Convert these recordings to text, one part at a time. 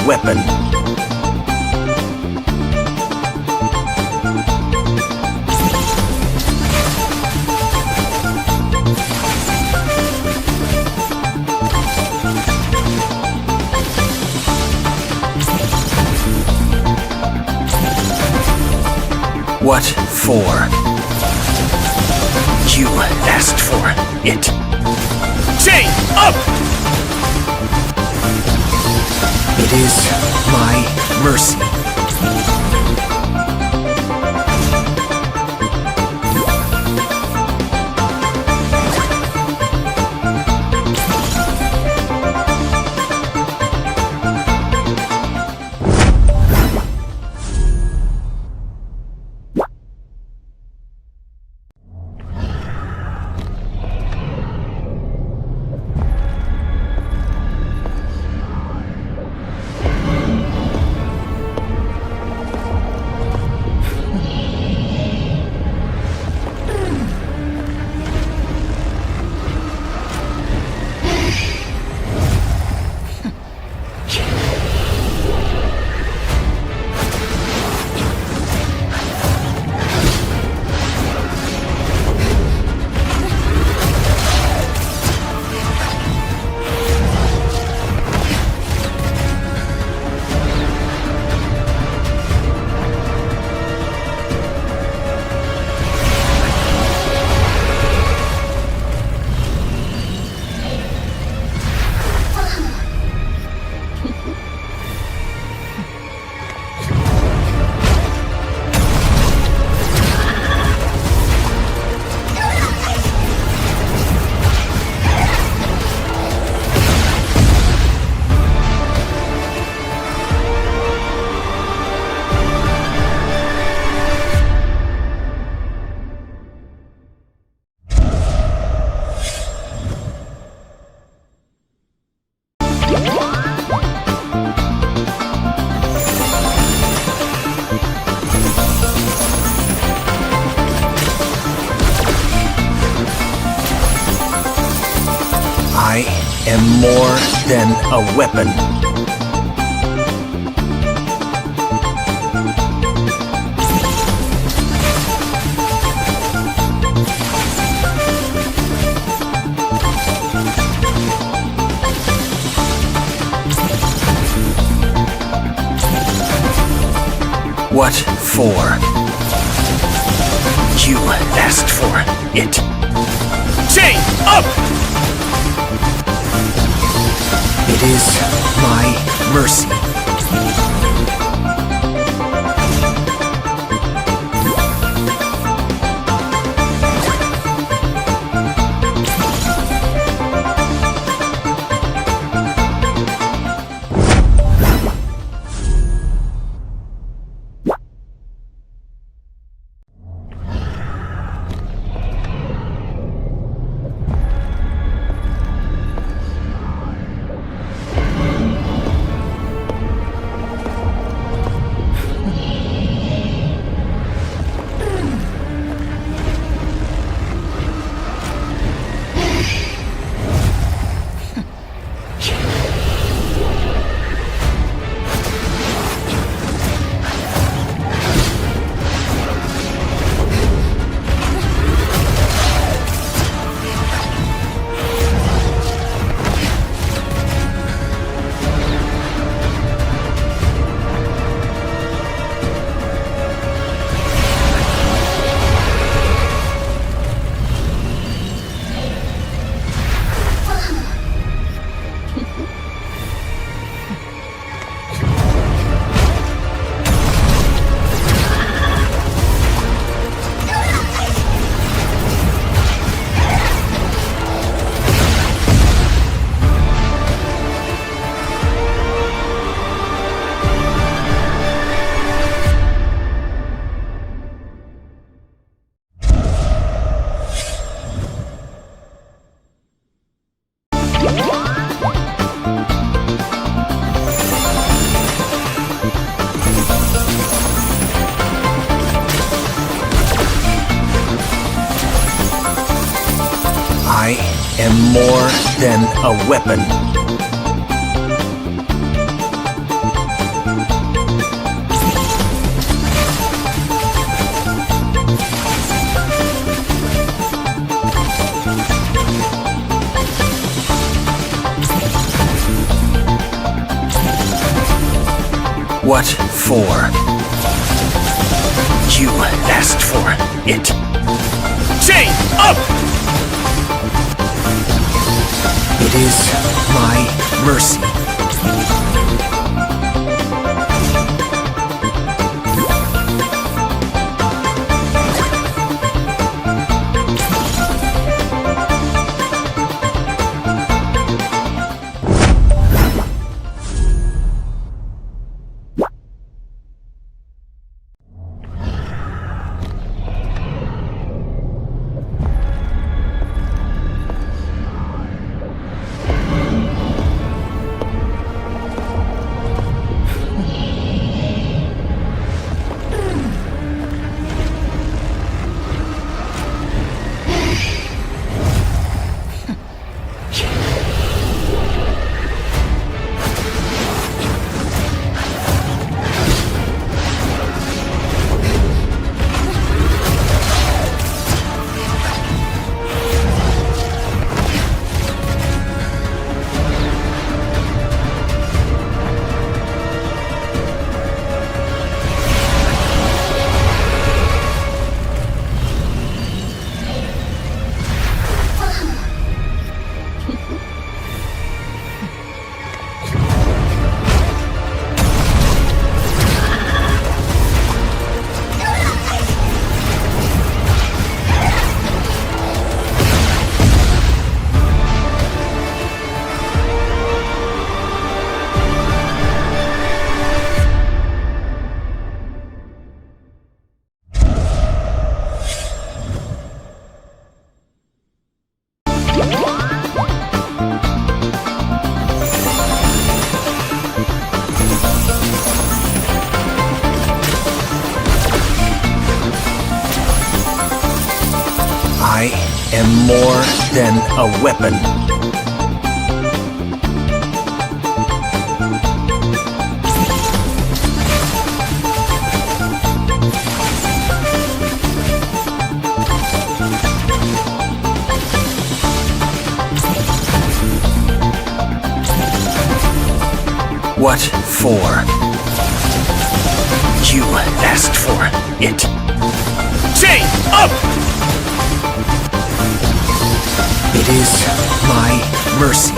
weapon. What for? You asked for it. Chain up! It is my mercy. I am more than a weapon. What for? You asked for it. Chain up! It is my mercy. I am more than a weapon. What for? You asked for it. Chain up! It is my mercy. I am more than a weapon. What for? You asked for it. Chain up! It is my mercy.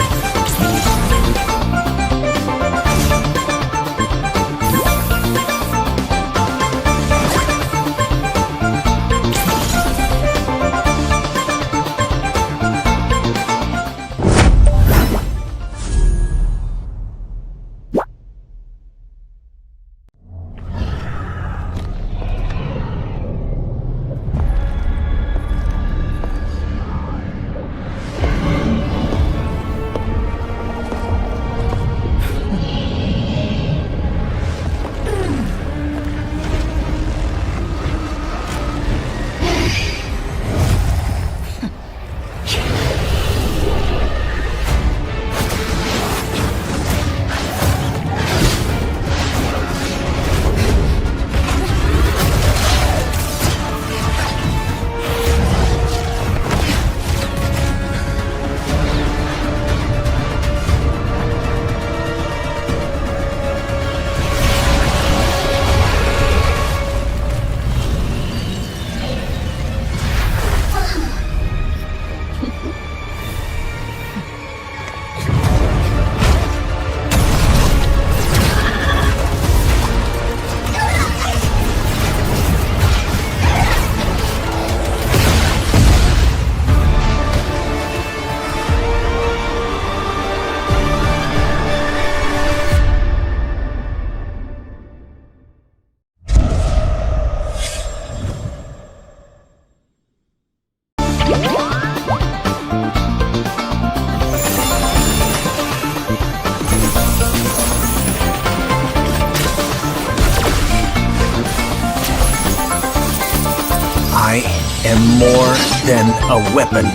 I am more than a weapon.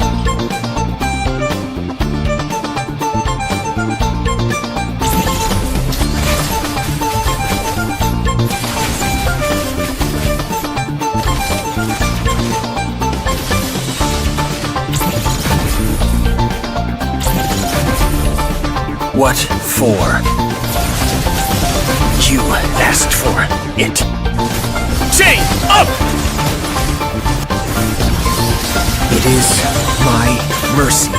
What for? You asked for it. Chain up! It is my mercy.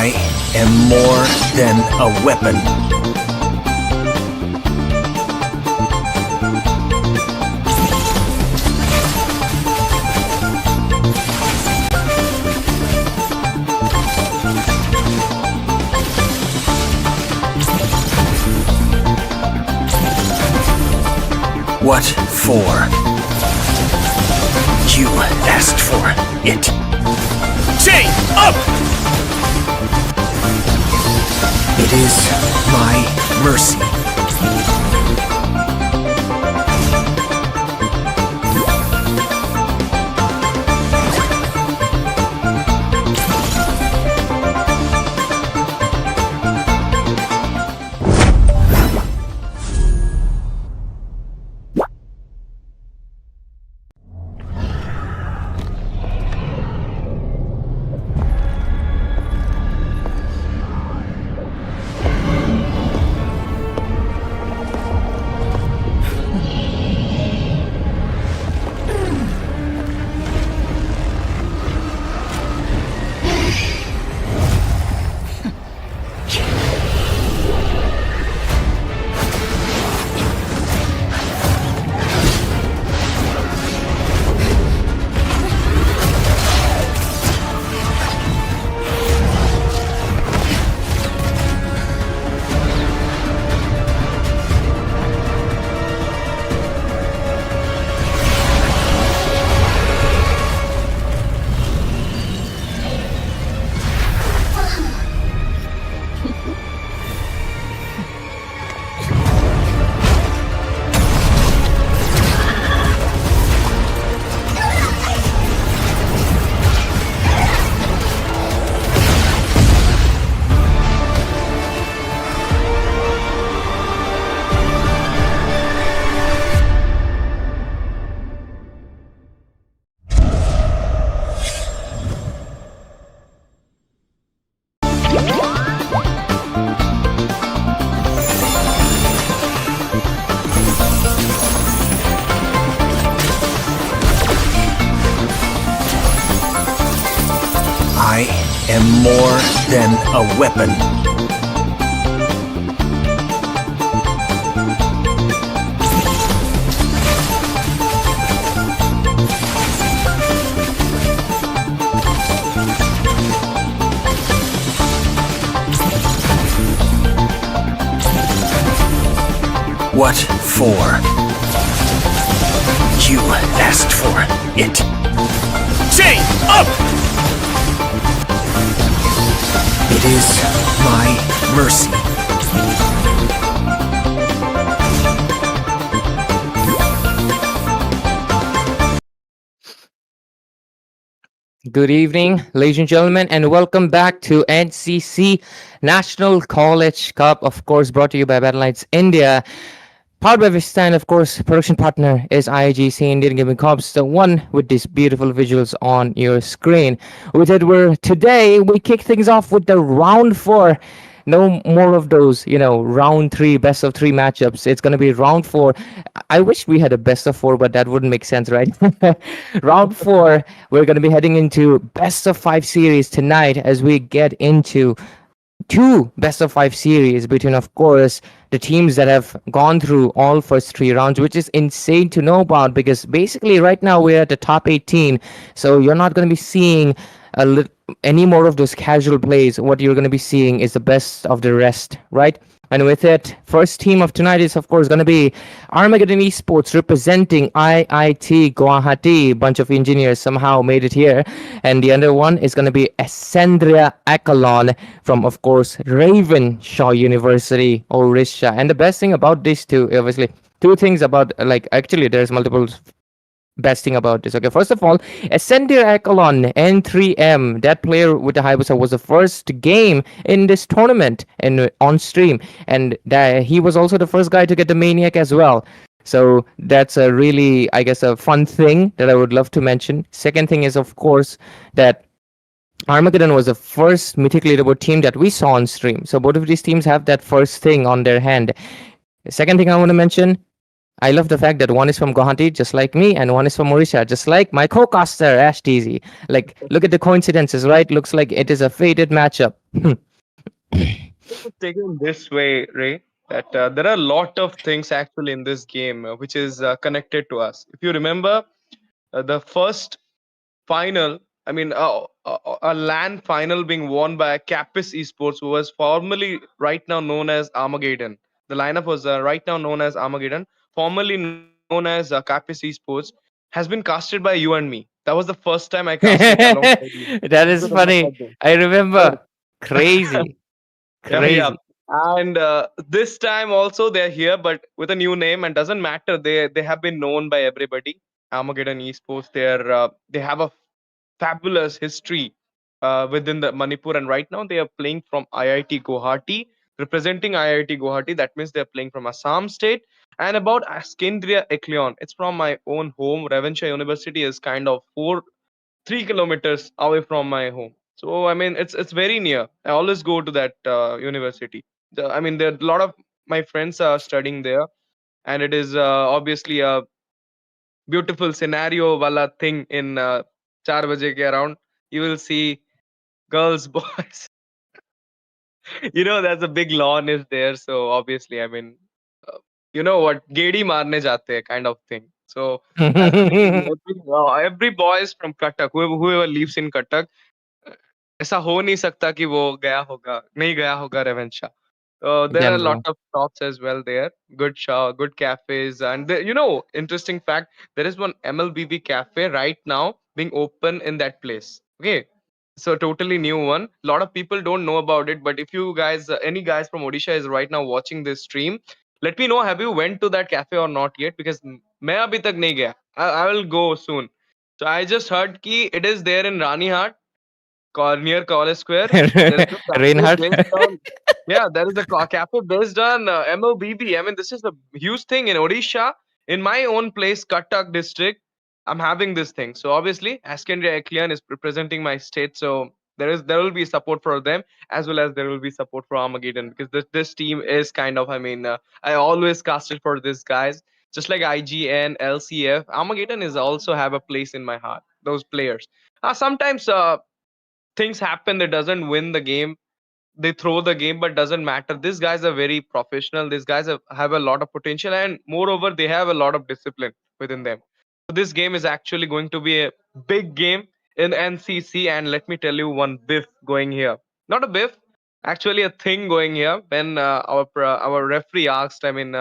I am more than a weapon. What for? You asked for it. Chain up! It is my mercy. I am more than a weapon. What for? You asked for it. Chain up! is my mercy. Good evening, ladies and gentlemen, and welcome back to NCC National College Cup, of course, brought to you by Battleknights India. Powered by Vistan, of course, production partner is IGC Indian Gaming Corps, the one with these beautiful visuals on your screen. With it, today we kick things off with the round four. No more of those, round three, best of three matchups. It's going to be round four. I wish we had a best of four, but that wouldn't make sense, right? Round four, we're going to be heading into best of five series tonight as we get into two best of five series between, of course, the teams that have gone through all first three rounds, which is insane to know about because basically right now we're at the top 18. So you're not going to be seeing any more of those casual plays. What you're going to be seeing is the best of the rest, right? And with it, first team of tonight is of course going to be Armageddon Esports representing IIT Guwahati. Bunch of engineers somehow made it here, and the other one is going to be Ascendria Echelon from, of course, Ravenshaw University, Orissa. And the best thing about these two, obviously, two things about actually there's multiple best thing about this. Okay, first of all, Ascendria Echelon N3M, that player with the Hayabusa was the first game in this tournament and on stream, and that he was also the first guy to get the Maniac as well. So that's a really, I guess, a fun thing that I would love to mention. Second thing is, of course, that Armageddon was the first Mythic Leaderboard team that we saw on stream. So both of these teams have that first thing on their hand. The second thing I want to mention, I love the fact that one is from Guwahati, just like me, and one is from Orissa, just like my co-caster, Ash TZ. Like, look at the coincidences, right? Looks like it is a fated matchup. Taken this way, Ray, that there are a lot of things actually in this game which is connected to us. If you remember, the first final, I mean, a LAN final being won by Capis Esports, who was formerly right now known as Armageddon. The lineup was right now known as Armageddon, formerly known as Capis Esports, has been casted by you and me. That was the first time I casted alongside you. That If you is remember funny. I that. remember. Crazy. Yeah. Crazy. And this time also they're here, but with a new name, and doesn't matter. They have been known by everybody. Armageddon Esports. They have a fabulous history within the Manipur, and right now they are playing from IIT Guwahati, representing IIT Guwahati. That means they're playing from Assam state. And about Ascendria Echelon, it's from my own home. Ravenshaw University is kind of 3 kilometers away from my home. So I mean, it's very near. I always go to that university. I mean, there are a lot of my friends are studying there, and it is obviously a beautiful scenario wala thing in 4 baje ke around. You will see girls, boys. There's a big lawn is there. So obviously, I mean, uh, you know what, gedi marne jate hai kind of thing. So every boy is from Cuttack. Whoever lives in Cuttack, ऐसा हो नहीं सकता कि वो गया होगा नहीं गया होगा Ravenshaw. There are Damn, a lot bro. of shops as well there. Good cafes, and interesting fact. There is one MLBB cafe right now being open in that place. Okay, so totally new one. A lot of people don't know about it, but if you guys, any guys from Odisha is right now watching this stream, let me know. Have you went to that cafe or not yet? Because मैं अभी तक नहीं गया. I will go soon. So I just heard कि it is there in Ranihat, near College Square. There is a cafe Reinhardt. based on, yeah, there is a cafe based on MLBB. I mean, this is a huge thing in Odisha. In my own place, Cuttack district, I'm having this thing. So obviously, Ascendria Echelon is representing my state. So there will be support for them, as well as there will be support for Armageddon, because this team is kind of, I mean, I always casted for these guys. Just like IGN, LCF, Armageddon is also have a place in my heart. Those players. Sometimes things happen, that doesn't win the game, they throw the game, but doesn't matter. These guys are very professional. These guys have a lot of potential, and moreover they have a lot of discipline within them. So this game is actually going to be a big game in NCC. And let me tell you one biff going here, not a biff, actually a thing going here. When our referee asked, I mean,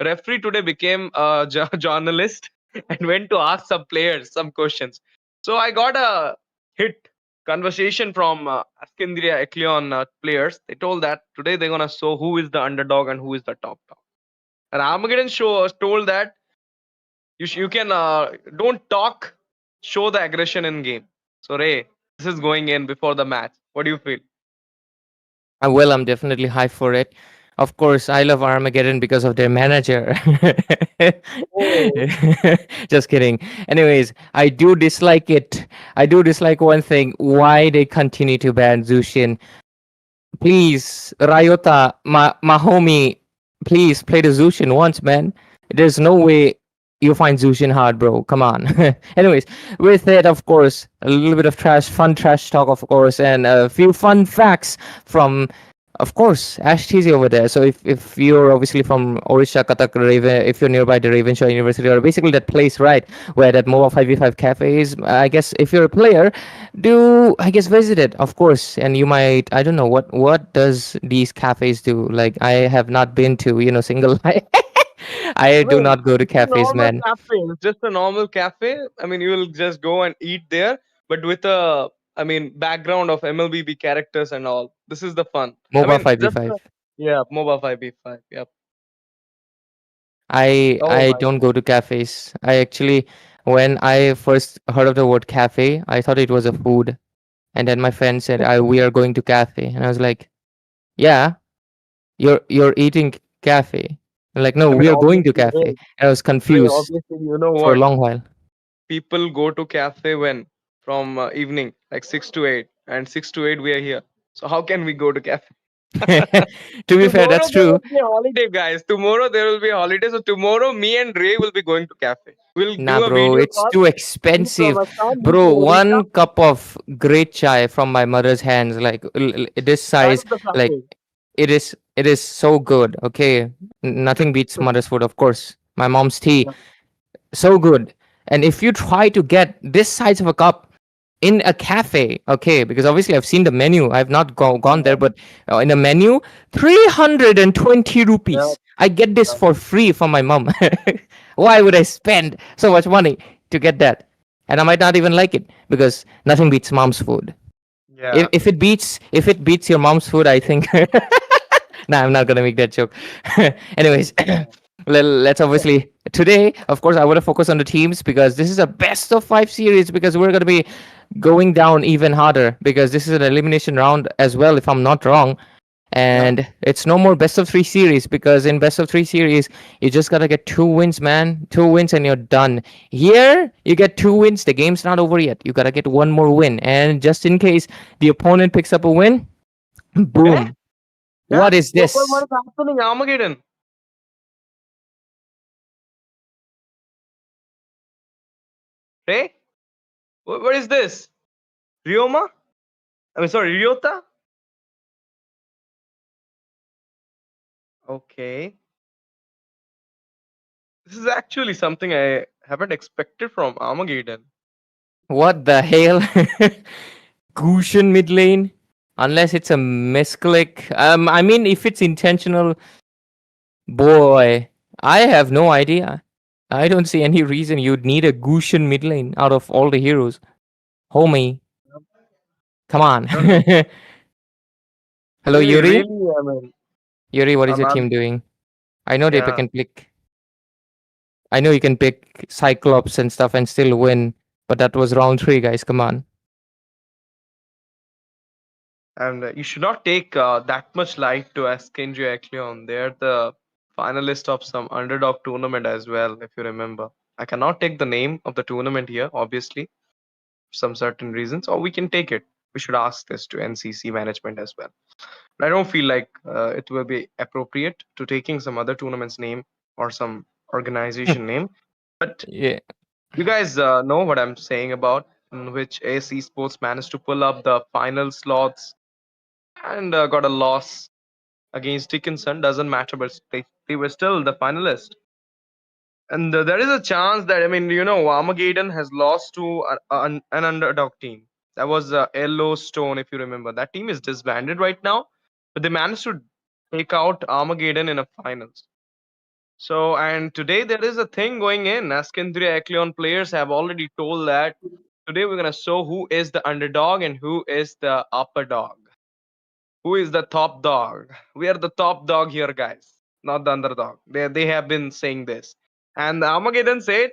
referee today became a journalist and went to ask some players some questions. So I got a hit conversation from Ascendria Echelon players. They told that today they're gonna show who is the underdog and who is the top dog. And Armageddon show told that you can don't talk, show the aggression in game. So Ray, this is going in before the match. What do you feel? Well, I'm definitely hyped for it. Of course, I love Armageddon because of their manager. Oh, Just kidding. Anyways, I do dislike it. I do dislike one thing: why they continue to ban Zushin. Please, Ryota, my homie, please play the Zushin once, man. There's no way you find Zushin hard, bro. Come on. Anyways, with it, of course, a little bit of fun trash talk, of course, and a few fun facts from, of course, Ash TZ over there. So if you're obviously from Orisha, Cuttack, Raven, if you're nearby the Ravenshaw University, or basically that place, right, where that MOBA55 cafe is, I guess if you're a player, do I guess visit it, of course, and you might, I don't know what does these cafes do. Like I have not been to single. I I do mean, not go to it's a cafes, normal man. cafe. It's just a normal cafe. I mean, you will just go and eat there, but with a, I mean, background of MLBB characters and all. This is the fun. I MOBA mean, just 5v5. yeah, MOBA 5v5. Yep. Oh I my don't god. go to cafes. I actually, when I first heard of the word cafe, I thought it was a food. And then my friend said, we are going to cafe." And I was like, "Yeah, you're eating cafe." I'm like, "No, I mean, we are going to obviously, cafe." And I was Ray, confused obviously, you know for a what? long while. People go to cafe when from evening, like 6 to 8, and 6 to 8 we are here. So how can we go to cafe? To be fair, Tomorrow that's there true. will be a holiday, guys. Tomorrow there will be a holiday. So tomorrow, me and Ray will be going to cafe. We'll Nah, do a bro, video it's call. too He from expensive. Assam, he Bro, from Odisha. one cup of great chai from my mother's hands, like this That size, is the like cafe. it is so good. Okay, nothing beats mother's food, of course. My mom's tea, so good. And if you try to get this size of a cup in a cafe, okay, because obviously I've seen the menu, I've not gone there, Yeah, but in a menu, 320 yeah, rupees. I get this yeah. for free from my mom. Why would I spend so much money to get that? And I might not even like it because nothing beats mom's food. if, Yeah. if it beats if it beats your mom's food, I think. Nah, I'm not gonna make that joke. Anyways, let's obviously today, of course, I want to focus on the teams because this is a best of 5 series because we're gonna be going down even harder because this is an elimination round as well, if I'm not wrong. Yeah. And it's no more best of 3 series because in best of 3 series, you just gotta get 2 wins, man. 2 wins and you're done. Here, you get 2 wins. The game's not over yet. You gotta get one more win, and just in case the opponent picks up a win, Eh? boom. Yeah. What is What this? is happening? Armageddon. Ray? What is this? Ryoma? I mean, sorry, Ryota? Okay. This is actually something I haven't expected from Armageddon. What the hell? Gushen mid lane? Unless it's a misclick. I mean, if it's intentional, boy, I have no idea. I don't see any reason you'd need a Gushen mid lane out of all the heroes. Homie, come on. I don't know. Hello, Yuri? Really, I mean, Yuri, what is I'm, your team I'm doing? I know they pick yeah. and pick. I know you can pick Cyclops and stuff and still win, but that was round 3, guys. Come on. And you should not take that much light to Ascendria Echelon. They're the finalist of some underdog tournament as well, if you remember. I cannot take the name of the tournament here, obviously, for some certain reasons, or we can take it. We should ask this to NCC management as well. But I don't feel like it will be appropriate to taking some other tournament's name or some organization name. But Yeah. you guys know what I'm saying about, in which AS Esports managed to pull up the final slots and got a loss against Dickinson. Doesn't matter, but they were still the finalist. And there is a chance that, I mean, Armageddon has lost to an underdog team. That was Yellowstone, if you remember. That team is disbanded right now, but they managed to take out Armageddon in a finals. So, and today there is a thing going in. Ascendria Echelon players have already told that Today we're gonna show who is the underdog and who is the upper dog. Who is the top dog? We are the top dog here, guys, not the underdog. They have been saying this, and Armageddon said,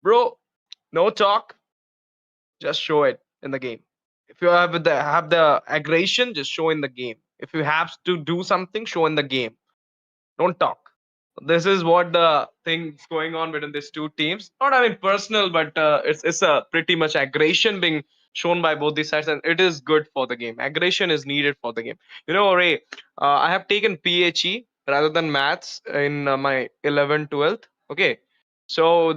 "Bro, no talk, just show it in the game. If you have the aggression, just show in the game. If you have to do something, show in the game. Don't talk." This is what the thing's going on between these two teams. Not, I mean, personal, but it's a pretty much aggression being shown by both these sides, and it is good for the game. Aggression is needed for the game. You know, Ray, I have taken PHE rather than maths in my 11th, 12th. Okay, so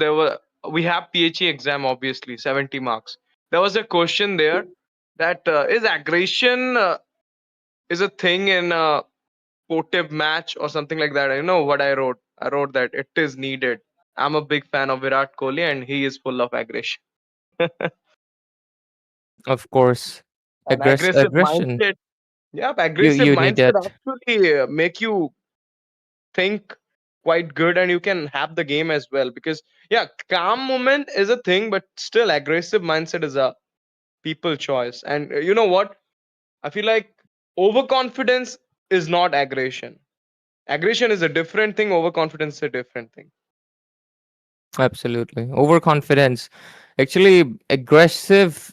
we have PHE exam, obviously 70 marks. There was a question there that is aggression is a thing in sportive match or something like that. You know what I wrote? I wrote that it is needed. I'm a big fan of Virat Kohli and he is full of aggression. Of course, An aggressive aggression. mindset. Yeah, aggressive You need mindset that. actually make you think quite good and you can have the game as well. Because yeah, calm moment is a thing, but still aggressive mindset is a people choice. And you know what? I feel like overconfidence is not aggression. Aggression is a different thing, overconfidence is a different thing. Absolutely. Overconfidence. Actually, aggressive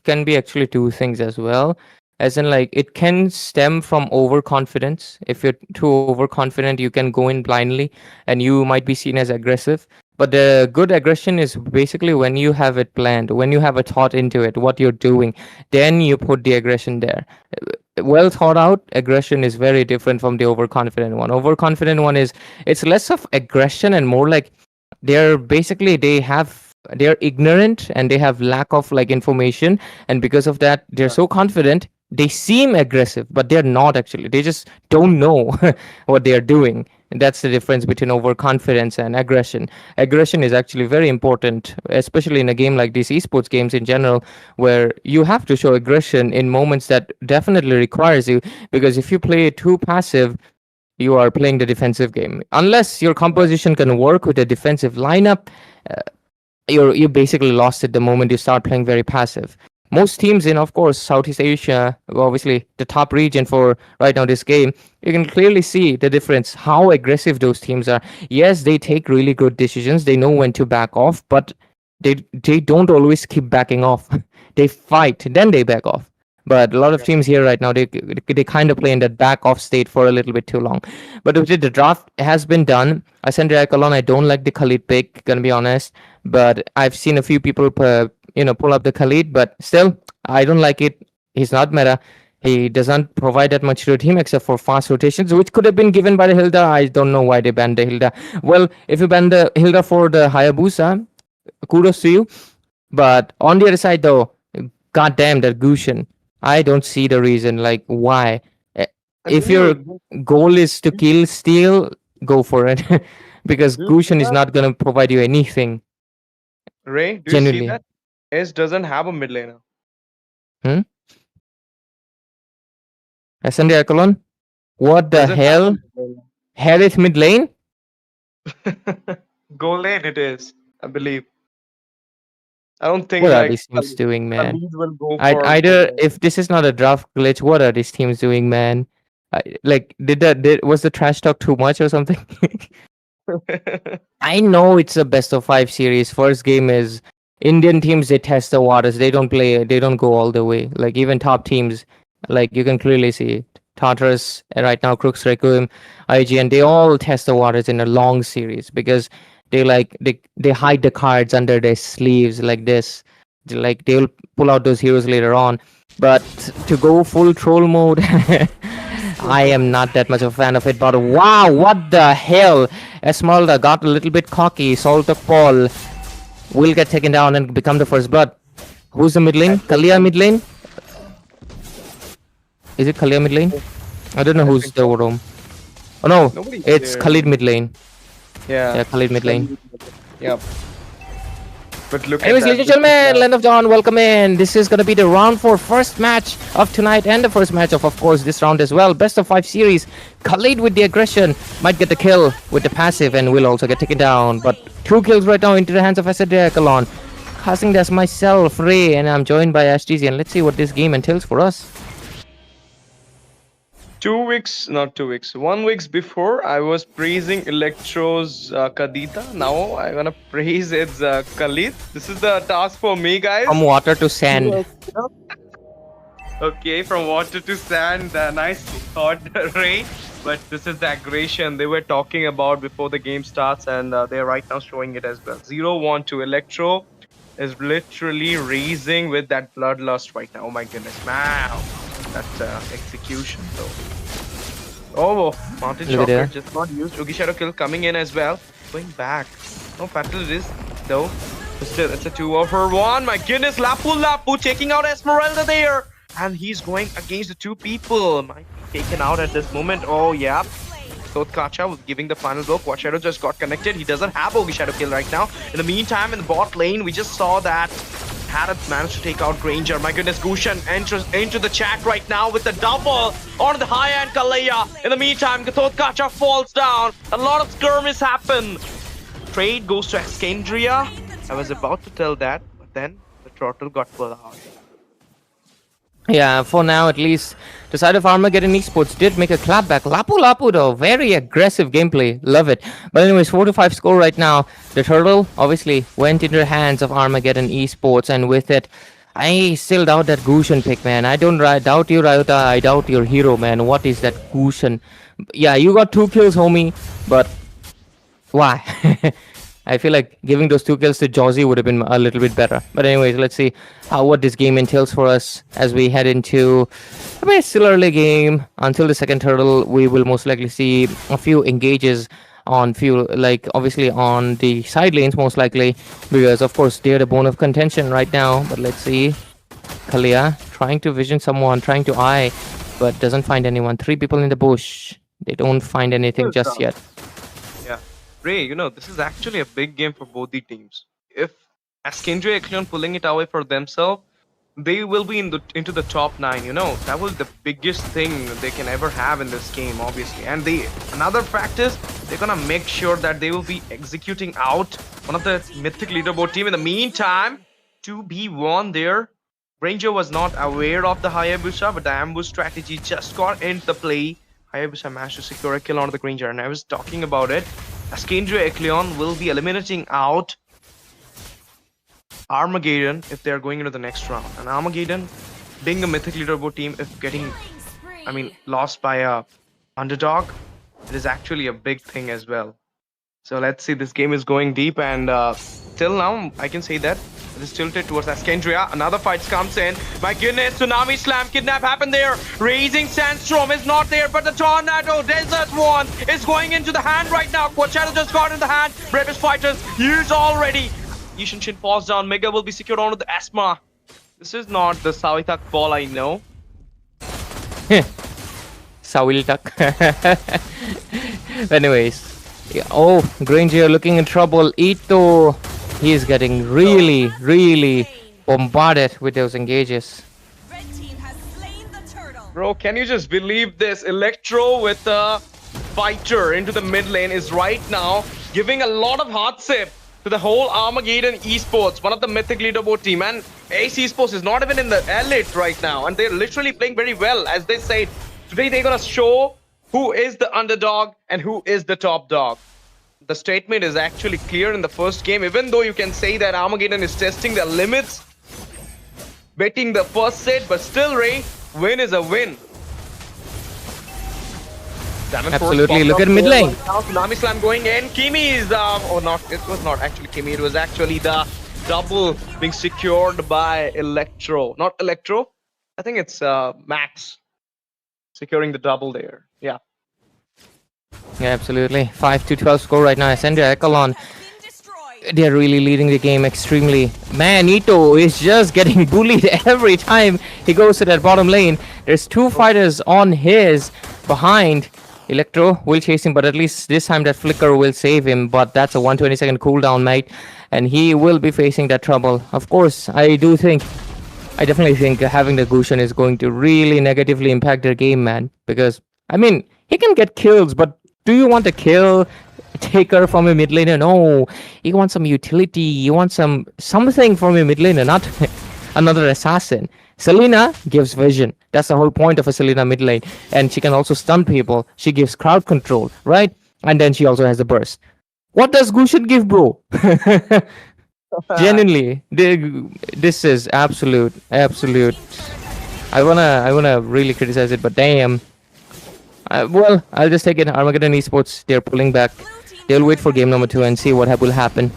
can be actually two things as well. As in, like, it can stem from overconfidence. If you're too overconfident, you can go in blindly and you might be seen as aggressive. But the good aggression is basically when you have it planned, when you have a thought into it, what you're doing, then you put the aggression there. Well thought out aggression is very different from the overconfident one. Overconfident one is, it's less of aggression and more like they're ignorant and they have lack of like information, and because of that they're so confident they seem aggressive but they're not actually, they just don't know what they are doing. And that's the difference between overconfidence and aggression. Aggression is actually very important, especially in a game like these esports games in general, where you have to show aggression in moments that definitely requires you, because if you play too passive, you are playing the defensive game. Unless your composition can work with a defensive lineup, uh, you basically lost it the moment you start playing very passive. Most teams in, of course, Southeast Asia, obviously the top region for right now this game, you can clearly see the difference, how aggressive those teams are. Yes, they take really good decisions. They know when to back off, but they don't always keep backing off. They fight, then they back off. But a lot of teams here right now, they kind of play in that back off state for a little bit too long. But the draft has been done. Ascendria Echelon, I don't like the Khalid pick, gonna be honest. But I've seen a few people, pull up the Khalid. But still, I don't like it. He's not meta. He doesn't provide that much to the team except for fast rotations, which could have been given by the Hilda. I don't know why they banned the Hilda. Well, if you ban the Hilda for the Hayabusa, kudos to you. But on the other side, though, goddamn that Gushin. I don't see the reason, like, why. If your goal is to kill steal, go for it. Because Gushin is not going to provide you anything. Ray, do genuinely. you see that? S doesn't have a mid laner. Ascendria Echelon? What the hell? Harith mid lane? Go lane it is, I believe. I don't think What are like these teams doing, man? Khalid will go I'd for either, if this is not a draft glitch, what are these teams doing, man? Like, was the trash talk too much or something? I know it's a best of 5 series. First game is Indian teams, they test the waters. They don't go all the way. Like, even top teams, like, you can clearly see Tartarus, right now Crooks, Requiem, IGN, they all test the waters in a long series because they hide the cards under their sleeves like this. Like, they'll pull out those heroes later on. But to go full troll mode, I am not that much of a fan of it. But wow, what the hell? Esmeralda got a little bit cocky. Salt of Paul will get taken down and become the first blood. Who's the mid lane? Kalia mid lane? Is it Kalia mid lane? I don't know who's the roam. Oh no, it's Khalid mid lane. Yeah, Khalid mid lane. Yep. But look Anyways, at ladies and gentlemen, Land of Dawn, welcome in. This is going to be the round 4 first match of tonight and the first match of course, this round as well. Best of 5 series. Khalid with the aggression might get the kill with the passive and will also get taken down. But 2 kills right now into the hands of Ascendria Echelon. casting as myself, Ray, and I'm joined by STZ. And let's see what this game entails for us. 1 week before, I was praising Electro's Kadita. Now I'm gonna praise its Khalid. This is the task for me, guys. From water to sand. Okay, from water to sand. Nice thought, Ray. But this is the aggression they were talking about before the game starts, and they're right now showing it as well. 0-1 to Electro is literally raising with that bloodlust right now. Oh my goodness, wow. That execution though. Oh, Mountain Chocolate just not used. Ugi Shadow kill coming in as well. Going back. No fatal it is though. But still, it's a 2-over-1. My goodness, Lapu taking out Esmeralda there. And he's going against the two people. Might be taken out at this moment. Oh, yeah. Kacha was giving the final blow. Quad Shadow just got connected. He doesn't have Ugi Shadow kill right now. In the meantime, in the bot lane, we just saw that Harrod managed to take out Granger. My goodness, Gushan enters into the chat right now with the double on the high end Kalaya. In the meantime, Kacha falls down. A lot of skirmish happen. Trade goes to Ascendria. I was about to tell that, but then the throttle got pulled out. Yeah, for now at least, the side of Armageddon Esports did make a clapback. Lapu though, very aggressive gameplay, love it. But anyways, 4-5 score right now. The turtle obviously went into the hands of Armageddon Esports, and with it, I still doubt that Gushan pick, man. I don't doubt you, Ryota. I doubt your hero, man. What is that Gushan? Yeah, you got 2 kills, homie, but why? I feel like giving those 2 kills to Josie would have been a little bit better. But anyways, let's see what this game entails for us as we head into a still early game. Until the second turtle, we will most likely see a few engages on few, like obviously on the side lanes most likely, because of course they're the bone of contention right now. But let's see. Kalia trying to vision someone, trying to eye, but doesn't find anyone. 3 people in the bush. They don't find anything just yet. Yeah. Ray, this is actually a big game for both the teams. If Ascendria Echelon pulling it away for themselves, they will be into the top 9. That was the biggest thing they can ever have in this game, obviously. And another fact is they're gonna make sure that they will be executing out one of the mythic leaderboard team. In the meantime, 2v1 there. Ranger was not aware of the Hayabusa, but the ambush strategy just got into play. Hayabusa managed to secure a kill onto the Granger, and I was talking about it. Ascendria Echelon will be eliminating out Armageddon if they are going into the next round. And Armageddon, being a mythic leaderboard team, if getting, lost by a underdog, it is actually a big thing as well. So let's see, this game is going deep, and till now, I can say that it is tilted towards Ascendria. Another fight comes in. My goodness, Tsunami Slam kidnap happened there. Raising Sandstorm is not there, but the Tornado Desert one is going into the hand right now. Quachado just got in the hand. Bravest Fighters used already. Yishin Shin falls down. Mega will be secured onto the Asma. This is not the Sawitak ball I know. Sawiltak. Anyways. Oh, Granger looking in trouble. Ito, he is getting really bombarded with those engages. Red team has slain the turtle. Bro, can you just believe this? Electro with a fighter into the mid lane is right now giving a lot of hardship to the whole Armageddon Esports, one of the mythic leaderboard team. And Ace Esports is not even in the elite right now, and they're literally playing very well. As they said, today they're gonna show who is the underdog and who is the top dog. The statement is actually clear in the first game, even though you can say that Armageddon is testing their limits, betting the first set, but still, Ray, win is a win. Absolutely, look at mid lane. Now Tsunami Slam going in. Kimi is, or not, it was not actually Kimi, it was actually the double being secured by Electro. Not Electro, I think it's Max securing the double there. Yeah. Yeah, absolutely. 5-12 score right now. Ascendria Echelon, they're really leading the game extremely. Man, Ito is just getting bullied every time he goes to that bottom lane. There's 2 fighters on his behind. Electro will chase him, but at least this time that flicker will save him. But that's a 120-second cooldown, mate, and he will be facing that trouble. Of course, I definitely think having the Gushan is going to really negatively impact their game, man. Because, he can get kills, but do you want a kill take her from a mid laner. No, you want some utility. You want something from a mid laner, not another assassin. Selena gives vision. That's the whole point of a Selena mid lane. And she can also stun people. She gives crowd control, right? And then she also has the burst. What does Gusion give, bro? Genuinely, this is absolute. I wanna really criticize it, but damn. Well, I'll just take it. Armageddon Esports, they're pulling back. They'll wait for game number 2 and see what will happen.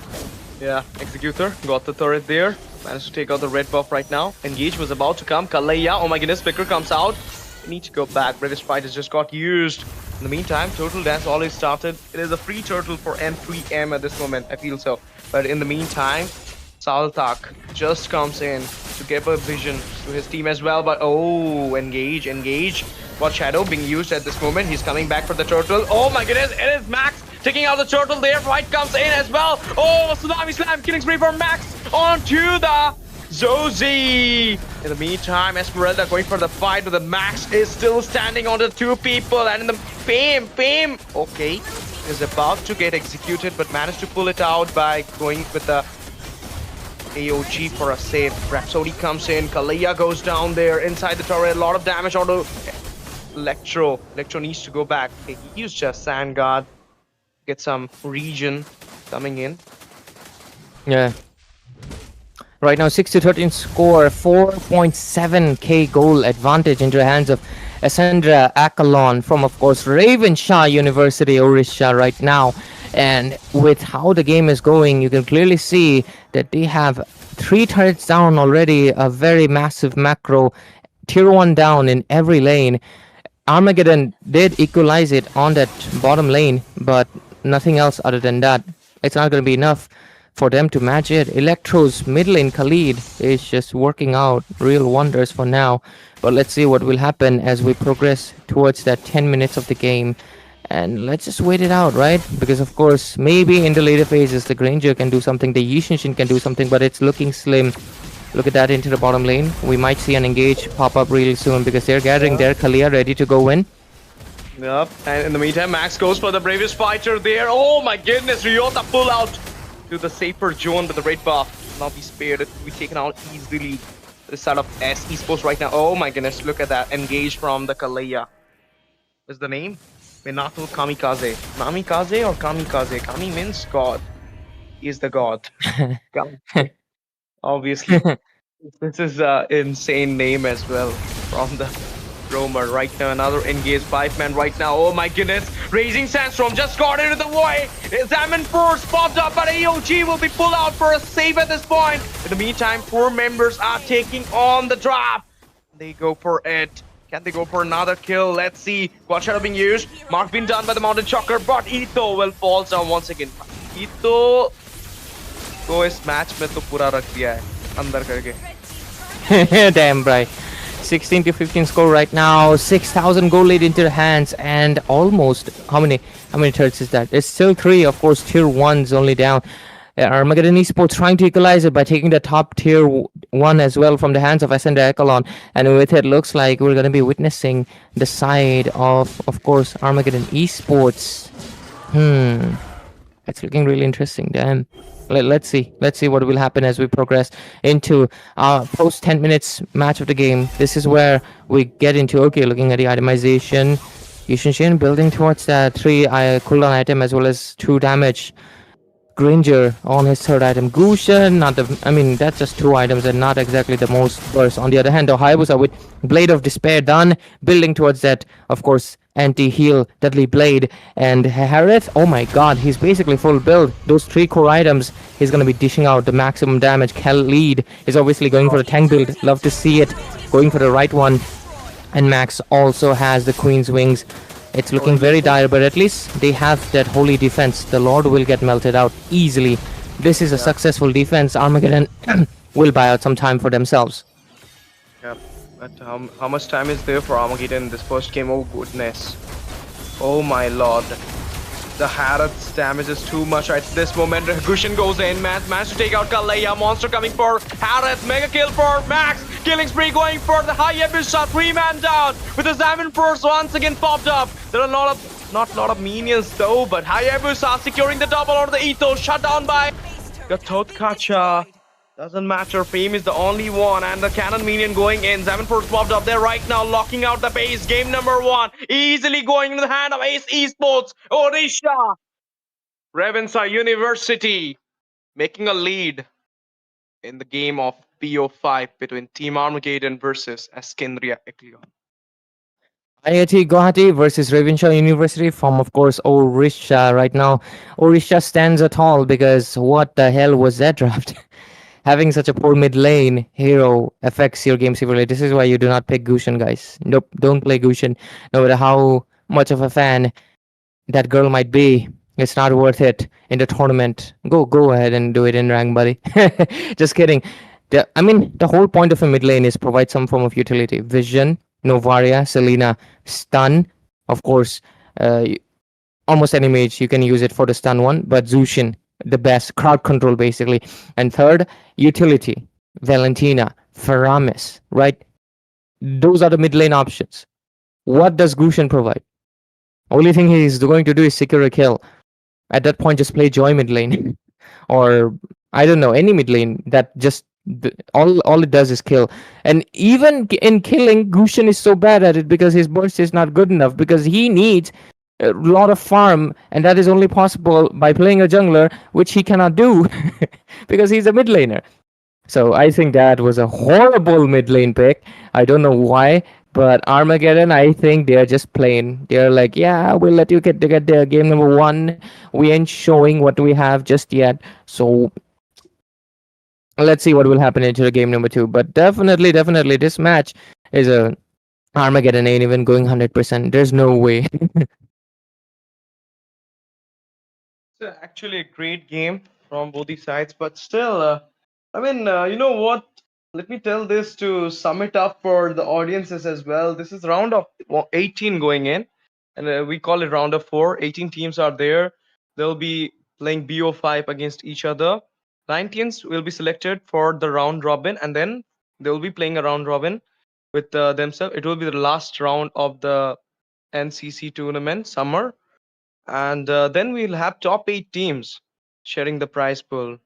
Yeah, Executor got the turret there. Managed to take out the red buff right now. Engage was about to come. Kalaya, oh my goodness, Picker comes out. We need to go back. British fight has just got used. In the meantime, Turtle Dance already started. It is a free turtle for M3M at this moment, I feel so. But in the meantime, Saltak just comes in to give a vision to his team as well. But oh, engage. Got Shadow being used at this moment. He's coming back for the turtle. Oh my goodness, it is Max taking out the turtle there. Fight comes in as well. Oh, Tsunami Slam, killing spree for Max onto the Zozy. In the meantime, Esmeralda going for the fight, but the Max is still standing on the 2 people. And in the Fame, okay, is about to get executed, but managed to pull it out by going with the AOG for a save. Rhapsody comes in, Kalaya goes down there inside the turret. A lot of damage onto Electro. Electro needs to go back. Okay, he used just Sand Guard. Get some region coming in. Yeah. Right now, 6-13 score, 4.7k goal advantage into the hands of Ascendria Echelon from, of course, Ravenshaw University, Orissa right now. And with how the game is going, you can clearly see that they have 3 turrets down already, a very massive macro, tier 1 down in every lane. Armageddon did equalize it on that bottom lane, but nothing else other than that. It's not going to be enough for them to match it. Electro's mid lane Khalid is just working out real wonders for now. But let's see what will happen as we progress towards that 10 minutes of the game. And let's just wait it out, right? Because of course, maybe in the later phases, the Granger can do something, the Yishinshin can do something, but it's looking slim. Look at that into the bottom lane. We might see an engage pop up really soon because they're gathering their Kalia ready to go in. Yep, and in the meantime, Max goes for the bravest fighter there. Oh my goodness, Ryota pull out to the safer zone, but the red buff will not be spared. It will be taken out easily. This side of Esports right now. Oh my goodness, look at that. Engage from the Kalaya. What's the name? Minato Kamikaze. Namikaze or Kamikaze? Kami means God. He is the God. Obviously. This is an insane name as well from the roamer. Right now, another engaged 5-man right now. Oh my goodness. Raising Sandstorm just got into the way. Examine first popped up, but AOG will be pulled out for a save at this point. In the meantime, 4 members are taking on the drop. They go for it. Can they go for another kill? Let's see. Quad Shadow being used. Mark being done by the Mountain Chocker, but Ito will fall down once again. Ito को इस match में तो पूरा रख दिया है अंदर करके. Damn right. 16-15 score right now. 6,000 goal lead into the hands, and almost how many turrets is that? It's still 3, of course. Tier 1's only down. Armageddon Esports trying to equalize it by taking the top tier 1 as well from the hands of Ascendria Echelon, and with it looks like we're going to be witnessing the side of course, Armageddon Esports. It's looking really interesting. Damn. Let's see what will happen as we progress into our post 10 minutes match of the game. This is where we get into, okay, looking at the itemization. Yushinshin building towards that 3 cooldown item as well as 2 damage. Granger on his 3rd item. Gusha, that's just 2 items and not exactly the most burst. On the other hand, the Hayabusa with Blade of Despair done, building towards that, of course, anti-heal Deadly Blade. And Harith, oh my god, he's basically full build. Those 3 core items, he's going to be dishing out the maximum damage. Khalid is obviously going for the tank build. Love to see it. Going for the right one. And Max also has the Queen's Wings. It's looking very dire, but at least they have that holy defense. The Lord will get melted out easily. This is a successful defense. Armageddon will buy out some time for themselves. Yeah, but how much time is there for Armageddon in this first game? Oh goodness. Oh my lord. The Harrods damage is too much at this moment. Gushin goes in, managed to take out Kalaya. Monster coming for Harrods. Mega kill for Max. Killing spree going for the Hayabusa. 3-man down with the Zaman Force once again popped up. There are a lot of Not a lot of minions though, but Hayabusa securing the double on the Ethos, shut down by the Totkacha. Doesn't matter, Fame is the only one, and the cannon minion going in. Zamanforce popped up there right now, locking out the base. Game number 1, easily going into the hand of Ace Esports. Odisha, Ravenshaw University, making a lead in the game of Bo5 between Team Armageddon versus Ascendria Echelon. IIT Guwahati versus Ravenshaw University from, of course, Odisha. Right now, Odisha stands tall because what the hell was that draft? Having such a poor mid lane hero affects your game severely. This is why you do not pick Gushan, guys. Nope, don't play Gushan. No matter how much of a fan that girl might be, it's not worth it in the tournament. Go ahead and do it in rank, buddy. Just kidding. The whole point of a mid lane is provide some form of utility. Vision, Novaria, Selena, stun. Of course, almost any mage you can use it for the stun one, but Zushin, the best crowd control basically. And third, utility. Valentina, Faramis, right? Those are the mid lane options. What does Gushan provide? Only thing he's going to do is secure a kill. At that point, just play Joy mid lane, or I don't know, any mid lane that just all it does is kill. And even in killing, Gushan is so bad at it because his burst is not good enough, because he needs a lot of farm, and that is only possible by playing a jungler, which he cannot do because he's a mid laner. So I think that was a horrible mid lane pick. I don't know why, but Armageddon, I think they're just plain. They're like, yeah, we'll let you get the game number 1. We ain't showing what we have just yet. So let's see what will happen into the game number 2. But definitely, this match is a Armageddon ain't even going 100%. There's no way. It's actually a great game from both the sides, but still, you know what? Let me tell this to sum it up for the audiences as well. This is round of 18 going in, and we call it round of 4. 18 teams are there. They'll be playing BO5 against each other. 9 teams will be selected for the round robin, and then they'll be playing a round robin with themselves. It will be the last round of the NCC tournament, summer. And then we'll have top 8 teams sharing the prize pool,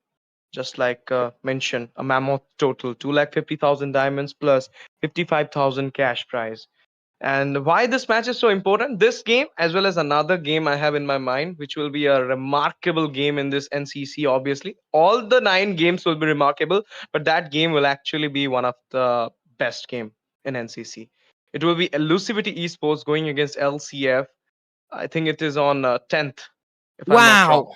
just like mentioned, a mammoth total 250,000 diamonds plus 55,000 cash prize. And why this match is so important, this game as well as another game I have in my mind, which will be a remarkable game in this NCC. Obviously all the 9 games will be remarkable, but that game will actually be one of the best game in NCC. It will be Elusivity Esports going against LCF. I think it is on 10th, if I'm not wrong.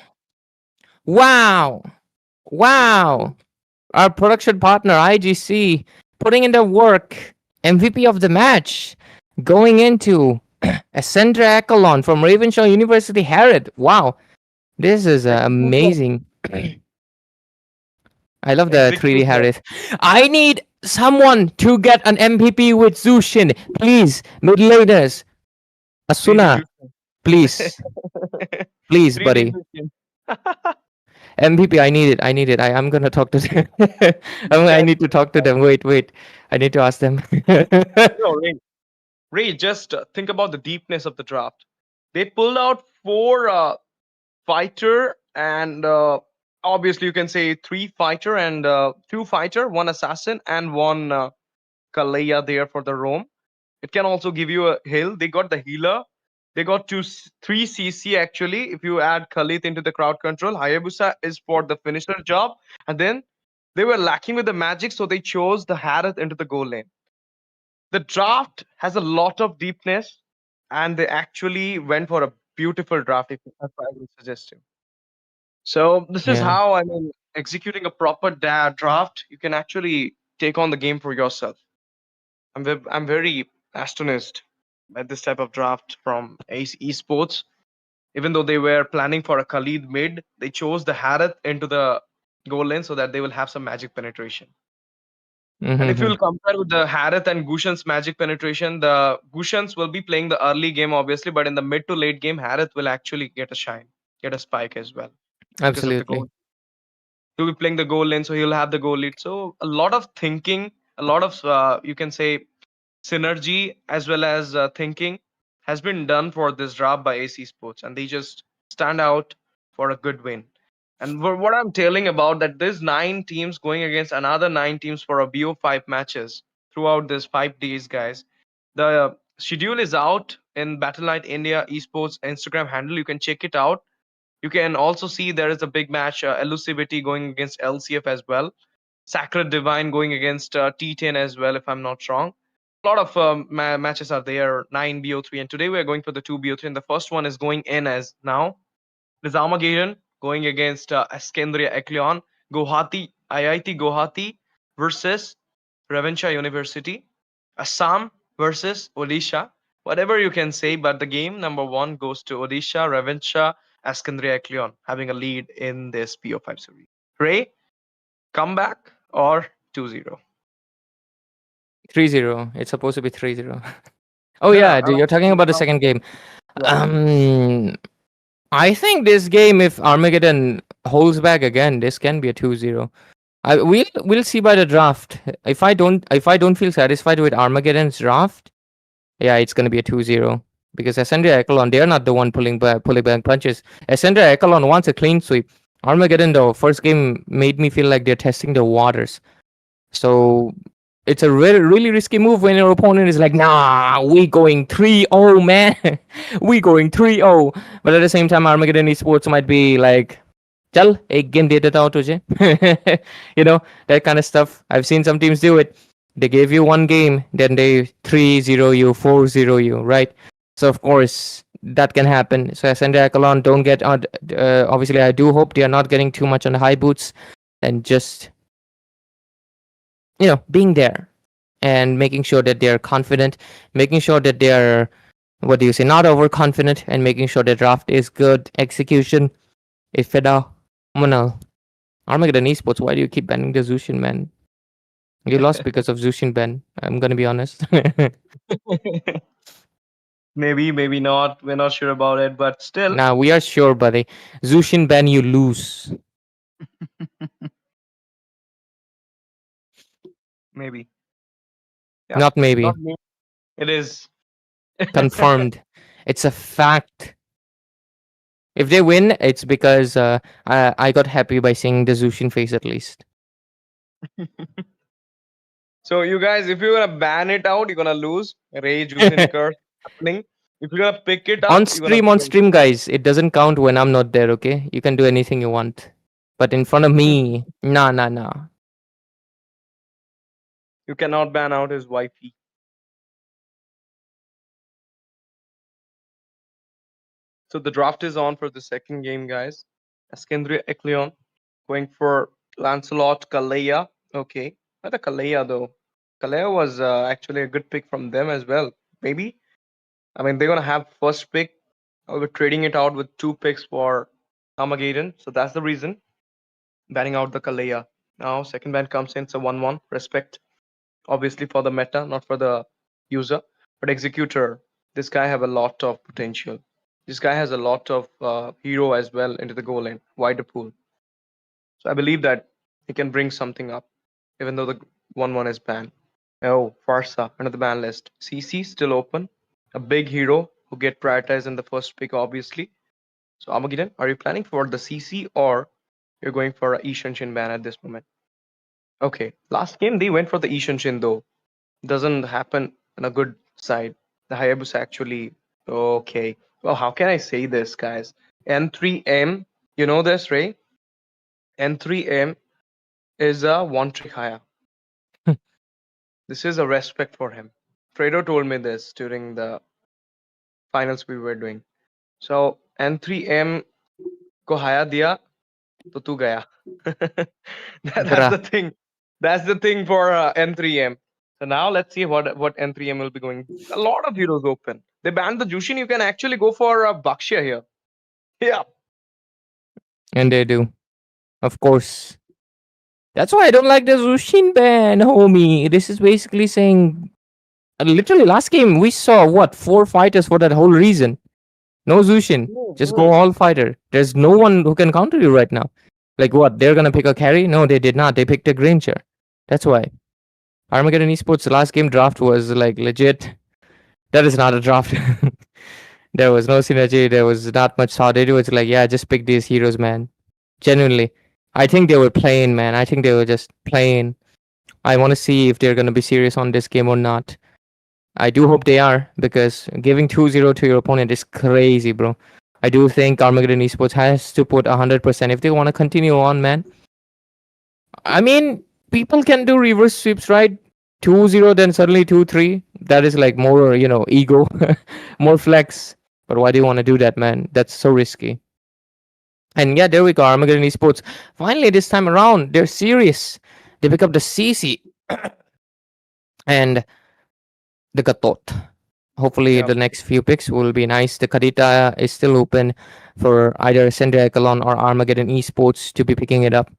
Wow. Our production partner, IGC, putting in the work. MVP of the match. Going into Ascendria Echelon from Ravenshaw University, Harrod. Wow. This is amazing. I love the 3D Harrod. I need someone to get an MVP with Zushin. Please, mid laners. Asuna, please. Please, buddy. MVP, I need it. I'm gonna talk to them. I need to talk to them. Wait. I need to ask them. No, Ray, just think about the deepness of the draft. They pulled out 4 fighter and obviously you can say 3 fighter and 2 fighter, 1 assassin and 1 Kalaya there for the roam. It can also give you a heal. They got the healer. They got 3 CC actually. If you add Khalid into the crowd control, Hayabusa is for the finisher job. And then they were lacking with the magic, so they chose the Harith into the goal lane. The draft has a lot of deepness, and they actually went for a beautiful draft. If that's what I would suggest you. So this is Yeah. how executing a proper draft. You can actually take on the game for yourself. I'm very astonished at this type of draft from Ace Esports. Even though they were planning for a Khalid mid, they chose the Harith into the goal lane so that they will have some magic penetration. And if you will compare with the Harith and Gushan's magic penetration, the Gushans will be playing the early game, obviously, but in the mid to late game, Harith will actually get a shine, get a spike as well. Because of the Absolutely. goal. He'll be playing the goal lane, so he'll have the goal lead. So a lot of thinking, a lot of, you can say, synergy as well as thinking has been done for this draft by AC Sports, and they just stand out for a good win. And what I'm telling about that, there's 9 teams going against another 9 teams for a BO5 matches throughout this 5 days, guys. The schedule is out in Battle.net India Esports Instagram handle. You can check it out. You can also see there is a big match, Elusivity going against LCF as well. Sacred Divine going against T10 as well, if I'm not wrong. A lot of matches are there, 9 BO3, and today we are going for the 2 BO3, and the first one is going in as now. There's Armageddon going against Ascendria Echelon, Guwahati, IIT Guwahati versus Ravenshaw University, Assam versus Odisha. Whatever you can say, but the game number 1 goes to Odisha, Ravenshaw, Ascendria Echelon, having a lead in this BO5 series. Ray, comeback or 2-0? 3-0. It's supposed to be 3-0. Oh No, yeah, no, you're talking about the second game. Yeah. I think this game, if Armageddon holds back again, this can be a 2-0. We'll see by the draft. If I don't feel satisfied with Armageddon's draft, yeah, it's gonna be a 2-0. Because Ascendria Echelon, they're not the one pulling back punches. Ascendria Echelon wants a clean sweep. Armageddon, though, first game made me feel like they're testing the waters. So it's a really risky move when your opponent is like, nah, we going 3-0, man. We going 3-0. But at the same time, Armageddon Esports might be like, chal, ek game de deta hu tujhe. You know, that kind of stuff. I've seen some teams do it. They gave you one game, then they 3-0 you, 4-0 you, right? So of course that can happen. So Ascendria Echelon don't get on. Obviously, I do hope they are not getting too much on the high boots, and just being there and making sure that they're confident, making sure that they're not overconfident, and making sure the draft is good execution. If Munal Armageddon Esports, why do you keep banning the Zushin, man? You lost because of Zushin ban. I'm gonna be honest. Maybe not. We're not sure about it, but still. Nah, we are sure, buddy. Zushin ban, you lose. Maybe. Not maybe. Not maybe. It is. Confirmed. It's a fact. If they win, it's because I got happy by seeing the Zushin face at least. So you guys, if you're gonna ban it out, you're gonna lose. Rage, Justin curse happening. If you're gonna pick it up On stream, guys, it doesn't count when I'm not there, okay? You can do anything you want. But in front of me, nah. You cannot ban out his wifey. So the draft is on for the second game, guys. Ascendria Echelon going for Lancelot Kalea. Okay. Not a Kalea though. Kalea was actually a good pick from them as well. Maybe. I mean, they're gonna have first pick. We're trading it out with 2 picks for Armageddon. So that's the reason. Banning out the Kalea. Now second ban comes in. It's a 1-1. Respect. Obviously for the meta, not for the user. But Executor, this guy have a lot of potential. This guy has a lot of hero as well into the goal line, wider pool. So I believe that he can bring something up, even though the 1-1 is banned. Oh, Farsa, another ban list. CC still open. A big hero who get prioritized in the first pick, obviously. So Armageddon, are you planning for the CC or you're going for a Ishanshin ban at this moment? Okay, last game they went for the Ishanshin though. Doesn't happen on a good side. The Hayabusa actually okay. Well, how can I say this, guys? N3M, you know this, Ray? N3M is a one-trick hire. This is a respect for him. Fredo told me this during the finals we were doing. So N3M ko haya diya, to tu gaya. That's the thing. That's the thing for N3M. So now let's see what N3M will be going. A lot of heroes open. They banned the Jushin. You can actually go for Bakshia here. Yeah. And they do. Of course. That's why I don't like the Zushin ban, homie. This is basically saying... literally, last game, we saw, 4 fighters for that whole reason. No Zushin. Just go all fighter. There's no one who can counter you right now. Like what? They're gonna pick a carry? No, they did not. They picked a Granger. That's why. Armageddon Esports last game draft was like legit. That is not a draft. There was no synergy. There was not much thought. It was like, yeah, just pick these heroes, man. Genuinely, I think they were playing, man. I think they were just playing. I want to see if they're gonna be serious on this game or not. I do hope they are because giving 2-0 to your opponent is crazy, bro. I do think Armageddon Esports has to put 100% if they want to continue on, man. I mean, people can do reverse sweeps, right? 2-0, then suddenly 2-3. That is like more, ego, more flex. But why do you want to do that, man? That's so risky. And yeah, there we go. Armageddon Esports. Finally, this time around, they're serious. They pick up the CC and the Gatot. Hopefully, Yeah. the next few picks will be nice. The Kadita is still open for either Ascendria Echelon or Armageddon Esports to be picking it up.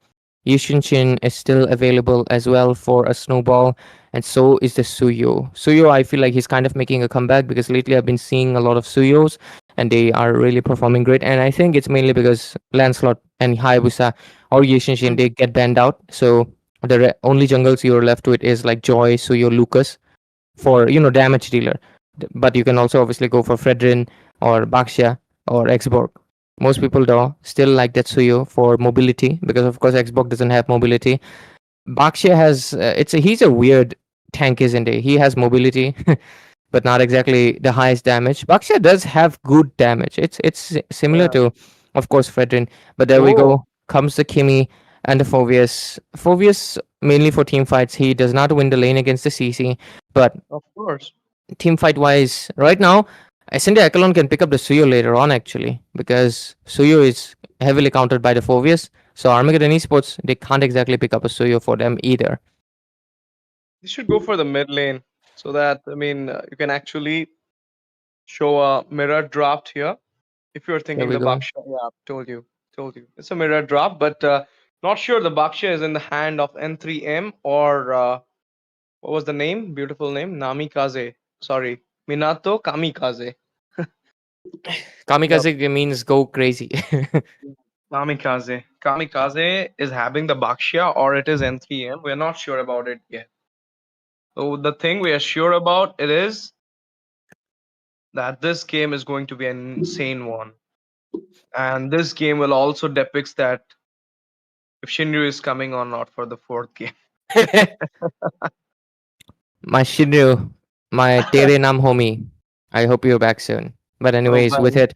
Yushinshin is still available as well for a snowball, and so is the Suyo. Suyo, I feel like he's kind of making a comeback because lately I've been seeing a lot of Suyos, and they are really performing great. And I think it's mainly because Lancelot and Hayabusa or Yushinshin they get banned out, so the only jungles you're left with is like Joy, Suyo, Lucas for damage dealer. But you can also obviously go for Fredrin or Baxia or Xborg. Most people though still like Tetsuyo for mobility because of course Xborg doesn't have mobility. Baxia has he's a weird tank, isn't he? He has mobility, but not exactly the highest damage. Baxia does have good damage. It's similar Yeah. to, of course, Fredrin. But there we Oh, go. Comes the Kimi and the Phoveus. Phoveus mainly for team fights. He does not win the lane against the CC, but of course. team fight wise, right now, Ascendria Echelon can pick up the Suyo later on actually because Suyo is heavily countered by the Phoveus. So Armageddon Esports, they can't exactly pick up a Suyo for them either. You should go for the mid lane so that you can actually show a mirror draft here. If you're There thinking we the go. Baksha, yeah, told you. It's a mirror draft, but not sure the Baksha is in the hand of N3M or what was the name? Beautiful name, Namikaze. Sorry, Minato Kamikaze. Yep. Kamikaze means go crazy. Kamikaze. Kamikaze is having the Baksha or it is N3M. We're not sure about it yet. So the thing we are sure about it is that this game is going to be an insane one. And this game will also depicts that if Shinryu is coming or not for the fourth game. My Shinryu, my Tere Nam homie. I hope you're back soon. But Oh, anyways, with man. it,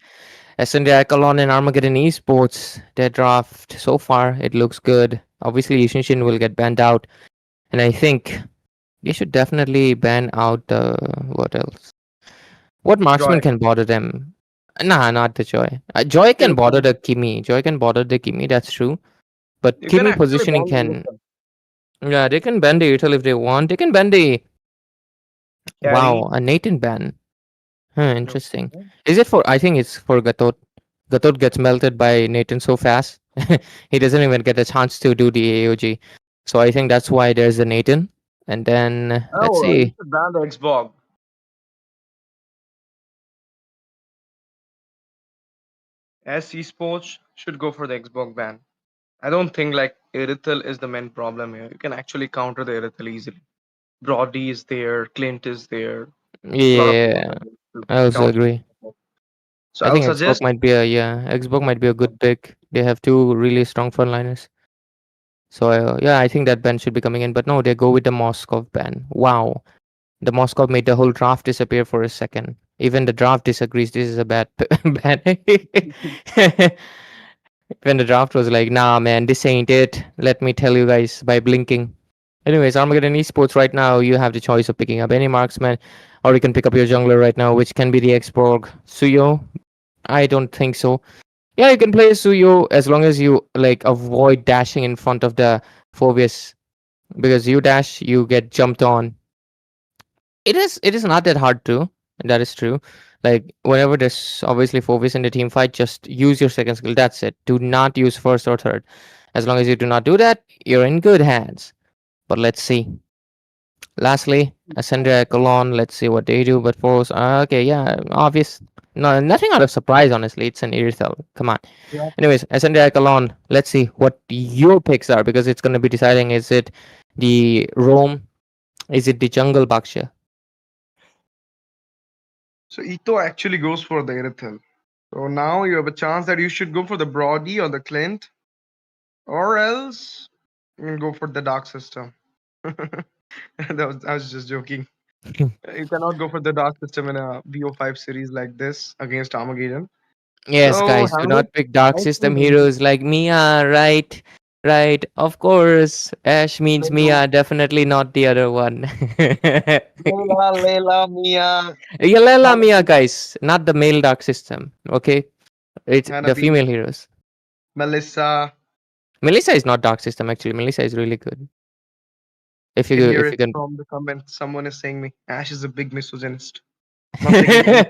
Ascendria Echelon and Armageddon Esports, their draft so far, it looks good. Obviously, Yushinshin will get banned out. And I think they should definitely ban out what else? What Joy. marksman can bother them? Nah, not the Joy. Joy can bother the Kimi. Joy can bother the Kimi, that's true. But You can Kimi actually positioning ban the can. Luca. Yeah, they can ban the Util if they want. They can ban the. Carry. Wow, a Nathan ban. Huh, interesting. Okay. Is it for. I think it's for Gatot. Gatot gets melted by Nathan so fast. He doesn't even get a chance to do the AOG. So I think that's why there's a Nathan. And then, let's Oh, you see. should ban the Xbox. As esports should go for the Xbox ban. I don't think like Irithel is the main problem here. You can actually counter the Irithel easily. Brody is there, Clint is there. A lot of things Yeah, are there to I also counter. agree. So I I'll think Xbox suggest might be a Xbox might be a good pick. They have two really strong frontliners. So yeah, I think that ban should be coming in. But no, they go with the Moskov ban. Wow, the Moskov made the whole draft disappear for a second. Even the draft disagrees. This is a bad ban. When the draft was like, nah, man, this ain't it. Let me tell you guys by blinking. Anyways, Armageddon Esports right now, you have the choice of picking up any marksman, or you can pick up your jungler right now, which can be the Xborg. Suyo, I don't think so. Yeah, you can play Suyo as long as you like avoid dashing in front of the Phobius, because you dash, you get jumped on. It is not that hard to. That is true. Like whenever there's obviously Phobius in the team fight, just use your second skill. That's it. Do not use first or third. As long as you do not do that, you're in good hands. But let's see. Lastly, Ascendria Colon. Let's see what they do. But for okay, yeah, obvious. No, nothing out of surprise. Honestly, it's an Irithel. Come on. Yeah. Anyways, Ascendria Colon. Let's see what your picks are because it's gonna be deciding. Is it the Rome? Is it the Jungle Baksha? So Ito actually goes for the Irithel. So now you have a chance that you should go for the Brody or the Clint. Or else you can go for the Dark System. I was just joking. You cannot go for the Dark System in a BO5 series like this against Armageddon. Yes, So guys, do not pick dark system heroes like Mia, right? Right, of course. Ash means Mia, definitely not the other one. Layla, Mia, Yalela Mia, guys, not the male dark system, okay? It's the Hanabi, female heroes. Melissa. Melissa is not dark system actually. Melissa is really good. If You you can hear if you it can. from the comments. Someone is saying me, Ash is a big misogynist. Not taking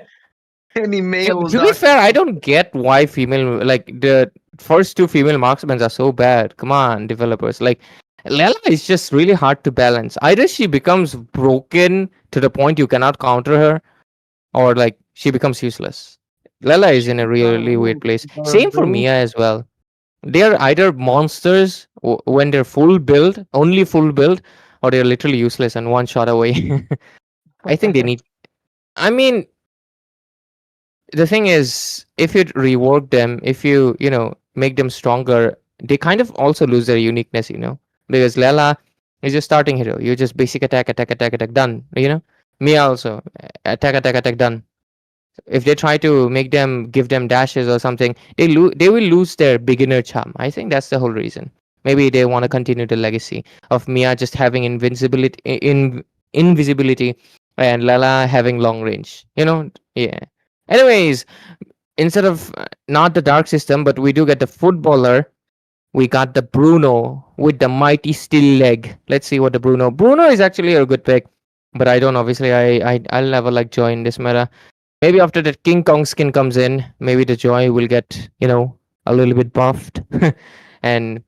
any male To be dark. fair, I don't get why female like the first two female marksmen are so bad. Come on, developers. Like Lela is just really hard to balance. Either she becomes broken to the point you cannot counter her, or like she becomes useless. Lela is in a really weird place. Same for Mia as well. They are either monsters when they're full build, only full build, or they're literally useless and one shot away. I think they need. I mean, the thing is, if you rework them, if you make them stronger, they kind of also lose their uniqueness, because Lela is your starting hero. You just basic attack, attack, attack, attack, done. Mia also attack, attack, attack, done. If they try to give them dashes or something, they will lose their beginner charm. I think that's the whole reason. Maybe they want to continue the legacy of Mia just having invisibility and Lala having long range. Yeah. Anyways, instead of not the dark system, but we do get the footballer. We got the Bruno with the mighty steel leg. Let's see what the Bruno is actually a good pick, but I don't obviously. I'll never like join this meta. Maybe after that King Kong skin comes in, maybe the Joy will get, a little bit buffed and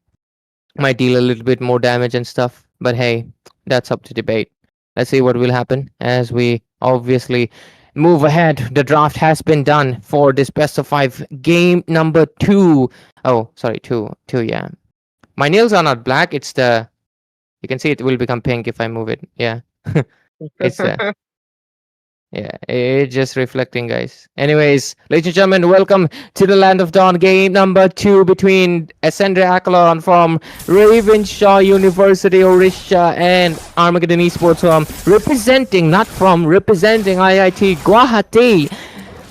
might deal a little bit more damage and stuff. But hey, that's up to debate. Let's see what will happen as we obviously move ahead. The draft has been done for this best of 5 game number 2. Oh, sorry, 2, yeah. My nails are not black. It's you can see it will become pink if I move it. Yeah. It's yeah, it's just reflecting, guys. Anyways, ladies and gentlemen, welcome to the Land of Dawn game number 2 between Ascendria Echelon from Ravenshaw University, Orisha, and Armageddon Esports representing IIT Guwahati.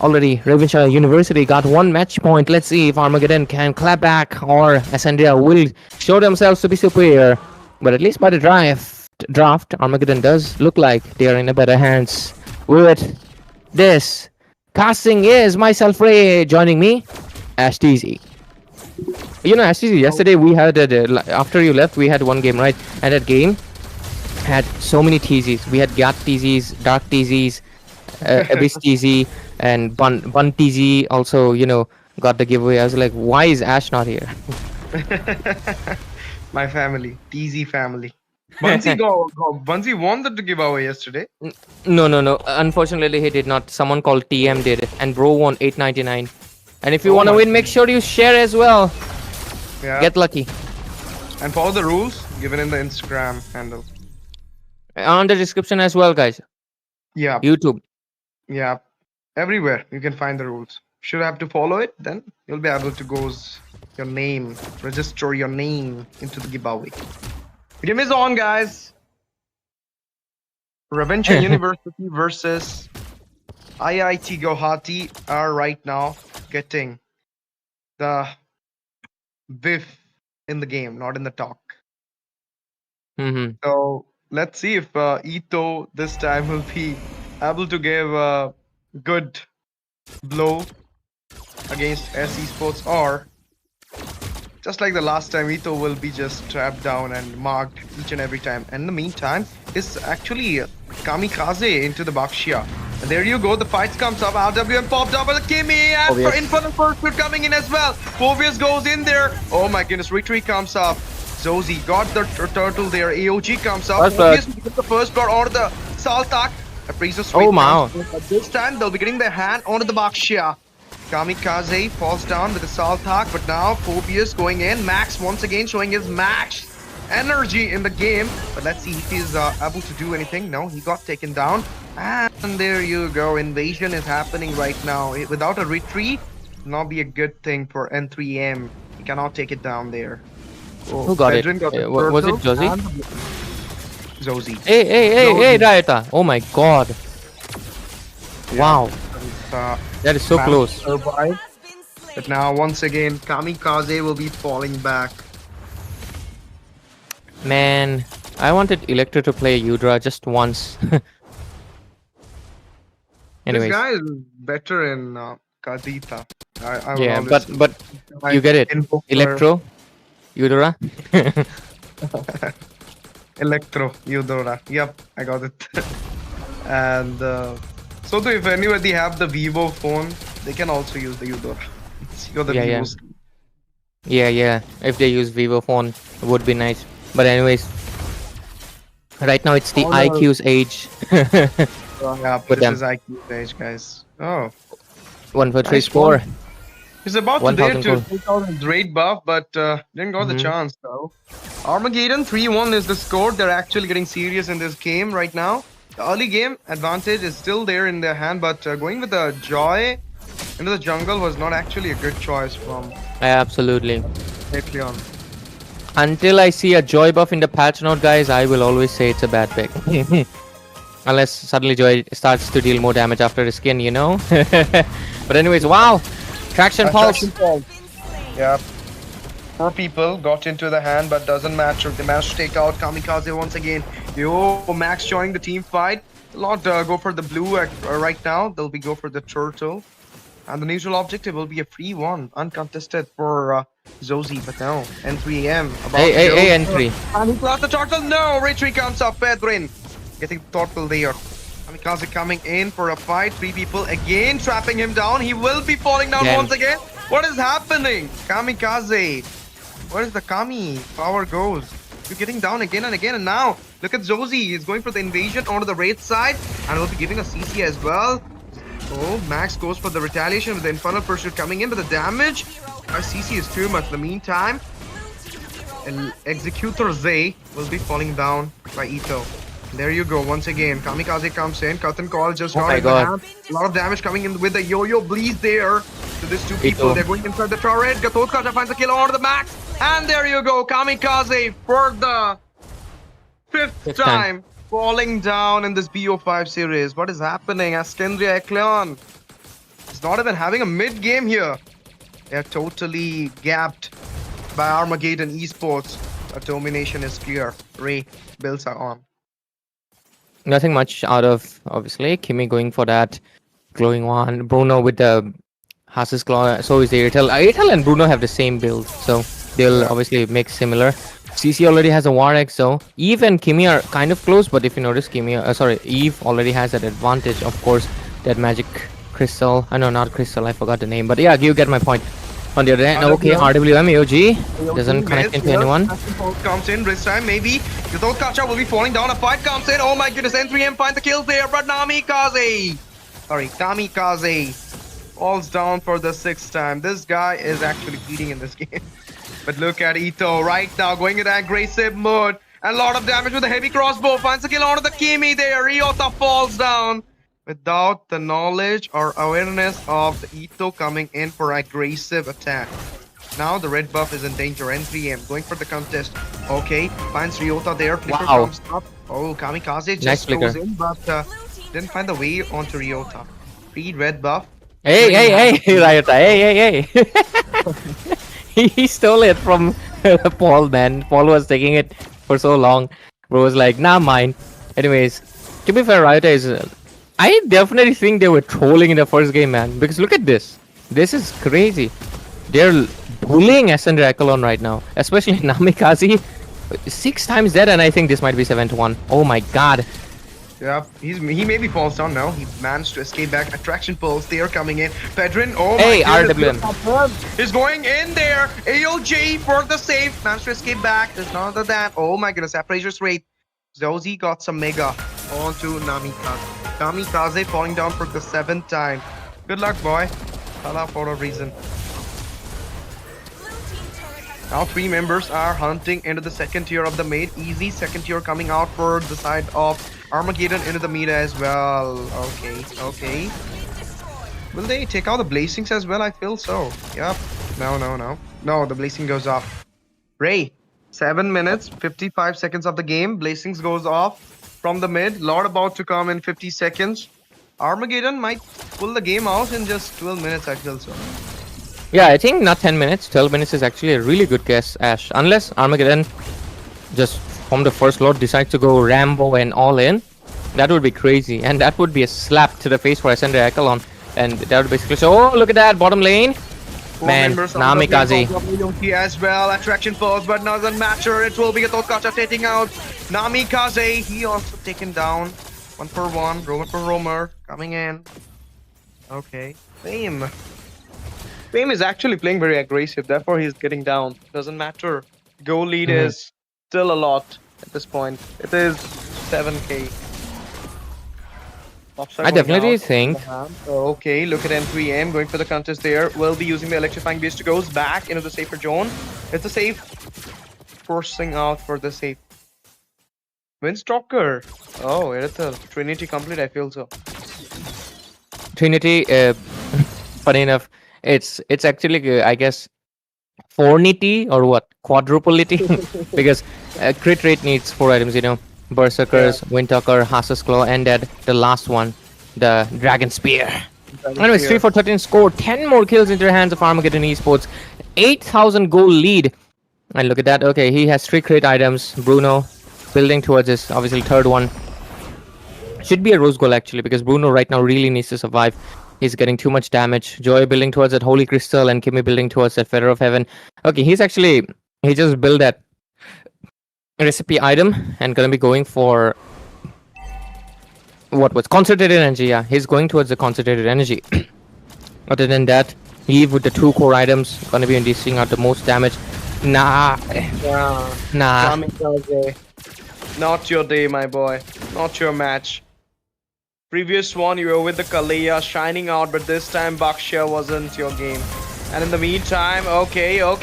Already, Ravenshaw University got 1 match point. Let's see if Armageddon can clap back or Ascendria will show themselves to be superior. But at least by the draft, Armageddon does look like they are in a better hands. With this casting is myself, Ray, joining me, Ash TZ. Ash TZ, yesterday we had after you left, we had 1 game, right? And that game had so many TZs. We had Gat TZs, Dark TZs, Abyss TZ, and Bun TZ also, got the giveaway. I was like, why is Ash not here? My family, TZ family. Bunzi won the giveaway yesterday. No. Unfortunately, he did not. Someone called TM did it, and Bro won 899. And if you want to win, make sure you share as well. Yeah. Get lucky. And follow the rules given in the Instagram handle. On the description as well, guys. Yeah. YouTube. Yeah. Everywhere you can find the rules. Should have to follow it, then you'll be able to register your name into the giveaway. Game is on, guys. Ravenshaw University versus IIT Guwahati are right now getting the biff in the game, not in the talk. So let's see if Ito this time will be able to give a good blow against Esports, or just like the last time, Ito will be just trapped down and marked each and every time. And in the meantime, it's actually kamikaze into the Bakshia. And there you go, the fights comes up, RWM popped up, and Kimmy, and for Infernal Pursuit coming in as well. Phobius goes in there. Oh my goodness, retreat comes up. Zozy got the turtle there, AOG comes up. Phobius gets the first blood onto the Saltak. A Priest of wow. This time, they'll be getting their hand onto the Bakshia. Kamikaze falls down with the Saltak, but now Phobius going in. Max once again showing his max. energy in the game. But let's see if he's able to do anything. No, he got taken down. And there you go. Invasion is happening right now. Without a retreat, not be a good thing for N3M. He cannot take it down there. Oh, Who got Pedrin it? got the Was it turtle Josie? and Zosie. Hey, Raita. Oh my god. Wow. That is so Man close. survived. Has been slain. But now, once again, Kamikaze will be falling back. Man, I wanted Electro to play Udra just once. Anyways. This guy is better in Kadita. I will Yeah, always but you get it. invoke her. Electro, Udra. Electro, Eudora. Yep, I got it. And so if anybody have the Vivo phone, they can also use the Eudora. You got the Yeah, yeah. Vivos. Yeah. If they use Vivo phone, it would be nice. But anyways, right now it's the All the- IQ's age. Yeah, With this them. is IQ stage, guys. Oh, 1 for 3 Nice score. one. he's about to 1000 dare to gold. take out his raid buff, but didn't got the Mhm. chance though. Armageddon 3-1 is the score. They're actually getting serious in this game right now. The early game advantage is still there in their hand, but going with the Joy into the jungle was not actually a good choice from Absolutely. Echelon. Until I see a Joy buff in the patch note, guys, I will always say it's a bad pick. Unless suddenly Joy starts to deal more damage after his skin, you know? But anyways, wow! Traction pulse. Yeah. 4 people got into the hand, but doesn't matter. They managed to take out Kamikaze once again. Yo, Max joining the team fight. They'll not go for the blue right now. They'll be go for the turtle. And the neutral objective will be a free one, uncontested for Zosie. But no, N3M. About to go. Hey, entry. And he got the turtle. No, retreat comes up. Pedrin getting the turtle there. Kamikaze coming in for a fight. 3 people again trapping him down. He will be falling down Damn. once again. What is happening? Kamikaze. Where is the Kami? Power goes. You're getting down again and again. And now, look at Zosie. He's going for the invasion onto the raid side. And will be giving a CC as well. Oh, Max goes for the retaliation with the Infernal Pursuit coming in. But the damage, our CC is too much. In the meantime, Executor Zay will be falling down by Ito. There you go. Once again, Kamikaze comes in. Cut and call just Oh got my in the God. hand. A lot of damage coming in with the yo-yo bleeds there. So there's 2 people. Ito. They're going inside the turret. Gatotkacha finds the kill on the Max. And there you go. Kamikaze for the 5th Fifth time. time. Falling down in this BO5 series. What is happening? Ascendria Echelon. It's not even having a mid game here. They're totally gapped by Armageddon Esports. A domination is clear. Ray builds are on. Nothing much out of, obviously. Kimi going for that glowing one. Bruno with the Hass's Claw. So is the Airtel. Airtel and Bruno have the same build. So they'll obviously make similar. CC already has a War X, so Eve and Kimi are kind of close, but if you notice, Eve already has that advantage, of course, that magic crystal. I know, not crystal, I forgot the name, but yeah, you get my point. On the other hand, okay, RWM AOG doesn't connect into anyone. Comes in this time, maybe. Gatotkacha will be falling down. A fight comes in. Oh my goodness, N3M finds the kills there, but Kamikaze falls down for the 6th time. This guy is actually beating in this game. But look at Ito right now going in aggressive mode. And a lot of damage with the heavy crossbow. Finds a kill onto the Kimi there. Ryota falls down. Without the knowledge or awareness of the Ito coming in for aggressive attack. Now the red buff is in danger. N3M going for the contest. Okay, finds Ryota there. Flicker Wow. comes up. Oh, Kamikaze just Nice goes flicker. in, but didn't find the way onto Ryota. Free red buff. Hey, Ryota, hey. He stole it from Paul, man. Paul was taking it for so long. Bro was like, nah, mine. Anyways, to be fair, Ryota is... I definitely think they were trolling in the first game, man. Because look at this. This is crazy. They're bullying Ascendria Echelon right now. Especially Namikaze. 6 times dead, and I think this might be 7-1. Oh my god. Yeah, he maybe falls down now. He managed to escape back. Attraction pulse, they are coming in. Pedrin, oh my Hey, goodness. RWM. Is going in there. AOJ for the save. Managed to escape back. There's none other than. Oh my goodness, Appraiser's rate. Zosie got some mega onto Namikaze. Kamikaze falling down for the 7th time. Good luck, boy. Hala for a reason. Blue team turret has Now 3 members are hunting into the second tier of the mid. Easy second tier coming out for the side of Armageddon into the mid as well. Okay. Will they take out the blazings as well? I feel so. Yep. No, the blazing goes off. Ray, 7 minutes, 55 seconds of the game. Blazings goes off from the mid. Lord about to come in 50 seconds. Armageddon might pull the game out in just 12 minutes, I feel so. Yeah, I think not 10 minutes. 12 minutes is actually a really good guess, Ash. Unless Armageddon just from the first load decides to go Rambo and all in. That would be crazy. And that would be a slap to the face for Ascendria Echelon. And that would basically show, oh, look at that, bottom lane. Man, Namikaze as well. Attraction falls, but doesn't matter. It will be a Tokata taking out Namikaze. He also taken down. 1 for 1. Romer for Romer coming in. Okay. Fame is actually playing very aggressive, therefore he's getting down. Doesn't matter. Goal lead is still a lot at this point. It is 7k. I definitely think. Okay, look at M3M going for the contest there. Will be using the electrifying beast to goes back into the safer zone. It's a safe. Forcing out for the safe. Windstalker. Oh, it's a Trinity complete, I feel so. Trinity, funny enough, it's actually, I guess, fornity or what? Quadruplity? Because crit rate needs 4 items, you know. Berserkers, Windtalker, Hasa's Claw, and the last one, the Dragon Spear. Anyways, 3 for 13 score, 10 more kills into the hands of Armageddon Esports, 8,000 goal lead. And look at that, okay, he has 3 crit items. Bruno building towards his, obviously, third one. Should be a rose goal actually, because Bruno right now really needs to survive. He's getting too much damage. Joy building towards that Holy Crystal, and Kimmy building towards that Feather of Heaven. Okay, he just built that recipe item and gonna be going for what was concentrated energy. Yeah, he's going towards the concentrated energy. Other than that, Eve with the 2 core items gonna be dishing out the most damage. Nah. Not your day, my boy. Not your match. Previous one, you were with the Kalia shining out, but this time Bakshia wasn't your game. And in the meantime, okay. Oh,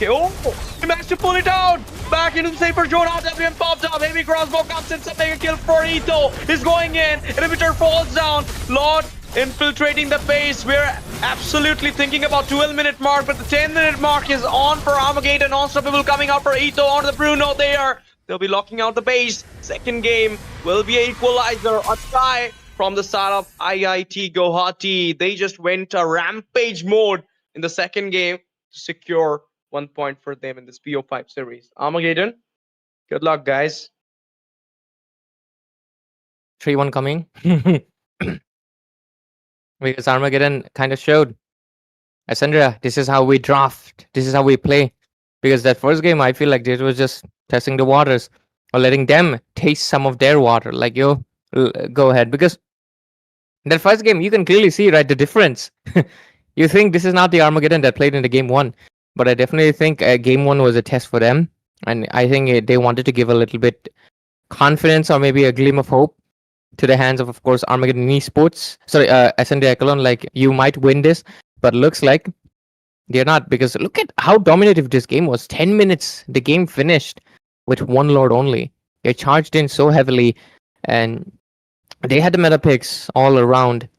he managed to pull it out. Back into the safer zone. WM popped up. Heavy crossbow comes in. Make a kill for Ito. He's going in. Inhibitor falls down. Lord infiltrating the base. We're absolutely thinking about 12-minute mark, but the 10-minute mark is on for Armageddon. Unstoppable coming out for Ito onto the Bruno there. They'll be locking out the base. Second game will be an equalizer. A tie from the side of IIT Guwahati. They just went a rampage mode in the second game to secure 1 point for them in this Bo5 series. Armageddon, good luck, guys. 3-1 coming. Because Armageddon kind of showed Ascendria, this is how we draft, this is how we play. Because that first game, I feel like it was just testing the waters or letting them taste some of their water. Like, yo, go ahead. Because that first game, you can clearly see, right, the difference. You think this is not the Armageddon that played in the game 1. But I definitely think game 1 was a test for them. And I think they wanted to give a little bit confidence or maybe a gleam of hope to the hands of course, Armageddon Esports. Sorry, Ascendria Echelon, like, you might win this. But looks like they're not. Because look at how dominative this game was. 10 minutes, the game finished with 1 Lord only. They charged in so heavily. And they had the meta picks all around.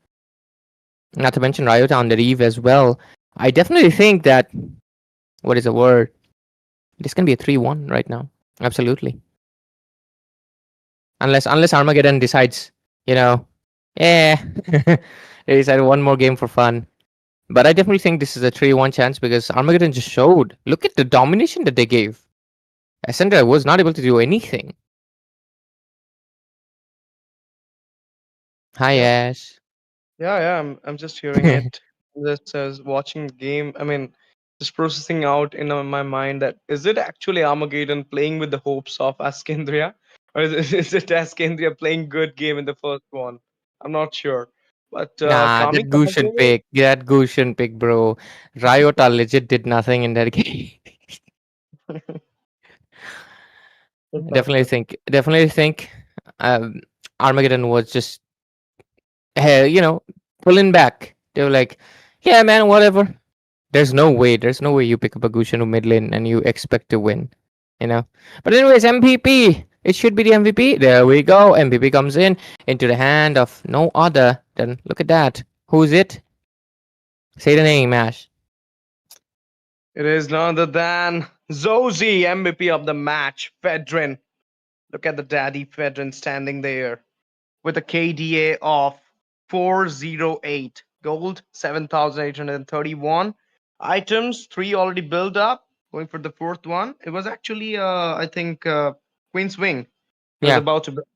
Not to mention Riot on the Eve as well. I definitely think that, what is the word? This can be a 3-1 right now. Absolutely. Unless Armageddon decides, you know, they decide 1 more game for fun. But I definitely think this is a 3-1 chance because Armageddon just showed. Look at the domination that they gave. Ascendria was not able to do anything. Hi, Ash. Yeah, I'm just hearing it. Just watching the game. I mean, just processing out in my mind that is it actually Armageddon playing with the hopes of Ascendria, or is it Ascendria playing good game in the first one? I'm not sure. But Nah, that Gushan pick. That Gushan pick, bro. Riot legit did nothing in that game. Definitely think Armageddon was just pulling back. They were like, yeah, man, whatever. There's no way. There's no way you pick up a Gusion mid lane and you expect to win. You know. But anyways, MVP. It should be the MVP. There we go. MVP comes in into the hand of no other than look at that. Who's it? Say the name, Ash. It is none other than Zozy, MVP of the match, Fedrin. Look at the daddy Fedrin standing there with a KDA of 408. Gold, 7,831. Items, 3 already built up. Going for the fourth one. It was actually, I think, Queen's Wing. It was Yeah. about to build.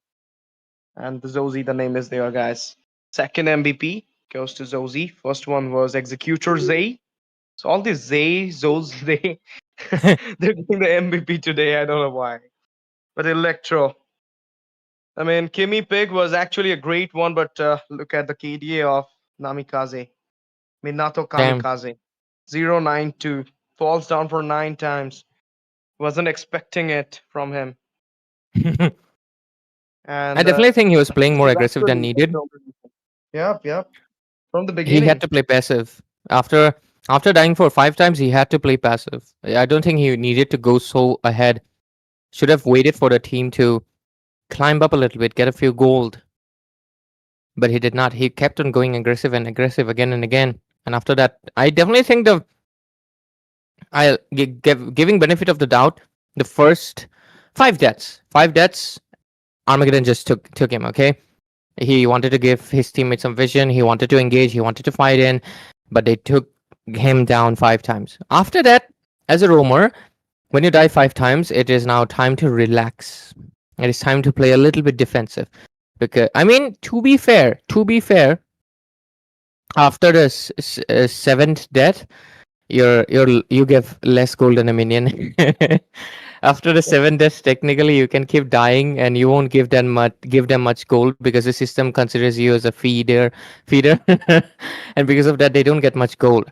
And the Zozy, the name is there, guys. Second MVP goes to Zozy. First one was Executor Zay. So all these Zay, Zoz, they, they're getting the MVP today. I don't know why. But Electro. I mean, Kimi Pig was actually a great one, but look at the KDA of Namikaze. Minato Damn. Kamikaze. 092. Falls down for 9 times. Wasn't expecting it from him. And I definitely think he was playing more he's aggressive than actually needed. Yep. From the He beginning. had to play passive. After dying for 5 times, he had to play passive. I don't think he needed to go so ahead. Should have waited for the team to climb up a little bit, get a few gold. But he did not. He kept on going aggressive and aggressive again and again. And after that, I definitely think giving benefit of the doubt, the first 5 deaths. 5 deaths, Armageddon just took him, okay? He wanted to give his teammates some vision. He wanted to engage. He wanted to fight in. But they took him down 5 times. After that, as a roamer, when you die 5 times, it is now time to relax. It is time to play a little bit defensive. Because I mean, to be fair, after the 7th death, you give less gold than a minion. After the 7 deaths, technically you can keep dying and you won't give them much gold because the system considers you as a feeder, and because of that they don't get much gold.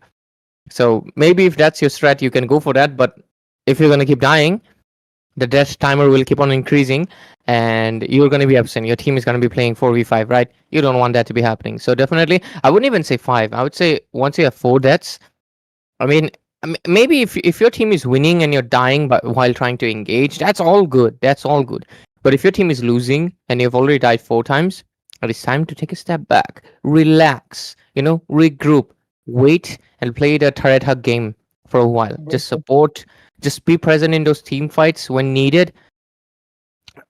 So maybe if that's your strat, you can go for that. But if you're gonna keep dying, the death timer will keep on increasing and you're going to be absent. Your team is going to be playing 4v5, right? You don't want that to be happening. So definitely, I wouldn't even say 5. I would say once you have 4 deaths, I mean, maybe if your team is winning and you're dying but while trying to engage, that's all good. That's all good. But if your team is losing and you've already died 4 times, it is time to take a step back, relax, regroup, wait, and play the turret hug game for a while. Just support, just be present in those team fights when needed.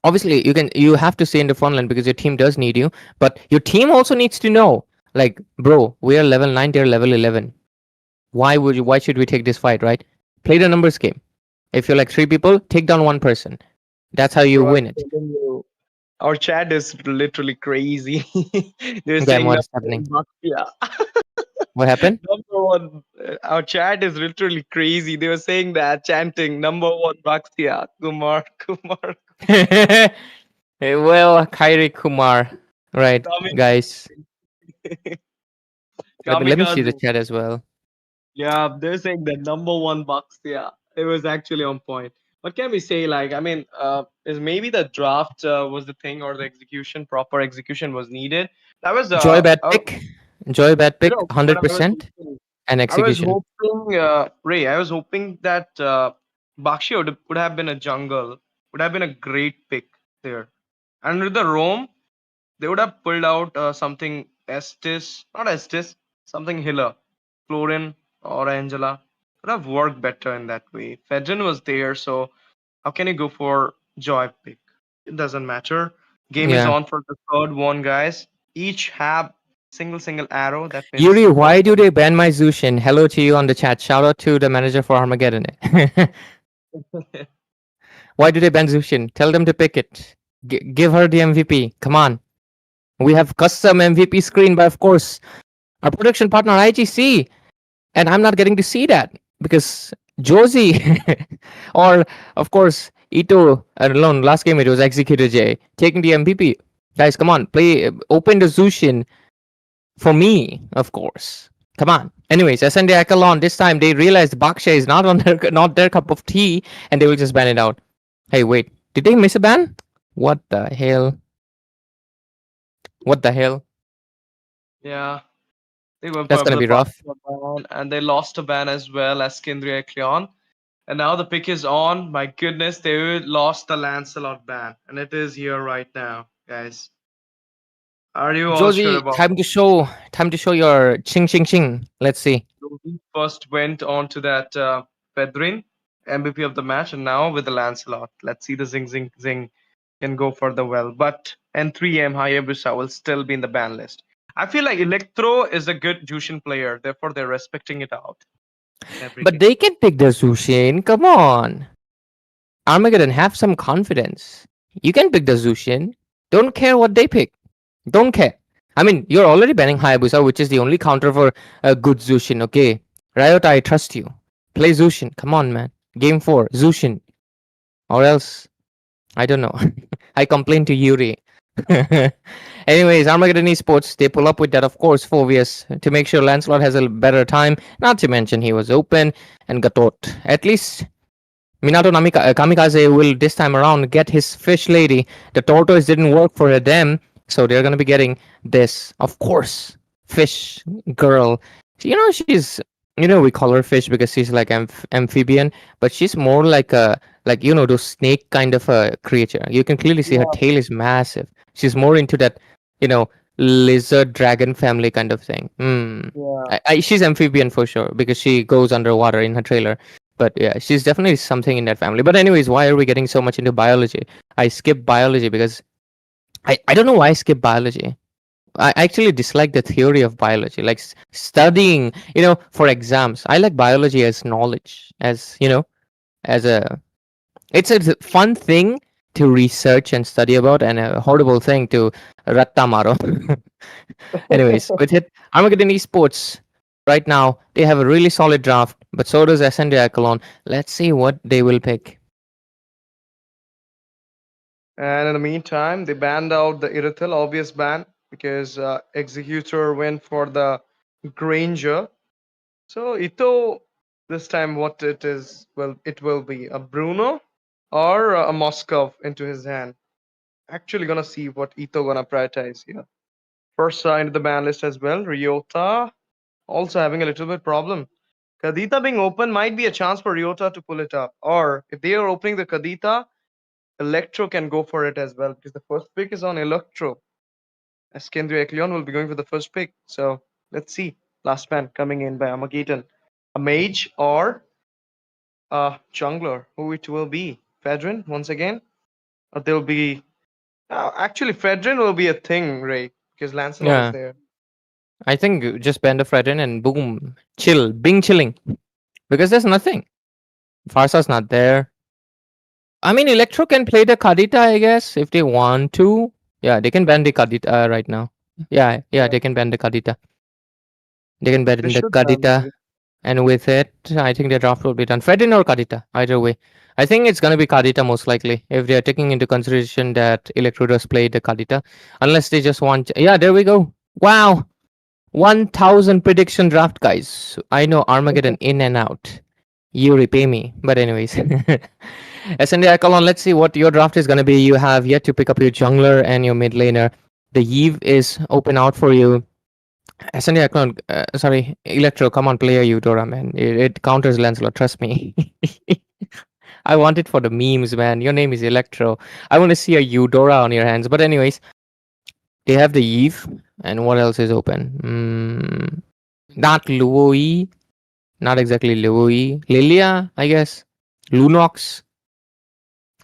Obviously, you have to stay in the front line because your team does need you, but your team also needs to know, like, bro, we are level 9, they're level 11. Why should we take this fight, right? Play the numbers game. If you're like 3 people, take down 1 person. That's how you win it. Our chat is literally crazy. They're Damn, saying what is happening? yeah. What happened? Number 1, our chat is literally crazy. They were saying that, chanting number 1 Baxia, Kumar. Well, Kyrie Kumar, right, Coming. guys? Let me see the Kamikaze. chat as well. Yeah, they're saying that number 1 Baxia. It was actually on point. What can we say? Like, I mean, is maybe the draft was the thing, or the execution, proper execution was needed. That was Joy bad pick, 100%, and I was execution. hoping, Ray. I was hoping that Bakshi would have been a jungle. Would have been a great pick there. And with the Rome, they would have pulled out something not Estes, something Hiller, Florin or Angela. Would have worked better in that way. Fedrin was there, so how can you go for Joy pick? It doesn't matter. Game is Yeah. on for the third one, guys. Each have single arrow. That means Yuri, why do they ban my Zushin? Hello to you on the chat. Shout out to the manager for Armageddon. Why do they ban Zushin? Tell them to pick it. Give her the MVP. Come on. We have custom MVP screen, but of course, our production partner IGC. And I'm not getting to see that because Josie or, of course, Ito alone. Last game it was Executor J taking the MVP. Guys, come on. Open the Zushin for me, of course. Come on. Anyways, Ascendria Echelon, this time they realized Baksha is not their cup of tea, and they will just ban it out. Hey, wait. Did they miss a ban? What the hell? What the hell? Yeah. They went That's for gonna the be rough. ban, and they lost a ban as well, Ascendria Echelon. And now the pick is on. My goodness, they lost the Lancelot ban, and it is here right now, guys. Are you all sure Josie, about time to show your ching ching ching. Let's see. it? First went on to that Pedrin, MVP of the match, and now with the Lancelot. Let's see the zing zing zing can go for the well. But N3M Hayabusa will still be in the ban list. I feel like Electro is a good Jushin player, therefore they're respecting it out in every But game. they can pick the Zushin. Come on. Armageddon, have some confidence. You can pick the Zushin. Don't care what they pick. Don't care. I mean, you're already banning Hayabusa, which is the only counter for a good Zushin, okay? Riot, I trust you. Play Zushin. Come on, man. Game 4, Zushin. Or else, I don't know. I complain to Yuri. Anyways, Armageddon Esports, they pull up with that, of course, Phobius, to make sure Lancelot has a better time. Not to mention he was open and got taught. At least Minato Kamikaze will this time around get his fish lady. The tortoise didn't work for them, so they're gonna be getting this, of course, fish girl. She's we call her fish because she's like amphibian, but she's more like a those snake kind of a creature. You can clearly see her tail is massive. She's more into that you know lizard dragon family kind of thing. She's amphibian for sure because she goes underwater in her trailer. But yeah, she's definitely something in that family. But anyways, why are we getting so much into biology? I skip biology because I don't know why I skip biology. I actually dislike the theory of biology, like studying, for exams. I like biology as knowledge, as a it's a fun thing to research and study about, and a horrible thing to rattamaro. Anyways, with it, Armageddon Esports right now they have a really solid draft, but so does Ascendria Echelon. Let's see what they will pick. And in the meantime, they banned out the Irithel, obvious ban, because Executor went for the Granger. So Ito, this time what it is, well, it will be a Bruno or a Moskov into his hand. Actually gonna see what Ito gonna prioritize here. First into the ban list as well, Ryota also having a little bit problem. Kadita being open might be a chance for Ryota to pull it up. Or if they are opening the Kadita, Electro can go for it as well because the first pick is on Electro. Ascendria Echelon will be going for the first pick. So let's see. Last man coming in by Armageddon. A mage or a jungler, who it will be. Fedrin once again. Or there'll be actually Fedrin will be a thing, Ray, because Lancelot is Yeah, there. I think just bend a friend in and boom, chill, Bing chilling, because there's nothing. Farsa's not there. I mean, Electro can play the Kadita, I guess, if they want to. Yeah, they can ban the Kadita right now. Yeah, they can ban the Kadita. They can ban They the should ban Kadita, it. and with it, I think the draft will be done. Fredin or Kadita, either way. I think it's gonna be Kadita most likely, if they are taking into consideration that Electro does play the Kadita. Unless they just want. Yeah, there we go. Wow. 1000 prediction draft, guys. I know Armageddon in and out. You repay me. But anyways. SND Echelon, let's see what your draft is going to be. You have yet to pick up your jungler and your mid laner. The Eve is open out for you. SND Echelon, sorry, Electro, come on, play a Eudora, man. It counters Lancelot, trust me. I want it for the memes, man. Your name is Electro. I want to see a Eudora on your hands. But anyways, they have the Eve. And what else is open? Not Luoi. Not exactly Luoi. Lilia, I guess. Lunox.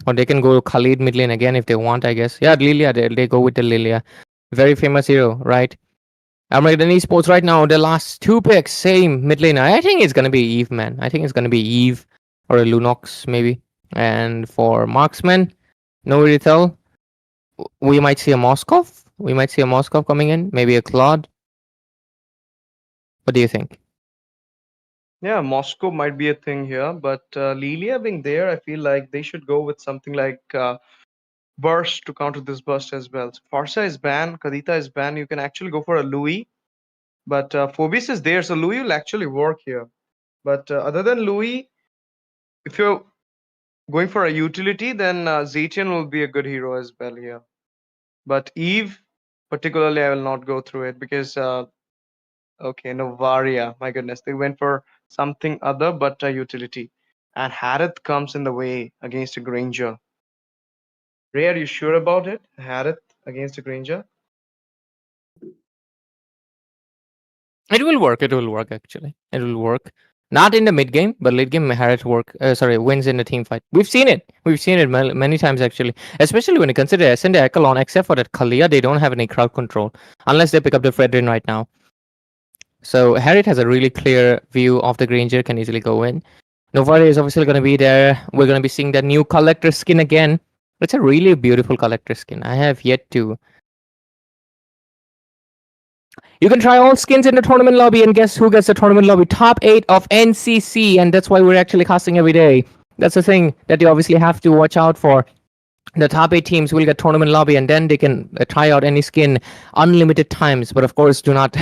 Or they can go Khalid mid lane again if they want, I guess. Yeah, Lilia, they go with the Lilia. Very famous hero, right? Armageddon Esports right now, the last two picks, same mid laner. I think it's going to be Eve, man. I think it's going to be Eve or a Lunox, maybe. And for Marksman, no Irithel. We might see a Moskov. We might see a Moskov coming in. Maybe a Claude. What do you think? Yeah, Moscow might be a thing here, but Lilia being there, I feel like they should go with something like Burst to counter this burst as well. So Farsa is banned, Kadita is banned. You can actually go for a Louis, but Phobos is there, so Louis will actually work here. But other than Louis, if you're going for a utility, then Zetian will be a good hero as well here. But Eve, particularly, I will not go through it because Okay, Novaria. My goodness, they went for something other but a utility. And Harith comes in the way against a Granger. Ray, are you sure about it? Harith against a Granger? It will work. It will work, actually. It will work. Not in the mid game, but late game, Harrit work. Wins in the team fight. We've seen it. We've seen it many times, actually. Especially when you consider Ascendria Echelon, except for that Kalia, they don't have any crowd control. Unless they pick up the Fredrin right now. So Harrit has a really clear view of the Granger, can easily go in. Novaria is obviously going to be there. We're going to be seeing that new collector skin again. It's a really beautiful collector skin. I have yet to. You can try all skins in the tournament lobby, and guess who gets the tournament lobby? Top 8 of NCC, and that's why we're actually casting every day. That's the thing that you obviously have to watch out for. The top 8 teams will get tournament lobby, and then they can try out any skin unlimited times. But of course, do not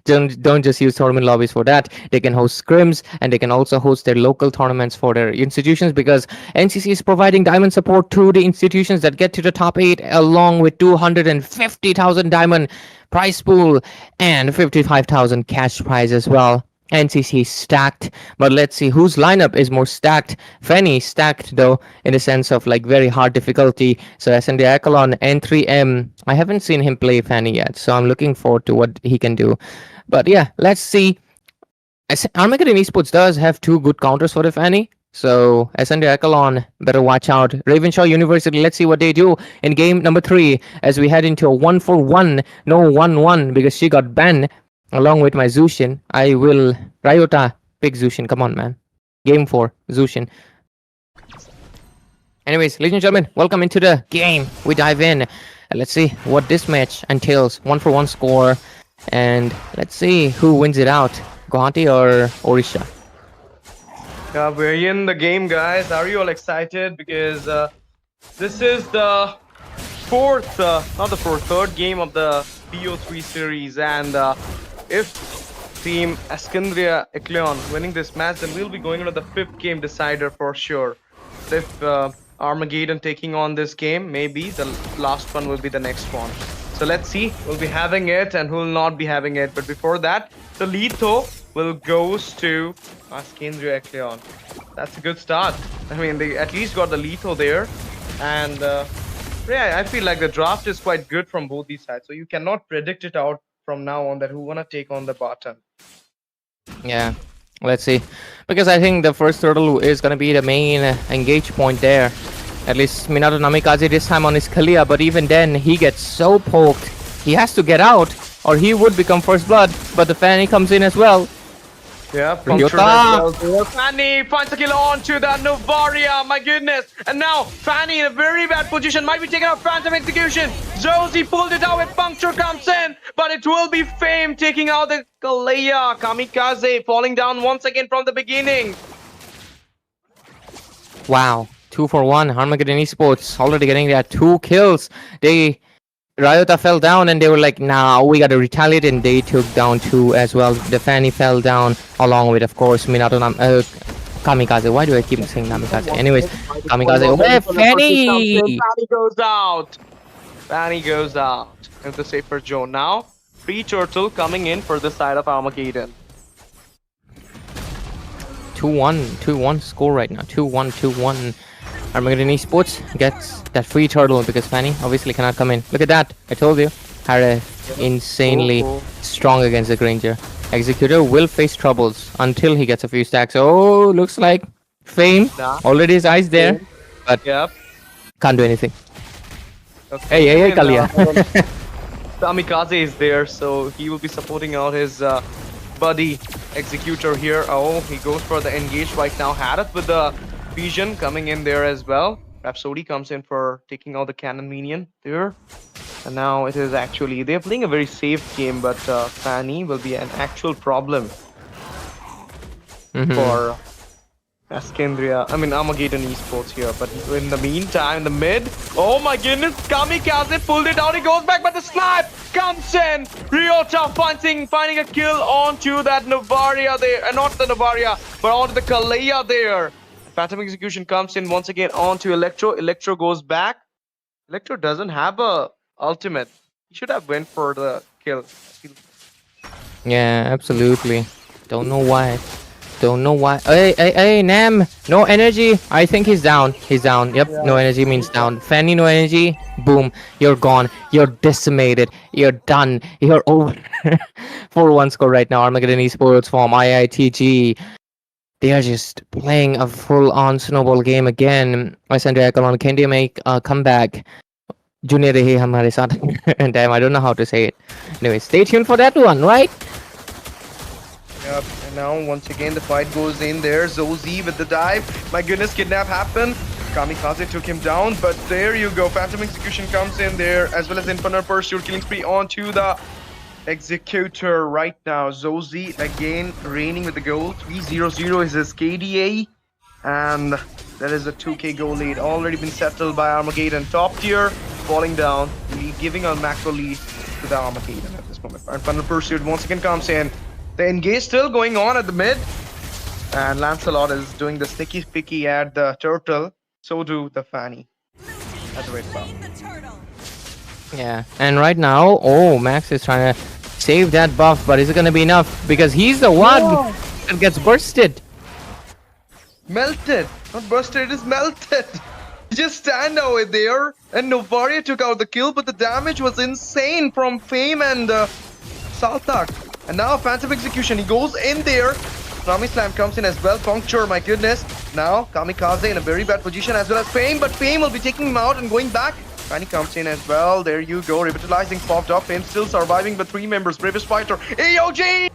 don't just use tournament lobbies for that. They can host scrims, and they can also host their local tournaments for their institutions, because NCC is providing diamond support to the institutions that get to the top 8, along with 250,000 diamond prize pool and 55,000 cash prize as well. NCC stacked, but let's see whose lineup is more stacked. Fanny stacked though, in the sense of like very hard difficulty. So Ascendria Echelon, N3M. I haven't seen him play Fanny yet, so I'm looking forward to what he can do. But yeah, let's see. Armageddon Esports does have 2 good counters for the Fanny. So Ascendria Echelon, better watch out. Ravenshaw University, let's see what they do in game number 3 as we head into a 1-for-1, no 1-1 because she got banned along with my Zushin. I will Ryota pick Zushin. Come on, man. Game 4, Zushin. Anyways, ladies and gentlemen, welcome into the game. We dive in. Let's see what this match entails. 1-for-1 score. And let's see who wins it out. Guwahati or Orisha? We're in the game, guys. Are you all excited? Because this is the third game of the BO3 series. And if Team Ascendria Echelon winning this match, then we'll be going into the 5th game decider for sure. If Armageddon taking on this game, maybe the last one will be the next one. So let's see. We'll be having it and who will not be having it. But before that, the Litho will goes to Ascendria Echelon. That's a good start. I mean, they at least got the Litho there. And yeah, I feel like the draft is quite good from both these sides. So you cannot predict it out from now on that who wanna take on the bottom. Yeah, let's see. Because I think the first turtle is gonna be the main engage point there. At least Minato Namikaze this time on his Kalia, but even then he gets so poked. He has to get out or he would become first blood, but the Fanny comes in as well. Yeah, Fanny finds a kill onto the Novaria, my goodness. And now Fanny in a very bad position, might be taking out Phantom Execution. Josie pulled it out with Puncture comes in, but it will be Fame taking out the Kalea. Kamikaze falling down once again from the beginning. Wow, 2-for-1. Armageddon Esports already getting their 2 kills. Ryota fell down and they were like, nah, we gotta retaliate, and they took down 2 as well. The Fanny fell down along with, of course, Minato Kamikaze. Why do I keep saying Namikaze? Anyways, Kamikaze. Oh, Fanny! Fanny goes out. Fanny goes out in the safer zone. Now, Free Turtle coming in for the side of Armageddon. 2-1 score right now. 2-1. Armageddon Esports gets that free turtle because Fanny obviously cannot come in. Look at that. I told you. Hara insanely strong against the Granger. Executor will face troubles until he gets a few stacks. Oh, looks like Fame. Already his eyes there. But can't do anything. Okay. Hey, Kalia. Kamikaze is there, so he will be supporting out his buddy Executor here. Oh, he goes for the engage right now. Harith with the Vision coming in there as well. Rhapsody comes in for taking out the cannon minion there. And now it is actually, they're playing a very safe game, but Fanny will be an actual problem for Armageddon Esports here. But in the meantime, in the mid, oh my goodness, Kamikaze pulled it out. He goes back, but the snipe comes in. Ryota finding a kill onto that Novaria there. Not the Novaria, but onto the Kalea there. Phantom Execution comes in once again onto Electro. Electro goes back. Electro doesn't have a ultimate. He should have went for the kill. Yeah, absolutely. Don't know why. Don't know why. Hey, Nam! No energy. I think he's down. He's down. Yep, Yeah, no energy means down. Fanny, no energy. Boom. You're gone. You're decimated. You're done. You're over. 4-1 score right now. Armageddon Esports from IITG. They are just playing a full-on snowball game again. Ascendria Echelon, can they make a comeback? Junior rahe hamare saath. And damn, I don't know how to say it. Anyway, stay tuned for that one, right? Yep, and now once again the fight goes in there. Zozy with the dive. My goodness, kidnap happened. Kamikaze took him down, but there you go. Phantom Execution comes in there, as well as Infinite Pursuit, killing spree onto the Executor right now. Zozy again reigning with the goal. 3-0-0 is his KDA, and that is a 2k goal lead. Already been settled by Armageddon. Top tier, falling down, giving a macro lead to the Armageddon at this moment. Infinite Pursuit once again comes in. The engage still going on at the mid, and Lancelot is doing the sticky picky at the turtle. So do the Fanny at the red bar. Slain the turtle. Yeah, and right now, oh, Max is trying to save that buff, but is it gonna be enough? Because he's the one that gets bursted. Melted, not busted, it is melted. Just stand over there, and Novaria took out the kill, but the damage was insane from Fame and Saltak. And now Phantom Execution, he goes in there. Rami Slam comes in as well. Puncture, my goodness. Now Kamikaze in a very bad position, as well as Fame, but Fame will be taking him out and going back. Fanny comes in as well. There you go. Revitalizing popped up. Fame still surviving, but 3 members. Bravest fighter. AOG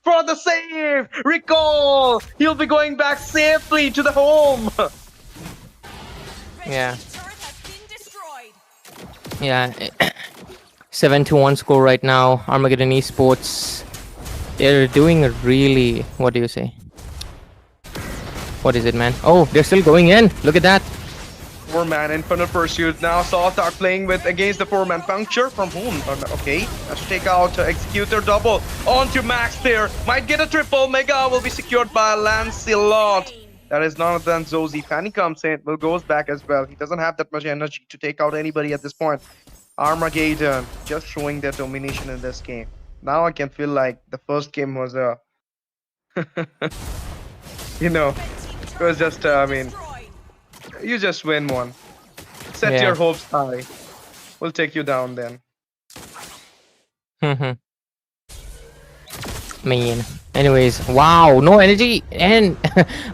for the save. Recall. He'll be going back safely to the home. Yeah, Turret has been destroyed. yeah. 7-1 score right now. Armageddon Esports. They're doing a really. What do you say? What is it, man? Oh, they're still going in. Look at that. 4-man Infinite Pursuit. Now Saltak playing with against the 4-man Puncture from whom? Okay, has to take out Executor double onto Max there. Might get a triple. Mega will be secured by Lancelot. That is none other than Zozy. Fanny comes in, will goes back as well. He doesn't have that much energy to take out anybody at this point. Armageddon just showing their domination in this game. Now I can feel like the first game was a, you know, it was just I mean, you just win one. Set Yeah. your hopes high. We'll take you down then. Mean. Anyways, wow, no energy, and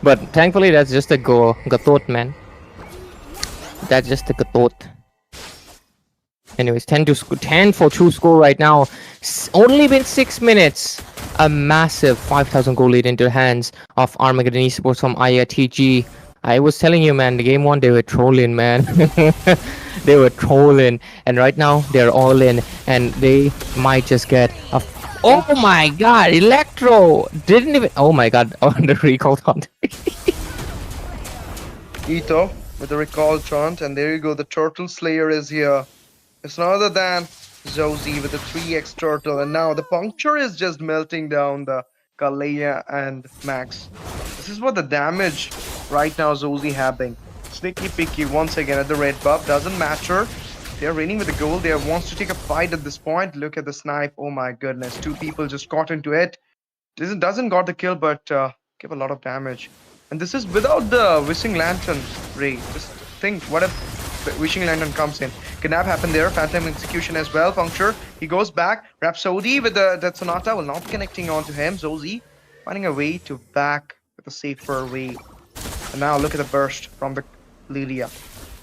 but thankfully that's just a gatot, man. That's just a gatot. Anyways, 10 for 2 score right now. Only been 6 minutes. A massive 5,000 goal lead into the hands of Armageddon Esports from IITG. I was telling you, man, the game 1 they were trolling, man. They were trolling, and right now they're all in, and they might just get a. Oh my God, Electro didn't even. Oh my God, on the recall taunt. Ito with the recall taunt, and there you go. The Turtle Slayer is here. It's none other than Zozy with the 3x turtle, and now the puncture is just melting down the Kalea and Max. This is what the damage right now Zozy having. Sneaky picky once again at the red buff, doesn't matter. They're reigning with the goal. They wants to take a fight at this point. Look at the snipe. Oh my goodness, 2 people just caught into it. Doesn't got the kill, but give a lot of damage. And this is without the Wishing Lantern ray. Just think, what if the Wishing Lantern comes in? Kidnap happened there. Phantom Execution as well. Puncture. He goes back. Rhapsody with the Sonata will not be connecting onto him. Zozy finding a way to back with a safer way. And now look at the burst from the Lilia.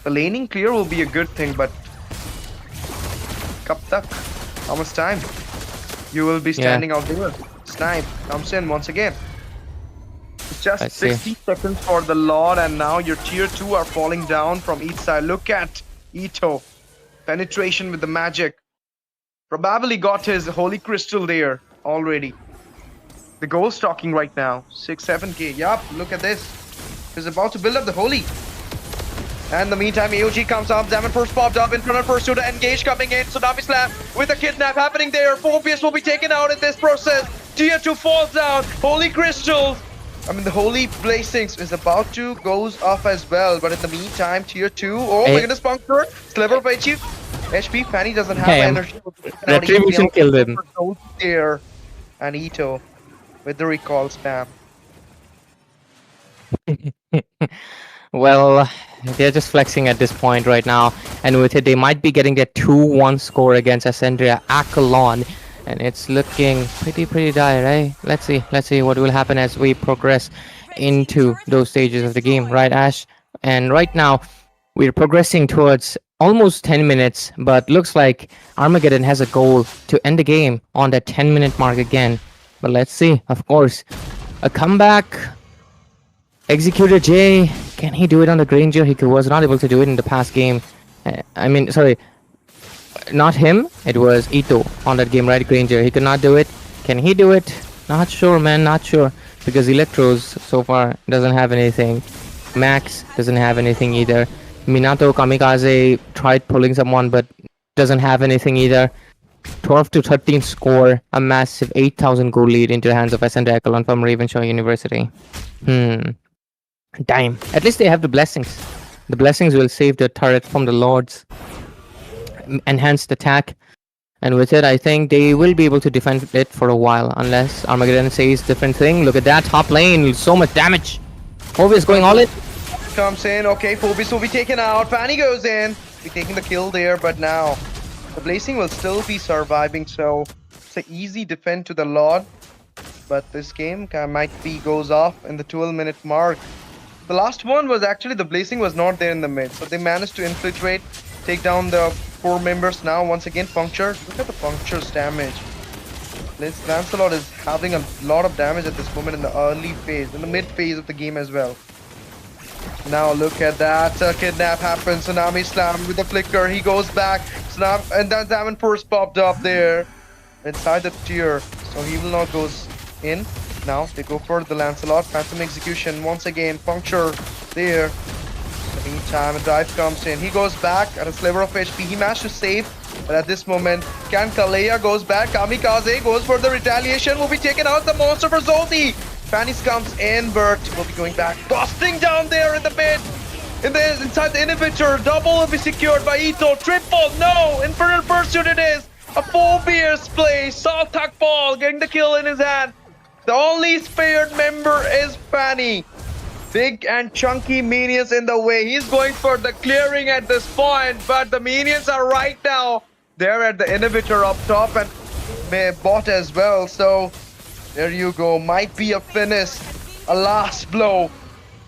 The laning clear will be a good thing, but Cuttack, how much time? You will be standing out there. Snipe comes in once again. It's just 60 seconds for the Lord, and now your tier 2 are falling down from each side. Look at Ito. Penetration with the magic. Probably got his holy crystal there already. The goal stalking right now. 6-7k. Yup, look at this. He's about to build up the holy. And in the meantime, AOG comes up. Zaman first popped up in front of Pursuit. Engage coming in. Tsunami Slam with a kidnap happening there. Phobius will be taken out in this process. Tier 2 falls down. Holy crystals. I mean, the holy blazings is about to goes off as well. But in the meantime, tier 2. Oh my goodness, Puncture. Sliver by HP. Fanny doesn't have energy. Retribution killed him. There. and Ito with the recall spam. Well, they're just flexing at this point right now, and with it, they might be getting their 2-1 score against Ascendria Echelon, and it's looking pretty dire, right? Let's see what will happen as we progress into those stages of the game, right, Ash? And right now, we're progressing towards almost 10 minutes, but looks like Armageddon has a goal to end the game on that 10-minute mark again. But let's see, of course, a comeback. Executor J, can he do it on the Granger? He was not able to do it in the past game. I mean, sorry, not him. It was Ito on that game, right? Granger. He could not do it. Can he do it? Not sure, man. Not sure. Because Electros so far doesn't have anything. Max doesn't have anything either. Minato Kamikaze tried pulling someone, but doesn't have anything either. 12-13 score, a massive 8,000 goal lead into the hands of Ascendria Echelon from Ravenshaw University. Damn. At least they have the blessings. The blessings will save the turret from the lords. Enhanced attack. And with it, I think they will be able to defend it for a while. Unless Armageddon says different thing. Look at that top lane. So much damage. Phoebe is going all in. Comes in. Okay, Phobos will be taken out. Fanny goes in. Be taking the kill there, but now the Blazing will still be surviving. So it's an easy defend to the Lord. But this game might be goes off in the 12-minute mark. The last one was actually the Blazing was not there in the mid, so they managed to infiltrate, take down the 4 members. Now once again Puncture. Look at the Puncture's damage. Lancelot is having a lot of damage at this moment in the early phase, in the mid phase of the game as well. Now look at that, kidnap happens, Tsunami Slam with the flicker, he goes back, snap, and then Diamond Force popped up there inside the tier, so he will not goes in. Now they go for the Lancelot, Phantom Execution once again, Puncture there. In the meantime, a dive comes in, he goes back at a sliver of HP, he managed to save, but at this moment, Kaleya goes back, Kamikaze goes for the retaliation, will be taken out, the monster for Zolti. Fanny's comes in, Bert will be going back, busting down there in the mid. Inside the inhibitor, double will be secured by Ito, triple, no, Infernal Pursuit it is. A full Beers play, Saltak Ball getting the kill in his hand. The only spared member is Fanny. Big and chunky minions in the way. He's going for the clearing at this point, but the minions are right now. They're at the inhibitor up top and bot as well, so there you go. Might be a finish, a last blow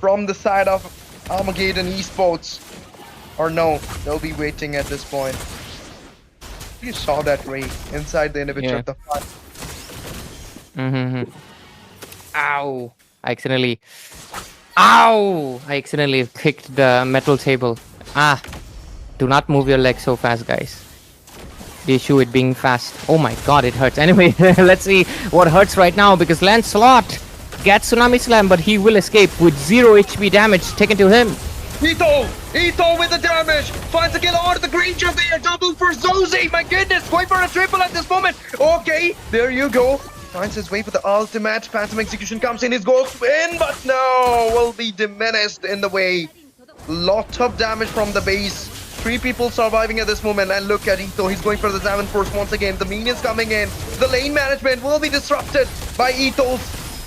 from the side of Armageddon Esports. Or no, they'll be waiting at this point. You saw that Ray inside the inhibitor of the fight. Ow! I accidentally kicked the metal table. Do not move your leg so fast, guys. The issue with being fast. Oh my god, it hurts. Anyway, let's see what hurts right now, because Lancelot gets Tsunami Slam, but he will escape with 0 HP damage taken to him. Ito with the damage, finds a kill on the Granger there, double for Zozy, my goodness, going for a triple at this moment. Okay, there you go, finds his way for the ultimate, Phantom Execution comes in, his goes in, but no, will be diminished in the way. Lot of damage from the base, 3 people surviving at this moment, and look at Ito, he's going for the Diamond Force once again, the minions coming in, the lane management will be disrupted by Ito's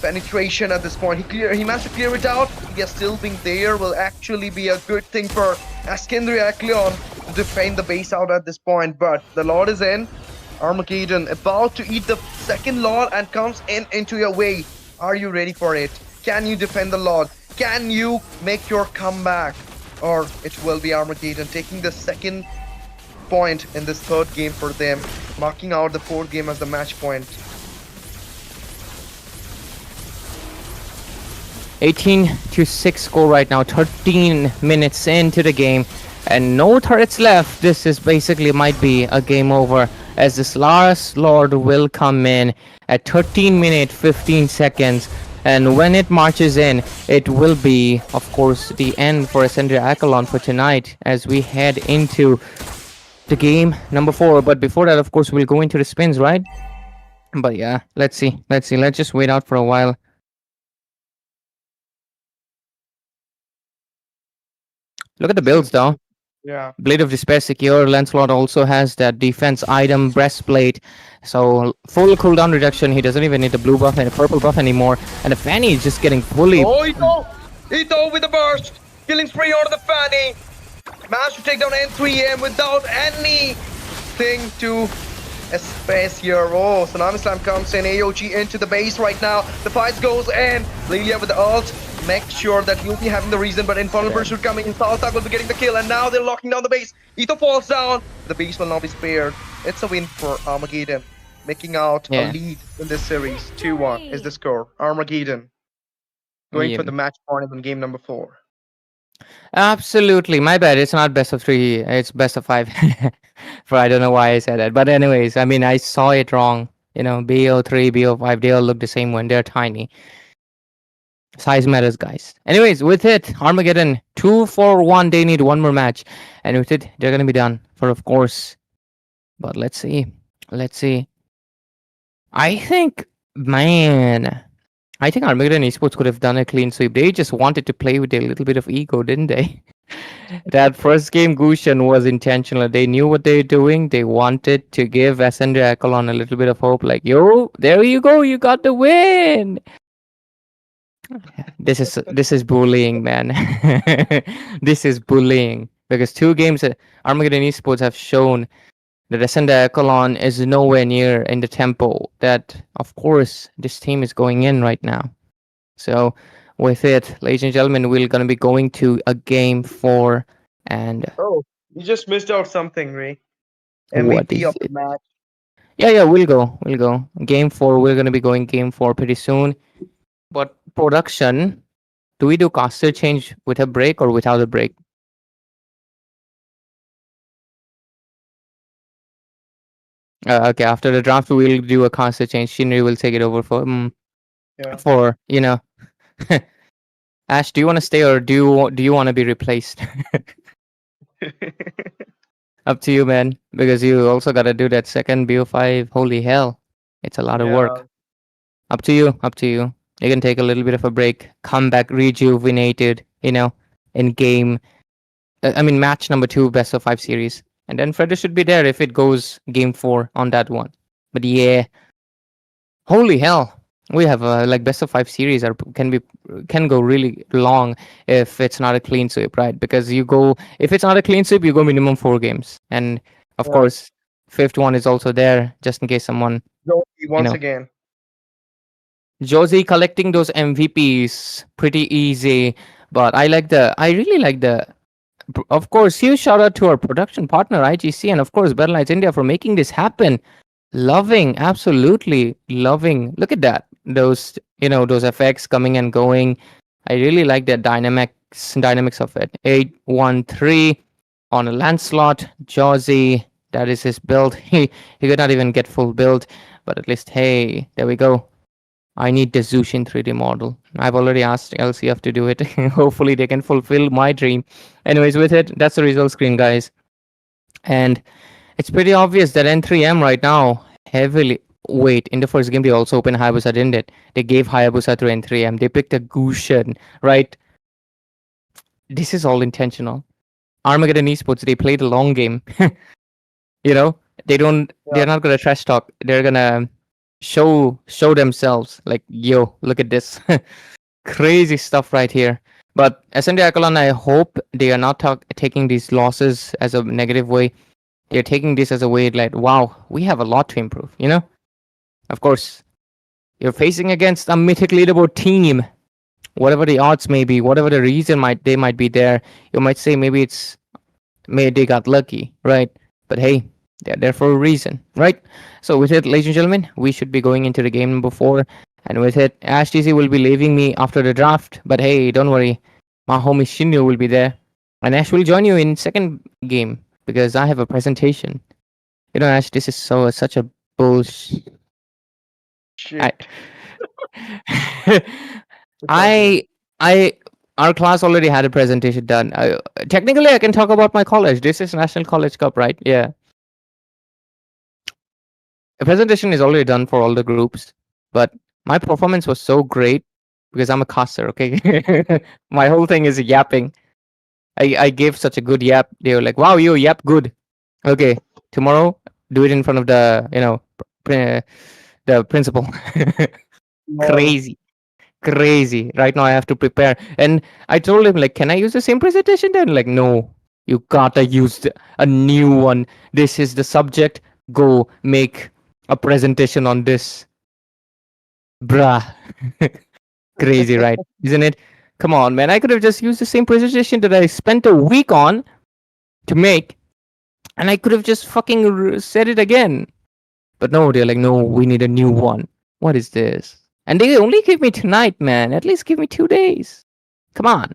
penetration at this point. He managed to clear it out. He has still been there, will actually be a good thing for Ascendria Echelon to defend the base out at this point, but the Lord is in. Armageddon about to eat the second Lord and comes in into your way. Are you ready for it? Can you defend the Lord? Can you make your comeback? Or it will be Armageddon taking the second point in this third game for them, marking out the 4th game as the match point. 18-6 score right now, 13 minutes into the game, and no turrets left. This is basically might be a game over, as this last Lord will come in at 13 minutes 15 seconds, and when it marches in, it will be, of course, the end for Ascendria Echelon for tonight as we head into the game number 4. But before that, of course, we'll go into the spins, right? But yeah, let's see. Let's just wait out for a while. Look at the builds, though. Yeah. Blade of Despair secure. Lancelot also has that defense item, breastplate. So full cooldown reduction. He doesn't even need the blue buff and a purple buff anymore. And the Fanny is just getting fully. Oh, Ito with the burst. Killing spree out of the Fanny. Managed to take down N3M without anything to space here. Oh, Tsunami Slam comes in. AOG into the base right now. The fight goes in. Lilia with the ult. Make sure that you'll be having the reason, but Infernal Pursuit coming in. Saltak will be getting the kill, and now they're locking down the base. Ito falls down. The base will not be spared. It's a win for Armageddon, making out a lead in this series. 2-1 is the score. Armageddon going for the match point in game number 4. Absolutely. My bad. It's not best of 3. It's best of 5. For I don't know why I said that. But anyways, I mean, I saw it wrong. You know, BO3, BO5, they all look the same when they're tiny. Size matters, guys. Anyways, with it, Armageddon 2-4-1. They need one more match, and with it, they're gonna be done for, of course. But let's see. Let's see. I think, man, I think Armageddon Esports could have done a clean sweep. They just wanted to play with a little bit of ego, didn't they? That first game Gushan was intentional. They knew what they were doing. They wanted to give Ascendria Echelon a little bit of hope. Like, yo, there you go. You got the win. This is bullying, man. This is bullying because 2 games Armageddon Esports have shown that Ascendria Echelon is nowhere near in the tempo that, of course, this team is going in right now. So, with it, ladies and gentlemen, we're gonna be going to a game 4, and Oh, you just missed out something, Ray. What MVP is of the match. yeah, we'll go. Game 4. We're gonna be going game 4 pretty soon. But production, do we do caster change with a break or without a break? Okay, after the draft, we'll do a caster change. Shinri will take it over Yeah. for Ash, do you want to stay or do you want to be replaced? Up to you, man. Because you also got to do that second BO5. Holy hell, it's a lot of work. Up to you. Up to you. You can take a little bit of a break, come back rejuvenated, in game. I mean, match number 2, best of 5 series. And then Fredder should be there if it goes game 4 on that one. But yeah, holy hell. We have like best of 5 series can go really long if it's not a clean sweep, right? Because if it's not a clean sweep, you go minimum 4 games. And of course, 5th one is also there just in case someone Once again. Josie collecting those MVPs pretty easy, but I really like the. Of course, huge shout out to our production partner IGC and of course Battleknights India for making this happen. Absolutely loving. Look at that, those effects coming and going. I really like the dynamics of it. 8-1-3 on a Lancelot, Josie. That is his build. He could not even get full build, but at least hey, there we go. I need the Zushin 3D model. I've already asked LCF to do it. Hopefully they can fulfill my dream. Anyways, with it, that's the result screen, guys. And it's pretty obvious that N3M right now heavily. Wait, in the first game they also opened Hayabusa, didn't it? They gave Hayabusa to N3M. They picked a Gushan, right? This is all intentional. Armageddon Esports, they played a long game. They're not gonna trash talk. They're gonna show themselves like, yo, look at this. Crazy stuff right here. But Ascendria Echelon, I hope they are not taking these losses as a negative way. They're taking this as a way like, wow, we have a lot to improve, Of course, you're facing against a mythic leaderboard team. Whatever the odds may be, whatever the reason might be there, you might say maybe they got lucky, right? But hey, they're there for a reason, right? So with it, ladies and gentlemen, we should be going into the game number 4. And with it, Ash TC will be leaving me after the draft. But hey, don't worry. My homie Shinryu will be there. And Ash will join you in second game because I have a presentation. Ash, this is such a bullshit. Shit. Our class already had a presentation done. Technically, I can talk about my college. This is National College Cup, right? Yeah. The presentation is already done for all the groups, but my performance was so great because I'm a caster, okay? My whole thing is yapping. I gave such a good yap. They were like, "Wow, you yap good." Okay, tomorrow do it in front of the the principal. Lol. Crazy, crazy. Right now I have to prepare, and I told him like, "Can I use the same presentation?" Then like, "No, you gotta use a new one. This is the subject. Go make a presentation on this, bruh." Crazy, right? Isn't it? Come on, man. I could have just used the same presentation that I spent a week on to make, and I could have just fucking said it again. But no, they're like, no, we need a new one. What is this? And they only give me tonight, man. At least give me 2 days. Come on.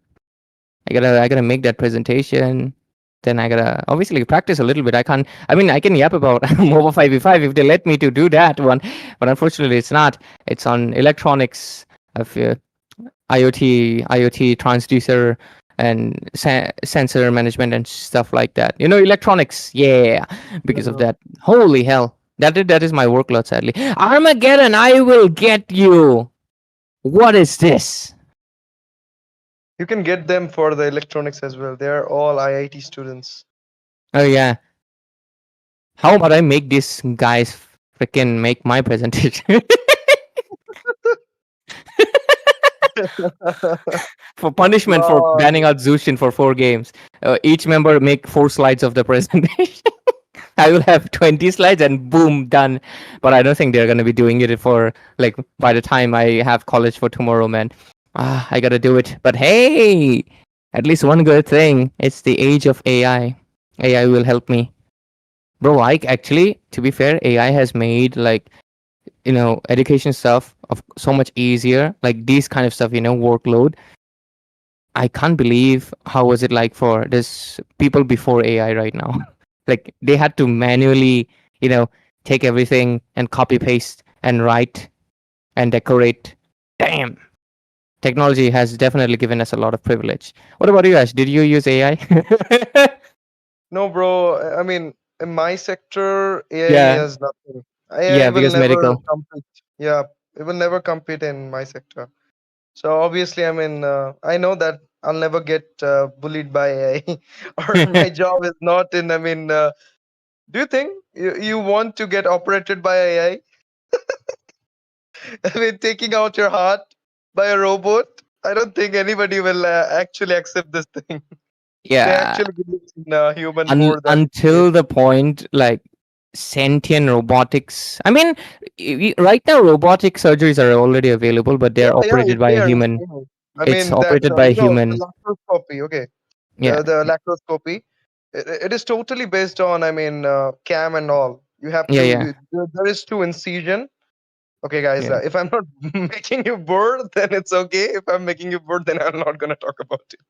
I gotta make that presentation. Then I gotta obviously practice a little bit. I can yap about MOBA55 if they let me to do that one. But unfortunately it's not. It's on electronics of IoT transducer and sensor management and stuff like that. Electronics, yeah. Because of that, holy hell, that is my workload. Sadly, Armageddon, I will get you. What is this? You can get them for the electronics as well. They are all IIT students. Oh yeah. How about I make these guys freaking make my presentation? For punishment for Lol. banning out Zushin for 4 games. Each member make 4 slides of the presentation. I will have 20 slides and boom, done. But I don't think they're gonna be doing it for like by the time I have college for tomorrow, man. I gotta do it. But hey, at least one good thing. It's the age of AI. AI will help me. Bro, to be fair, AI has made like education stuff of so much easier, like these kind of stuff, workload. I can't believe how was it like for this people before AI right now. Like they had to manually take everything and copy paste and write and decorate. Damn, technology has definitely given us a lot of privilege. What about you, Ash? Did you use AI? No, bro. I mean, in my sector, AI Yeah, has nothing. AI yeah, will because never medical. compete. Yeah, it will never compete in my sector. So obviously, I mean, I know that I'll never get bullied by AI, or my job is not in. I mean, do you think you want to get operated by AI? I mean, taking out your heart by a robot? I don't think anybody will actually accept this thing. They Yeah, actually believe in human more than AI. until the point like sentient robotics. I mean, right now robotic surgeries are already available, but Yeah, they're yeah, operated it's by a there. It's human. there. I It's mean that operated by a the human. laparoscopy. Okay, Yeah, the laparoscopy. It is totally based on. I mean, cam and all. You have yeah, to. yeah, There is two incision. Okay, guys. yeah. If I'm not making you bored, then it's okay. If I'm making you bored, then I'm not gonna talk about it.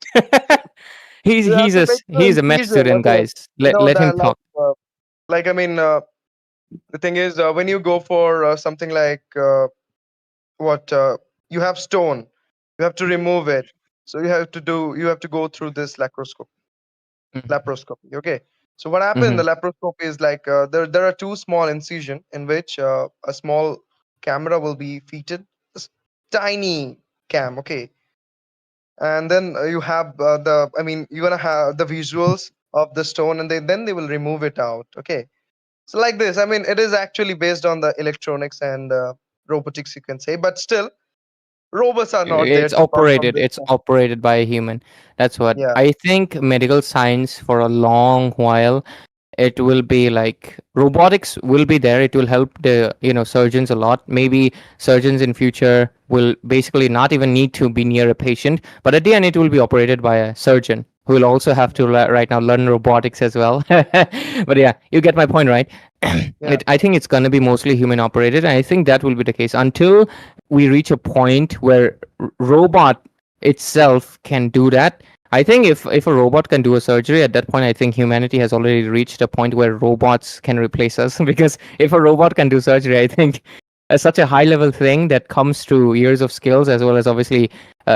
he's You have he's to a make two he's a med incision. student, Okay, guys. Let him that talk. like I mean the thing is when you go for something like what you have stone, you have to remove it. So you have to go through this Mhm, laparoscopy. Okay. So what happens in mhm. the laparoscopy is like there are two small incision in which a small camera will be fitted, tiny cam. Okay, and then you have I mean you're gonna have the visuals of the stone, and then they will remove it out. Okay, so like this. I mean it is actually based on the electronics and robotics, you can say, but still robots are not there It's to perform operated. this It's stuff. operated by a human. That's what Yeah, I think. Medical science for a long while it will be like robotics will be there. It will help the surgeons a lot. Maybe surgeons in future will basically not even need to be near a patient, but at the end it will be operated by a surgeon who will also have to right now learn robotics as well. But yeah, you get my point, right? yeah, I think it's going to be mostly human operated, and I think that will be the case until we reach a point where robot itself can do that. I think if a robot can do a surgery at that point, I think humanity has already reached a point where robots can replace us. Because if a robot can do surgery, I think such a high level thing that comes through years of skills as well as obviously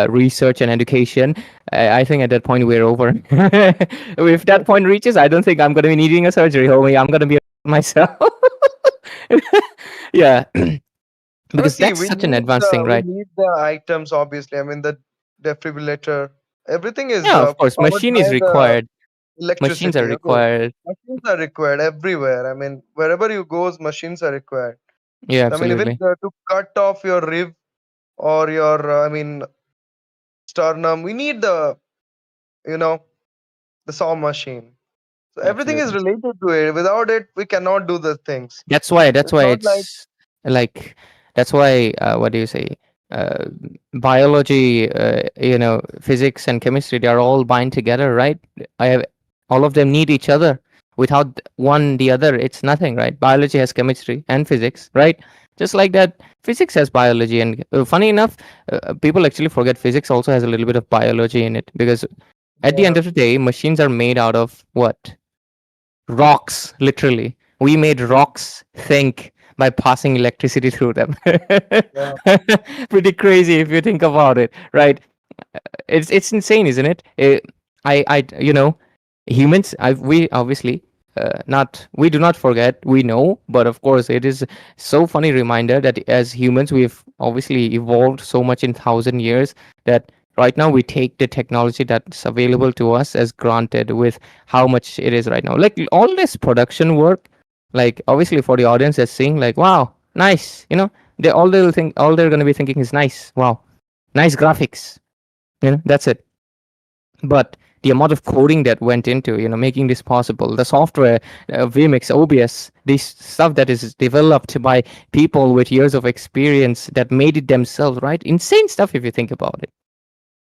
research and education. I think at that point we're over. If that point reaches, I don't think I'm going to be needing a surgery, homie. I'm going to be myself. Yeah, because see, that's such an advanced thing, we right? need the items, obviously. I mean the defibrillator, Everything is Yeah, of course, powered machine by is the required. Machines are electricity. Okay, required. machines are required everywhere. I mean, wherever you go, machines are required. Yeah, I mean, even absolutely. to cut off your rib or your, I mean, sternum, we need the, you know, the saw machine. So everything is Absolutely. related to it. Without it, we cannot do the things. That's why. That's It's why not like it's like. That's why. What do you say? Uh, Biology, physics and chemistry. They are all bind together, right? I have all of them need each other. Without one, the other, it's nothing, right? Biology has chemistry and physics, right? Just like that, physics has biology. And funny enough, people actually forget physics also has a little bit of biology in it because at the end yeah, of the day, machines are made out of what? Rocks, literally. We made rocks think by passing electricity through them. yeah, Pretty crazy if you think about it, right? It's insane, isn't it? Humans. We obviously not. We do not forget. We know, but of course, it is so funny reminder that as humans, we've obviously evolved so much in 1,000 years that right now we take the technology that's available to us as granted with how much it is right now. Like all this production work, like obviously for the audience that's seeing, like wow, nice. All they're gonna be thinking is nice. Wow, nice graphics. That's it. But the amount of coding that went into making this possible, the software, vmix, obs, this stuff that is developed by people with years of experience that made it themselves, right? Insane stuff if you think about it.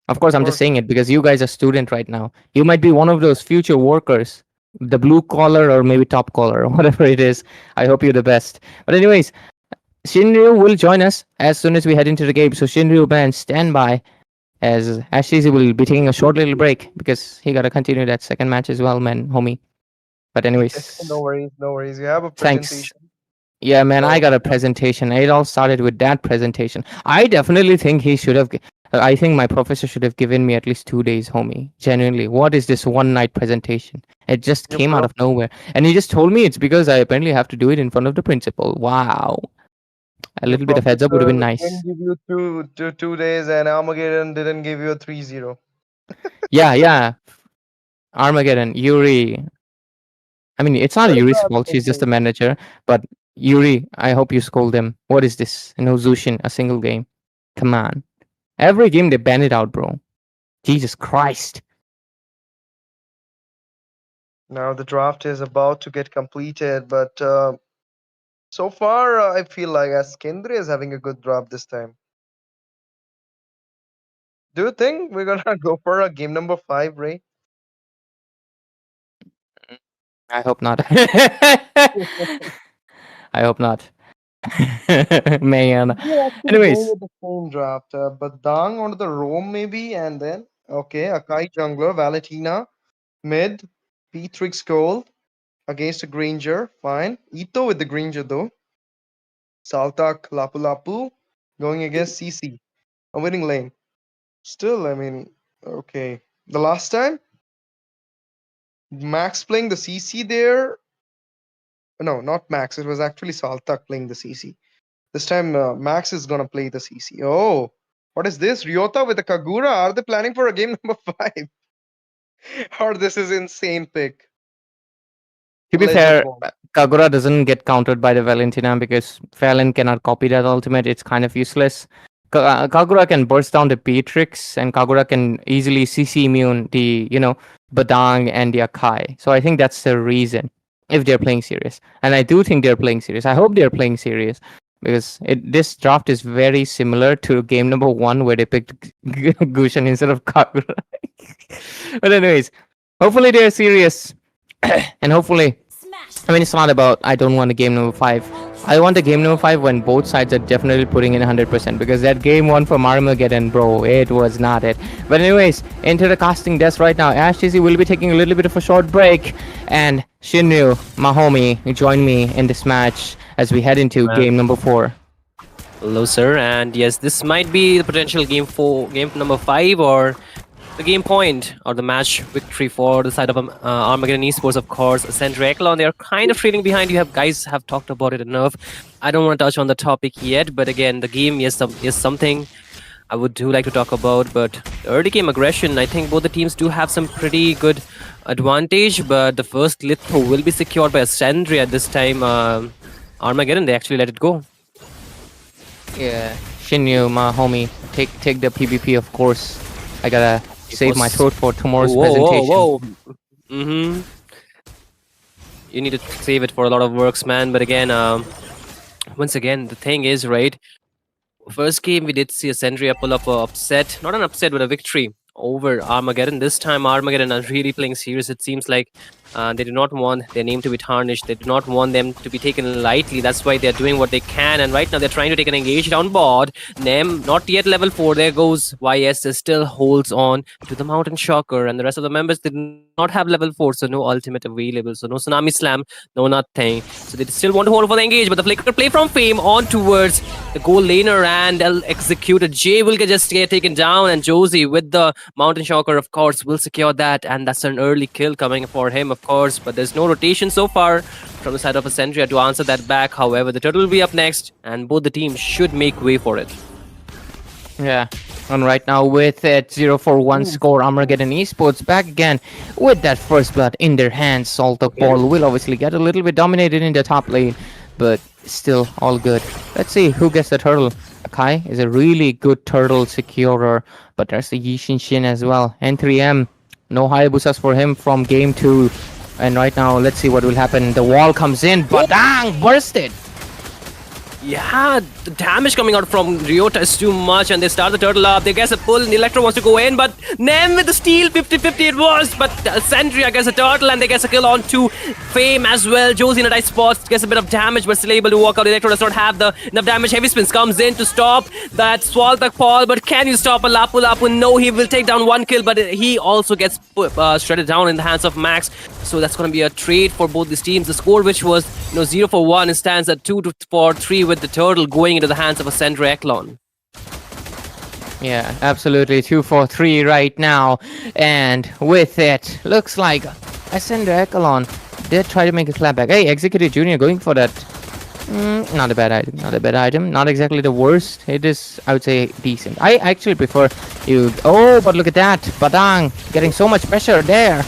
Of course, of I'm just course. saying it because you guys are student right now. You might be one of those future workers, the blue collar or maybe top collar or whatever it is. I hope you're the best. But anyways, Shinryu will join us as soon as we head into the game. So Shinryu, man, stand by, as Ashley will be taking a short little break because he got to continue that second match as well, man, homie. But No anyways, worries, no worries. You have a thanks. presentation. Yeah, man, I So got a presentation. It all started with that presentation. I definitely think he should have. I think my professor should have given me at least 2 days, homie. Genuinely, what is this one night presentation? It just yeah, came out bro. of nowhere, and he just told me it's because I apparently have to do it in front of the principal. Wow, a Your little bit of heads up would have been professor nice. didn't give you 2 days, and Armageddon didn't give you a 3-0. Yeah, yeah. Armageddon, Yuri. I mean, it's not What is Yuri's that fault. She's just a thinking? manager. But Yuri, I hope you scold them. What is this? No Zushin, a single game. Come on. Every game they ban it out, bro. Jesus Christ. Now the draft is about to get completed, but so far I feel like Ascendria is having a good draft this time. Do you think we're gonna go for a game number 5, Ray? I hope not. I hope not. Man. We're actually going Anyways, with the same draft, but Dang onto the roam maybe, and then okay, Akai jungler, Valentina mid, Petrix gold against a Granger, fine. Ito with the Granger though. Saltak Lapu Lapu going against CC, a winning lane. Still, I mean, okay. The last time Max playing the CC there. No, not Max. It was actually Saltak playing the CC. This time Max is gonna play the CC. Oh, what is this? Ryota with the Kagura. Are they planning for a game number 5? Or this is insane pick. to be Legend fair, bomb. Kagura doesn't get countered by the Valentina because Fallon cannot copy that ultimate. It's kind of useless. Kagura can burst down the Beatrix, and Kagura can easily CC immune the, Badang and the Akai. So I think that's the reason if they're playing serious. And I do think they're playing serious. I hope they're playing serious because this draft is very similar to game number 1 where they picked Gushan instead of Kagura. But anyways, hopefully they're serious. And hopefully, Smash. I mean, it's not about I don't want a game number 5. I want a game number 5 when both sides are definitely putting in 100% because that game 1 from Armageddon, bro, it was not it. But anyways, into the casting desk right now. Ash TC will be taking a little bit of a short break, and Shinryu, my homie, join me in this match as we head into game number 4. Hello, sir, and yes, this might be the potential game number 5, or the game point, or the match victory for the side of Armageddon Esports, of course. Ascendria, Echelon, they are kind of trailing behind. You guys have talked about it enough. I don't want to touch on the topic yet, but again, the game is something I would do like to talk about. But early game aggression, I think both the teams do have some pretty good advantage. But the first litho will be secured by Ascendria this time. Armageddon, they actually let it go. Yeah, Shinyu, my homie, take the PvP, of course. I gotta save my throat for tomorrow's presentation. Whoa. Mm-hmm. You need to save it for a lot of works, man. But again, once again, the thing is, right? First game, we did see Ascendria pull up a upset. Not an upset, but a victory over Armageddon. This time, Armageddon are really playing serious. It seems like they do not want their name to be tarnished. They do not want them to be taken lightly. That's why they're doing what they can. And right now, they're trying to take an engage down board. Nem, not yet level 4. There goes YS, still holds on to the Mountain Shocker. And the rest of the members did not have level 4, so no ultimate available. So no Tsunami Slam, no nothing. So they still want to hold for the engage. But the flicker play from Fame on towards the goal laner, and they'll execute it. Jay will just get taken down, and Josie with the Mountain Shocker, of course, will secure that. And that's an early kill coming for him, of course. But there's no rotation so far from the side of Ascendria to answer that back. However, the turtle will be up next, and both the teams should make way for it. Yeah, and right now with that 0-4-1 score, Armageddon Esports back again with that first blood in their hands. Saltok Ball will obviously get a little bit dominated in the top lane, but still all good. Let's see who gets the turtle. Akai is a really good turtle securer, but there's the Yishin Shin as well. N3M, no Hayabusas for him from game 2. And right now, let's see what will happen. The wall comes in, but dang, bursted. Yeah, the damage coming out from Ryota is too much, and they start the turtle up. They guess a pull, and Electro wants to go in, but Nem with the steal, 50-50 it was, but Ascendria gets a turtle, and they get a kill on to Fame as well. Josie in a nice spot, gets a bit of damage, but still able to walk out. Electro does not have the enough damage. Heavy Spins comes in to stop that Swaltak Paul, but can you stop a Lapu Lapu? No, he will take down one kill, but he also gets shredded down in the hands of Max. So that's going to be a trade for both these teams. The score, which was 0-4-1, stands at 2-4-3 with the turtle going into the hands of Ascendria Echelon. Yeah, absolutely. 2-4-3 right now. And with it, looks like Ascendria Echelon did try to make a clapback. Hey, Executive Junior going for that. Not a bad item. Not a bad item. Not exactly the worst. It is, I would say, decent. I actually prefer you. Oh, but look at that. Badang getting so much pressure there.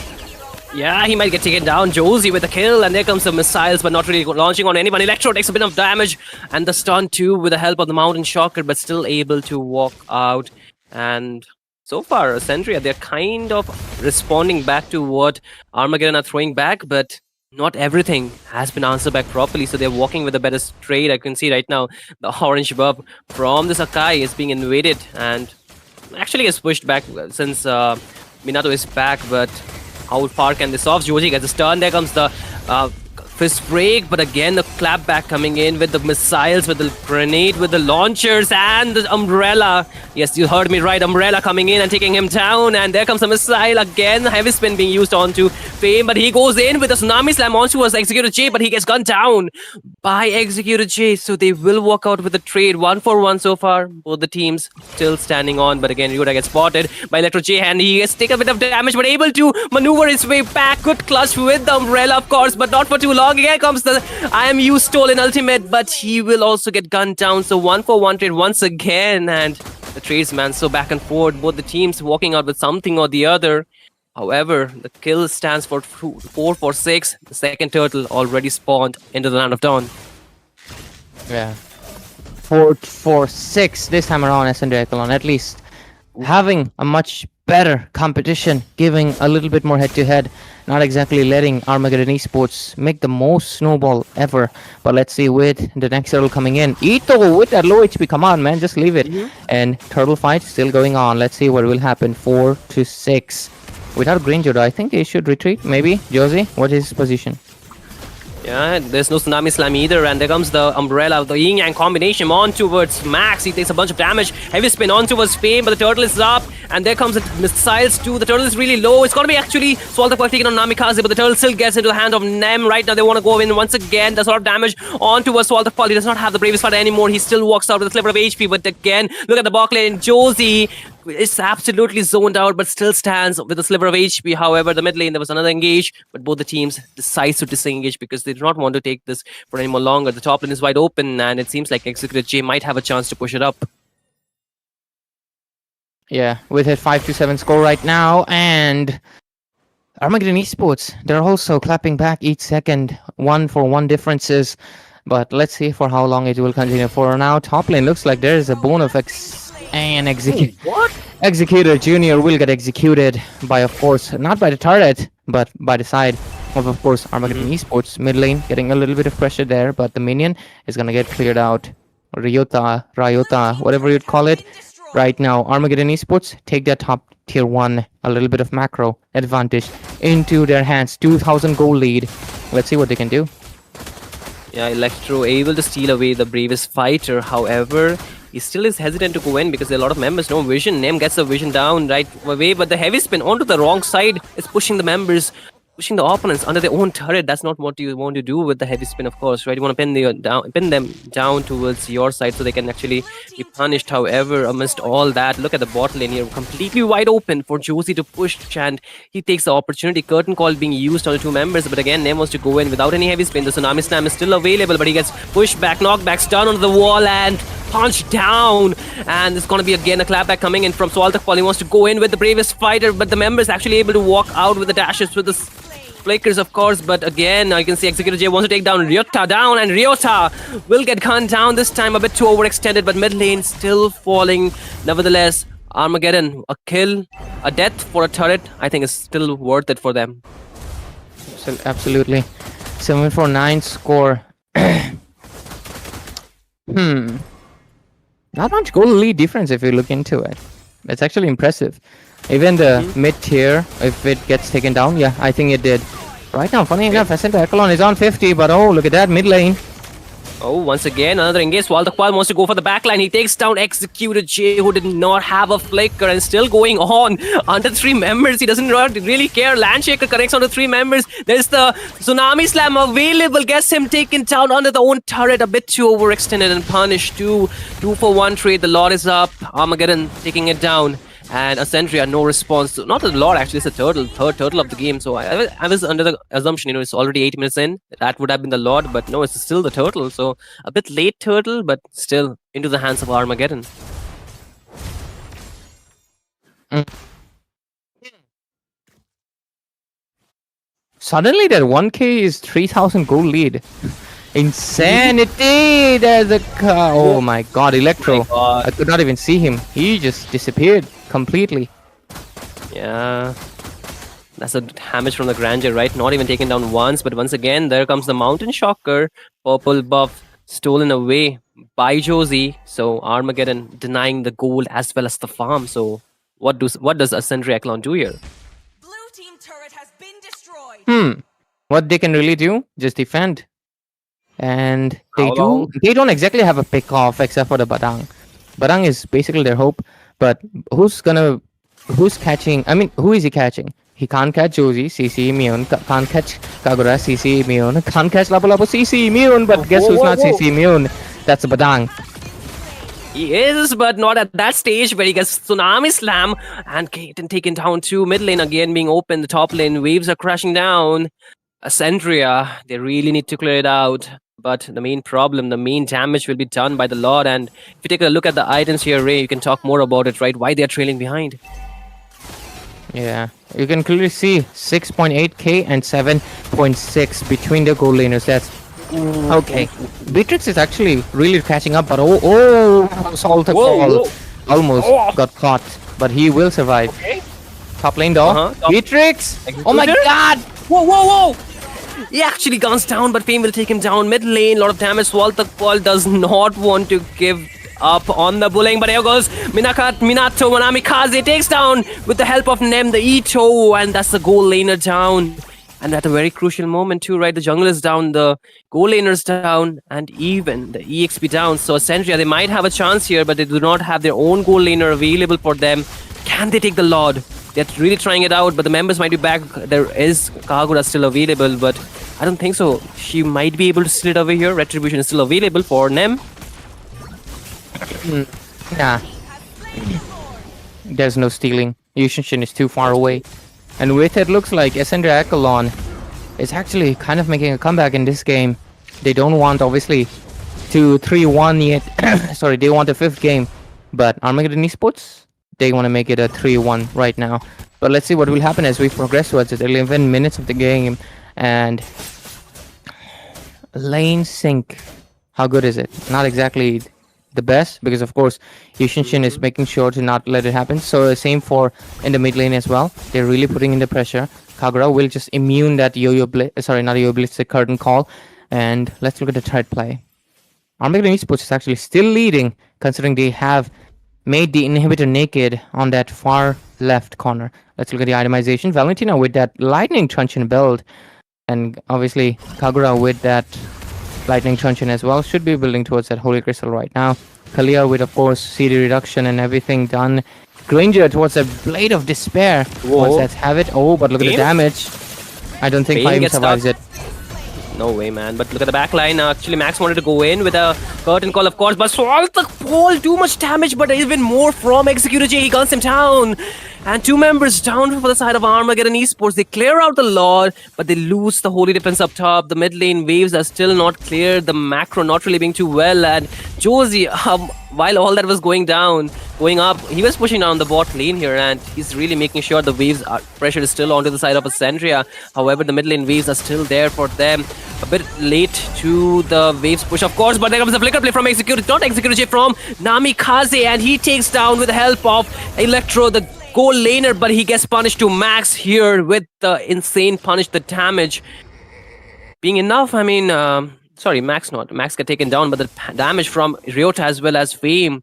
Yeah, he might get taken down. Josie with a kill, and there comes the missiles, but not really launching on anyone. Electro takes a bit of damage, and the stun too with the help of the Mountain Shocker, but still able to walk out. And so far, Ascendria, they're kind of responding back to what Armageddon are throwing back, but not everything has been answered back properly, so they're walking with a better trade. I can see right now the orange buff from this Akai is being invaded, and actually is pushed back since Minato is back, but how far can this off? Joji gets a stun. There comes the fist break, but again the clapback coming in with the missiles, with the grenade, with the launchers, and the umbrella. Yes, you heard me right. Umbrella coming in and taking him down, and there comes a missile again. Heavy spin being used onto Fame, but he goes in with a Tsunami Slam onto us Executor J, but he gets gunned down by Executor J. So they will walk out with a trade. 1-for-1 so far. Both the teams still standing on, but again Ryota gets spotted by Electro J, and he gets taken a bit of damage, but able to maneuver his way back. Good clutch with the umbrella, of course, but not for too long. Here comes the IMU stolen ultimate, but he will also get gunned down. So 1-for-1 trade once again, and the tradesman so back and forth. Both the teams walking out with something or the other. However, the kill stands for 4-for-6. The second turtle already spawned into the Land of Dawn. Yeah. 4-for-6 this time around, Ascendria Echelon, at least having a much better competition, giving a little bit more head-to-head, not exactly letting Armageddon Esports make the most snowball ever. But let's see with the next turtle coming in. Ito with that low HP, come on man, just leave it. And turtle fight still going on. Let's see what will happen. 4-6. Without Granger, I think they should retreat, maybe. Josie, what is his position? Yeah, there's no Tsunami Slam either, and there comes the Umbrella, the Yin Yang combination on towards Max. He takes a bunch of damage. Heavy spin on towards Fame, but the turtle is up, and there comes the missiles too. The turtle is really low. It's gonna be actually Swaltak taken on Namikaze, but the turtle still gets into the hand of Nem. Right now, they want to go in once again. There's a lot of damage on towards Swaltak. He does not have the bravest fighter anymore. He still walks out with a sliver of HP, but again, look at the bot lane. Josie is absolutely zoned out, but still stands with a sliver of HP. However, the mid lane, there was another engage, but both the teams decide to disengage because they do not want to take this for any more longer. The top lane is wide open, and it seems like Executive J might have a chance to push it up. Yeah, with a 5-7 score right now, and Armageddon Esports, they're also clapping back each second, 1-for-1 differences. But let's see for how long it will continue. For now, top lane looks like there is a bone of Executor Junior will get executed by, of course, not by the turret, but by the side of course, Armageddon Esports. Mid lane getting a little bit of pressure there, but the minion is gonna get cleared out. Ryota, whatever you'd call it. Right now, Armageddon Esports take their top tier 1, a little bit of macro advantage into their hands. 2,000 goal lead. Let's see what they can do. Yeah, Electro able to steal away the bravest fighter. However, he still is hesitant to go in because there are a lot of members. No vision. Nem gets the vision down right away, but the heavy spin onto the wrong side is pushing the members, pushing the opponents under their own turret. That's not what you want to do with the heavy spin, of course, right? You want to pin them down towards your side so they can actually be punished. However, amidst all that, look at the bot lane here, completely wide open for Josie to push, and he takes the opportunity. Curtain call being used on the 2 members, but again, Nem wants to go in without any heavy spin. The Tsunami Slam is still available, but he gets pushed back, knockbacks down onto the wall, and punched down. And there's going to be again a clapback coming in from Swaltak. He wants to go in with the bravest fighter, but the members actually able to walk out with the dashes, with the flickers, of course. But again, you can see Executor J wants to take down Ryota down, and Ryota will get gunned down this time, a bit too overextended, but mid lane still falling. Nevertheless, Armageddon, a kill, a death for a turret, I think is still worth it for them. Absolutely. 7-4-9 score. Not much goal lead difference if you look into it. It's actually impressive. Even the mid tier, if it gets taken down, yeah, I think it did. Right now, funny enough, Echelon is on 50, but oh, look at that mid lane. Oh, once again, another engage. Swaltak wants to go for the backline. He takes down Executor J, who did not have a flicker, and still going on under 3 members. He doesn't really care. Landshaker connects on the 3 members. There's the Tsunami Slam available. Gets him taken down under the own turret. A bit too overextended and punished. 2-for-1 trade. The Lord is up. Armageddon taking it down. And Ascendria, no response. Not a lot, actually. It's a turtle, third turtle of the game. So I was under the assumption, it's already 8 minutes in. That would have been the Lord, but no, it's still the turtle. So a bit late turtle, but still into the hands of Armageddon. Suddenly, that 1k is 3,000 goal lead. Insanity! There's a oh my god, Electro. I could not even see him. He just disappeared completely. Yeah. That's a damage from the Grandeur, right? Not even taken down once, but once again, there comes the Mountain Shocker. Purple buff stolen away by Josie. So Armageddon denying the gold as well as the farm. So what does Ascendria Echelon do here? Blue team turret has been destroyed. What they can really do? Just defend. And they don't exactly have a pick off except for the Badang. Badang is basically their hope, but who's catching? I mean, who is he catching? He can't catch Josie, CC immune, can't catch Kagura, CC immune, can't catch Lapu Lapu, CC immune, but guess who's not CC immune? That's Badang. He is, but not at that stage where he gets Tsunami Slam and taken down too. Mid lane again being open, the top lane waves are crashing down. Ascendria, they really need to clear it out. But the main problem, the main damage will be done by the Lord. And if you take a look at the items here, Ray, you can talk more about it, right? Why they're trailing behind. Yeah, you can clearly see 6.8k and 7.6 between the goal laners. That's okay. Beatrix is actually really catching up, but Salta almost got caught, but he will survive. Okay. Top lane door. Beatrix! Oh my god! Whoa! He actually guns down, but Fame will take him down. Mid lane, a lot of damage. Swaltak does not want to give up on the bullying, but here goes Minato Manamikaze takes down with the help of Nem the Ito, and that's the goal laner down. And at a very crucial moment too, right? The jungle is down, the goal laner's down, and even the EXP down. So Ascendria, they might have a chance here, but they do not have their own goal laner available for them. Can they take the Lord? They're really trying it out, but the members might be back. There is Kagura still available, but I don't think so. She might be able to steal it over here. Retribution is still available for Nem. Nah. There's no stealing. Yushin is too far away. And with it, looks like Ascendria Echelon is actually kind of making a comeback in this game. They don't want, obviously, to 3-1 yet. Sorry, they want a 5th game. But Armageddon Esports, they want to make it a 3-1 right now. But let's see what will happen as we progress towards it. 11 minutes of the game, and lane sync. How good is it? Not exactly the best, because of course Yushinshin is making sure to not let it happen. So same for in the mid lane as well. They're really putting in the pressure. Kagura will just immune that yo-yo blitz. Sorry, not yo-yo blitz, the curtain call. And let's look at the threat play. Armageddon Esports is actually still leading, considering they have made the inhibitor naked on that far left corner. Let's look at the itemization. Valentina with that lightning truncheon build, and obviously Kagura with that lightning truncheon as well, should be building towards that holy crystal right now. Kalia with, of course, CD reduction and everything done. Granger towards a blade of despair. Once that's have it. Oh, but look at the damage. I don't think Fame survives it. No way, man. But look at the back line. Actually, Max wanted to go in with a curtain call, of course. But Swaltak Paul, too much damage, but even more from Executor J. He guns him down. And 2 members down for the side of Armageddon Esports. They clear out the Lord, but they lose the Holy Defense up top. The mid lane waves are still not clear. The macro not really being too well. And Josie, while all that was going up, he was pushing down the bot lane here, and he's really making sure the waves pressure is still onto the side of Ascendria. However, the mid lane waves are still there for them. A bit late to the waves push, of course, but there comes a flicker play from Executor, not Executor J, from Namikaze, and he takes down with the help of Electro, the goal laner, but he gets punished to Max here with the insane punish, the damage being enough. I mean, sorry, Max got taken down, but the damage from Ryota as well as Fame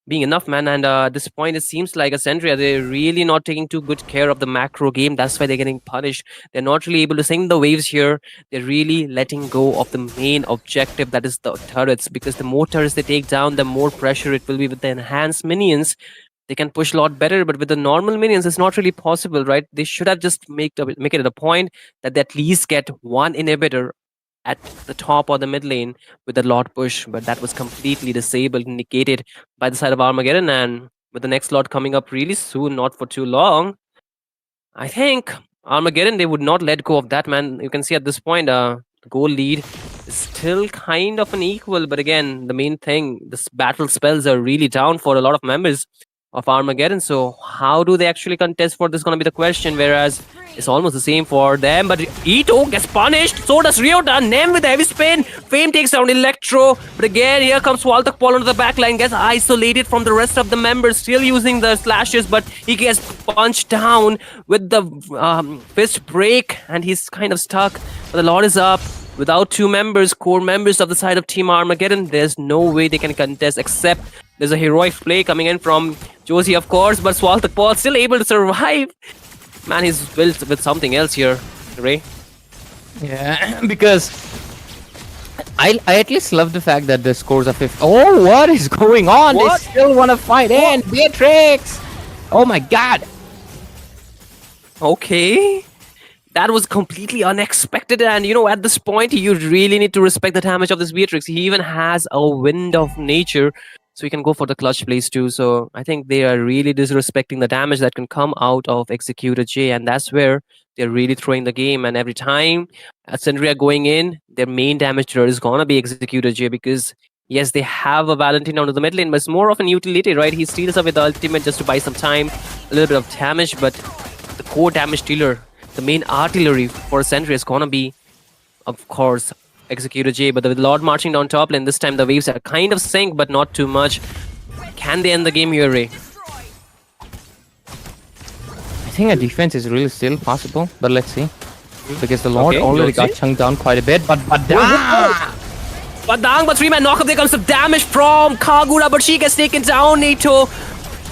being enough, man. And at this point, it seems like Ascendria, they're really not taking too good care of the macro game. That's why they're getting punished. They're not really able to sink the waves here. They're really letting go of the main objective, that is the turrets, because the more turrets they take down, the more pressure it will be with the enhanced minions. They can push a lot better, but with the normal minions, it's not really possible, right? They should have just make it a point that they at least get 1 inhibitor at the top or the mid lane with the Lord push, but that was completely disabled, negated by the side of Armageddon. And with the next Lord coming up really soon, not for too long, I think Armageddon, they would not let go of that, man. You can see at this point, the goal lead is still kind of an equal, but again, the main thing, this battle spells are really down for a lot of members of Armageddon. So how do they actually contest for this, going to be the question, whereas it's almost the same for them. But Ito gets punished, so does Ryota. Nem with the heavy spin. Fame takes down Electro, but again here comes Waltak Paul onto the backline, gets isolated from the rest of the members, still using the slashes, but he gets punched down with the fist break, and he's kind of stuck. But the Lord is up. Without 2 members, core members of the side of Team Armageddon, there's no way they can contest, except there's a heroic play coming in from Josie, of course, but Swaltak Paul still able to survive. Man, he's built with something else here, Ray. Yeah, because I at least love the fact that the scores are 50. Oh, what is going on? What? They still want to fight in. Beatrix! Oh my god. Okay. That was completely unexpected, and you know, at this point, you really need to respect the damage of this Beatrix. He even has a wind of nature, so he can go for the clutch plays too. So I think they are really disrespecting the damage that can come out of Executor J, and that's where they're really throwing the game. And every time Ascendria going in, their main damage dealer is gonna be Executor J, because yes, they have a Valentine onto the mid lane, but it's more of an utility, right? He steals up with the ultimate just to buy some time, a little bit of damage, but the core damage dealer, the main artillery for Ascendria is gonna be, of course, Executor J. But the Lord marching down top lane, this time the waves are kind of sync, but not too much. Can they end the game here, Ray? I think a defense is really still possible, but let's see. Because the Lord already got chunked down quite a bit, but Badang! Badang, but 3-man knockup, there comes some damage from Kagura, but she gets taken down. Nato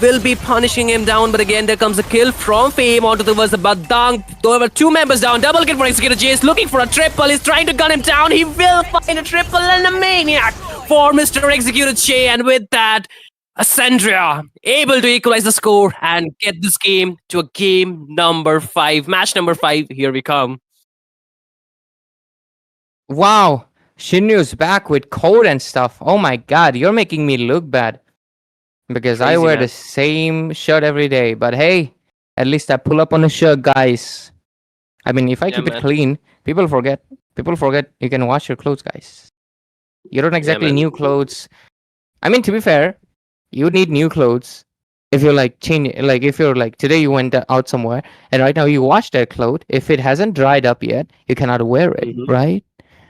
will be punishing him down, but again, there comes a kill from Fame onto the Badang. There were 2 members down, double kill for Executor J. Is looking for a triple, he's trying to gun him down. He will find a triple and a maniac for Mr. Executor J, and with that, Ascendria able to equalize the score and get this game to a game number 5. Match number 5, here we come. Wow, Shinyu's back with code and stuff. Oh my god, you're making me look bad. Because I wear the same shirt every day. But hey, at least I pull up on a shirt, guys. I mean, if I keep it clean, people forget. People forget you can wash your clothes, guys. You don't exactly new clothes. I mean, to be fair, you need new clothes If you're like if you're like today you went out somewhere and right now you wash that cloth, if it hasn't dried up yet, you cannot wear it, Mhm. right?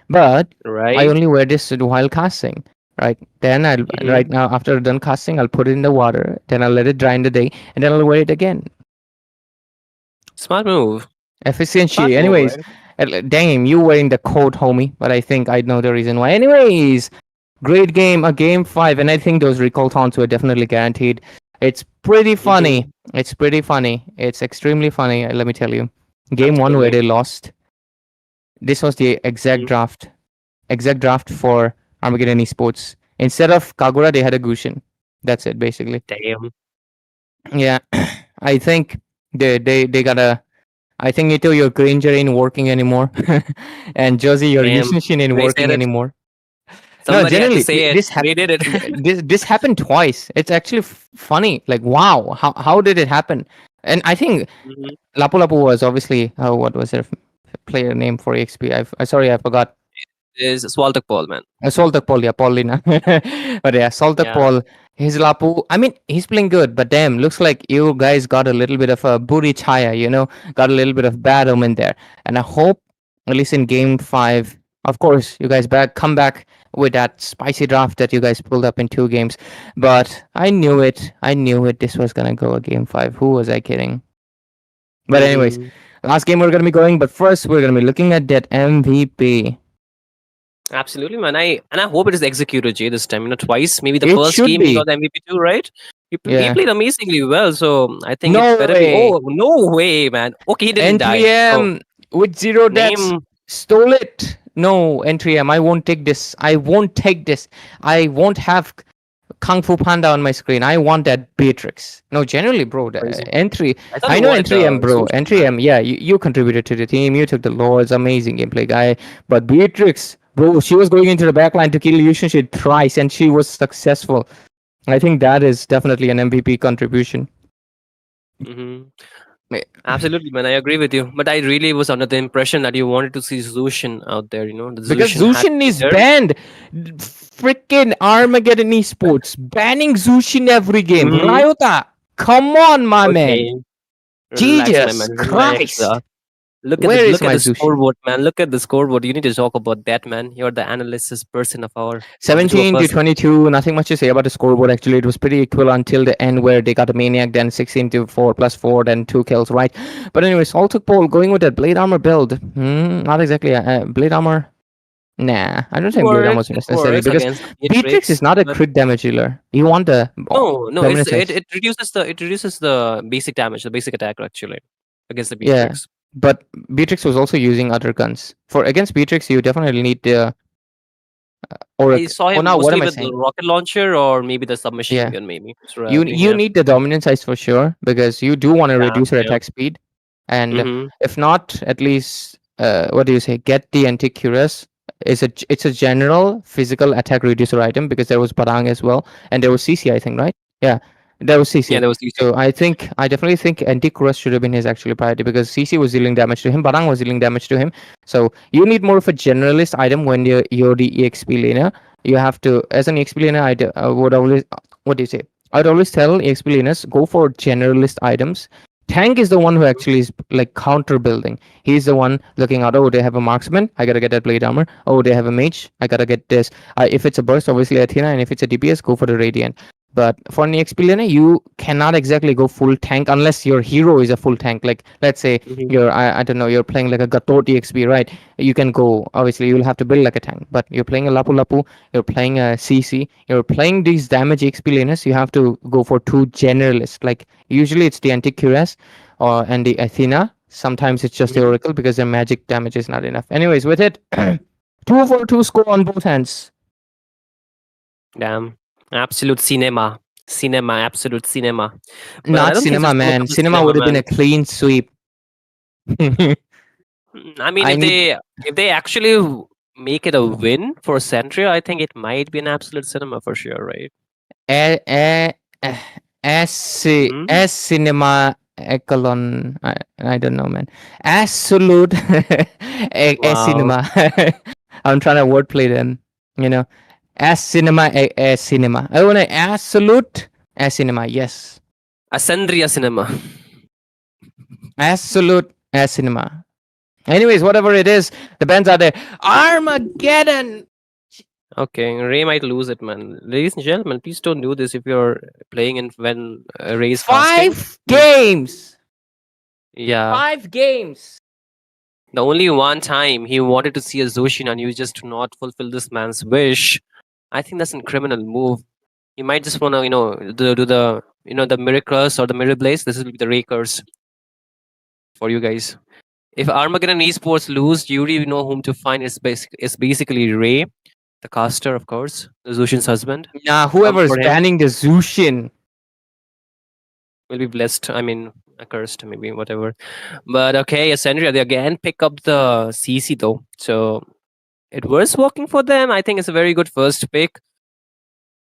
But I Right. only wear this while casting, right? Then I'll right now after done casting, I'll put it in the water, then I'll let it dry in the day, and then I'll wear it again. Smart move. Smart Efficiency. move, Anyways, right? damn, you wearing the coat, homie. But I think I know the reason why. Anyways, great game, a game 5, and I think those recall taunts were definitely guaranteed. It's pretty funny. It's pretty funny. It's extremely funny. Let me tell you. Game 1 where Absolutely. they lost. This was the exact draft for Armageddon Esports. Instead of Kagura, they had a Gushin. That's it, basically. Damn. Yeah, I think they got a. I think Ito, your Granger ain't working anymore, and Josie, your Damn. Yushin ain't They said working it. anymore. Somebody had to generally, say it. this They did it. this happened twice. It's actually funny. Like, wow, how did it happen? And I think Mhm. Lapu Lapu was obviously what was their player name for EXP? Sorry, I forgot. Is Swaltok Paul, man. Soltak Paul, yeah, Paulina. But yeah, Soltak Yeah. Paul, his Lapu. I mean, he's playing good, but damn, looks like you guys got a little bit of a booty chaya, got a little bit of bad omen there. And I hope, at least in game 5, of course, you guys come back with that spicy draft that you guys pulled up in 2 games. But I knew it. This was gonna go a game 5. Who was I kidding? But anyways, Mhm. last game we're gonna be going. But first, we're gonna be looking at that MVP. Absolutely, man. I hope it is executed, Jay, this time. Twice. Maybe the It first should game he be. got the MVP too, right? He Yeah. played amazingly well, so I think No it better way. be. Oh, no way, man. Okay, he didn't die. So, N3M with 0 deaths name. stole it. No, N3M, I won't take this. I won't have Kung Fu Panda on my screen. I want that Beatrix. No, generally, bro, Crazy. N3. I thought I you know wanted N3M, the bro. Zohunt, man. N3M, yeah, you contributed to the team. You took the Lords. Amazing gameplay guy. But Beatrix, bro, she was going into the backline to kill Yushin thrice, and she was successful. I think that is definitely an MVP contribution. Mhm. Eh. Absolutely, man. I agree with you. But I really was under the impression that you wanted to see Zushin out there. The Because Zushin had Zushin is there. banned. Freaking Armageddon Esports banning Zushin every game. Mhm. Ryota, come on, my man. Okay. Relax, my Jesus man. Relax. Christ. Look at Where the is look at my the Zushin? scoreboard, man. Look at the scoreboard. You need to talk about that, man. You're the analysis person of the 17 two to of us. 22. Nothing much to say about the scoreboard. Actually, it was pretty equal until the end where they got a maniac. Then 16 to 4 plus 4, then 2 kills, right? But anyways, all took Paul going with that blade armor build. Not exactly blade armor. Nah, I don't think blade armor was necessary Works because against the Beatrix is Matrix, not a but crit damage dealer. You want the no, dominance it reduces the basic damage, the basic attack actually against the Yeah, Beatrix. but Beatrix was also using other guns. For against Beatrix, you definitely need the I saw Oh, him now what am mostly I with the saying? rocket launcher or maybe the submachine Yeah, gun, maybe. you Yeah. need the dominant size for sure because you do want to Yeah, reduce your yeah. attack speed, and Mm-hmm. if not, at least what do you say? Get the anti-cuirass. It's a general physical attack reducer item because there was Barang as well, and there was CC, I think, right? Yeah, there was CC. Yeah, there was UC. So I definitely think anti-cuirass should have been his actually priority because CC was dealing damage to him, Barang was dealing damage to him. So you need more of a generalist item when you're the EXP laner. You have to, as an EXP laner, I would always, what do you say? I'd always tell EXP laners go for generalist items. Tank is the one who actually is like counter building. He's the one looking out. Oh, they have a marksman. I gotta get that blade armor. Oh, they have a mage. I gotta get this. If it's a burst, obviously Athena, and if it's a DPS, go for the radiant. But for an EXP laner, you cannot exactly go full tank unless your hero is a full tank. Like let's say Mm-hmm. I don't know, you're playing like a Gatot EXP, right? You can go. Obviously, you'll have to build like a tank. But you're playing a Lapu Lapu. You're playing a CC. You're playing these damage EXP laners. You have to go for 2 generalists. Like usually it's the anti-cuirass and the Athena. Sometimes it's just the Mm-hmm. Oracle because their magic damage is not enough. Anyways, with it, 2 for 2 score on both hands. Damn. Absolute cinema. Absolute cinema. But I Not don't think cinema, this is gonna man. come to Cinema would have been man. a clean sweep. I mean, I if they actually make it a win for Ascendria, I think it might be an absolute cinema for sure, right? As cinema Echelon. I don't know, man. Absolute Wow. cinema. I'm trying to wordplay them. As cinema, as cinema. I want to absolute as cinema. Yes. Ascendria cinema. Absolute as cinema. Anyways, whatever it is, the bands are there. Armageddon. Okay, Ray might lose it, man. Ladies and gentlemen, please don't do this if you're playing in when Ray's casting. 5 games. Yeah. 5 games. The only one time he wanted to see a Zushin and you just do not fulfill this man's wish, I think that's a criminal move. He might just wanna, do the the mirror curse or the mirror blaze. This will be the Ray curse for you guys. If Armageddon Esports lose, you already know whom to find. It's basically Ray, the caster, of course, the Zushin's husband. Nah, whoever is for him. banning the Zushin. Will be blessed. I mean, accursed, maybe, whatever. But okay, Ascendria, they again pick up the CC though. So it was working for them. I think it's a very good first pick.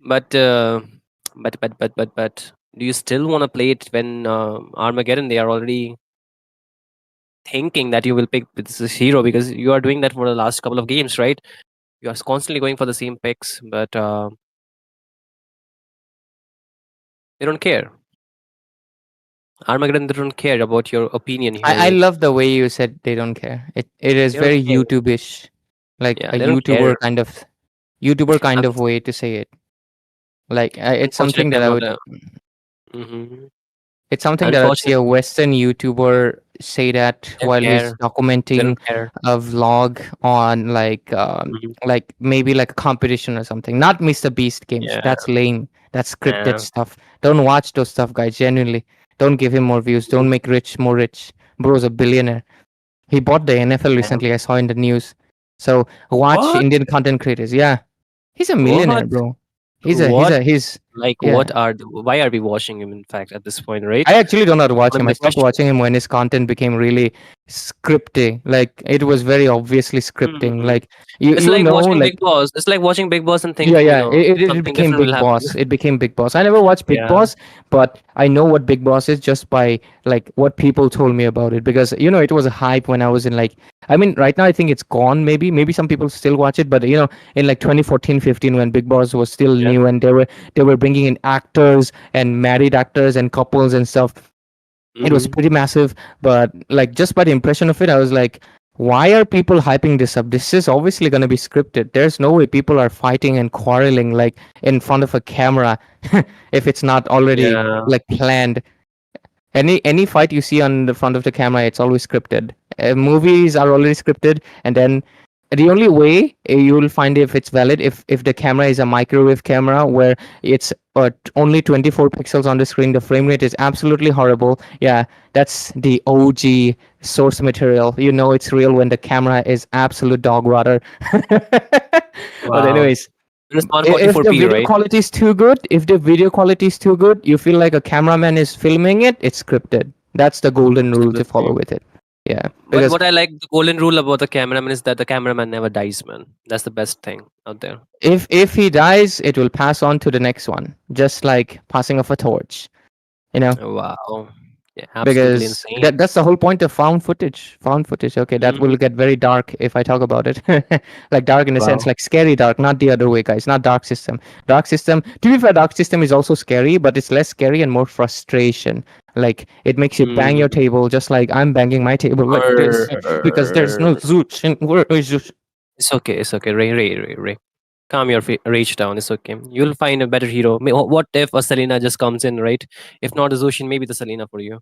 But do you still want to play it when Armageddon? They are already thinking that you will pick this hero because you are doing that for the last couple of games, right? You are constantly going for the same picks, but they don't care. Armageddon, they don't care about your opinion here. I love the way you said they don't care. It is They don't very care. YouTube-ish, like Yeah, a they don't YouTuber care. kind of way to say it. Like it's something that I would. Mm-hmm. It's something that I would see a Western YouTuber say that Don't while he's care. They documenting don't care. a vlog on like maybe like a competition or something. Not Mr. Beast games. Yeah. That's lame. That's scripted Yeah. stuff. Don't watch those stuff, guys. Genuinely, don't give him more views. Don't make rich more rich. Bro's a billionaire. He bought the NFL recently. I saw in the news. So watch What? Indian content creators. Yeah, he's a millionaire, What? bro. What? He's Like, yeah. why are we watching him, in fact, at this point, right? I actually do not watch What him. is I the stopped question? watching him when his content became really scripty. Like it was very obviously scripting. Mhm. Like It's you like know, watching like Big Boss. It's like watching Big Boss and thinking, yeah. It something became different will Big happen. Boss. It became Big Boss. I never watched Big Yeah. Boss, but I know what Big Boss is just by like what people told me about it because it was a hype when I was in like. I mean, right now I think it's gone. Maybe some people still watch it, but in like 2014-15 when Big Boss was still Yeah. new and they were bringing in actors and married actors and couples and stuff. It was Mhm. pretty massive, but like just by the impression of it, I was like, why are people hyping this up? This is obviously going to be scripted. There's no way people are fighting and quarreling like in front of a camera if it's not already Yeah. like planned. Any fight you see on the front of the camera, it's always scripted. Movies are already scripted, and then the only way you will find if it's valid if the camera is a microwave camera where it's only 24 pixels on the screen, the frame rate is absolutely horrible. Yeah, that's the OG source material. It's real when the camera is absolute dog water. But Wow. anyways, And it's if the 144p, video right? quality is too good, you feel like a cameraman is filming it, it's scripted. That's the golden rule to follow Absolutely. with it. Yeah, But because what I like, the golden rule about the cameraman is that the cameraman never dies, man. That's the best thing out there. if he dies, it will pass on to the next one, just like passing of a torch. Wow. Yeah, absolutely Because insane. that's the whole point of found footage. Okay, that will get very dark if I talk about it. Like dark in a sense, Wow. like scary dark, not the other way, guys. Not dark system. Dark system. To be fair, dark system is also scary, but it's less scary and more frustration. Like it makes you bang your table, just like I'm banging my table like this, because there's no zooch. And where is zooch? It's okay. It's okay. Ray. Calm your rage down. It's okay. You'll find a better hero. What if a Selena just comes in, right? If not a Zushin, maybe the Selena for you,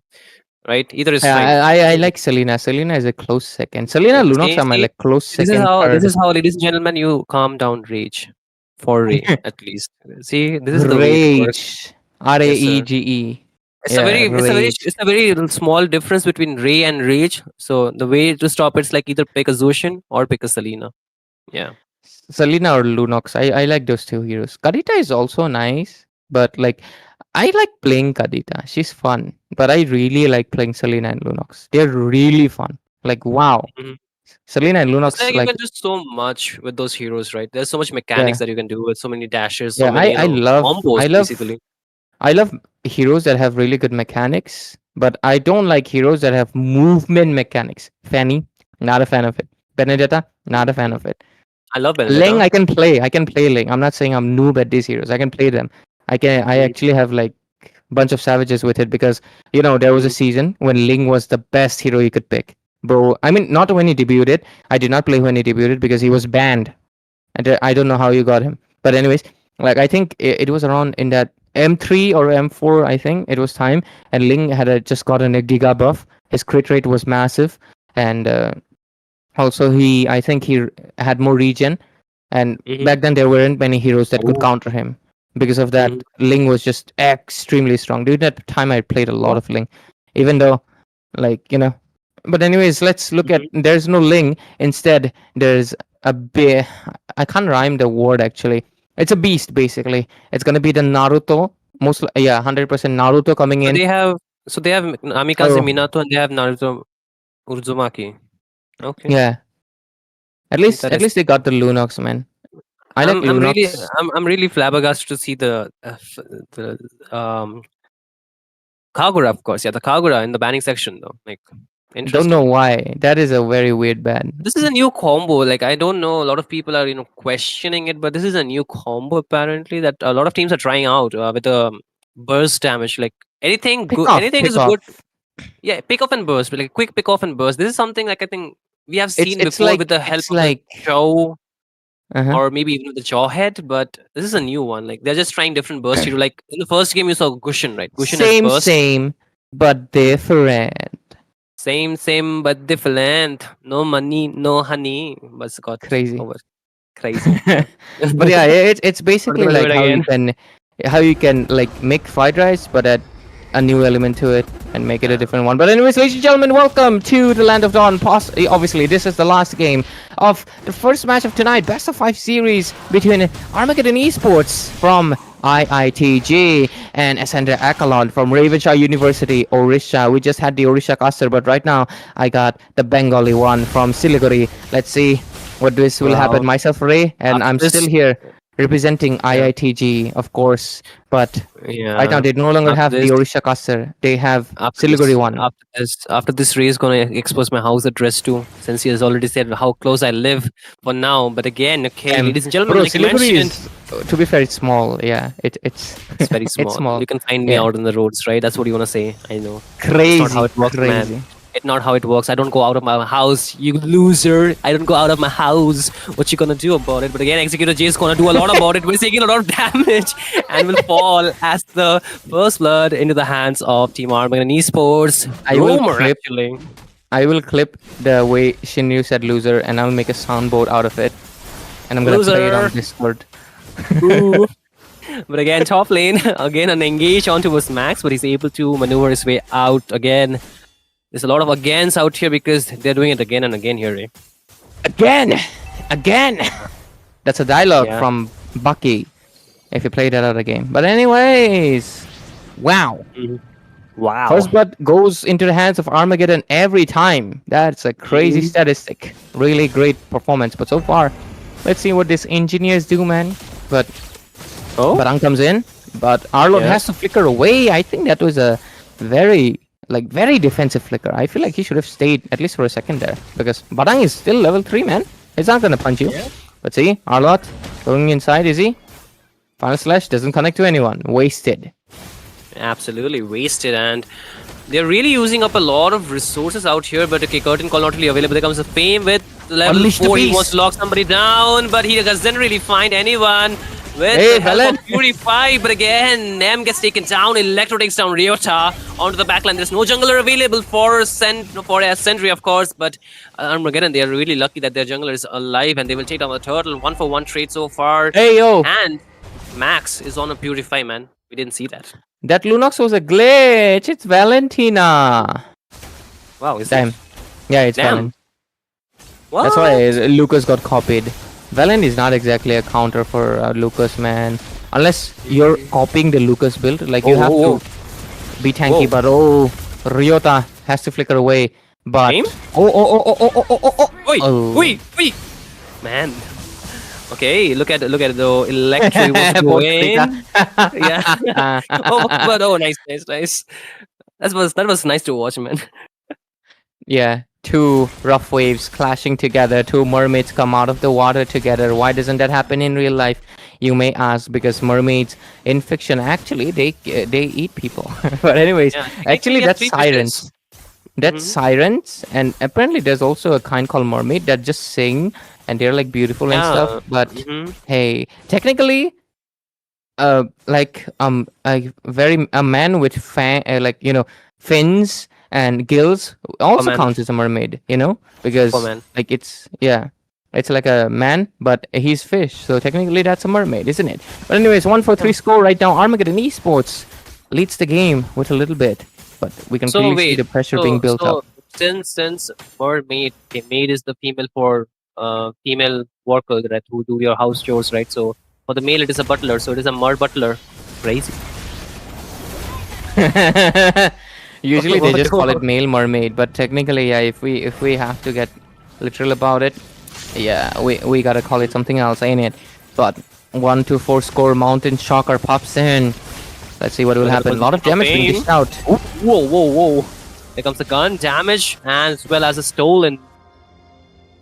right? Either is fine. I like Selena. Selena is a close second. Selena Yeah, Lunox are my like close This second. is Third. how, ladies and gentlemen, you calm down rage for Ray at least. See, this is the way it works. Rage. Yes, sir. RAEGE. It's a very, Rage. it's a very small difference between Ray and Rage. So the way to stop it's like either pick a Zushin or pick a Selena. Yeah. Selena or Lunox. I like those two heroes. Kadita is also nice, but like I like playing Kadita. She's fun, but I really like playing Selena and Lunox. They're really fun. Like wow, Mhm. Selena and It's Lunox. like you Like can do so much with those heroes, right? There's so much mechanics that you can do with so many dashes, so yeah, many I love combos basically. I love heroes that have really good mechanics, but I don't like heroes that have movement mechanics. Fanny, not a fan of it. Benedetta, not a fan of it. I love Ling, Benedetta. I can play Ling. I'm not saying I'm noob at these heroes. I can play them. I Mhm. actually have like bunch of savages with it because there was a season when Ling was the best hero you could pick. Bro, I mean, not when he debuted. I did not play when he debuted because he was banned. And I don't know how you got him. But anyways, like I think it was around in that M3 or M4, I think it was time, and Ling had just gotten a giga buff. His crit rate was massive, and also I think he had more regen, and back then there weren't many heroes that could counter him. Because of that, Ling was just extremely strong. During that time, I played a lot of Ling, even though, like But anyways, let's look at. There's no Ling. Instead, there's a bear. I can't rhyme the word actually. It's a beast basically. It's gonna be the Naruto. 100% Naruto coming in. So they have Amikaze Oh. Minato and they have Naruto Uzumaki. Okay. Yeah. At least Interesting. they got the Lunox, man. I like Lunox. I'm really flabbergasted to see the Kagura, of course. Yeah, the Kagura in the banning section though. Like, interesting. Don't know why. That is a very weird ban. This is a new combo. Like, I don't know. A lot of people are questioning it, but this is a new combo apparently that a lot of teams are trying out with burst damage. Like anything Pick good, off, anything pick is off. good. Yeah, pick off and burst, but like quick pick off and burst. This is something like I think we have seen before with the help of the Joe or maybe even the Jawhead, but this is a new one. Like they're just trying different bursts. Like in the first game you saw Gushin, right? Gushin has burst. Same, but different. Same, but different. No money, no honey. But got Crazy. over. Crazy. But yeah, it's basically like how you can like make fried rice, but add a new element to it and make it a different one. But anyways, ladies and gentlemen, welcome to the Land of Dawn. Obviously, this is the last game of the first match of tonight, best of 5 series between Armageddon Esports from IITG and Ascendria Echelon from Ravenshaw University, Odisha. We just had the Odisha caster, but right now I got the Bengali one from Siliguri. Let's see what this will happen. Myself, Ray, and I'm still here representing IITG, of course, but right now they no longer have the Odisha caster. They have Siliguri one. After this Ray is gonna expose my house address too, since he has already said how close I live for now. But again, ladies and gentlemen, bro, like Siliguri is, to be fair, it's small. Yeah, it's very small. It's small. You can find me out on the roads, right? That's what you wanna say. I know. Crazy. That's not how it works, man. It's not how it works. I don't go out of my house, you loser. I don't go out of my house. What you gonna do about it? But again, Executor J is gonna do a lot about it. We're taking a lot of damage and will fall as the first blood into the hands of Team Armageddon Esports. I will clip the way Shinryu said loser, and I'll make a soundboard out of it, and I'm gonna play it on Discord. But again, top lane again an engage onto his Max, but he's able to maneuver his way out again. There's a lot of agains out here because they're doing it again and again here, eh? Again! That's a dialogue from Bucky, if you play that other game. But anyways, wow. Wow. First blood goes into the hands of Armageddon every time. That's a crazy statistic. Really great performance. But so far, let's see what these engineers do, man. But Barang comes in, but Arlord has to flicker away. I think that was a very defensive flicker. I feel like he should have stayed at least for a second there, because Barang is still level 3, man. He's not gonna punch you. But see, Arlord going inside, is he? Final Slash doesn't connect to anyone. Wasted. Absolutely wasted, and they're really using up a lot of resources out here. But okay, Curtain Call not really available. There comes a Fame with level Unleash 4. He wants to lock somebody down, but he doesn't really find anyone. With the help of Purify, but again, Nem gets taken down. Electro takes down Ryota onto the backline. There's no jungler available for Ascendria, of course, but Armageddon, they are really lucky that their jungler is alive, and they will take down the turtle. 1-for-1 trade so far. Hey, yo! And Max is on a Purify, man. We didn't see that. That Lunox was a glitch. It's Valentina. Wow, is Damn. it? Yeah, it's Valen. What? That's why Lucas got copied. Valen is not exactly a counter for Lucas, man. Unless you're copying the Lucas build, like you have to be tanky. But Ryota has to flicker away. But Wait, man. Okay, look at it though. Electro was going. Yeah. But nice. That was nice to watch, man. Yeah. two rough waves clashing together, two mermaids come out of the water together. Why doesn't that happen in real life? You may ask, because mermaids in fiction actually they eat people. But anyways, Yeah, actually yeah, that's three fishes. sirens. That's sirens, and apparently there's also a kind called mermaid that just sing and they're like beautiful and Yeah. stuff. But Mhm. hey, technically, like a man with fins and gills also Aquaman. counts as a mermaid, because Aquaman. like it's like a man, but he's fish, so technically that's a mermaid, isn't it? But anyways, 1-4-3 score right now. Armageddon Esports leads the game with a little bit, but we can So clearly see wait, the pressure being built up. since mermaid, okay, maid is the female for female worker, right, who do your house chores, right? So for the male it is a butler, so it is a mer butler. Crazy. Usually they just call it What? male mermaid, but technically, yeah, if we have to get literal about it, yeah, we gotta call it something else, ain't it? But 1-4 score, Mountain Shocker pops in. Let's see what will happen. A lot of damage being dished out. Whoa. Here comes the gun, damage, and as well as a stolen.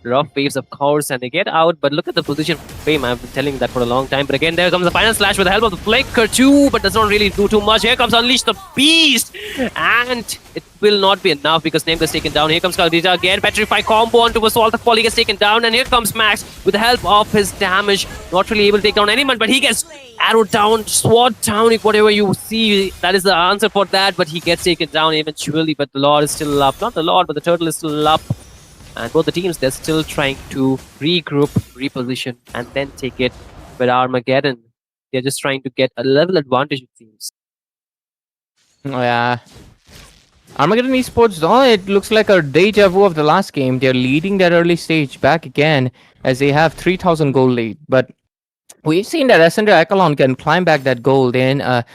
Rough waves, of course, and they get out, but look at the position frame. I've been telling you that for a long time. But again, there comes the final slash with the help of the flicker too, but does not really do too much. Here comes Unleash the Beast, and it will not be enough because Name gets taken down. Here comes Khadija again, Petrify combo onto Assault. The Poly gets taken down, and here comes Max with the help of his damage. Not really able to take down anyone, but he gets arrowed down, sword down, if whatever you see, that is the answer for that. But he gets taken down eventually, but the Lord is still up. Not the Lord, but the Turtle is still up. And both the teams, they're still trying to regroup, reposition, and then take it. But Armageddon, they're just trying to get a level advantage, it seems. Oh, yeah. Armageddon Esports, though, it looks like a deja vu of the last game. They're leading that early stage back again as they have 3,000 gold lead. But we've seen that Ascendria Echelon can climb back that gold in a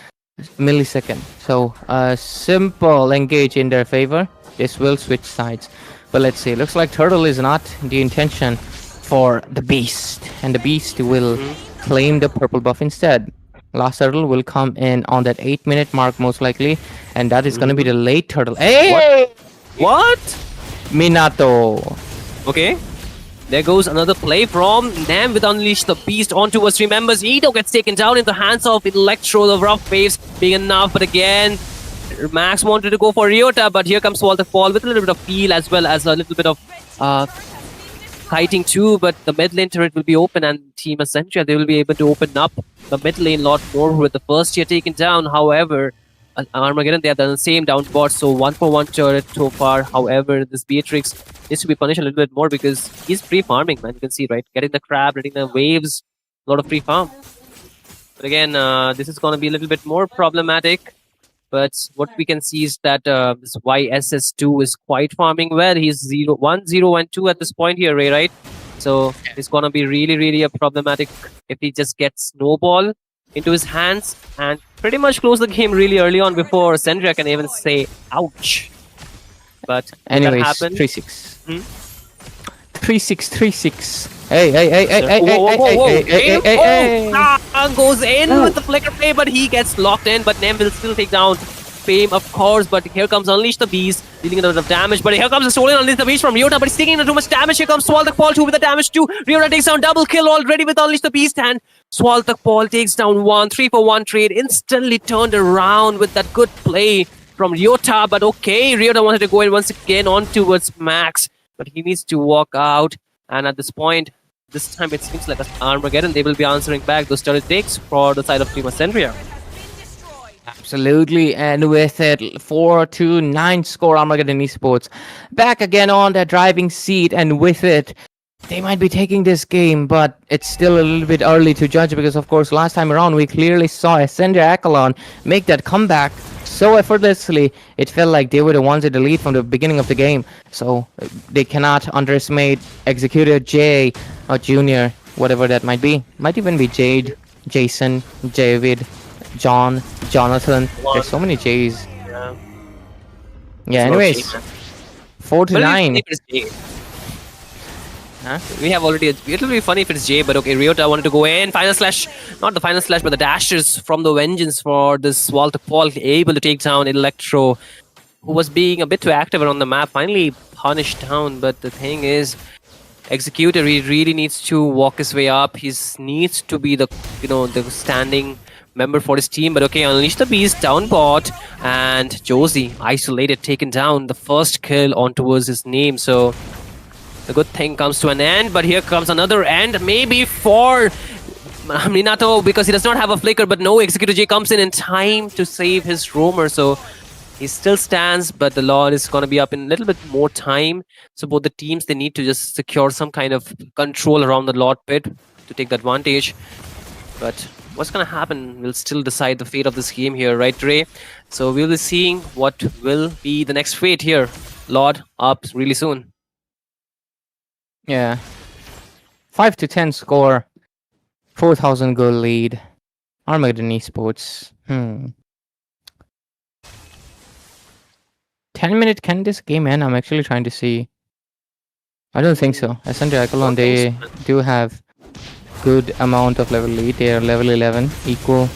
millisecond. So simple engage in their favor. This will switch sides. But let's see. Looks like Turtle is not the intention for the Beast. And the Beast will claim the purple buff instead. Last Turtle will come in on that 8-minute mark most likely. And that is going to be the late Turtle. Hey! What? Minato. Okay. There goes another play from Nam with Unleash the Beast onto us. Remembers, Ito gets taken down in the hands of Electro, the rough waves being enough. But again, Max wanted to go for Ryota, but here comes Walter Fall with a little bit of peel as well as a little bit of kiting too. But the mid lane turret will be open, and Team Ascendria, they will be able to open up the mid lane a lot more with the first tier taken down. However, Armageddon, they have done the same down bot, so 1-for-1 turret so far. However, this Beatrix needs to be punished a little bit more because he's free farming, man. You can see, right? Getting the crab, getting the waves, a lot of free farm. But again, this is going to be a little bit more problematic. But what we can see is that this YSS2 is quite farming well. He's 1, 0, and 2 at this point here, Ray, right? So it's going to be really a problematic if he just gets Snowball into his hands and pretty much close the game really early on before Ascendria can even say, ouch. But anyways, that happened. 3-6. Hmm? 3-6. Hey. Goes in with the flicker play, but he gets locked in. But Nem will still take down Fame, of course. But here comes Unleash the Beast, dealing a lot of damage. But here comes the stolen Unleash the Beast from Ryota, but he's taking too much damage. Here comes Swaltak Paul 2 with the damage too. Ryota takes down double kill already with Unleash the Beast, and Swaltak Paul takes down 1. 3-for-1 trade, instantly turned around with that good play from Ryota. But okay, Ryota wanted to go in once again on towards Max, but he needs to walk out. And at this point, this time it seems like Armageddon, they will be answering back those turret takes for the side of Team Ascendria. Absolutely, and with it, 4-9 score, Armageddon Esports back again on the driving seat, and with it, they might be taking this game, but it's still a little bit early to judge because, of course, last time around we clearly saw Ascendria Echelon make that comeback so effortlessly. It felt like they were the ones at the lead from the beginning of the game, so they cannot underestimate Executor J or Junior, whatever that might be. Might even be Jade, Jason, Javid, John, Jonathan. There's so many J's. Yeah, anyways, 4-9. Huh? We have already. It will be funny if it's Jay, but okay. Ryota wanted to go in. Final slash, not the final slash, but the dashes from the Vengeance for this Walter Paul, able to take down Electro. who was being a bit too active around the map, finally punished down. But the thing is, Executor, he really needs to walk his way up. He needs to be the, the standing member for his team. But okay, Unleash the Beast down bot, and Josie isolated, taken down. The first kill on towards his name. So the good thing comes to an end. But here comes another end, maybe for Minato, because he does not have a flicker. But no, Executor J comes in time to save his roamer. So he still stands, but the Lord is going to be up in a little bit more time. So both the teams, they need to just secure some kind of control around the Lord pit to take the advantage. But what's going to happen will still decide the fate of this game here, right, Ray? So we'll be seeing what will be the next fate here. Lord up really soon. Yeah. 5-10 score. 4,000 goal lead. Armageddon Esports. 10-minute, can this game end? I'm actually trying to see. I don't think so. Ascendria, Echelon, they do have good amount of level lead. They are level 11, equal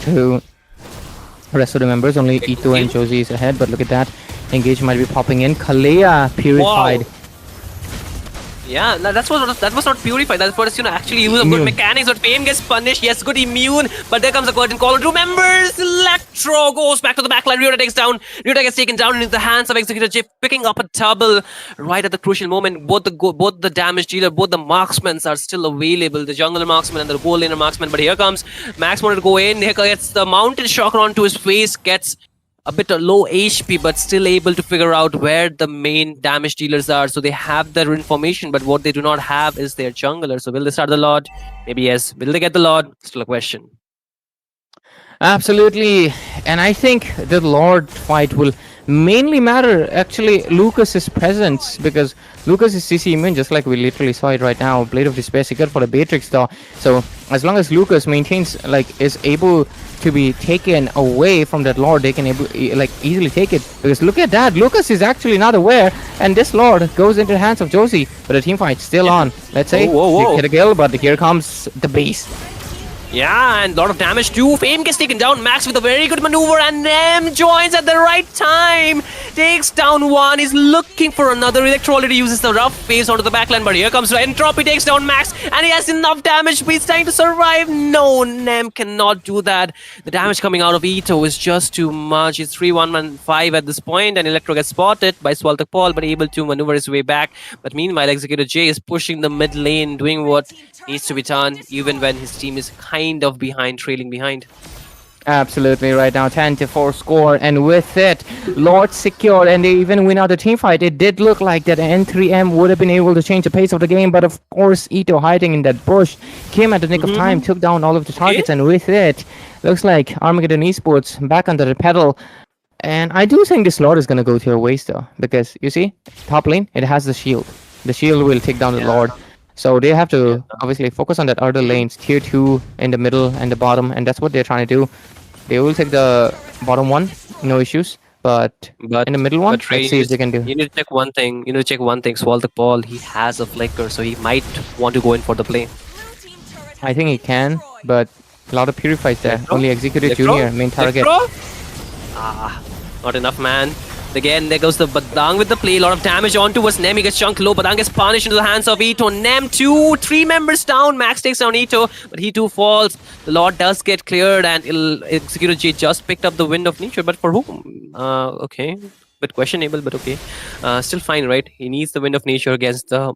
to rest of the members. Only Ito and Josie is ahead, but look at that. Engage might be popping in. Kalea purified. Wow. Yeah, that was not purified. That was actually use of good mechanics. But Fame gets punished. Yes, good immune. But there comes a curtain call. Remembers Electro goes back to the backline. Ryota takes down. Ryota gets taken down into the hands of Executor J, picking up a double right at the crucial moment. Both the damage dealer, both the marksmen are still available. The jungler marksman and the goal laner marksman. But here comes Max, wanted to go in. Here gets the mountain shock onto his face. Gets a bit low HP, but still able to figure out where the main damage dealers are. So they have their information, but what they do not have is their jungler. So will they start the Lord? Maybe yes. Will they get the Lord? Still a question. Absolutely. And I think the Lord fight will mainly matter actually Lucas's presence, because Lucas is CC immune, just like we literally saw it right now. Blade of Despair secured for the Beatrix though. So as long as Lucas maintains, is able to be taken away from that Lord, they can easily take it. Because look at that, Lucas is actually not aware, and this Lord goes into the hands of Josie. But the team fight's still on. Let's say they get a kill, but here comes the beast. Yeah, and a lot of damage too. Fame gets taken down. Max with a very good maneuver, and Nem joins at the right time. Takes down one. He's looking for another. Electro already uses the rough phase onto the backline, but here comes Entropy, takes down Max, and he has enough damage, but he's trying to survive. No, Nem cannot do that. The damage coming out of Ito is just too much. It's 3-1-1-5 at this point, and Electro gets spotted by Swaltok Paul, but able to maneuver his way back. But meanwhile, Executor J is pushing the mid lane, doing what needs to be done, even when his team is kind of behind, trailing behind. Absolutely right now, 10-4 score, and with it, Lord secured, and they even win out the team fight. It did look like that N3M would have been able to change the pace of the game, but of course, Ito hiding in that bush came at the nick of time, took down all of the targets, and with it, looks like Armageddon Esports back under the pedal. And I do think this Lord is gonna go to a waste though, because you see, top lane, it has the shield. The shield will take down the Lord. So they have to obviously focus on that other lanes, tier 2 in the middle and the bottom, and that's what they're trying to do. They will take the bottom one, no issues, but in the middle one, let's see if they can do. You need to check one thing. Swaltok Paul, he has a flicker, so he might want to go in for the play. I think he can, but a lot of purifies there. Only Executive Junior, main target. Not enough, man. Again, there goes the Badang with the play. A lot of damage onto us. Nem, he gets chunked low. Badang gets punished into the hands of Ito. Nem, 3 members down. Max takes down Ito, but he too falls. The Lord does get cleared, and Executor J just picked up the Wind of Nature. But for whom? Okay. Bit questionable, but okay. Still fine, right? He needs the Wind of Nature against the...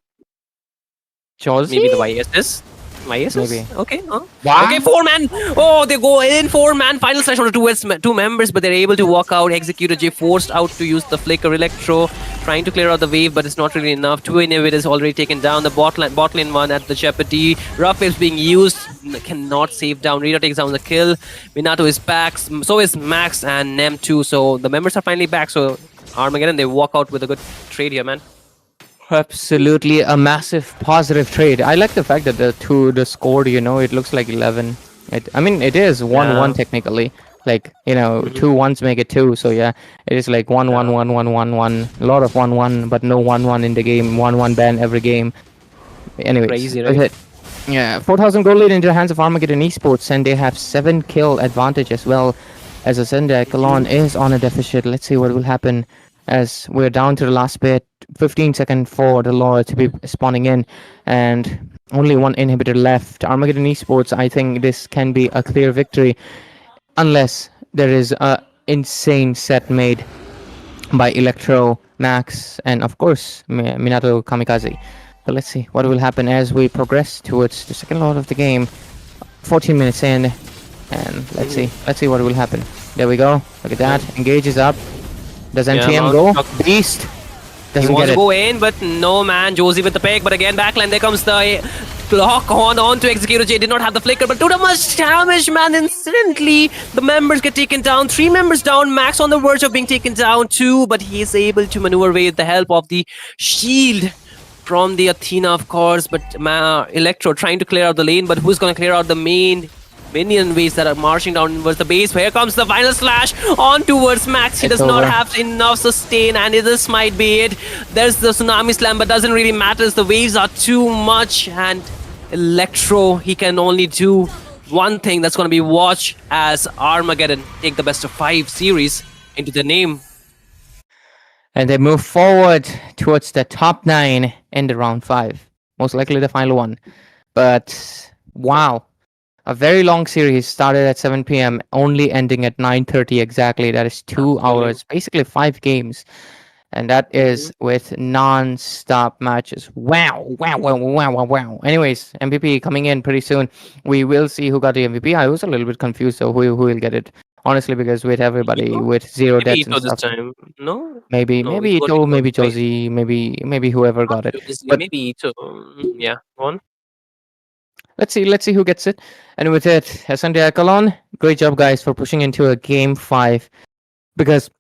Josie? Maybe the YSS? Maybe. Okay. Okay, 4-man. Oh, they go in 4-man. Final slash on the two members, but they're able to walk out. Executor J forced out to use the flicker Electro, trying to clear out the wave, but it's not really enough. 2 inhibitors already taken down. The bot lane one at the jeopardy. Rough waves being used, cannot save down. Rita takes down the kill. Minato is back. So is Max and Nem too. So the members are finally back. So Armageddon, they walk out with a good trade here, man. Absolutely a massive positive trade. I like the fact that the score, it looks like 11. It is 1-1 technically. 2 ones make it 2. So yeah, it is like 1-1-1-1-1-1. A lot of 1-1, but no 1-1 in the game. 1-1 ban every game. Anyways, crazy, right? Yeah, 4,000 gold lead into the hands of Armageddon Esports, and they have 7 kill advantage as well. as Ascendria Echelon is on a deficit. Let's see what will happen as we're down to the last bit. 15 seconds for the Lord to be spawning in, and only one inhibitor left. Armageddon Esports, I think this can be a clear victory unless there is a insane set made by Electro, Max, and of course Minato Kamikaze. But let's see what will happen as we progress towards the second lot of the game. 14 minutes in, and let's see what will happen. There we go. Look at that. Engage is up. Does MTM go? Beast He doesn't wants get to it. go in, but no, man. Josie with the pick, but again backline. There comes the block on to Executor J. Did not have the flicker, but too much damage, man. Instantly, the members get taken down. 3 members down. Max on the verge of being taken down too, but he is able to maneuver with the help of the shield from the Athena, of course. But Electro trying to clear out the lane, but who's going to clear out the main minion waves that are marching down towards the base? Here comes the final slash on towards Max. He It's does not over. have enough sustain, and this might be it. There's the tsunami slam, but doesn't really matter. The waves are too much, and Electro, he can only do one thing. That's going to be watch as Armageddon take the best of 5 series into the name. And they move forward towards the top 9 in the round 5. Most likely the final one. But wow. A very long series started at 7 p.m. only ending at 9:30 exactly. That is 2 hours, basically 5 games. And that is with non-stop matches. Wow, wow, wow, wow, wow, wow. Anyways, MVP coming in pretty soon. We will see who got the MVP. I was a little bit confused though who will get it. Honestly, because with everybody Ito? with 0 Maybe deaths and Ito this stuff. time. No? Maybe No, maybe it's Ito, going maybe to be Josie, maybe whoever got it. But maybe Ito. Yeah, on. let's see who gets it. And with it, Ascendria Echelon, great job guys for pushing into a game 5. Because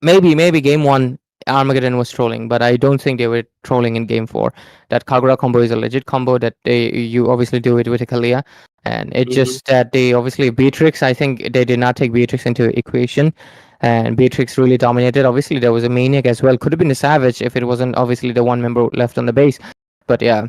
maybe game 1 Armageddon was trolling, but I don't think they were trolling in game 4. That Kagura combo is a legit combo that you obviously do it with a Kalia. And it's just that they obviously Beatrix, I think they did not take Beatrix into equation. And Beatrix really dominated. Obviously there was a Maniac as well. Could have been a Savage if it wasn't obviously the one member left on the base. But yeah,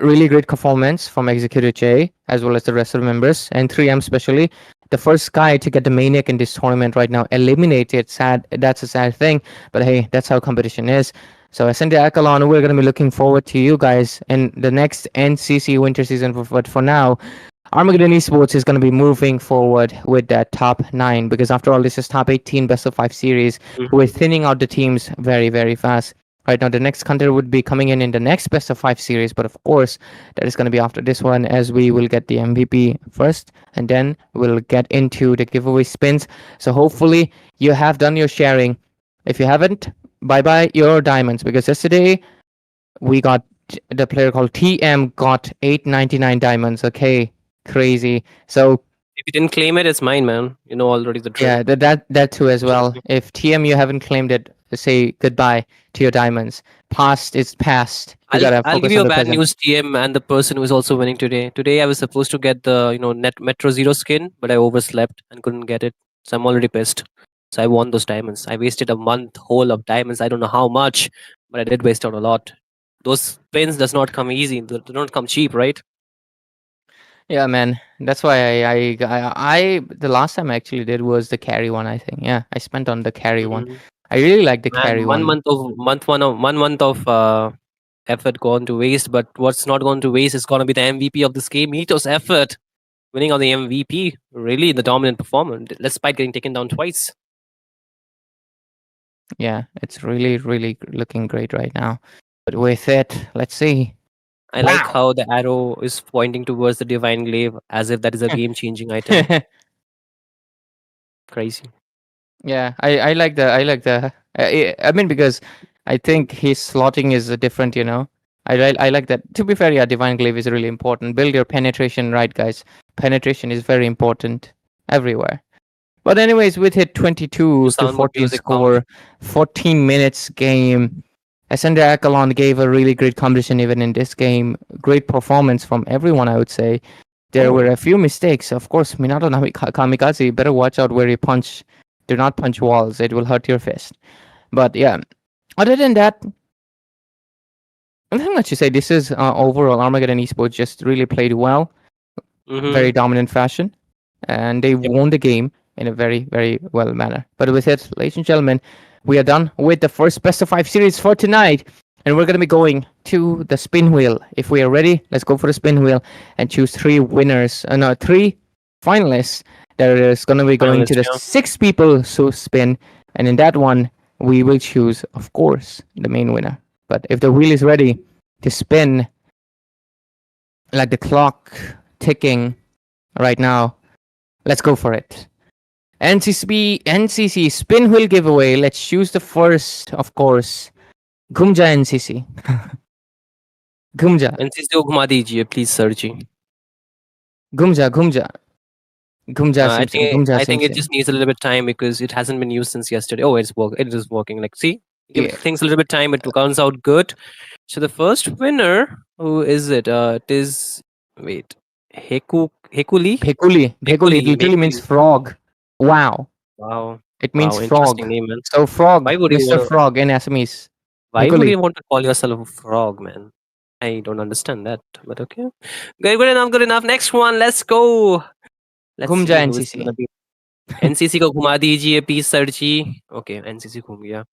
really great performance from Executive J as well as the rest of the members, and 3M especially. The first guy to get the Maniac in this tournament right now eliminated. Sad, that's a sad thing, but hey, that's how competition is. So Ascendria Echelon, we're going to be looking forward to you guys in the next NCC winter season. But for now, Armageddon Esports is going to be moving forward with that top 9, because after all, this is top 18 best of 5 series. We're thinning out the teams very, very fast. Right now, the next contender would be coming in the next best of 5 series, but of course, that is going to be after this one, as we will get the MVP first, and then we'll get into the giveaway spins. So hopefully, you have done your sharing. If you haven't, bye-bye your diamonds, because yesterday, we got the player called TM got 899 diamonds. Okay, crazy. So If you didn't claim it, it's mine, man. You know already the drill. yeah, that too as well. If TM you haven't claimed it, say goodbye to your diamonds. Past is past. You gotta I'll give focus you on a the bad present. news, TM, and the person who is also winning today. Today I was supposed to get the net Metro Zero skin, but I overslept and couldn't get it. So I'm already pissed. So I won those diamonds. I wasted a month whole of diamonds. I don't know how much, but I did waste out a lot. Those spins does not come easy. They don't come cheap, right? Yeah, man. That's why I the last time I actually did was the carry one. I think. Yeah, I spent on the carry one. Mhm. I really like the Man, carry one. 1 month of effort gone to waste. But what's not going to waste is gonna be the MVP of this game. Ito's effort, winning on the MVP, really the dominant performer, despite getting taken down twice. Yeah, it's really looking great right now. But with it, let's see. I like Wow. how the arrow is pointing towards the divine glaive, as if that is a game-changing item. Crazy. Yeah, I like the I mean, because I think his slotting is different, I like that. To be fair, yeah, divine glaive is really important. Build your penetration right, guys. Penetration is very important everywhere. But anyways, with it 22 to Sound 14 music score, 14 minutes game. Ascendria Echelon gave a really great competition even in this game. Great performance from everyone, I would say. There were a few mistakes. Of course, Minato Kamikaze, better watch out where you punch. Do not punch walls. It will hurt your fist. But yeah, other than that, nothing much to say. This is overall Armageddon Esports just really played well. Mhm. Very dominant fashion. And they won the game. in a very, very well manner. But with it, ladies and gentlemen, we are done with the first best of 5 series for tonight. And we're going to be going to the spin wheel. If we are ready, let's go for the spin wheel and choose 3 winners. 3 finalists that is going to be going to the 6 people who spin. And in that one, we will choose, of course, the main winner. But if the wheel is ready to spin, like the clock ticking right now, let's go for it. NCC spin wheel giveaway. Let's choose the first, of course. Gumja NCC. Gumja. NCC को घुमा दीजिए, please, sir ji. Gumja. I think it just needs a little bit time because it hasn't been used since yesterday. Oh, it is working. Like, see, give things a little bit time. It comes out good. So the first winner, who is it? It is Hekuli. Hekuli. It literally means frog. Wow. It means frog. Name, man. So frog, Why would Mr. Frog in Assamese. Why would you want to call yourself a frog, man? I don't understand that, but okay. Good enough. Next one, let's go. Gumja NCC. NCC को घुमा दीजिए, please, sir ji. Okay, NCC घूम गया.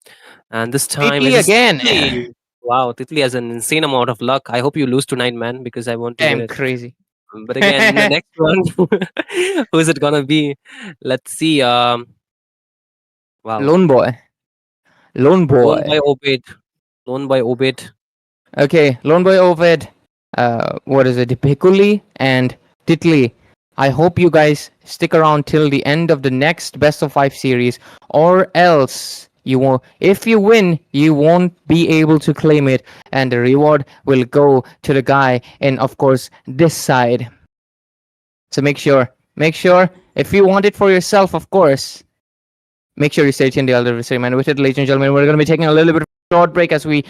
And this time Titli again. Wow, Titli has an insane amount of luck. I hope you lose tonight, man, because I want to get it. Crazy. But again, the next one, who is it gonna be? Let's see. Wow. Lone boy. Lone boy Obed. Okay, Lone boy Obed. What is it? Hekuli and Titli. I hope you guys stick around till the end of the next best of 5 series, or else you won't. If you win, you won't be able to claim it, and the reward will go to the guy in, of course, this side. So make sure if you want it for yourself, of course, make sure you stay tuned to the adversary, man. With it, ladies and gentlemen, we're going to be taking a little bit of a short break as we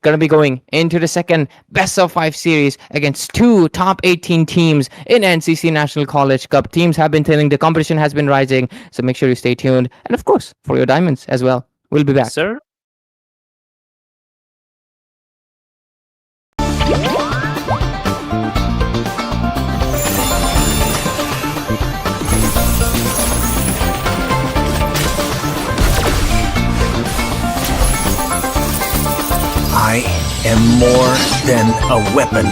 going to be going into the second best of 5 series against 2 top 18 teams in NCC National College Cup. Teams have been telling the competition has been rising, so make sure you stay tuned, and of course for your diamonds as well. We'll be back, sir. I am more than a weapon.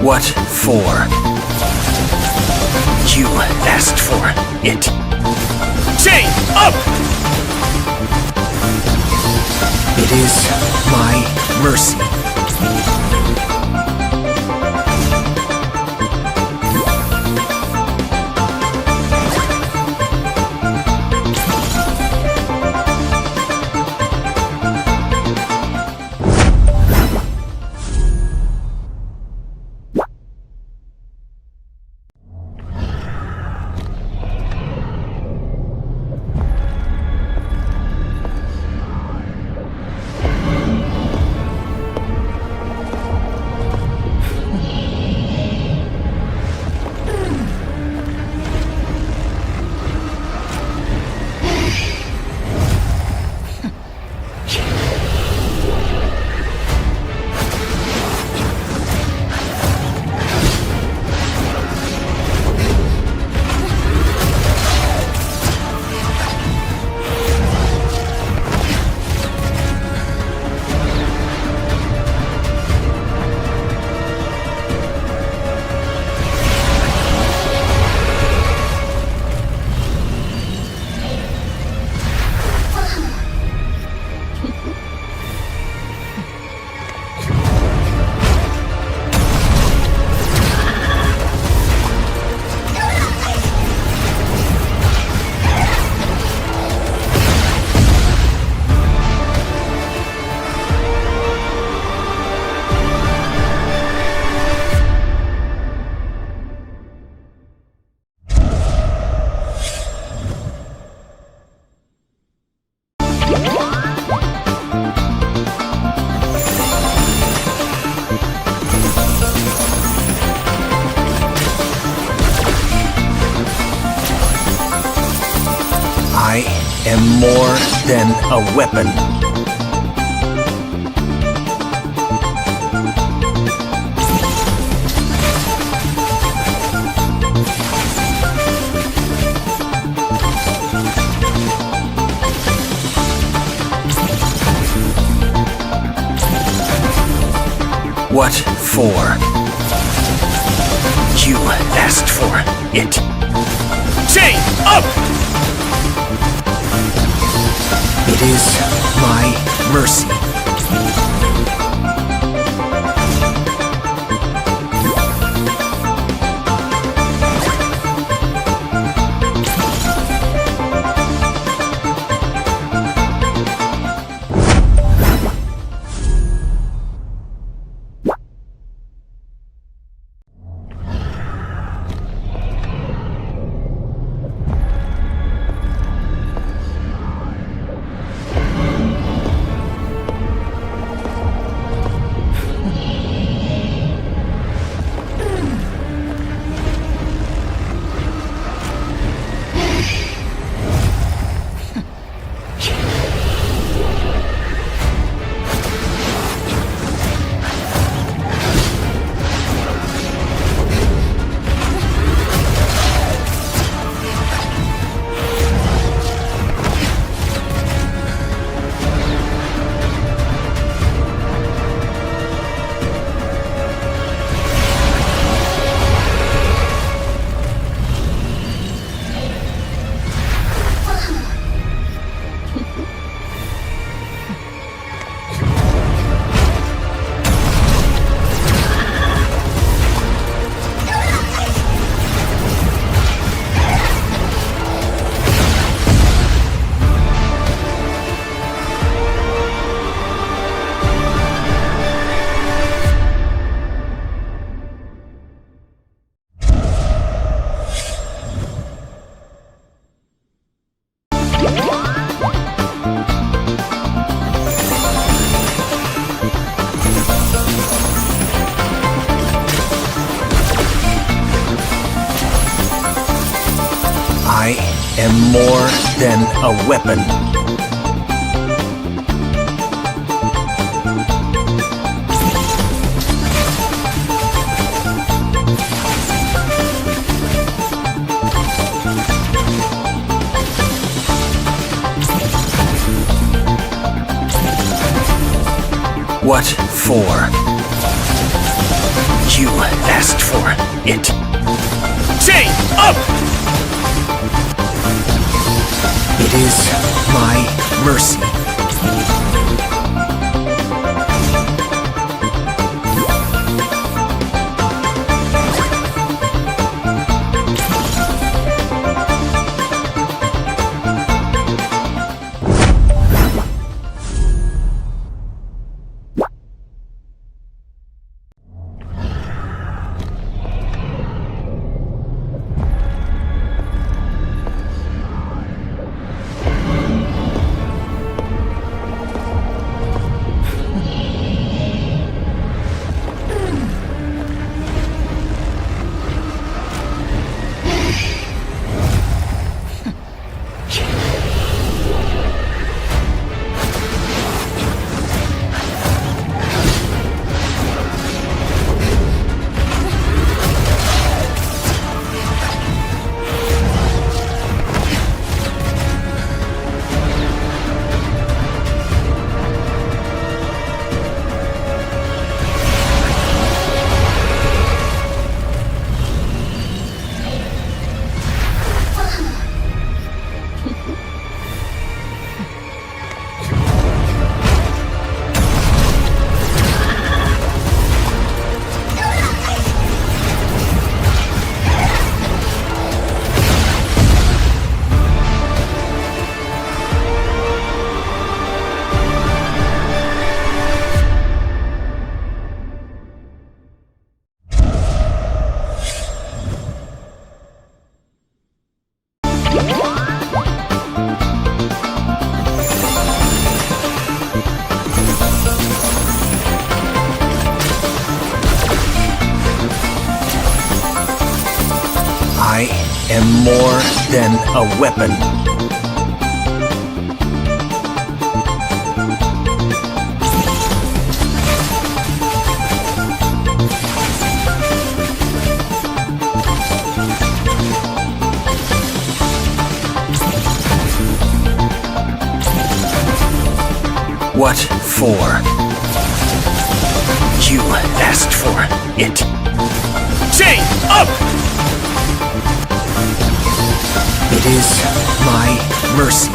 What for? You asked for it. Chain up! It is my mercy. am more than a weapon. What for? You asked for it. Chain up! It is my mercy. I am more than a weapon. What for? You asked for it. Chain up! It is my mercy. I am more than a weapon. What for? You asked for it. Chain up! It is my mercy.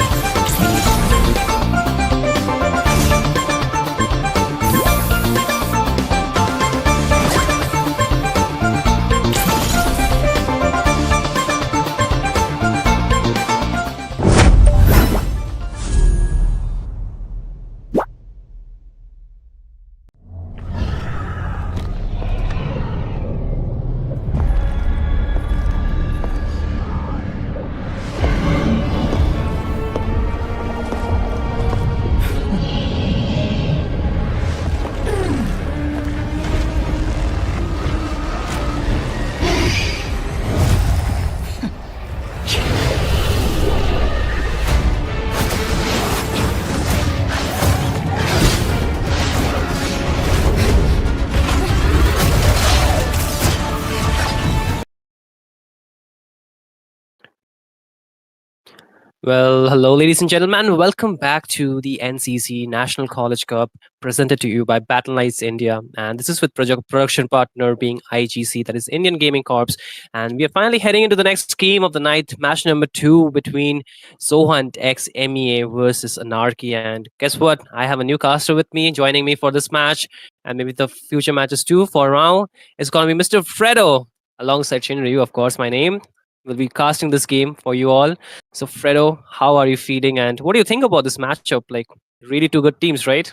Well, hello, ladies and gentlemen. Welcome back to the NCC National College Cup presented to you by Battleknights India. And this is with production partner being IGC, that is Indian Gaming Corps. And we are finally heading into the next game of the night, match number 2 between Zohunt x MEA versus Anarchy. And guess what? I have a new caster with me, joining me for this match and maybe the future matches too. For now, it's going to be Mr. Fredo alongside Shinryu, of course, my name. Will be casting this game for you all. So, Fredo, how are you feeling, and what do you think about this matchup? Like, really two good teams, right?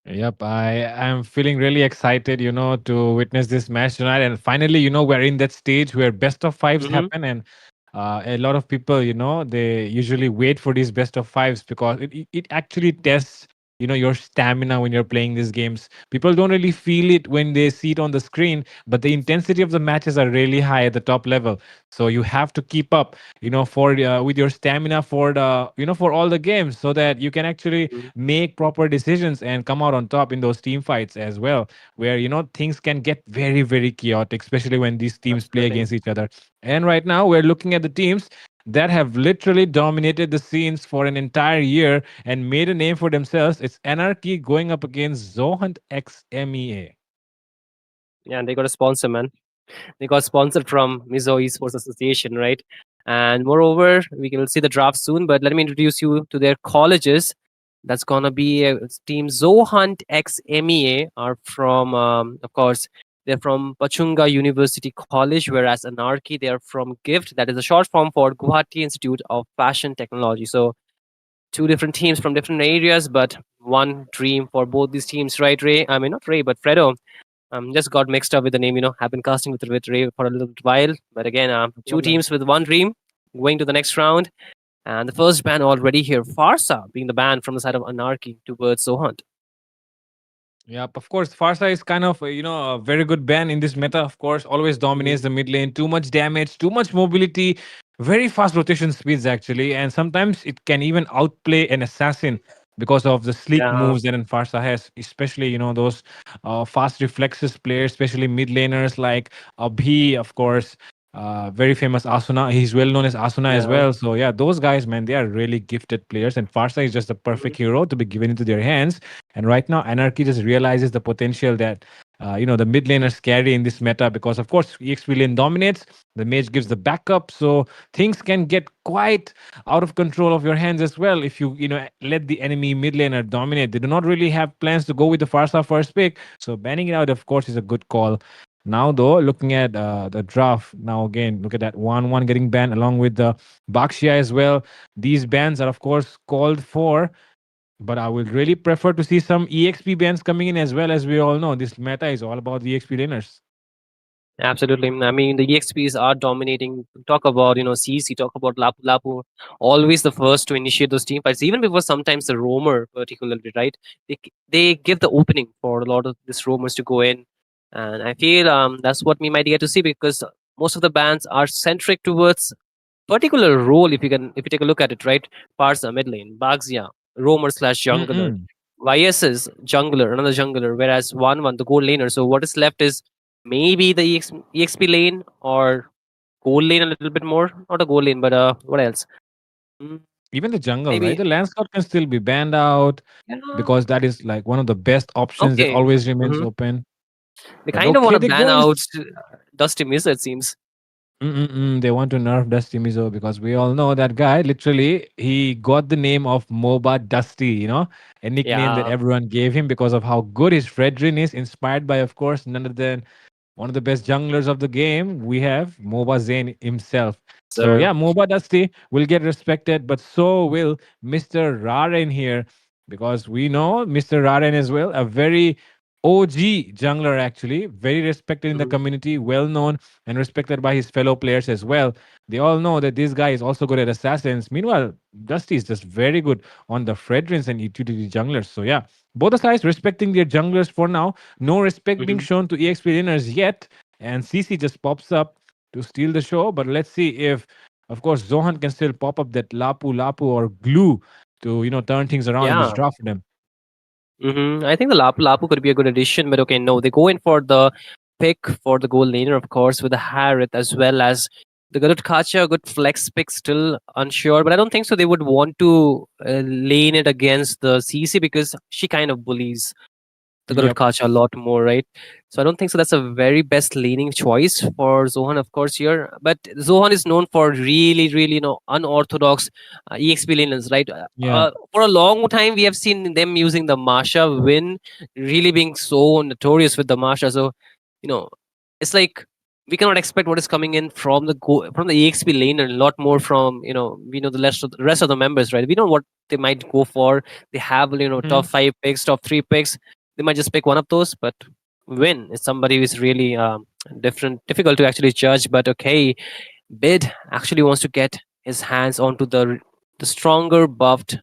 Yep, I am feeling really excited, to witness this match tonight. And finally, we're in that stage where best of fives Mm-hmm. happen. And a lot of people, they usually wait for these best of fives because it actually tests, your stamina when you're playing these games. People don't really feel it when they see it on the screen, but the intensity of the matches are really high at the top level. So you have to keep up, for with your stamina for the, for all the games, so that you can actually make proper decisions and come out on top in those team fights as well, where things can get very, very chaotic, especially when these teams play Absolutely. against each other. And right now we're looking at the teams that have literally dominated the scenes for an entire year and made a name for themselves. It's Anarchy going up against Zohunt x MEA. Yeah, and they got a sponsor, man. They got sponsored from Mizo Esports Association, right? And moreover, we will see the draft soon. But let me introduce you to their colleges. That's gonna be a team Zohunt x MEA are from, of course, they're from Pachhunga University College, whereas Anarchy they are from GIFT. That is a short form for Guwahati Institute of Fashion Technology. So two different teams from different areas, but one dream for both these teams, right, Ray? I mean, not Ray, but Fredo. Just got mixed up with the name. I've been casting with Ray for a little while, but again, two teams with one dream going to the next round. And the first ban already here, Farsa being the ban from the side of Anarchy towards Zohunt. Yep, of course. Farsa is kind of, a very good ban in this meta. Of course, always dominates the mid lane. Too much damage, too much mobility, very fast rotation speeds actually, and sometimes it can even outplay an assassin because of the sleek Yeah, moves that Farsa has. Especially, those fast reflexes players, especially mid laners like Abhi, of course. Very famous Asuna. He's well known as Asuna as yeah. well. So yeah, those guys, man, they are really gifted players, and Farsa is just the perfect hero to be given into their hands. And right now, Anarchy just realizes the potential that the mid laners carry in this meta because, of course, EXP lane dominates. The mage gives the backup, so things can get quite out of control of your hands as well if you let the enemy mid laner dominate. They do not really have plans to go with the Farsa first pick, so banning it out, of course, is a good call. Now, though, looking at the draft, now again, look at that 1-1 getting banned along with the Bakshia as well. These bans are, of course, called for, but I would really prefer to see some EXP bans coming in as well. As we all know, this meta is all about the EXP laners. Absolutely. I mean, the EXPs are dominating. Talk about, CC, talk about Lapu Lapu. Always the first to initiate those team fights, even before sometimes the roamer, particularly, right? They give the opening for a lot of these roamers to go in. And I feel that's what we might get to see because most of the bans are centric towards particular role. If you take a look at it, right? Parsa, mid lane, Bagzia, roamer slash jungler. Mm-mm. YS is jungler, another jungler, whereas 1-1, the gold laner. So what is left is maybe the EXP lane or gold lane a little bit more. Not a gold lane, but what else? Mm, Even the jungle, right? Maybe. The Landscape can still be banned out Yeah. because that is like one of the best options that Okay. always remains Hmm. open. They But kind of want okay, to they ban go in. out Dusty Miz, it seems. They want to nerf Dusty Mizo because we all know that guy. Literally, he got the name of MOBA Dusty. A nickname that Yeah, everyone gave him because of how good his Fredrin is. Inspired by, of course, none other than one of the best junglers of the game. We have MOBA Zane himself. So sir. yeah, MOBA Dusty will get respected, but so will Mr. Raren here because we know Mr. Raren as well, a very OG jungler actually, very respected in the Mhm. community, well known and respected by his fellow players as well. They all know that this guy is also good at assassins. Meanwhile, Dusty is just very good on the Fredrins and utility junglers. So yeah, both the sides respecting their junglers for now. No respect being Mhm. shown to EXP winners yet. And CC just pops up to steal the show. But let's see if, of course, Zohan can still pop up that Lapu Lapu or glue to turn things around in this Yeah. draft for them. I think the Lapu Lapu could be a good addition, but okay, no, they go in for the pick for the goal laner, of course, with the Harith as well as the good Kacha, good flex pick, still unsure, but I don't think so. They would want to lane it against the CC because she kind of bullies the Garud Yep. Kacha a lot more, right? So I don't think so. That's a very best leaning choice for Zohan, of course, here. But Zohan is known for really, really, unorthodox EXP laners, right? Yeah. For a long time, we have seen them using the Masha win, really being so notorious with the Masha. So, you know, it's like we cannot expect what is coming in from from the EXP laner, a lot more from we know the rest of the members, right? We know what they might go for. They have Mhm. top 5 picks, top 3 picks. They might just pick one of those, but win is somebody who is really difficult to actually judge. But okay, Bid actually wants to get his hands onto the stronger buffed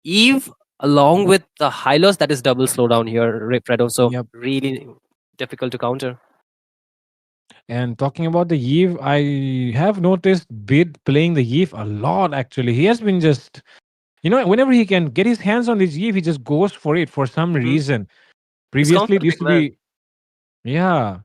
Eve along with the Hylos. That is double slowdown here, Fredo. So Yep. really difficult to counter. And talking about the Eve, I have noticed Bid playing the Eve a lot actually. He has been just, whenever he can get his hands on this Eve, he just goes for it for some Hmm. reason. He's Previously, it comfortable, used big to man. be, yeah.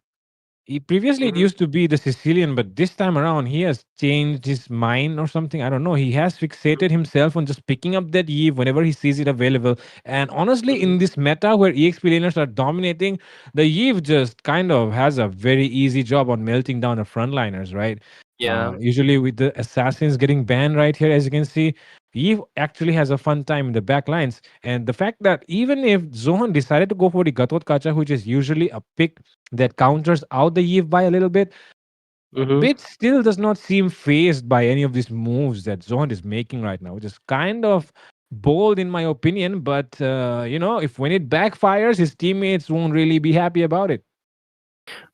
Previously, it Hmm. used to be the Sicilian, but this time around, he has changed his mind or something. I don't know. He has fixated himself on just picking up that Eve whenever he sees it available. And honestly, Hmm. in this meta where EXP laners are dominating, the Eve just kind of has a very easy job on melting down the frontliners, right? Yeah. Usually, with the assassins getting banned right here, as you can see, Eve actually has a fun time in the back lines. And the fact that even if Zohan decided to go for the Gatot Kacha, which is usually a pick that counters out the Eve by a little bit, Hmm. Bit still does not seem phased by any of these moves that Zohan is making right now, which is kind of bold in my opinion. But if when it backfires, his teammates won't really be happy about it.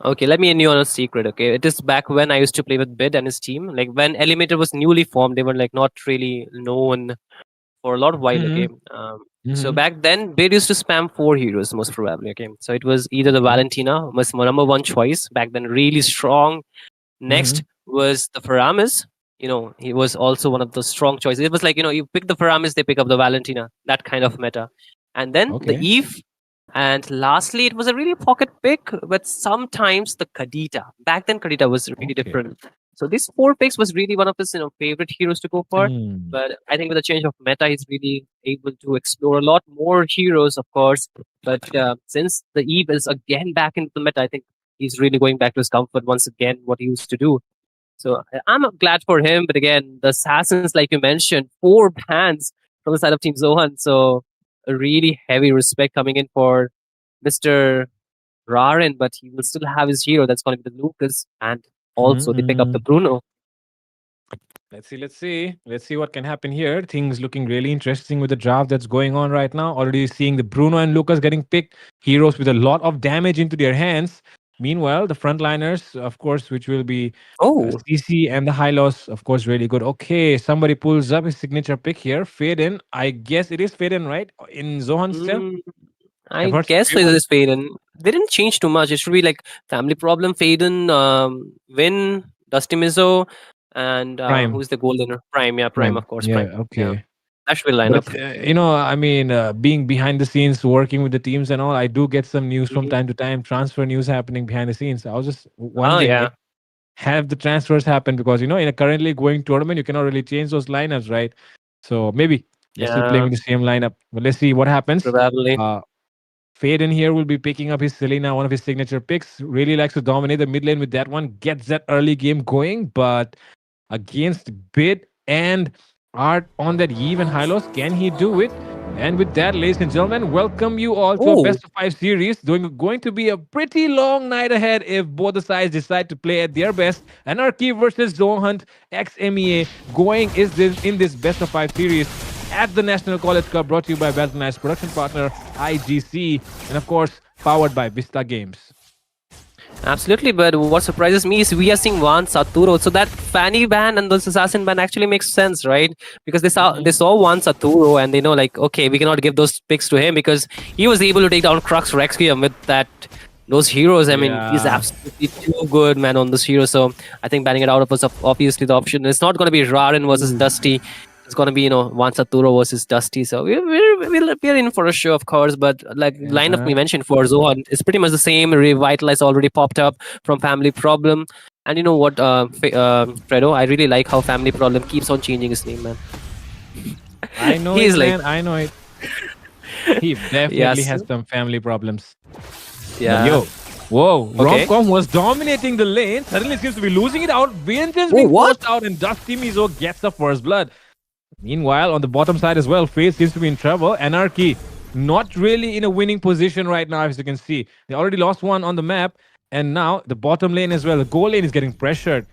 Okay, let me in you on a secret. Okay, it is back when I used to play with Bid and his team. Like when Elementor was newly formed, they were like not really known for a lot of while. Mm-hmm. Okay, so Mm-hmm. back then Bid used to spam 4 heroes most probably. Okay, so it was either the Okay. Valentina, was my number one choice back then, really strong. Mm-hmm. Next was the Faramis. He was also one of the strong choices. It was like you pick the Faramis, they pick up the Valentina. That kind of meta, and then the Okay. Eve. And lastly, it was a really pocket pick, but sometimes the Kadita. Back then, Kadita was really Okay. different. So these 4 picks was really one of his favorite heroes to go for. Mm. But I think with the change of meta, he's really able to explore a lot more heroes, of course. But since the Eve is again back into the meta, I think he's really going back to his comfort once again, what he used to do. So I'm glad for him. But again, the assassins, like you mentioned, 4 bans from the side of Team Zohan. So a really heavy respect coming in for Mr. Raren, but he will still have his hero that's going to be the Lucas, and also they pick up the Mm-hmm. Bruno. Let's see. Let's see. Let's see what can happen here. Things looking really interesting with the draft that's going on right now. Already seeing the Bruno and Lucas getting picked. Heroes with a lot of damage into their hands. Meanwhile, the frontliners, of course, which will be Oh, CC and the Hylos, of course, really good. Okay, somebody pulls up his signature pick here. Fade in. I guess it is Fade in, right? In Zohan still? mm, I've I heard some guess so. It is Faden. They didn't change too much. It should be like Family Problem, Faden, Win, Dusty Mizzo, and Prime. who's the goal winner? Prime, yeah, Prime, Prime. of course, Yeah, Prime. Yeah, okay. that should be lineup. But I mean, being behind the scenes, working with the teams and all, I do get some news from Mhm. time to time, transfer news happening behind the scenes. I was just Oh wondering, yeah. like, have the transfers happen? Because in a currently going tournament, you cannot really change those lineups, right? So maybe they're still playing Yeah, with the same lineup. But let's see what happens. probably. Fade in here will be picking up his Selena, one of his signature picks. Really likes to dominate the mid lane with that one. Gets that early game going, but against Bit and Art on that Eve and Hylos, can he do it? And with that, ladies and gentlemen, welcome you all to a Oh, best of 5 series. Going to be a pretty long night ahead if both the sides decide to play at their best. Anarchy versus Zohunt x MEA going in this best of 5 series at the National College Cup, brought to you by Battleknights production partner IGC, and of course powered by Vista Games. absolutely. But what surprises me is we are seeing Juan Saturo. So that Fanny ban and those assassin ban actually makes sense, right? Because they saw Juan Saturo and they know like, okay, we cannot give those picks to him because he was able to take down Crux Requiem with those heroes. I mean, he's Yeah. absolutely too good, man, on this hero. So I think banning it out of was obviously the option. It's not going to be Raren versus Dusty. It's going to be, Juan Saturo versus Dusty. So we're in for a show, of course. But like lineup we mentioned for Zohan, it's pretty much the same. Revitalize already popped up from Family Problem. And you know what, Fredo, I really like how Family Problem keeps on changing his name, man. I know He's it, like- man. I know it. He definitely Yes. has some family problems. Yeah. Yo. Whoa, Okay. Romcom was dominating the lane. Suddenly seems to be losing it out. Vincent's Oh, being what? forced out and Dusty Mizo gets the first blood. Meanwhile, on the bottom side as well, Faith seems to be in trouble. Anarchy not really in a winning position right now, as you can see. They already lost one on the map, and now the bottom lane as well. The goal lane is getting pressured.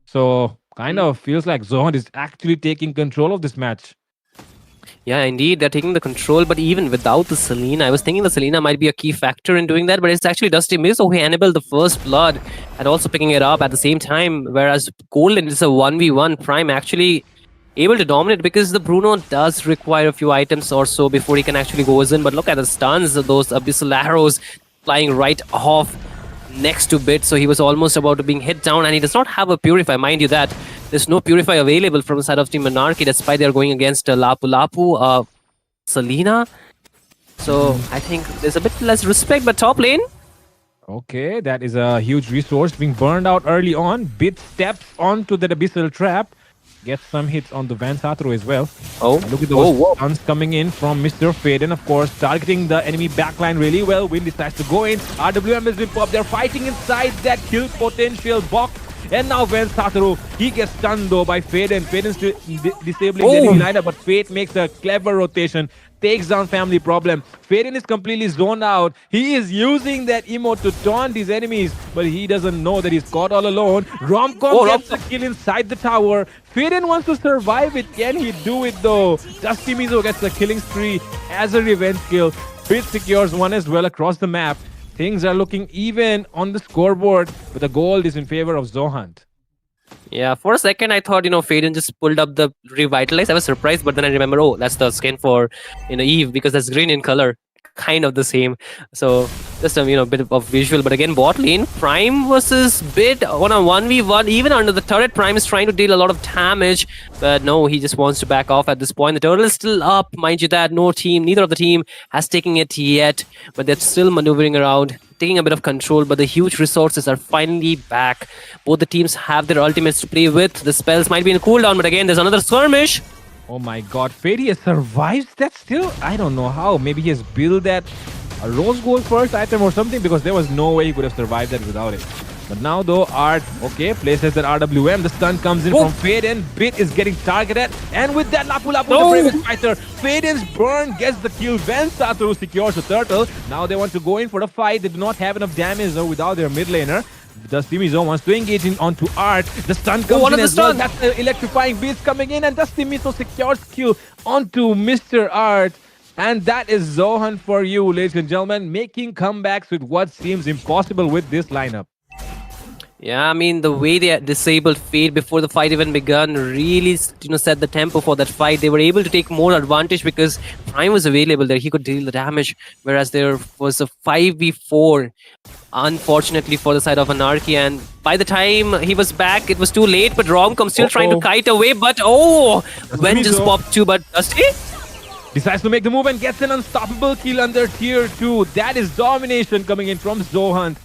So kind of feels like Zohunt is actually taking control of this match. Yeah, indeed, they're taking the control, but even without the Selena, I was thinking the Selena might be a key factor in doing that, but it's actually Dusty Mizo who enabled the first blood and also picking it up at the same time, whereas Golden is a 1v1 Prime actually able to dominate because the Bruno does require a few items or so before he can actually go in, but look at the stuns, those Abyssal arrows flying right off next to Bit, so he was almost about to being hit down, and he does not have a Purify, mind you that. There's no Purify available from the side of Team Anarchy, despite they're going against Lapu Lapu, Selena. So I think there's a bit less respect, but top lane. Okay, that is a huge resource being burned out early on. Bit steps onto the Abyssal Trap. Gets some hits on the Van Satro as well. Oh, Look at those stuns coming in from Mr. Faden, of course, targeting the enemy backline really well. Win decides to go in. RWM has been popped. They're fighting inside that kill potential box. And now Van Satro, he gets stunned though by Faden. Faden's disabling the enemy lineup, but Fate makes a clever rotation. Takes down Family Problem. Faden is completely zoned out. He is using that emote to taunt his enemies, but he doesn't know that he's caught all alone. Romcom gets a kill inside the tower. Faden wants to survive it. Can he do it though? Dusty Mizo gets a killing spree as a revenge kill. Bit secures one as well across the map. Things are looking even on the scoreboard, but the gold is in favor of Zohunt. Yeah, for a second I thought, Faden just pulled up the Revitalize. I was surprised, but then I remember, oh, that's the skin for, Eve, because that's green in color. Kind of the same. So just a bit of visual. But again, bot lane, Prime versus Bit on a 1v1. Even under the turret, Prime is trying to deal a lot of damage. But no, he just wants to back off at this point. The turtle is still up, mind you that. Neither of the team has taken it yet. But they're still maneuvering around, taking a bit of control. But the huge resources are finally back. Both the teams have their ultimates to play with. The spells might be in a cooldown, but again, there's another skirmish. Oh my god, Fady has survived that still? I don't know how. Maybe he has built that a rose gold first item or something, because there was no way he could have survived that without it. But now though, Art, okay, places that RWM. The stun comes in from Faden. Bit is getting targeted. And with that, Lapu Lapu, the bravest fighter. Faden's burn gets the kill. Van Saturu secures the turtle. Now they want to go in for the fight. They do not have enough damage though without their mid laner. Dusty Mizo wants to engage in onto Art. The stun comes in as well. That's the electrifying beast coming in, and Dusty Mizo secures kill onto Mr. Art. And that is Zohunt for you, ladies and gentlemen, making comebacks with what seems impossible with this lineup. Yeah, I mean, the way they disabled Fade before the fight even begun really, set the tempo for that fight. They were able to take more advantage because Prime was available there. He could deal the damage, whereas there was a 5v4, unfortunately, for the side of Anarchy. And by the time he was back, it was too late, but Romcom still trying to kite away. But, Wen just popped too, but Dusty decides to make the move and gets an unstoppable kill under tier 2. That is domination coming in from Zohunt.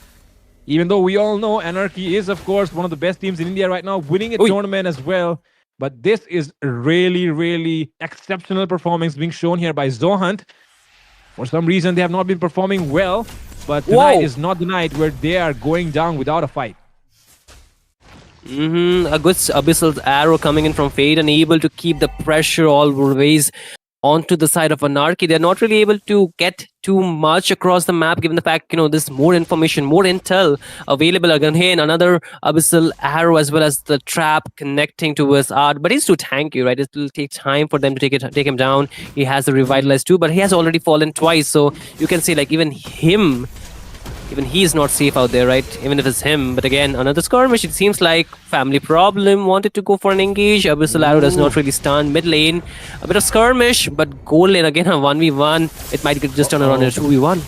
Even though we all know Anarchy is, of course, one of the best teams in India right now, winning a tournament as well. But this is really, really exceptional performance being shown here by Zohunt. For some reason, they have not been performing well, but tonight Whoa. is not the night where they are going down without a fight. A good abyssal arrow coming in from Fade and able to keep the pressure always onto the side of Anarchy. They're not really able to get too much across the map, given the fact, there's more information, more intel available. Again, here, another abyssal arrow as well as the trap connecting to his art. But he's too tanky, right? It will take time for them to take him down. He has the revitalize too, but he has already fallen twice. So you can say, like, even he is not safe out there, right? Even if it's him. But again, another skirmish. It seems like family problem wanted to go for an engage. Abyssal Arrow does not really stun. Mid lane, a bit of skirmish, but gold lane again, a 1v1. It might just turn around into a 2v1.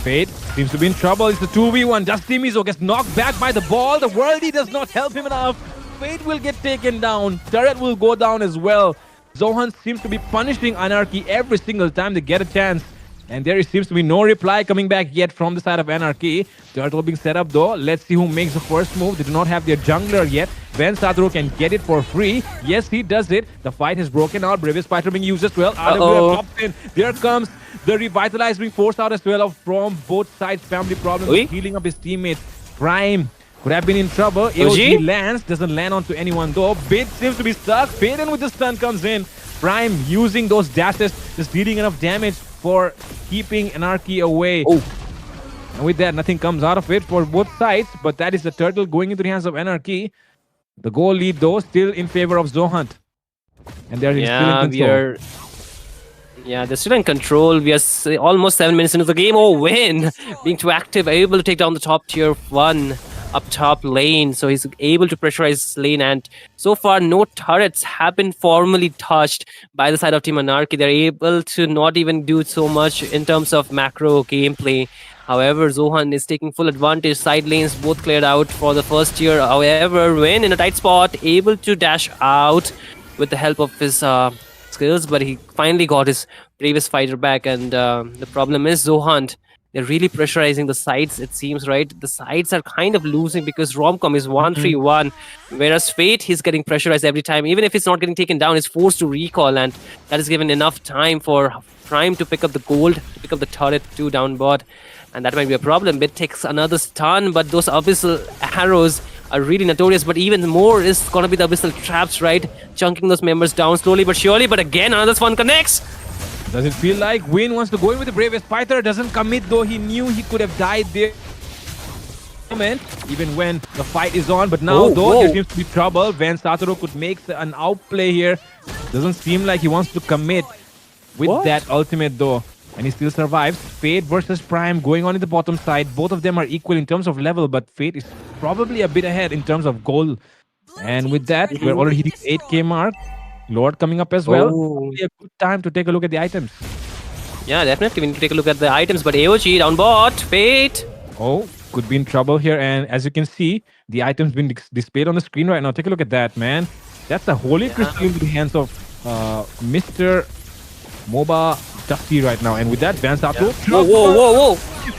Fate seems to be in trouble. It's a 2v1. Dusty Mizo gets knocked back by the ball. The worldie does not help him enough. Fate will get taken down. Turret will go down as well. Zohunt seems to be punishing Anarchy every single time they get a chance. And there seems to be no reply coming back yet from the side of Anarchy. Turtle being set up though. Let's see who makes the first move. They do not have their jungler yet. Ben Sadro can get it for free. Yes, he does it. The fight has broken out. Brave Spider being used as well. RWF pops in. There comes the Revitalize being forced out as well from both sides. Family problems. Healing up his teammates. Prime could have been in trouble. AOG lands. Doesn't land onto anyone though. Bit seems to be stuck. Faden with the stun comes in. Prime using those dashes. Just dealing enough damage for keeping Anarchy away. And with that, nothing comes out of it for both sides. But that is the turtle going into the hands of Anarchy. The goal lead, though, still in favor of Zohunt. And they're still in control. They're still in control. We are almost 7 minutes into the game. Win! Being too active, able to take down the top tier 1 up top lane. So he's able to pressurize lane. And so far, no turrets have been formally touched by the side of Team Anarchy. They're able to not even do so much in terms of macro gameplay. However, Zohunt is taking full advantage. Side lanes both cleared out for the first tier. However, Win in a tight spot, able to dash out with the help of his skills, but he finally got his previous fighter back. And the problem is Zohunt. They're really pressurizing the sides, it seems, right? The sides are kind of losing because Romcom is 1-3-1, whereas Fate, he's getting pressurized every time. Even if it's not getting taken down, he's forced to recall, and that is given enough time for Prime to pick up the gold, to pick up the turret to down bot, and that might be a problem. Bit takes another stun, but those abyssal arrows are really notorious. But even more is going to be the abyssal traps, right? Chunking those members down slowly but surely. But again, another one connects. Does it feel like Win wants to go in with the bravest fighter? Doesn't commit though. He knew he could have died there. Even when the fight is on. But now though, there seems to be trouble. Van Satoru could make an outplay here. Doesn't seem like he wants to commit with that ultimate though. And he still survives. Fate versus Prime going on in the bottom side. Both of them are equal in terms of level, but Fate is probably a bit ahead in terms of goal. And with that, we're already hitting the 8k mark. Lord coming up as well. Probably a good time to take a look at the items. Yeah, definitely. We need to take a look at the items. But AOG down bot. Fate. Could be in trouble here. And as you can see, the items been displayed on the screen right now. Take a look at that, man. That's a holy crystal in the hands of Mr. MOBA Dusty right now. And with that, Van Sato. Whoa.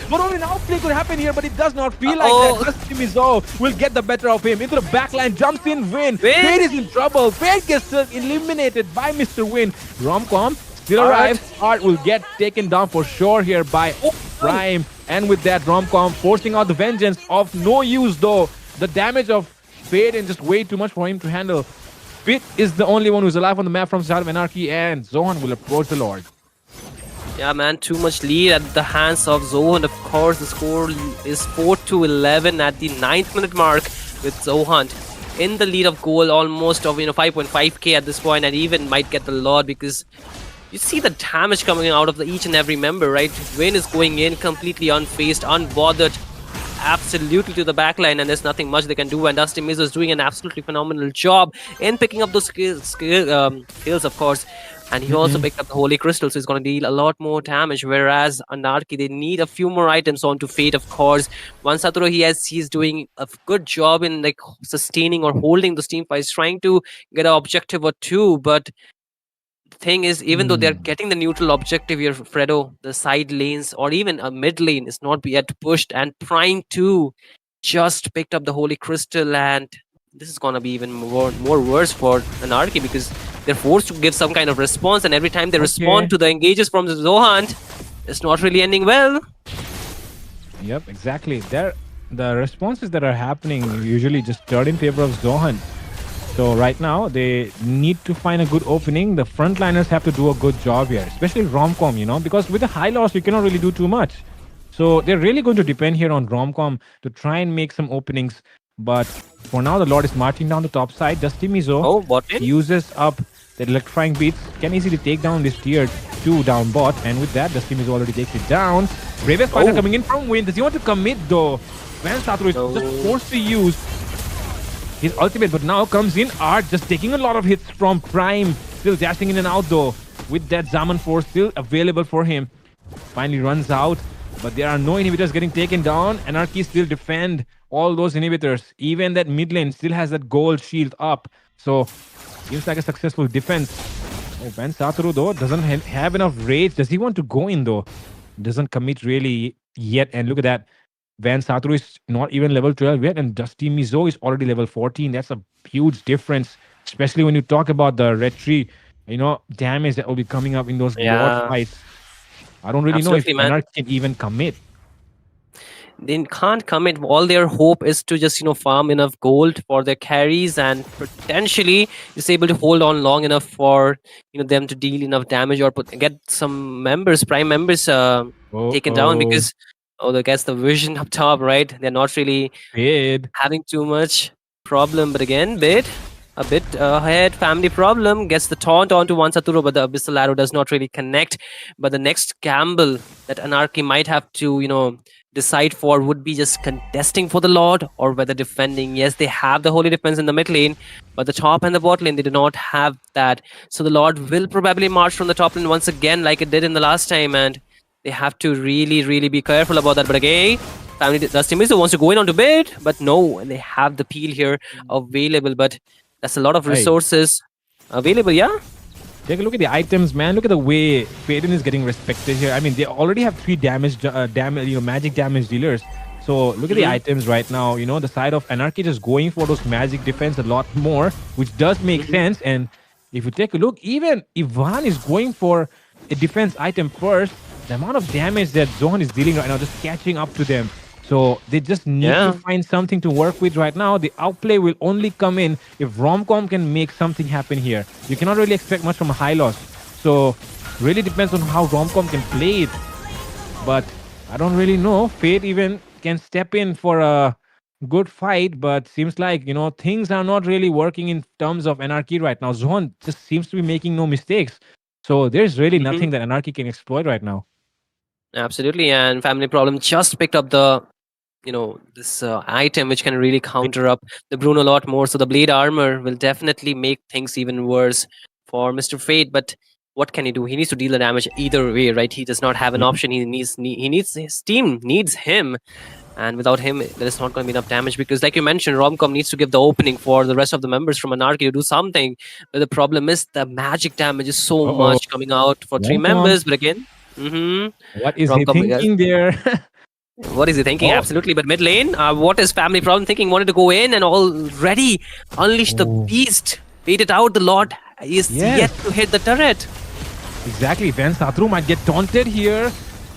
Not only an outplay could happen here, but it does not feel like that. Dusty Mizo will get the better of him. Into the backline, jumps in, Win. Fate is in trouble. Fate gets eliminated by Mr. Win. Romcom still arrives. Art will get taken down for sure here by Prime. And with that, Romcom forcing out the vengeance of no use though. The damage of Fate and just way too much for him to handle. Fit is the only one who's alive on the map from the side of Anarchy, and Zohan will approach the Lord. Yeah, man, too much lead at the hands of Zohunt. Of course, the score is 4-11 at the 9th minute mark with Zohunt in the lead of goal, almost of 5.5k at this point, and even might get the Lord because you see the damage coming out of each and every member, right? Wayne is going in completely unfazed, unbothered, absolutely to the backline, and there's nothing much they can do. And Dusty Mizo is doing an absolutely phenomenal job in picking up those skills, of course. And he also picked up the Holy Crystal, so he's going to deal a lot more damage. Whereas Anarchy, they need a few more items onto Fate, of course. One Satoru, he's doing a good job in like sustaining or holding the team fights, trying to get an objective or two. But the thing is, even though they're getting the neutral objective here, Fredo, the side lanes or even a mid lane is not yet pushed. And Prime 2 just picked up the Holy Crystal, and this is gonna be even more worse for Anarchy because they're forced to give some kind of response, and every time they respond to the engages from the Zohunt, it's not really ending well. Yep, exactly. The responses that are happening usually just turn in favor of Zohan. So right now they need to find a good opening. The frontliners have to do a good job here, especially Romcom, because with a high loss you cannot really do too much. So they're really going to depend here on Romcom to try and make some openings. But for now, the Lord is marching down the top side. Dusty Mizo uses up the electrifying beats, can easily take down this tier 2 down bot, and with that, Dusty Mizo already takes it down. Bravest fighter coming in from Win. Does he want to commit though? Van Satru is just forced to use his ultimate, but now comes in Art, just taking a lot of hits from Prime, still dashing in and out though, with that Zaman Force still available for him. Finally runs out, but there are no inhibitors getting taken down. Anarchy still defend all those inhibitors. Even that mid lane still has that gold shield up. So, seems like a successful defense. Oh, Van Saturu though doesn't have enough rage. Does he want to go in though? Doesn't commit really yet. And look at that. Van Saturu is not even level 12 yet, and Dusty Mizo is already level 14. That's a huge difference, especially when you talk about the retry, damage that will be coming up in those Lord fights. I don't really know if Anarchy can even commit. They can't commit. All their hope is to just farm enough gold for their carries and potentially is able to hold on long enough for them to deal enough damage or get some prime members taken down, because I guess the vision up top, right? They're not really having too much problem, but again, a bit ahead. Family problem gets the taunt onto one Saturo, but the Abyssal Arrow does not really connect. But the next gamble that Anarchy might have to decide for would be just contesting for the Lord or whether defending. Yes, they have the holy defense in the mid lane, but the top and the bot lane, they do not have that. So the Lord will probably march from the top lane once again like it did in the last time, and they have to really, really be careful about that. But again, Family Dusty Mizo wants to go in onto bid, but no, they have the peel here available, but that's a lot of resources available, yeah? Take a look at the items, man. Look at the way Faden is getting respected here. I mean, they already have 3 magic damage dealers. So look at the items right now. The side of Anarchy just going for those magic defense a lot more, which does make sense. And if you take a look, even Ivan is going for a defense item first. The amount of damage that Zohan is dealing right now, just catching up to them. So they just need to find something to work with right now. The outplay will only come in if Romcom can make something happen here. You cannot really expect much from a high loss. So really depends on how Romcom can play it. But I don't really know. Fate even can step in for a good fight, but seems like, things are not really working in terms of Anarchy right now. Zohan just seems to be making no mistakes. So there's really nothing that Anarchy can exploit right now. Absolutely, and Family Problem just picked up the this item which can really counter up the Bruno a lot more. So the blade armor will definitely make things even worse for Mr. Fate. But what can he do? He needs to deal the damage either way, right? He does not have an option. He needs his team needs him, and without him, there is not going to be enough damage, because, like you mentioned, Romcom needs to give the opening for the rest of the members from Anarchy to do something. But the problem is the magic damage is so much coming out for 3 members. But again, what is he thinking there? What is he thinking? Absolutely. But mid lane, what is Family Problem thinking? Wanted to go in and already unleash the beast. Wait it out. The Lord is yet to hit the turret. Exactly. Van Satru might get taunted here.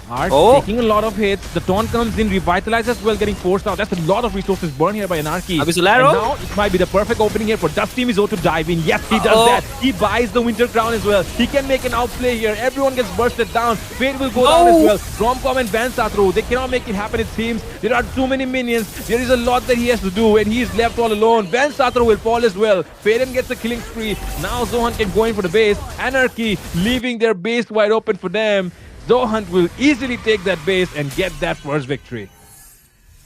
Art taking a lot of hits. The taunt comes in, revitalizes as well, getting forced out. That's a lot of resources burned here by Anarchy. And now it might be the perfect opening here for Dusty Mizo to dive in. Yes, he does that. He buys the Winter Crown as well. He can make an outplay here. Everyone gets bursted down. Fate will go down as well. Romcom and Van Satru, they cannot make it happen, it seems. There are too many minions. There is a lot that he has to do, and he is left all alone. Van Satru will fall as well. Faden gets a killing spree. Now Zohan can go in for the base. Anarchy leaving their base wide open for them. Zohunt will easily take that base and get that first victory.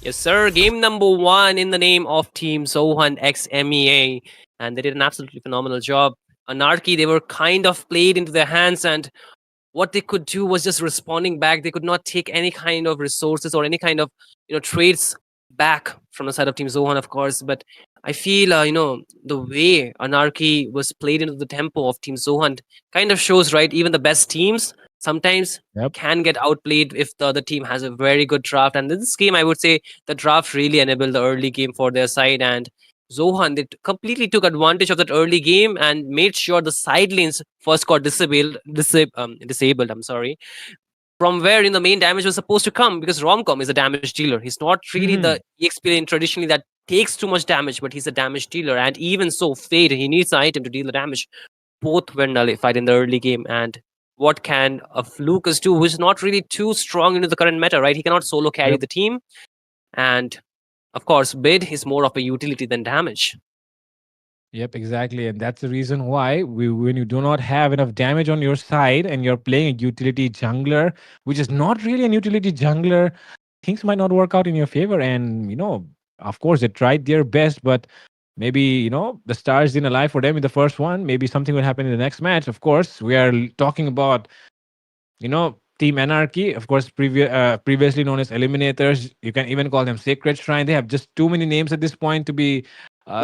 Yes, sir. Game number 1 in the name of Team Zohunt x MEA. And they did an absolutely phenomenal job. Anarchy, they were kind of played into their hands, and what they could do was just responding back. They could not take any kind of resources or any kind of trades back from the side of Team Zohunt, of course. But I feel the way Anarchy was played into the tempo of Team Zohunt kind of shows, right? Even the best teams sometimes can get outplayed if the other team has a very good draft. And in this game, I would say the draft really enabled the early game for their side, and Zohan, they completely took advantage of that early game and made sure the side lanes first got disabled. I'm sorry, from where in the main damage was supposed to come, because Romcom is a damage dealer. He's not really the EXP lane traditionally that takes too much damage, but he's a damage dealer. And even so, Fade, he needs an item to deal the damage. Both were nullified in the early game. And what can a Lucas do, who's not really too strong into the current meta, right? He cannot solo carry the team. And of course, Bid is more of a utility than damage. Yep, exactly. And that's the reason why when you do not have enough damage on your side and you're playing a utility jungler, which is not really an utility jungler, things might not work out in your favor. And, of course, they tried their best, but maybe, the stars didn't align for them in the first one. Maybe something will happen in the next match. Of course, we are talking about, Team Anarchy, of course, previously known as Eliminators. You can even call them Sacred Shrine. They have just too many names at this point to be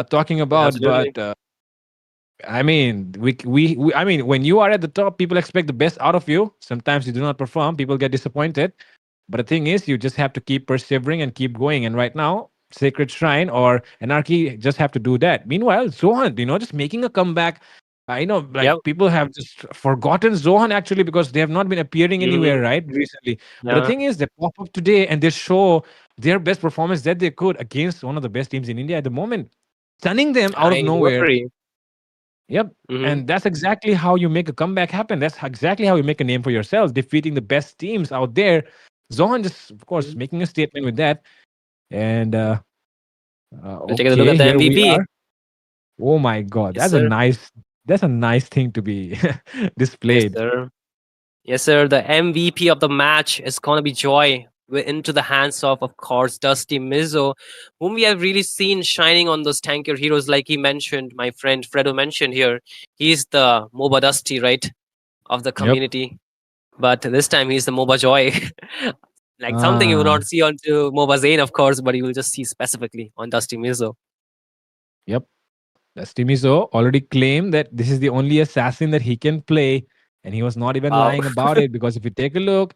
talking about. Absolutely. But I mean, I mean, when you are at the top, people expect the best out of you. Sometimes you do not perform, people get disappointed. But the thing is, you just have to keep persevering and keep going. And right now, Sacred Shrine or Anarchy just have to do that. Meanwhile, Zohunt, just making a comeback. I know, like Yep. people have just forgotten Zohan actually because they have not been appearing anywhere, Mhm. right, recently. But the Yeah. thing is, they pop up today and they show their best performance that they could against one of the best teams in India at the moment, stunning them out of I do nowhere. agree. Yep. Mhm. And that's exactly how you make a comeback happen. That's exactly how you make a name for yourself, defeating the best teams out there. Zohan just, of course, Mhm. making a statement with that. And We'll take a look okay, at the here we MVP. are. Oh my God, Yes, sir. that's a nice thing to be Yes, displayed. sir. Yes, sir. The MVP of the match is gonna be Joy. We're into the hands of course, Dusty Mizzo, whom we have really seen shining on those tanker heroes, like he mentioned, my friend Fredo mentioned here. He's the MOBA Dusty, right, of the Yep. community. But this time he's the MOBA Joy. Like something you will Ah, not see onto MOBA Zane, of course, but you will just see specifically on Dusty Mizzo. yep. Stimizo already claimed that this is the only assassin that he can play, and he was not even Wow. lying about it because if you take a look,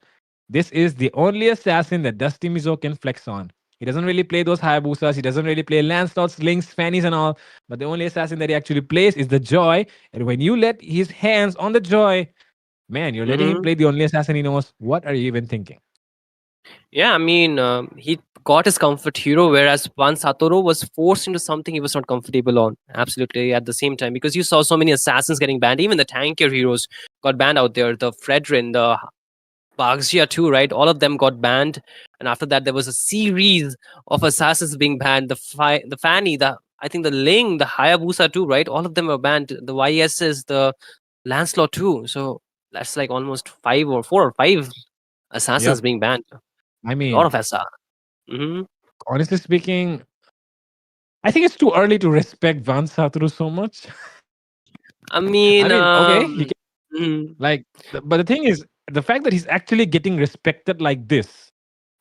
this is the only assassin that Dusty Mizo can flex on. He doesn't really play those Hayabusas, he doesn't really play Lancelot's, Links, Fannies, and all, but the only assassin that he actually plays is the Joy. And when you let his hands on the Joy, man, you're letting him Mhm. play the only assassin he knows. What are you even thinking? Yeah, I mean, he got his comfort hero, whereas Juan Satoru was forced into something he was not comfortable on. Absolutely, at the same time, because you saw so many assassins getting banned. Even the tankier heroes got banned out there. The Fredrin, the Bagzia too, right? All of them got banned, and after that, there was a series of assassins being banned. The Fanny, the I think the Ling, the Hayabusa too, right? All of them were banned. The YSs, the Lancelot too. So that's like almost 4 or 5 assassins Yep. being banned. I A lot of mean, Mhm. honestly speaking, I think it's too early to respect Van Satoru so much. I I mean, mean, okay, he mhm, like, but the thing is, the fact that he's actually getting respected like this,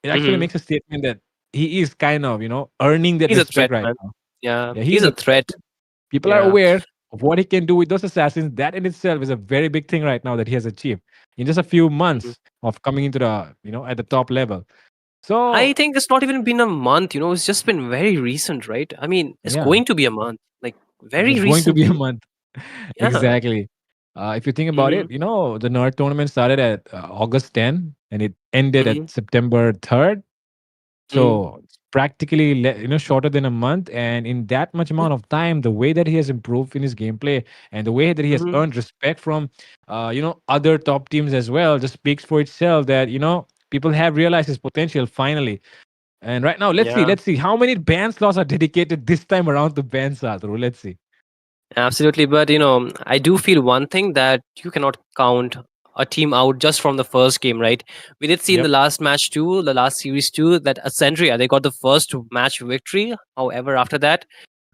it actually mhm. makes a statement that he is kind of, earning that He's a respect threat, right man. now. Yeah, Yeah, he's he's a a threat. threat. People are Yeah. aware of what he can do with those assassins. That in itself is a very big thing right now that he has achieved in just a few Mhm. months of coming into the, at the top level. I So, think it's not even been a month, it's just been very recent, right? I mean, it's yeah, going to be a month, like very it's going to be a recently. month. Yeah. Exactly. If you think about Mhm, it, the Nerd tournament started at August 10 and it ended at mhm, September 3rd. mhm. So it's practically shorter than a month, and in that much Yeah. amount of time, the way that he has improved in his gameplay and the way that he has Mhm. earned respect from other top teams as well just speaks for itself that people have realized his potential finally. And right now, Yeah. let's see how many ban slots are dedicated this time around to ban Sadhru. Let's see. Absolutely, but I do feel one thing, that you cannot count a team out just from the first game, right? We did see in the Yep. last match too, the last series too, that Ascendria, they got the first match victory. However, after that,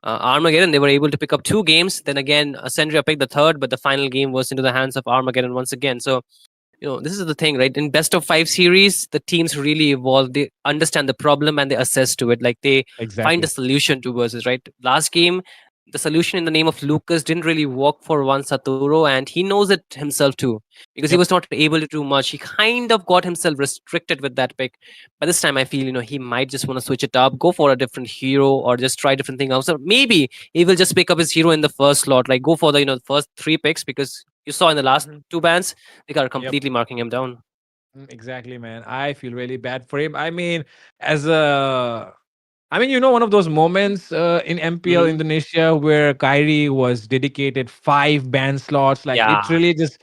Armageddon, they were able to pick up 2 games. Then again, Ascendria picked the third, but the final game was into the hands of Armageddon once again. So this is the thing, right? In best of 5 series, the teams really evolve. They understand the problem and they assess to it. Like they find a Exactly. solution towards it, right? Last game, the solution in the name of Lucas didn't really work for one Saturo, and he knows it himself too, because he Yep. was not able to do much. He kind of got himself restricted with that pick. By this time, I feel he might just want to switch it up, go for a different hero, or just try different thing else. Or maybe he will just pick up his hero in the first slot, like go for the first three picks, because you saw in the last Mhm. two bans they are Yep. completely marking him down. Exactly, man. I feel really bad for him. I mean, as a one of those moments in MPL Hmm. Indonesia where Kyrie was dedicated 5 ban slots, like Yeah, literally just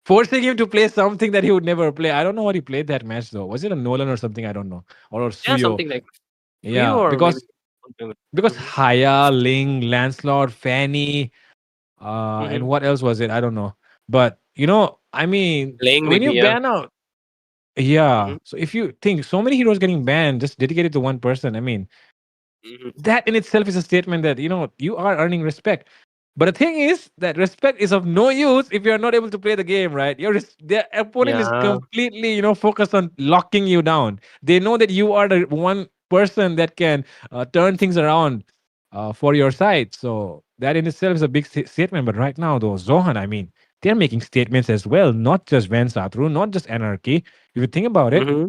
forcing him to play something that he would never play. I don't know what he played that match though. Was it a Nolan or something? I don't know. Or yeah, Suyo. something like Fuyu, Yeah, or maybe. because Hmm. Haya, Ling, Lancelot, Fanny, Hmm. and what else was it? I don't know. But Playing when maybe, you yeah. ban out, yeah. Hmm. So if you think so many heroes getting banned just dedicated to one person, Hmm. that in itself is a statement that you are earning respect. But the thing is that respect is of no use if you are not able to play the game, right? Their opponent is Yeah. completely focused on locking you down. They know that you are the one person that can turn things around for your side. So that in itself is a big statement. But right now, though, Zohan, they're making statements as well, not just Van Satru, not just Anarchy. If you think about it, Hmm.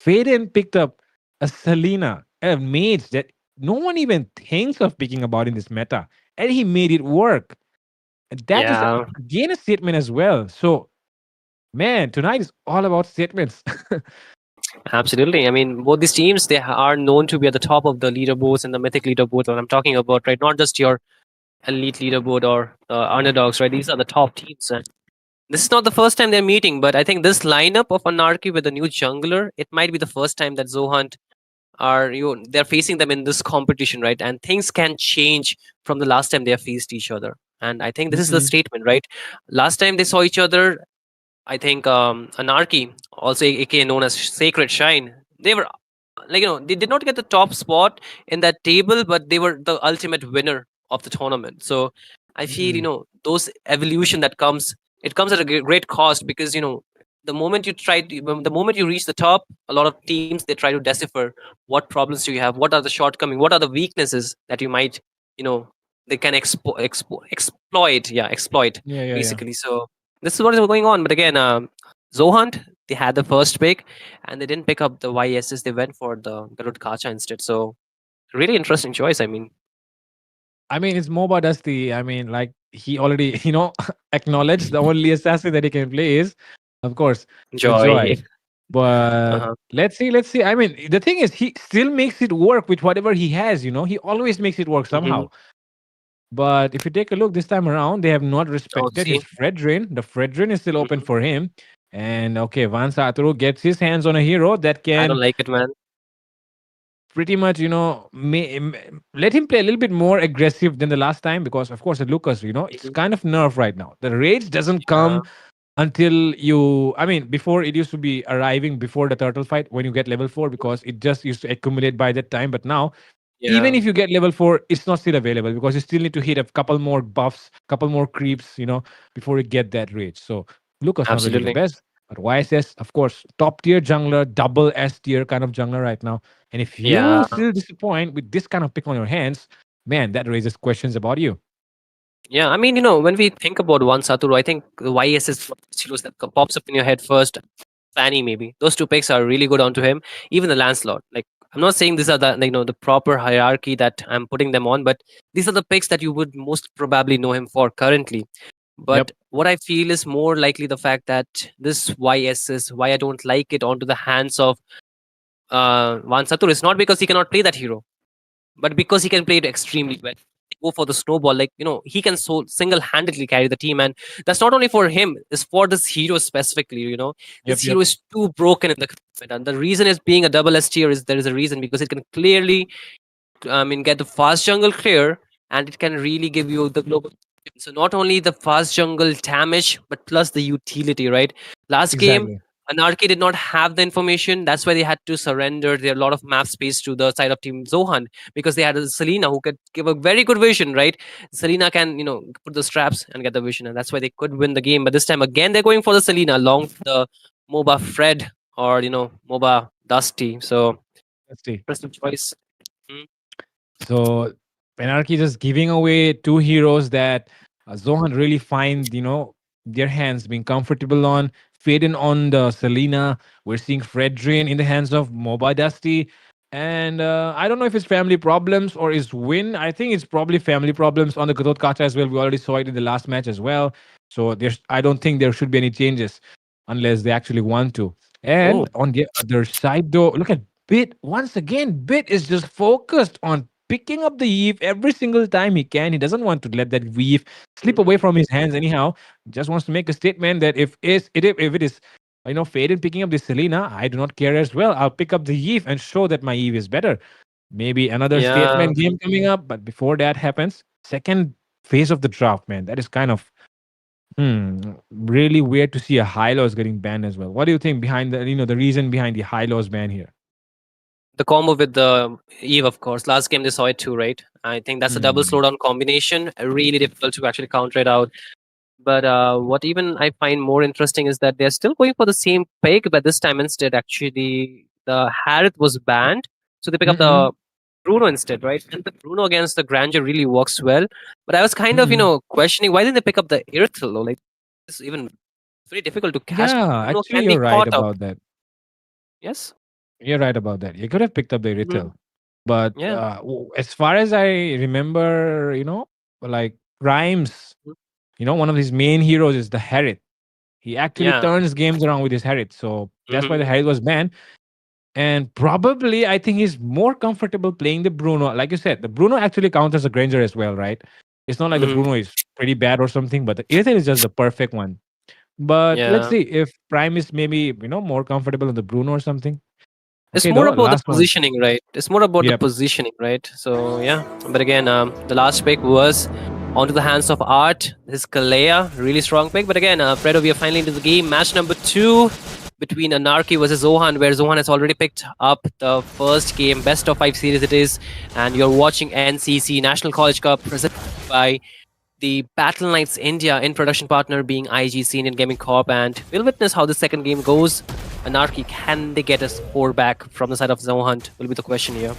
Faden picked up a Selena, a mage that no one even thinks of picking about in this meta, and he made it work. And that is Yeah. again a statement as well. So, man, tonight is all about statements. Absolutely. I mean, both these teams, they are known to be at the top of the leaderboards and the mythic leaderboard that I'm talking about, right? Not just your elite leaderboard or underdogs, right? These are the top teams. And this is not the first time they're meeting, but I think this lineup of Anarchy with the new jungler, it might be the first time that Zohunt they're facing them in this competition, right? And things can change from the last time they have faced each other. And I think this is the Mm-mm. statement, right? Last time they saw each other, I think Anarchy, also aka known as Sacred Shine, they were they did not get the top spot in that table, but they were the ultimate winner of the tournament. So I feel Mm-mm. those evolution that comes, it comes at a great cost, because the moment you reach the top, a lot of teams, they try to decipher what problems do you have, what are the shortcomings, what are the weaknesses that you might you know they can exploit, yeah, exploit, Yeah, yeah, yeah. basically. So this is what is going on. But again, Zohunt, they had the first pick, and they didn't pick up the YSs. They went for the Garud Kacha instead. So really interesting choice. I mean, It's MOBA Dusty. Like he already, acknowledged the only assassin that he can play is, of course, the Joy. Joy. But Uh-huh. let's see. The thing is, he still makes it work with whatever he has. He always makes it work Hmm. somehow. But if you take a look this time around, they have not Oh, respected see, his Fredrin. The Fredrin is still open hmm, for him. And okay, Van Saturu gets his hands on a hero that I don't can like it, man. pretty much, let him play a little bit more aggressive than the last time because, of course, Lucas, it's Hmm. kind of nerf right now. The rage doesn't Yeah, come until you, before it used to be arriving before the turtle fight when you get level 4 because it just used to accumulate by that time. But now, even yeah, if you get level 4, it's not still available because you still need to hit a couple more buffs, couple more creeps, before you get that rage. So Lucas not really the absolutely. best, but YSS, of course, top tier jungler, double S tier kind of jungler right now. And if you Yeah, still disappoint with this kind of pick on your hands, man, that raises questions about you. yeah. I mean, when we think about one Saturu, I think the YS is one of the heroes that pops up in your head first. Fanny, maybe those two picks are really good onto him. Even the Lancelot. Like, I'm not saying these are the proper hierarchy that I'm putting them on, but these are the picks that you would most probably know him for currently. Yep. But what I feel is more likely the fact that this YS is why I don't like it onto the hands of Van Satur is not because he cannot play that hero, but because he can play it extremely well. Go for the snowball, like he can single-handedly carry the team, and that's not only for him; it's for this hero specifically. This Yep. hero Yep. is too broken in the combat, and the reason is being a double S tier is there is a reason because it can clearly, get the fast jungle clear, and it can really give you the global. So not only the fast jungle damage, but plus the utility, right? Last game, Exactly. Anarchy did not have the information. That's why they had to surrender their lot of map space to the side of Team Zohan, because they had a Selena who could give a very good vision, right? Selena can, put the straps and get the vision, and that's why they could win the game. But this time again, they're going for the Selena along with the MOBA Fred, or MOBA Dusty. So Let's see. personal choice. Mm. So Anarchy just giving away two heroes that Zohan really find, their hands being comfortable on. Faden on the Selena. We're seeing Fredrin in the hands of Moba Dusty. And I don't know if it's family problems or is win. I think it's probably family problems on the Kutotkata as well. We already saw it in the last match as well. So I don't think there should be any changes unless they actually want to. Oh, And on the other side, though, look at Bit. Once again, Bit is just focused on picking up the Eve every single time he can. He doesn't want to let that weave slip away from his hands anyhow. Just wants to make a statement that if it is Faden picking up the Selena, I do not care as well. I'll pick up the Eve and show that my Eve is better. Maybe another yeah. statement game coming up, but before that happens, second phase of the draft, man, that is kind of really weird to see a high lows getting banned as well. What do you think behind the reason behind the high lows ban here? The combo with the Eve, of course. Last game they saw it too, right? I think that's a double Hmm. slowdown combination. Really difficult to actually counter it out. But what even I find more interesting is that they're still going for the same pick, but this time instead, actually, the Harith was banned. So they pick up Mm-mm. the Bruno instead, right? And the Bruno against the Grandeur really works well. But I was kind of, Mm-mm. questioning why didn't they pick up the Irithel? Or like, it's even very difficult to catch. Yeah, Bruno actually, can be you're right caught up. about that. Yes? You're right about that. You could have picked up the Mhm. retail, but Yeah. as far as I remember, like Grimes, Mhm. one of his main heroes is the Harith. He actually Yeah. turns games around with his Harith, so that's why the Mhm. Harith was banned. And probably, I think he's more comfortable playing the Bruno. Like you said, the Bruno actually counts as a Granger as well, right? It's not like the Mhm. Bruno is pretty bad or something, but the Irithel is just the perfect one. But let's Yeah. see if Prime is maybe more comfortable on the Bruno or something. It's Okay, more though, about the last one. positioning, right? It's more about the Yep. positioning, right? So yeah. But again, the last pick was onto the hands of Art. This is Kalea, really strong pick. But again, Fredo, we are finally into the game. Match number 2 between Anarchy versus Zohan, where Zohan has already picked up the first game, best of 5 series it is, and you're watching NCC National College Cup presented by the Battleknights India, in production partner being IGC Indian Gaming Corp, and we'll witness how the second game goes. Anarchy, can they get a score back from the side of Zohunt? Will be the question here.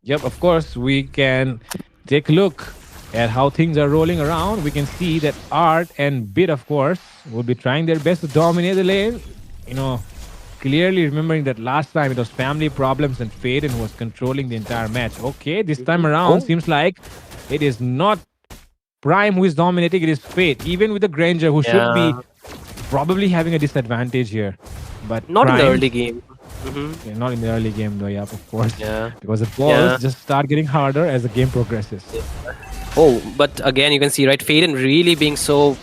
Yep, of course, we can take a look at how things are rolling around. We can see that Art and Bit, of course, will be trying their best to dominate the lane. Clearly remembering that last time it was family problems and Faden was controlling the entire match. Okay, this time around, Oh, seems like it is not Prime who is dominating, it is Fate. Even with the Granger, who should be yeah, probably having a disadvantage here. But not in the Prime, early game. Hmm. yeah, not in the early game though, yeah, of course. Yeah, Because the yeah. balls just start getting harder as the game progresses. Oh, but again, you can see, right, Faden really being so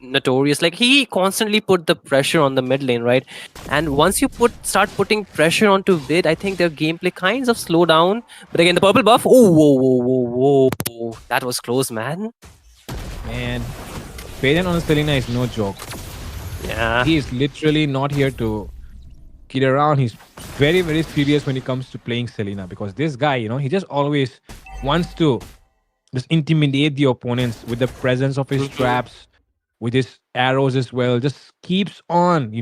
notorious. Like, he constantly put the pressure on the mid lane, right? And once you start putting pressure onto Vid, I think their gameplay kinds of slow down. But again, the purple buff. Oh, whoa, whoa, whoa, whoa! That was close, man. And Faden on Selena is no joke. Yeah. He is literally not here to kid around. He's very, very serious when it comes to playing Selena because this guy, he just always wants to just intimidate the opponents with the presence of his Mhm. traps, with his arrows as well. Just keeps on,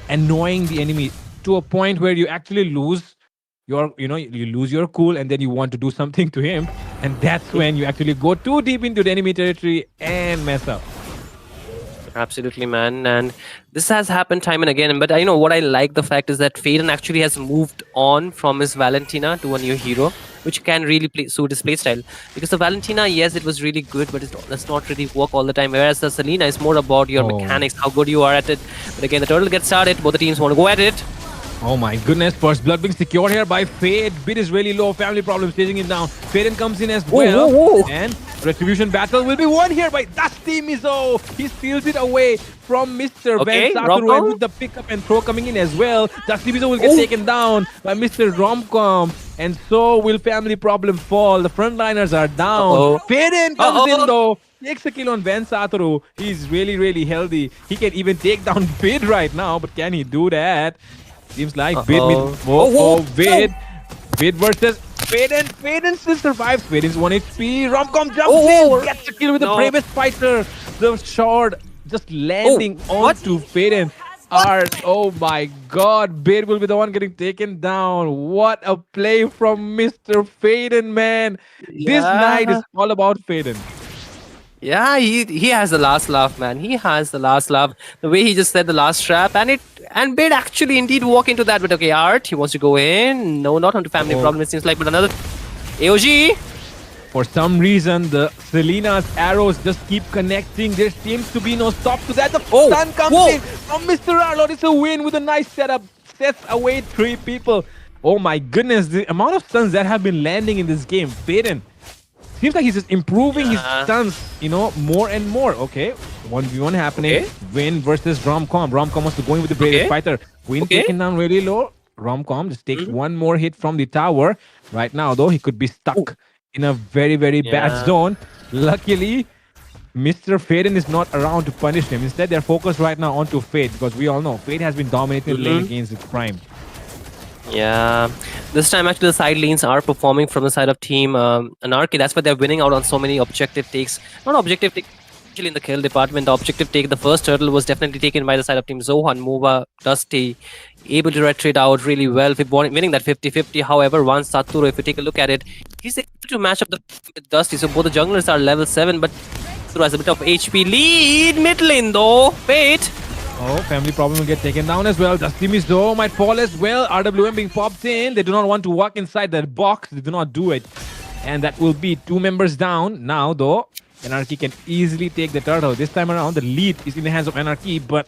annoying the enemy to a point where you actually lose you lose your cool and then you want to do something to him. And that's when you actually go too deep into the enemy territory and mess up. Absolutely, man. And this has happened time and again. But I know what I like the fact is that Faden actually has moved on from his Valentina to a new hero, which can really suit his playstyle. Because the Valentina, yes, it was really good, but it does not really work all the time. Whereas the Selena is more about your Oh. mechanics, how good you are at it. But again, the turtle gets started. Both the teams want to go at it. Oh my goodness, first blood being secured here by Fade. Bid is really low, family problems chasing him down. Faden comes in as well. whoa. And Retribution battle will be won here by Dusty Mizo. He steals it away from Mr. Okay, Van Romcom. Satoru with the pickup and throw coming in as well. Dusty Mizo will get taken down by Mr. Romcom. And so will family problem fall. The frontliners are down. Uh-oh. Faden comes in Uh-oh. though. Takes a kill on Van Satoru. He's really, really healthy. He can even take down Bid right now, but can he do that? Seems like Bid Bid. Bid versus Faden. Faden still survives. Faden's 1 HP. Romcom jumps in. Gets a kill with the No. bravest fighter. The shard just landing what? onto Faden. Art. Oh my god. Bid will be the one getting taken down. What a play from Mr. Faden, man. This night is Yeah. all about Faden. Yeah, he has the last laugh, man. He has the last laugh. The way he just said the last trap, and Bid actually indeed walk into that. But okay, Art, he wants to go in. No, not onto family problem. It seems like, but another AOG. For some reason, the Selena's arrows just keep connecting. There seems to be no stop to that. The stun comes in from Mr. Arlott. It's a win with a nice setup. Sets away 3 people. Oh my goodness, the amount of stuns that have been landing in this game. Faden seems like he's just improving his stuns, more and more. Okay, 1v1 happening. Okay. Win versus Romcom. Romcom wants to go in with the Bravest Fighter. Win taken down really low. Romcom just takes one more hit from the tower. Right now, though, he could be stuck in a very, very bad zone. Luckily, Mr. Faden is not around to punish him. Instead, they're focused right now onto Fade, because we all know Fade has been dominating the lane against its prime. Yeah, this time actually the side lanes are performing from the side of team Anarchy. That's why they're winning out on so many objective takes. Not objective take, actually in the kill department. The objective take, the first turtle was definitely taken by the side of team Zohunt. MOBA, Dusty, able to retreat out really well, winning that 50-50. However, once Saturo, if you take a look at it, he's able to match up with Dusty. So both the junglers are level 7, but Saturo has a bit of HP lead. Mid lane though, Fate. Oh, family problem will get taken down as well. Dusty Mizo might fall as well. RWM being popped in. They do not want to walk inside that box. They do not do it. And that will be 2 members down. Now, though, Anarchy can easily take the turtle. This time around, the lead is in the hands of Anarchy, but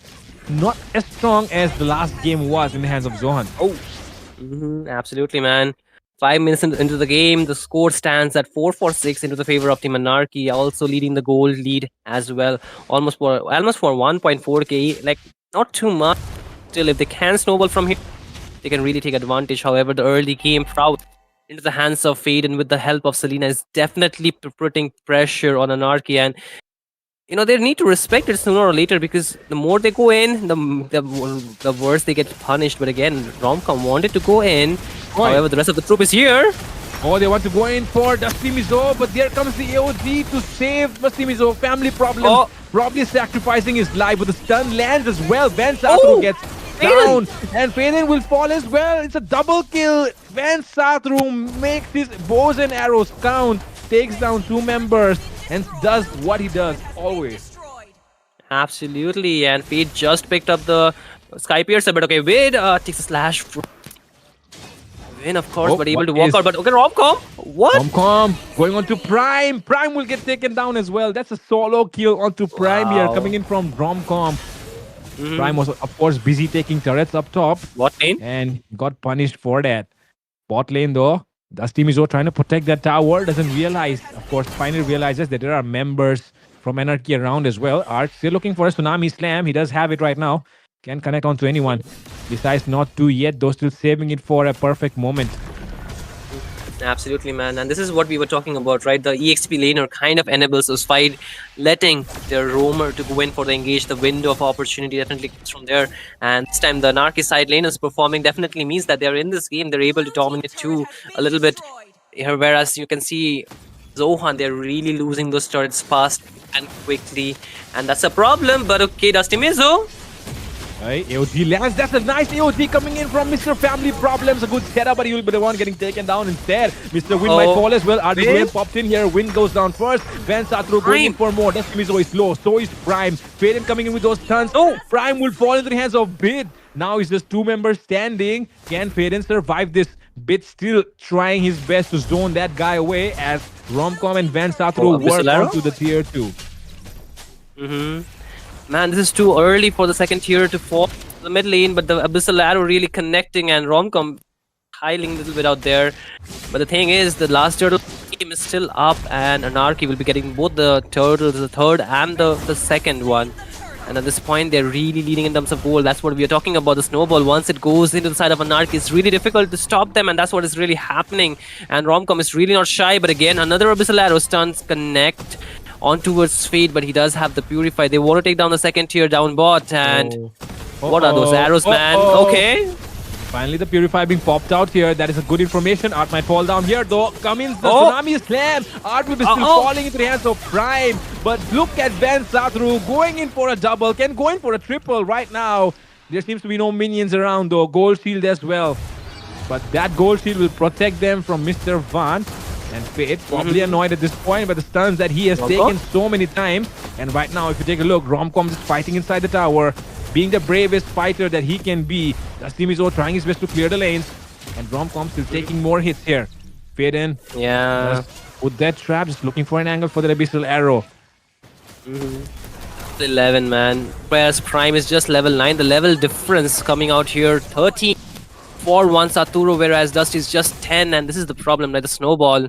not as strong as the last game was in the hands of Zohunt. Oh, absolutely, man. 5 minutes into the game, the score stands at 4-6 into the favor of Team Anarchy, also leading the gold lead as well, almost for 1.4k. Like, not too much. Still, if they can snowball from here, they can really take advantage. However, the early game route into the hands of Fade and with the help of Selena is definitely putting pressure on Anarchy, and they need to respect it sooner or later, because the more they go in, the worse they get punished. But again, Romcom wanted to go in. However, the rest of the troop is here. Oh, they want to go in for Dusty Mizo, but there comes the AOG to save Dusty Mizo. Family problem. Probably sacrificing his life, but the stun lands as well. Van Satru gets down, and Faden will fall as well. It's a double kill. Van Satru makes his bows and arrows count, takes down 2 members, and does what he does always. Absolutely, and Fade just picked up the Sky Piercer, but okay, Wade takes a slash. Win, of course, but able to walk out. But okay, Romcom, what? Romcom going on to Prime. Prime will get taken down as well. That's a solo kill onto Prime here, coming in from Romcom. Prime was, of course, busy taking turrets up top. What lane? And got punished for that. Bot lane, though, Dusty Mizo trying to protect that tower, doesn't realize, of course, finally realizes that there are members from Anarchy around as well. Art still looking for a Tsunami Slam. He does have it right now. Can't connect onto anyone. Decides not to yet, though still saving it for a perfect moment. Absolutely, man. And this is what we were talking about, right? The EXP laner kind of enables us fight, letting their roamer to go in for the engage. The window of opportunity definitely comes from there. And this time the Anarchy side laners performing definitely means that they're in this game. They're able to dominate too a little bit. Whereas you can see Zohan, they're really losing those turrets fast and quickly. And that's a problem. But okay, Dusty Mizo. AOG lands. That's a nice AOG coming in from Mr. Family Problems. A good setup, but he will be the one getting taken down instead. Mr. Win might fall as well. RWM popped in here. Win goes down first. Van Satru going in for more. Dusty Mizo is low. So is Prime. Faden coming in with those stuns. Oh, Prime will fall into the hands of Bid. Now it's just 2 members standing. Can Faden survive this? Bid still trying his best to zone that guy away as Romcom and Van Satru work onto the tier 2. Man, this is too early for the second tier to fall the mid lane, but the Abyssal Arrow really connecting and Romcom hiling a little bit out there. But the thing is, the last turtle game is still up and Anarchy will be getting both the turtles, the third and the second one. And at this point, they're really leading in terms of goal. That's what we are talking about, the snowball. Once it goes into the side of Anarchy, it's really difficult to stop them, and that's what is really happening. And Romcom is really not shy, but again, another Abyssal Arrow stuns connect on towards Fade, but he does have the Purify. They want to take down the second tier down bot, and what are those arrows, man? Okay. Finally, the Purify being popped out here. That is a good information. Art might fall down here, though. Come in, the Tsunami Slam. Art will be still falling into the hands of Prime. But look at Van Satru going in for a double. Can go in for a triple right now. There seems to be no minions around though. Gold shield as well. But that gold shield will protect them from Mr. Vant. And Fate probably annoyed at this point by the stuns that he has taken so many times. And right now, if you take a look, Romcom is fighting inside the tower, being the bravest fighter that he can be. Dusty Mizo trying his best to clear the lanes. And Romcom still taking more hits here. Faden, Yeah. with that trap, just looking for an angle for the Abyssal Arrow. 11, man. Whereas Prime is just level 9. The level difference coming out here 13 for one Saturo, whereas Dust is just 10. And this is the problem, right? The snowball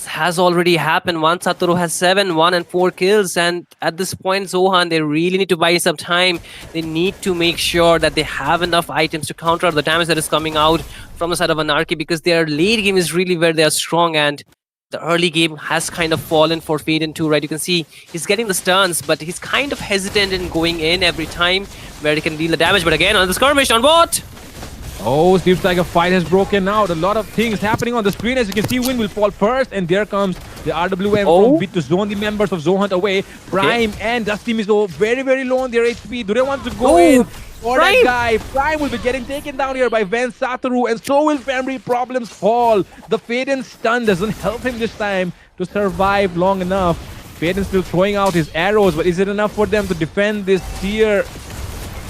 has already happened. One Saturo has 7, 1 and 4 kills. And at this point, Zohunt, they really need to buy some time. They need to make sure that they have enough items to counter the damage that is coming out from the side of Anarchy, because their late game is really where they are strong. And the early game has kind of fallen for Faden too, right? You can see he's getting the stuns, but he's kind of hesitant in going in every time where he can deal the damage. But again, on the skirmish on bot! Oh, seems like a fight has broken out. A lot of things happening on the screen. As you can see, Win will fall first, and there comes the RWM from Bit to zone the members of Zohunt away. Prime and Dusty Mizo very, very low on their HP. Do they want to go in for that guy? Prime will be getting taken down here by Van Satoru, and so will Family Problems fall. The Faden stun doesn't help him this time to survive long enough. Faden still throwing out his arrows, but is it enough for them to defend this tier?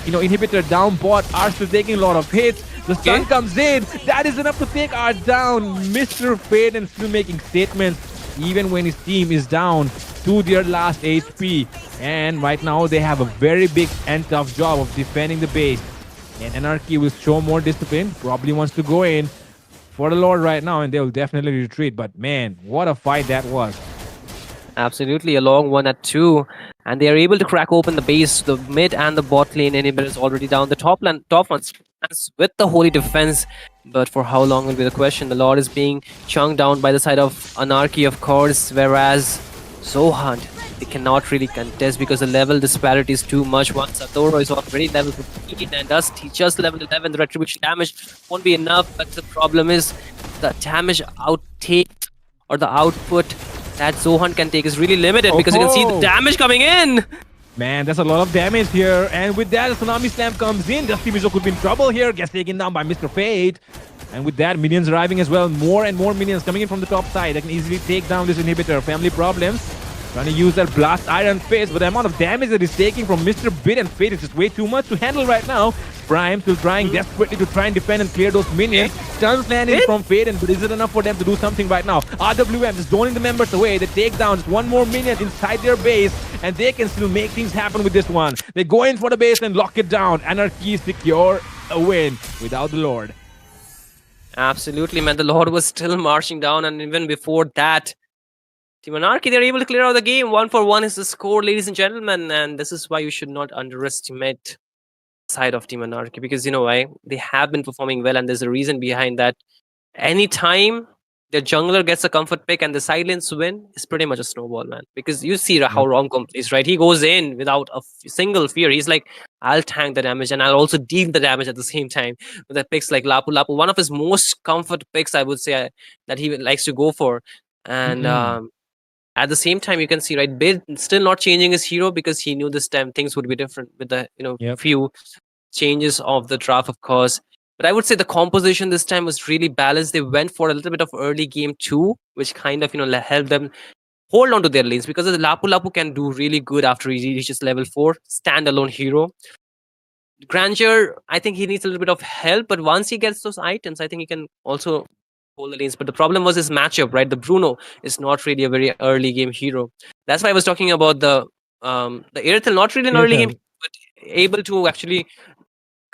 Inhibitor down bot. Are still taking a lot of hits. The stun comes in. That is enough to take R down. Mr. Faden still making statements even when his team is down to their last HP. And right now they have a very big and tough job of defending the base. And Anarchy will show more discipline. Probably wants to go in for the Lord right now, and they will definitely retreat. But man, what a fight that was. Absolutely, a long one at 2. And they are able to crack open the base. The mid and the bot lane inhibitor is already down. The top one stands with the holy defense. But for how long will be the question. The Lord is being chunked down by the side of Anarchy, of course. Whereas Zohunt, they cannot really contest because the level disparity is too much. One Satoru is already level 15 and Dust, he just level 11. The retribution damage won't be enough. But the problem is the damage outtake or the output that Zohunt can take is really limited because you can see the damage coming in. Man, there's a lot of damage here. And with that, the Tsunami Slam comes in. Dusty Mizo could be in trouble here. Gets taken down by Mr. Fate. And with that, minions arriving as well. More and more minions coming in from the top side. They can easily take down this inhibitor. Family Problems trying to use that Blast Iron Fist. But the amount of damage that he's taking from Mr. Bit and Fate is just way too much to handle right now. Prime still trying desperately to try and defend and clear those minions. Stuns landing from Faden, but is it enough for them to do something right now? RWM just zoning the members away. They take down just one more minion inside their base, and they can still make things happen with this one. They go in for the base and lock it down. Anarchy secure a win without the Lord. Absolutely, man. The Lord was still marching down, and even before that, Team Anarchy, they're able to clear out the game. 1-for-1 is the score, ladies and gentlemen, and this is why you should not underestimate side of Team Anarchy, because you know why? They have been performing well, and there's a reason behind that. Anytime the jungler gets a comfort pick and the silence win, it's pretty much a snowball, man. Because you see how Romcom plays, right? He goes in without a single fear. He's like, I'll tank the damage and I'll also deal the damage at the same time. With the picks like Lapu Lapu, one of his most comfort picks, I would say, that he likes to go for. And at the same time, you can see, right, Bid still not changing his hero because he knew this time things would be different with the few changes of the draft, of course. But I would say the composition this time was really balanced. They went for a little bit of early game too, which kind of helped them hold on to their lanes, because the Lapu Lapu can do really good after he reaches level 4, standalone hero. Grandeur, I think he needs a little bit of help, but once he gets those items, I think he can also hold the lanes. But the problem was his matchup, right? The Bruno is not really a very early game hero. That's why I was talking about the Irithel, not really an early game, but able to actually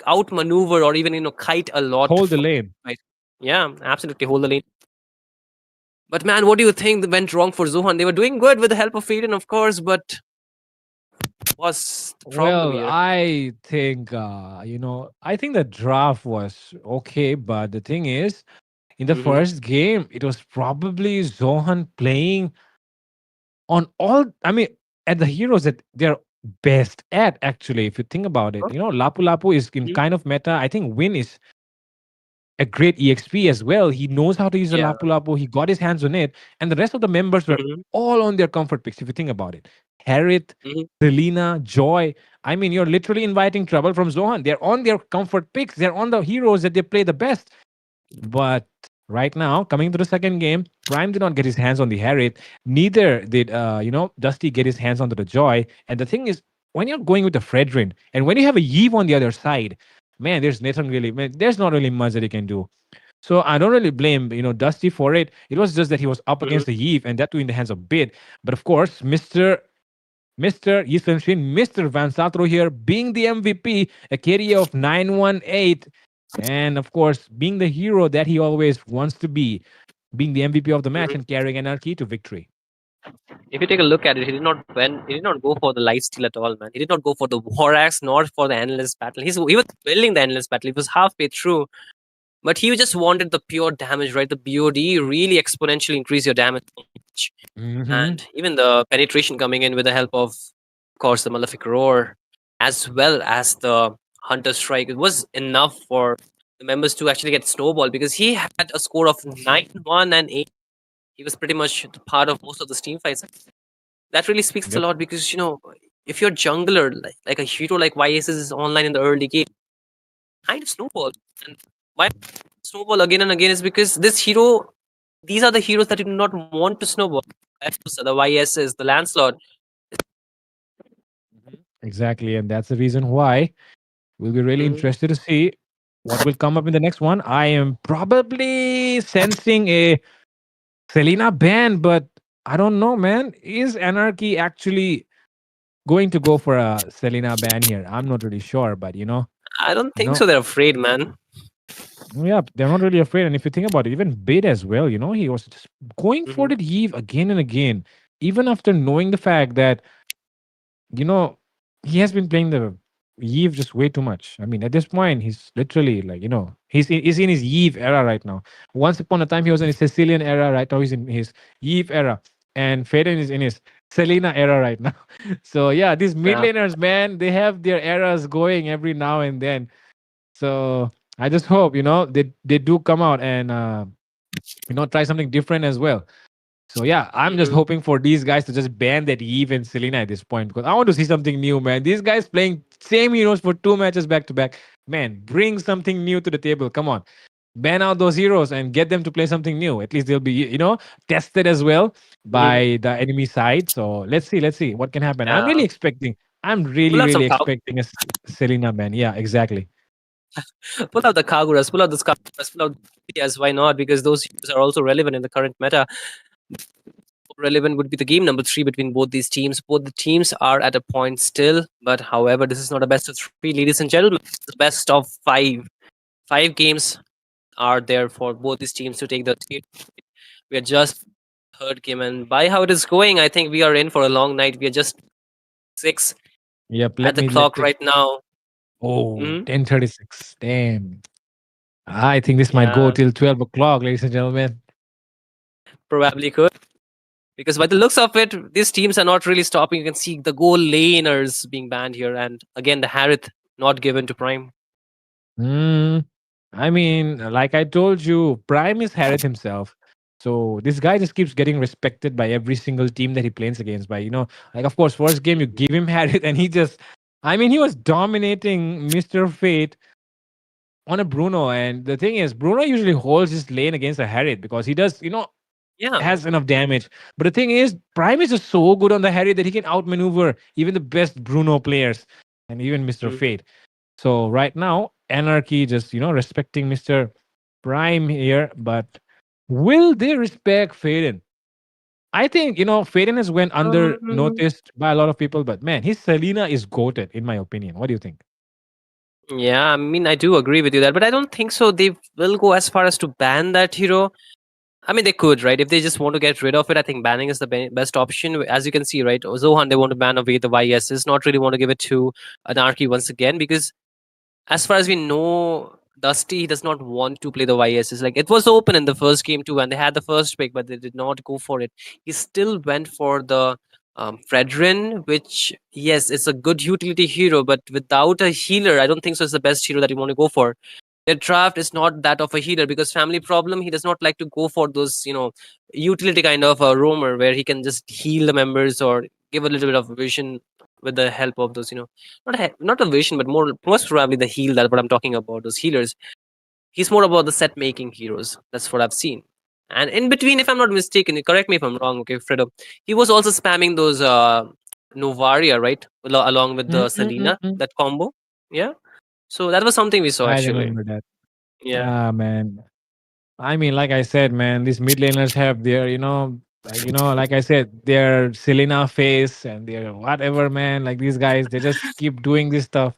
outmaneuver or even kite a lot. Hold the lane. Right? Yeah, absolutely hold the lane. But man, what do you think went wrong for Zohunt? They were doing good with the help of Faden, of course, but what's the problem here? I think I think the draft was okay, but the thing is, in the first game, it was probably Zohunt playing on at the heroes that they're best at, actually, if you think about it. Lapu Lapu is in kind of meta. I think Win is a great EXP as well. He knows how to use a Yeah. Lapu Lapu. He got his hands on it. And the rest of the members were Mhm, all on their comfort picks, if you think about it. Harith, mhm. Selena, Joy. I mean, you're literally inviting trouble from Zohan. They're on their comfort picks. They're on the heroes that they play the best. But right now, coming to the second game, Prime did not get his hands on the Harith. Neither did Dusty get his hands onto the Joy. And the thing is, when you're going with the Fredrin, and when you have a Yeve on the other side, man, there's not really much that he can do. So I don't really blame Dusty for it. It was just that he was up Mhm. against the Yeve, and that too in the hands of Bid. But of course, Mr. Yisenshin, Mr. Van Satro here, being the MVP, a carry of 918, and of course, being the hero that he always wants to be, being the MVP of the match Mhm. and carrying Anarchy to victory. If you take a look at it, he did not go for the life steal at all, man. He did not go for the war axe nor for the endless battle. He was building the endless battle. He was halfway through, but he just wanted the pure damage, right? The BOD really exponentially increase your damage, Mhm. and even the penetration coming in with the help of course, the Malefic Roar, as well as the Hunter Strike. It was enough for the members to actually get snowball because he had a score of 9-1 and 8. He was pretty much the part of most of the team fights. That really speaks a Yep. lot because if your jungler like a hero like YS is online in the early game, kind of snowball. And why snowball again and again is because these are the heroes that you do not want to snowball. The YSs, the Lancelot. Exactly, and that's the reason why we'll be really Mhm. interested to see what will come up in the next one. I am probably sensing a Selena ban, but I don't know, man. Is Anarchy actually going to go for a Selena ban here? I'm not really sure, but I don't you think know, so. They're afraid, man. yeah, they're not really afraid. And if you think about it, even Bid as well, he was just going for Mhm. the Eve again and again, even after knowing the fact that you know, he has been playing the Eve just way too much. I mean, at this point, he's literally like, he's in his Eve era right now. Once upon a time, he was in his Sicilian era. Right now, he's in his Eve era. And Faden is in his Selena era right now. So, yeah, these mid Yeah. laners, man, they have their eras going every now and then. So, I just hope, they do come out and, try something different as well. So yeah, I'm just Mhm. hoping for these guys to just ban that Eve and Selena at this point because I want to see something new, man. These guys playing same heroes for 2 matches back to back. Man, bring something new to the table. Come on. Ban out those heroes and get them to play something new. At least they'll be, tested as well Mhm. by the enemy side. So let's see what can happen. Yeah. I'm Pull really, out some really expecting a Selena ban. Yeah, exactly. pull out the Kaguras, pull out the Kaguras, pull out the Diaz. Why not? Because those heroes are also relevant in the current meta. Relevant would be the game number 3 between both these teams. Both the teams are at a point still, but however, this is not a best of 3, ladies and gentlemen. It's the best of 5. 5 games are there for both these teams to take the lead. We are just third game, and by how it is going, I think we are in for a long night. We are just 6 Yep. at Let the me let clock take. right now. Oh, Mhm. 10:36. Damn. I think this might go Yeah, till 12 o'clock, ladies and gentlemen. probably could. Because by the looks of it, these teams are not really stopping. You can see the goal laners being banned here, and again the Harith not given to Prime. Mm, I mean, like I told you, Prime is Harith himself. So this guy just keeps getting respected by every single team that he plays against. By like of course, first game you give him Harith, and I mean, he was dominating Mister Fate on a Bruno. And the thing is, Bruno usually holds his lane against a Harith because he does, Yeah. has enough damage. But the thing is, Prime is just so good on the Harith that he can outmaneuver even the best Bruno players and even Mister Mhm. Fate. So right now, Anarchy just respecting Mr. Prime here, but will they respect Faden? I think Faden has went under Um, noticed by a lot of people, but man, his Selena is goated in my opinion. What do you think? yeah, I mean, I do agree with you that, but I don't think so. They will go as far as to ban that hero. I mean, they could, right? If they just want to get rid of it, I think banning is the best option. As you can see, right? Zohan, they want to ban away the YSs, not really want to give it to Anarchy once again, because as far as we know, Dusty does not want to play the YSs. Like, it was open in the first game too, and they had the first pick, but they did not go for it. He still went for the Fredrin, which, yes, it's a good utility hero, but without a healer, I don't think so. It's the best hero that you want to go for. their draft is not that of a healer because family problem. He does not like to go for those, utility kind of a roamer where he can just heal the members or give a little bit of vision with the help of those, not a vision, but most probably the heal. That what I'm talking about. Those healers. He's more about the set making heroes. That's what I've seen. And in between, if I'm not mistaken, correct me if I'm wrong, okay, Fredo. He was also spamming those Novaria, right? Along with the Selena, that combo. Yeah. So that was something we saw I actually. remember that. Yeah. Yeah, man. I mean, like I said, man, these mid laners have their, like I said, their Selena face and their whatever, man. Like these guys, they just keep doing this stuff.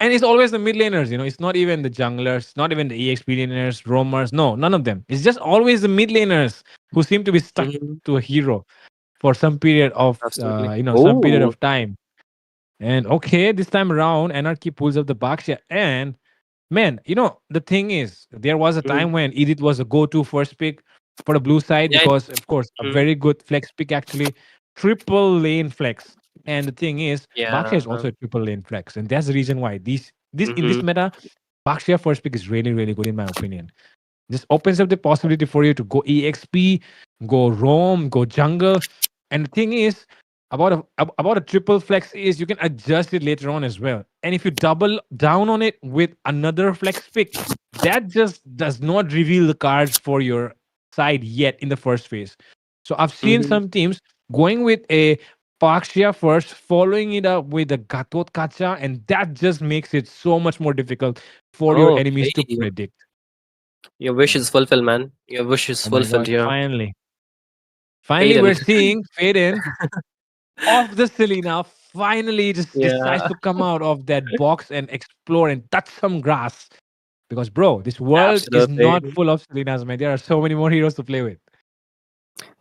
And it's always the mid laners, it's not even the junglers, not even the EXP laners, roamers. No, none of them. It's just always the mid laners who seem to be stuck Mhm. to a hero for some period of, Absolutely. some period Oh. of time. And okay, this time around, Anarchy pulls up the Baxia. And man, the thing is, there was a Mhm. time when Edith was a go-to first pick for the blue side Yeah. because, of course, a Mhm. very good flex pick actually, triple lane flex. And the thing is, Baxia Yeah. is also a triple lane flex, and that's the reason why this in Mhm. this meta, Baxia first pick is really really good in my opinion. This opens up the possibility for you to go EXP, go roam, go jungle. And the thing is, about a triple flex is you can adjust it later on as well. And if you double down on it with another flex pick, that just does not reveal the cards for your side yet in the first phase. So I've seen Mhm. some teams going with a Pakshia first, following it up with a Gatot Kacha, and that just makes it so much more difficult for your enemies Okay. to predict. Your wish is fulfilled, man. Your wish is Oh my fulfilled god, here. finally. Finally, Aiden. we're seeing Faden off the Selena. Finally, just decides Yeah. to come out of that box and explore and touch some grass. Because, bro, this world is Absolutely. not full of Selenas, man. There are so many more heroes to play with.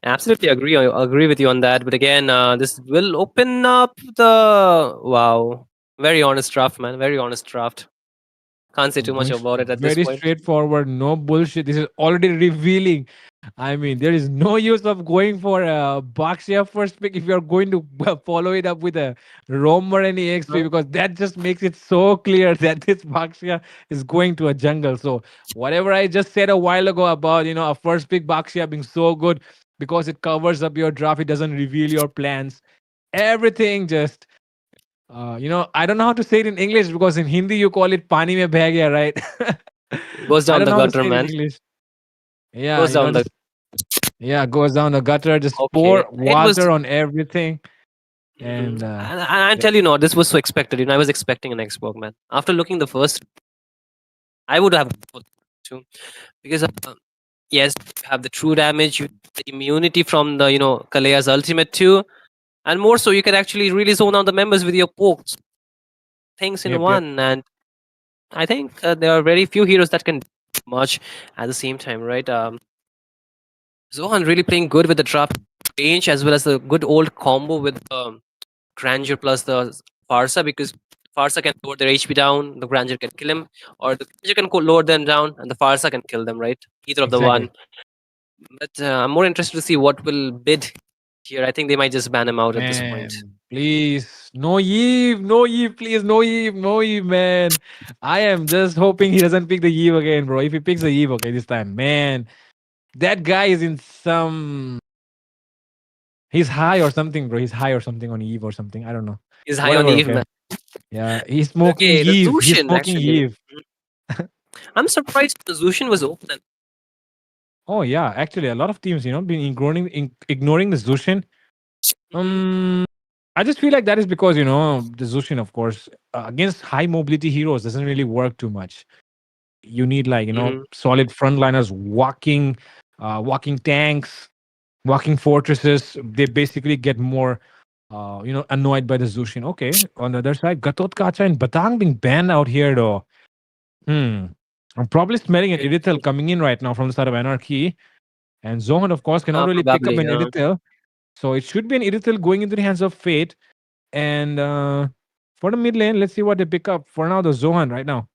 Absolutely agree. I agree with you on that. But again, this will open up the wow. Very honest draft, man. Very honest draft. Can't say too much about it at this Very point. straightforward, no bullshit. This is already revealing. I mean, there is no use of going for a Baxia first pick if you're going to follow it up with a Roamer and EXP because that just makes it so clear that this Baxia is going to a jungle. So, whatever I just said a while ago about, a first pick Baxia being so good because it covers up your draft, it doesn't reveal your plans. Everything just I don't know how to say it in English because in Hindi you call it pani mein beh gaya, right? Goes I down don't the know how to gutter, say it in man. English. Yeah, Goes down the just goes down the gutter, just okay. pour It was water on everything, mhm. and And I tell you no, this was so expected. I was expecting an Xbox, man. After looking the first, I would have put two because yes, you have the true damage, you have the immunity from the Kalea's ultimate too, and more so, you can actually really zone out the members with your pokes, things in yep. one. And I think there are very few heroes that can do much at the same time, right? Zohan really playing good with the trap range as well as the good old combo with Grandeur plus the Farsa because Farsa can lower their HP down, the Grandeur can kill him, or the Grandeur can lower them down and the Farsa can kill them, right? Either of the one. Exactly. But I'm more interested to see what will bid here. I think they might just ban him out at this point. Man, please, no Eve, no Eve, please, no Eve, no Eve, man. I am just hoping he doesn't pick the Eve again, bro. If he picks the Eve, okay, this time, man, that guy is in some. He's high or something, bro. He's high or something on Eve or something. I don't know. He's high on Whatever, Eve, okay. man. Yeah, he's smoking Okay, the Eve. He's Zushin smoking actually. Eve. I'm surprised the Zushin was open. Oh yeah, actually, a lot of teams, been ignoring the Zushin. I just feel like that is because the Zushin, of course, against high mobility heroes doesn't really work too much. You need like Mhm. solid frontliners, walking tanks, walking fortresses. They basically get more, annoyed by the Zushin. Okay, on the other side, Gatot Kacha and Batang being banned out here though. I'm probably smelling an Irithel coming in right now from the side of Anarchy. And Zohan, of course, cannot really pick up Probably. an Irithel. So it should be an Irithel going into the hands of Fate. And for the mid lane, let's see what they pick up. For now, the Zohan right now.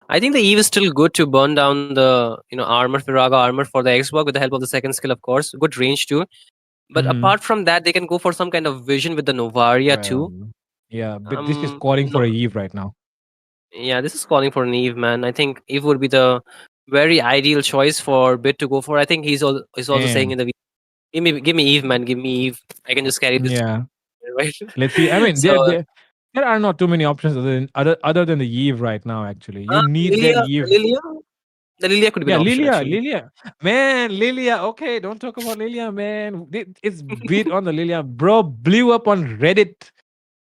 I think the Eve is still good to burn down the armor, Firaga armor for the Xbox with the help of the second skill, of course. Good range too. But Mhm. apart from that, they can go for some kind of vision with the Novaria too. Well, yeah, but this is calling for No, a Eve right now. Yeah, this is calling for an Eve, man. I think Eve would be the very ideal choice for Bit to go for. I think he's also saying And in the give me Eve, man. Give me Eve. I can just carry this, yeah, right? let's see. I mean, So there are not too many options other than the Eve right now. Actually, you need that Lilia, Eve. Lilia, the Lilia could be Yeah, an option Lilia, actually. Lilia, man, Lilia. Okay, don't talk about Lilia, man. It's beat on the Lilia, bro. Blew up on Reddit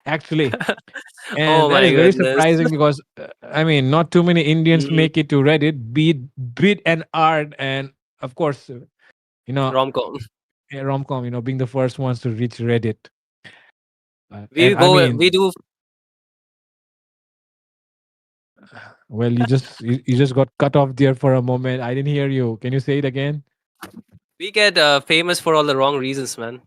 actually, Oh and that my is very goodness. surprising because I mean, not too many Indians Mhm. make it to Reddit. Beat and art, and of course, you know, Rom-com. romcom. You know, being the first ones to reach Reddit, We and I go. We mean, do. well, you just got cut off there for a moment. I didn't hear you. Can you say it again? We get famous for all the wrong reasons, man.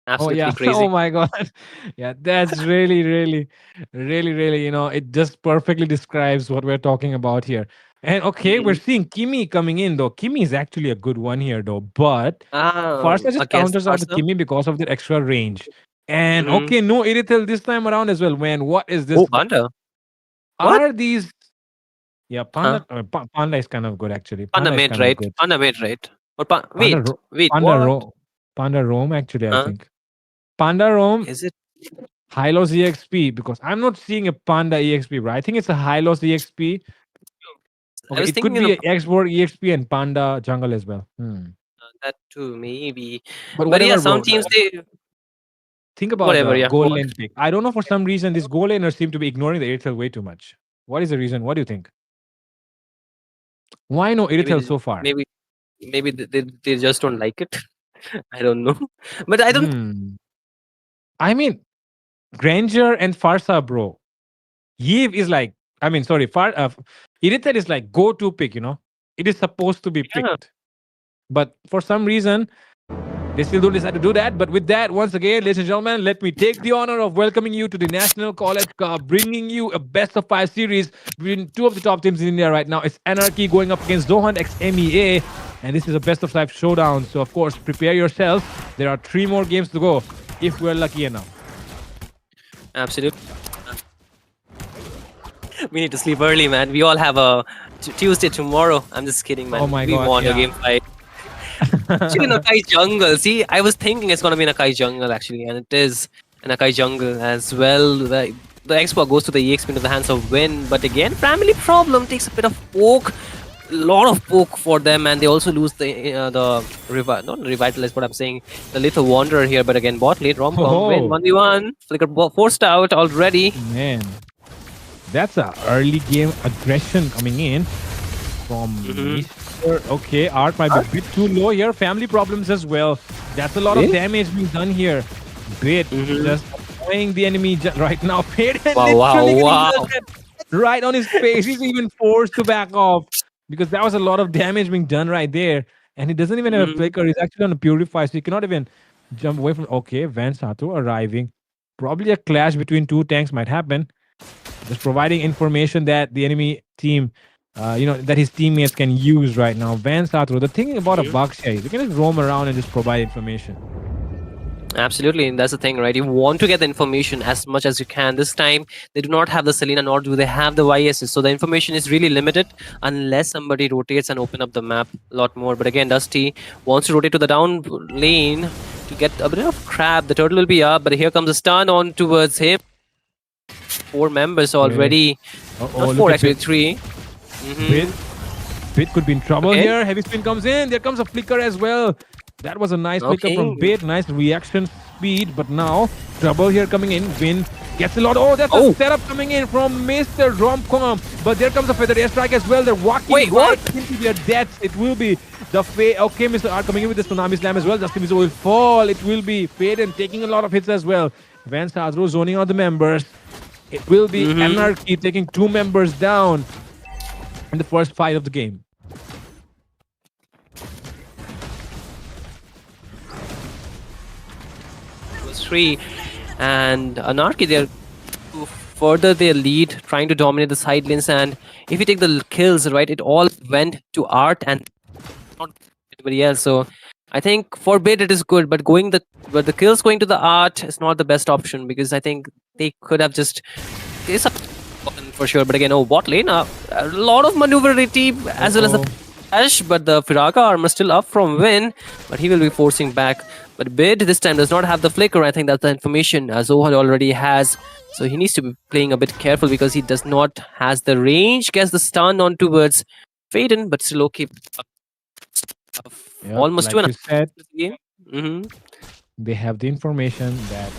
Oh Absolutely yeah. crazy. Oh my god. Yeah, that's really, really, really, really, it just perfectly describes what we're talking about here. And okay, we're Mhm. seeing Kimi coming in though. Kimi is actually a good one here though, but Farsa just Against counters out the Arsenal. Kimi because of the extra range. And Mm-hmm. okay, no Iritel this time around as well. Man, what is this? Oh, Panda. What? Are these? Yeah, Huh? Panda is kind of good actually. Panda Panda is made kind of right. good. Panda made right. Or Panda, wait, wait. Panda, What? Panda Rome actually. I Huh? think Panda Rome Is it? Hylos EXP because I'm not seeing a Panda EXP, bro. I think it's a Hylos EXP. I Okay, was it could thinking be of a Xboard EXP and Panda Jungle as well. that too, maybe. But But yeah, whatever, some bro. teams they Think about whatever. the Yeah, goal go on. lane pick. I don't know for some reason these goal laners seem to be ignoring the Airtel way too much. What is the reason? What do you think? Why no Maybe Airtel so far? maybe they just don't like it. I don't know. But I don't. Hmm. I mean, Granger and Farsa, bro. Yves is like, I mean, sorry, Irithel is like go-to pick, It is supposed to be Yeah. picked. But for some reason, they still don't decide to do that. But with that, once again, ladies and gentlemen, let me take the honor of welcoming you to the National College Cup, bringing you a best of 5 series between two of the top teams in India right now. It's Anarchy going up against Zohunt x MEA. And this is a best of 5 showdown. So, of course, prepare yourselves. There are 3 more games to go if we're lucky enough. Absolutely. We need to sleep early, man. We all have a Tuesday tomorrow. I'm just kidding, man. Oh my we God, won a yeah. game 5. Actually, Nakai Jungle. See, I was thinking it's gonna be Nakai Jungle actually, and it is Nakai Jungle as well. The export goes to the EXP into the hands of Win, but again, family problem takes a bit of poke, lot of poke for them, and they also lose not revitalize. What I'm saying, the Little Wanderer here, but again, bot late Romcom Win 1v1. Flicker forced out already. Man, that's a early game aggression coming in from Mr. Okay, Art might be a bit too low here. Family problems as well. That's a lot of damage being done here. Bit just annoying the enemy right now. Wow. Right on his face. He's even forced to back off because that was a lot of damage being done right there. And he doesn't even have a flicker. He's actually on a purify, so he cannot even jump away from. Okay, Van Sato arriving. Probably a clash between two tanks might happen. Just providing information that the enemy team, that his teammates can use right now. Van Sato, the thing about a Bakshia is you can just roam around and just provide information. Absolutely, and that's the thing, right? You want to get the information as much as you can. This time, they do not have the Selena, nor do they have the YSs, so the information is really limited unless somebody rotates and open up the map a lot more. But again, Dusty wants to rotate to the down lane to get a bit of crab. The turtle will be up, but here comes a stun on towards him. 4 members already. Not 4, actually 3. Bit could be in trouble here. Heavy spin comes in. There comes a flicker as well. That was a nice flicker from Bit. Nice reaction speed. But now, trouble here coming in. Win gets a lot. Oh, that's a setup coming in from Mr. Romcom. But there comes a feather airstrike as well. They're walking right into their deaths. It will be the Fade. Okay, Mr. R coming in with the Tsunami Slam as well. Justin Mizo will fall. It will be Fade and taking a lot of hits as well. Van Sadro zoning out the members. It will be Anarchy taking 2 members down in the first fight of the game. Three and Anarchy, they're to further their lead, trying to dominate the side lanes. And if you take the kills, right, it all went to Art and not anybody else. So I think for Bit it is good, but the kills going to the Art is not the best option because I think they could have just for sure. But again, bot lane, a lot of maneuverability as well as the flash, but the Firaga armor still up from Win, but he will be forcing back. But Bid this time does not have the flicker. I think that's the information Zohunt already has. So he needs to be playing a bit careful because he does not has the range. Gets the stun on towards Faden, but still okay. Almost like 2.5 you said, game. they have the information that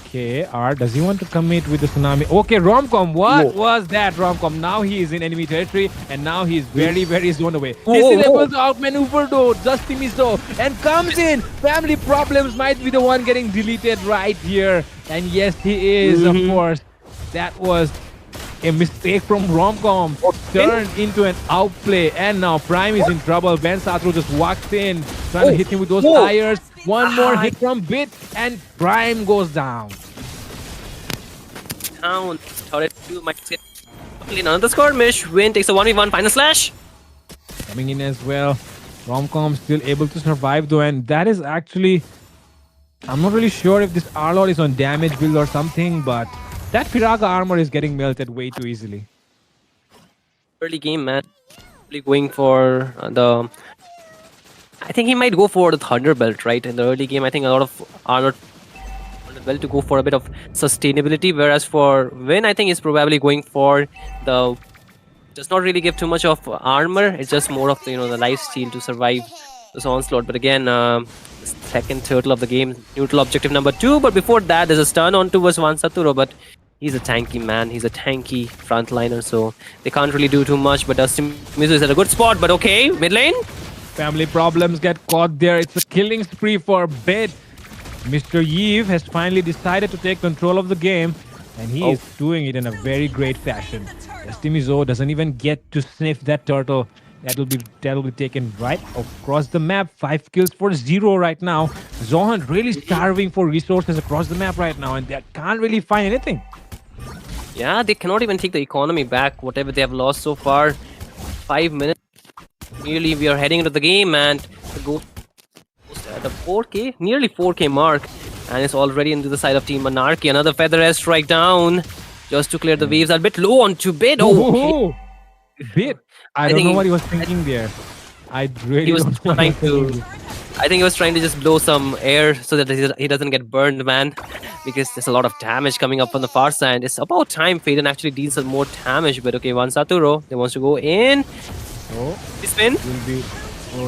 okay, R, does he want to commit with the tsunami? Okay, Romcom, what was that, Romcom? Now he is in enemy territory and now he's very, very zoned away. This is able to outmaneuver though, Dusty Mizo, and comes in. Family problems might be the one getting deleted right here. And yes, he is, of course. That was a mistake from Romcom, turned into an outplay, and now Prime is in trouble. Ben Satru just walks in, trying to hit him with those tires. One more hit from Bit, and Prime goes down. Down. Turret 2 might get another skirmish. Win takes a 1v1 final slash. Coming in as well. Romcom still able to survive though, and that is actually... I'm not really sure if this Arlord is on damage build or something, but that Firaga armor is getting melted way too easily. Early game, man. Really going for the... I think he might go for the Thunder Belt, right? In the early game, I think a lot of Arlord well to go for a bit of sustainability, whereas for Win, I think he's probably going for the... Does not really give too much of armor. It's just more of the, the life steal to survive this onslaught. But again, second turtle of the game, neutral objective number 2. But before that, there's a stun on towards Vansaturo, but he's a tanky man. He's a tanky frontliner, so they can't really do too much. But Dusty Mizu is at a good spot. But okay, mid lane. Family problems get caught there. It's a killing spree for Bit. Mr. Yves has finally decided to take control of the game, and he is doing it in a very great fashion. Dusty Mizo doesn't even get to sniff that turtle. That'll be taken right across the map. 5 kills for 0 right now. Zohunt really starving for resources across the map right now, and they can't really find anything. Yeah, they cannot even take the economy back, whatever they have lost so far. 5 minutes. Nearly we are heading into the game, and the go at the 4K, nearly 4K mark, and it's already into the side of Team Anarchy. Another feather air strike down just to clear the waves. A bit low on to Bid. Bit. I don't know what he was thinking there. I really he was don't know trying to. I think he was trying to just blow some air so that he doesn't get burned, man. Because there's a lot of damage coming up on the far side. It's about time Faden actually deals some more damage. But okay, Vansaturo, they wants to go in. Oh, spin.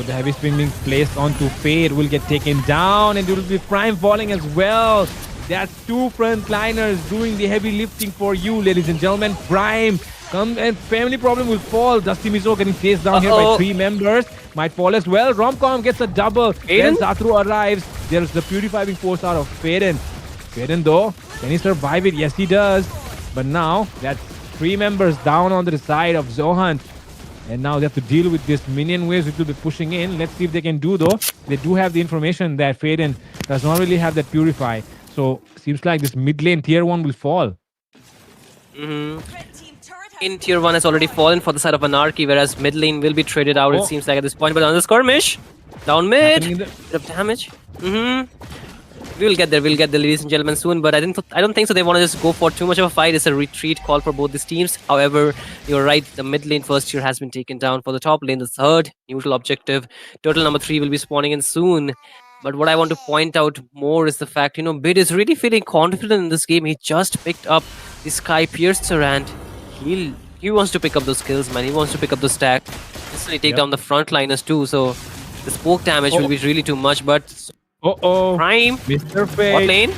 The heavy spin being placed onto Fade will get taken down, and it will be Prime falling as well. That's 2 frontliners doing the heavy lifting for you, ladies and gentlemen. Prime come and family problem will fall. Dusty Mizo getting chased down here by 3 members. Might fall as well. Romcom gets a double. Then Satru arrives. There's the purifying force out of Faden. Faden though, can he survive it? Yes, he does. But now that's 3 members down on the side of Zohunt. And now they have to deal with this minion waves which will be pushing in. Let's see if they can do though. They do have the information that Faden does not really have that purify. So seems like this mid lane tier 1 will fall. In tier 1 has already fallen for the side of Anarchy, whereas mid lane will be traded out, it seems like at this point. But another skirmish. Down mid. Bit of damage. We'll get there, ladies and gentlemen, soon. But I don't think so. They want to just go for too much of a fight. It's a retreat call for both these teams. However, you're right. The mid lane first tier has been taken down. For the top lane, the third neutral objective, turtle number 3 will be spawning in soon. But what I want to point out more is the fact, Bid is really feeling confident in this game. He just picked up the Sky Piercer, and he wants to pick up those kills, man. He wants to pick up the stack. Instantly take down the frontliners too. So the spoke damage will be really too much. But Prime, Mr. Fate. what lane?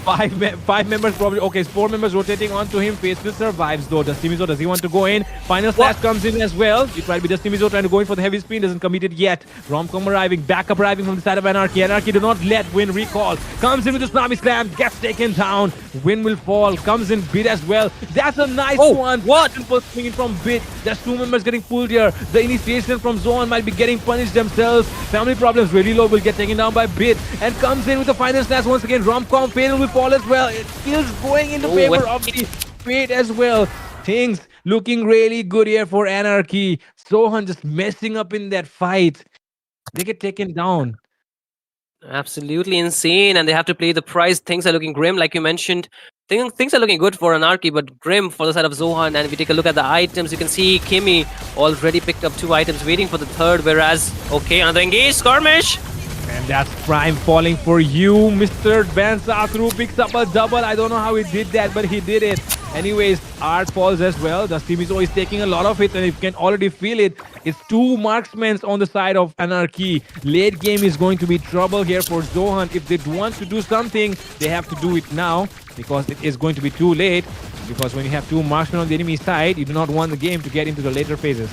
5 members probably. Okay, 4 members rotating onto him. Faithful survives though. Dusty Mizo, does he want to go in? Final slash comes in as well. It might be Dusty Mizo trying to go in for the heavy spin. Doesn't commit it yet. Romcom arriving. Backup arriving from the side of Anarchy. Anarchy do not let Win recall. Comes in with the tsunami slam. Gets taken down. Win will fall. Comes in Bit as well. That's a nice one. What? Simple swinging from Bit. There's 2 members getting pulled here. The initiation from Zohunt might be getting punished themselves. Family problems really low. Will get taken down by Bit. And comes in with the final slash once again. Romcom. Fatal will fall as well. It feels going in the favor of the Fate as well. Things looking really good here for Anarchy. Zohunt just messing up in that fight. They get taken down. Absolutely insane, and they have to play the price. Things are looking grim, like you mentioned. things are looking good for Anarchy, but grim for the side of Zohan. And if we take a look at the items, you can see Kimi already picked up 2 items, waiting for the third. Whereas, okay, another engaged skirmish. And that's Prime falling for you. Mr. Ben Sathru picks up a double. I don't know how he did that, but he did it. Anyways, Art falls as well. The Mizo is taking a lot of it, and you can already feel it. It's 2 marksmen on the side of Anarchy. Late game is going to be trouble here for Zohan. If they want to do something, they have to do it now, because it is going to be too late. Because when you have 2 marksmen on the enemy side, you do not want the game to get into the later phases.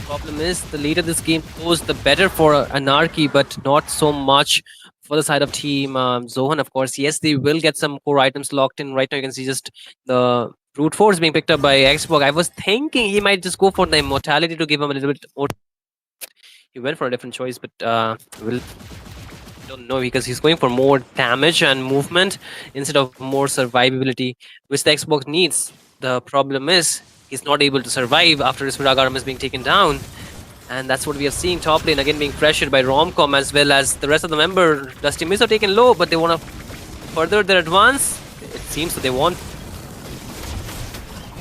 Problem is, the later this game goes, the better for Anarchy, but not so much for the side of team Zohan. Of course, yes, they will get some core items locked in. Right now, you can see just the brute force being picked up by Xbox. I was thinking he might just go for the immortality to give him a little bit more. He went for a different choice, but we'll don't know, because he's going for more damage and movement instead of more survivability, which the Xbox needs. The problem is he's not able to survive after his Viragaram is being taken down, and that's what we are seeing. Top lane again being pressured by Romcom, as well as the rest of the member. Dusty Miz are taken low, but they want to further their advance. It seems that they want.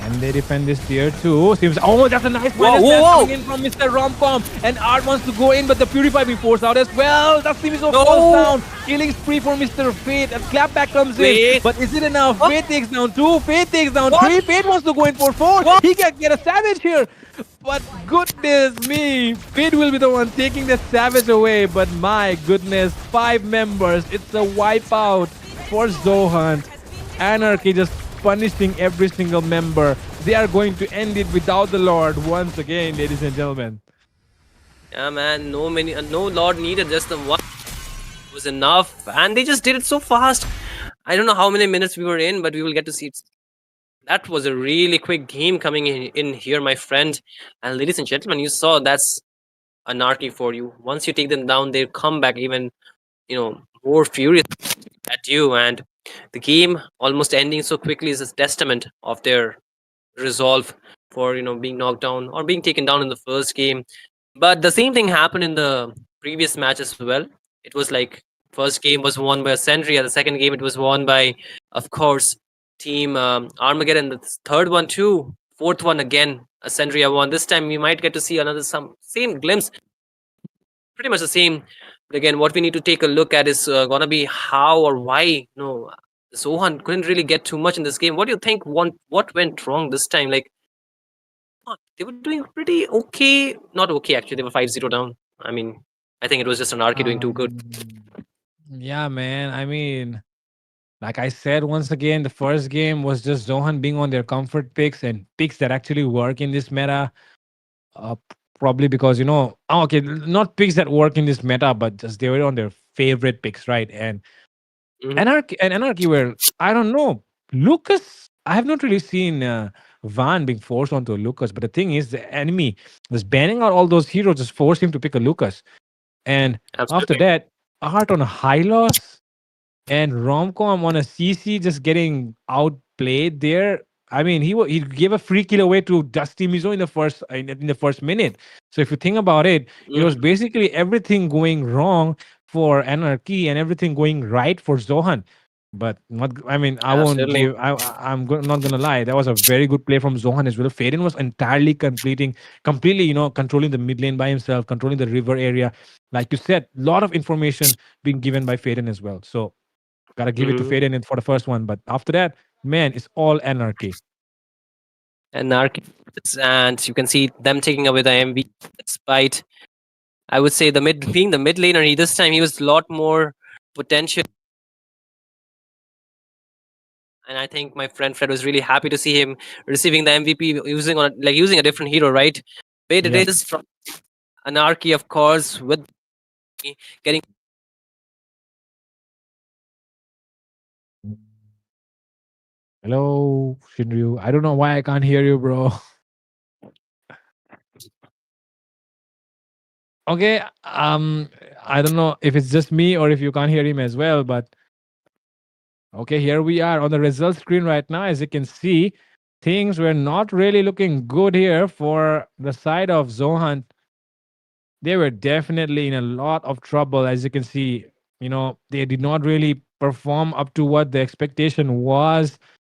And they defend this tier 2. Seems, oh, that's a nice Whoa, minus whoa, dash whoa. coming in from Mr. Romcom. And Art wants to go in, but the Purify being forced out as well. That's Mizo No. falls down. Killing spree for Mr. Fate. And Clapback comes in. Fate. But is it enough? What? Fate takes down 2. Fate takes down What? 3. Fate wants to go in for 4. What? He can get a Savage here. But goodness me, Fate will be the one taking the Savage away. But my goodness, 5 members. It's a wipeout for Zohunt. Anarchy just punishing every single member. They are going to end it without the Lord once again, ladies and gentlemen. Yeah, man, no Lord needed, just the one was enough, and they just did it so fast. I don't know how many minutes we were in, but we will get to see it. That was a really quick game coming in here, my friend. And ladies and gentlemen, you saw that's Anarchy for you. Once you take them down, they come back even, more furious at you. And the game almost ending so quickly is a testament of their resolve for being knocked down or being taken down in the first game. But the same thing happened in the previous match as well. It was like first game was won by Ascendria, the second game it was won by, of course, team Armageddon, the third one too, fourth one again Ascendria won. This time we might get to see another same glimpse, pretty much the same. But again, what we need to take a look at is gonna be how or why Zohan couldn't really get too much in this game. What do you think? What went wrong this time? Like, they were doing pretty okay. Not okay, actually. They were 5-0 down. I mean, I think it was just Anarchy doing too good. Yeah, man. I mean, like I said, once again, the first game was just Zohan being on their comfort picks and picks that actually work in this meta. Probably because, okay, not picks that work in this meta, but just they were on their favorite picks, right? And Mhm. Anarchy were, I don't know, Lucas. I have not really seen Van being forced onto a Lucas, but the thing is, the enemy was banning out all those heroes, just forced him to pick a Lucas. And after Absolutely. that, Art on a high loss and Romcom on a CC just getting outplayed there. I mean, he gave a free kill away to Dusty Mizo in the first minute. So if you think about it, it was basically everything going wrong for Anarchy and everything going right for Zohan. But not, I mean, I won't Absolutely. give. Not gonna lie. That was a very good play from Zohan as well. Faden was entirely completely, controlling the mid lane by himself, controlling the river area. Like you said, a lot of information being given by Faden as well. So gotta give it to Mhm. Faden for the first one. But after that, man, it's all Anarchy. Anarchy, and you can see them taking away the MV despite, I would say, being the mid laner. This time he was a lot more potential. And I think my friend Fred was really happy to see him receiving the MVP using a different hero, right? Wait, it Yep. is from Anarchy, of course, with getting. Hello, Shinryu. I don't know why I can't hear you, bro. Okay, I don't know if it's just me or if you can't hear him as well, but okay, here we are on the result screen right now. As you can see, things were not really looking good here for the side of Zohunt. They were definitely in a lot of trouble. As you can see, they did not really perform up to what the expectation was,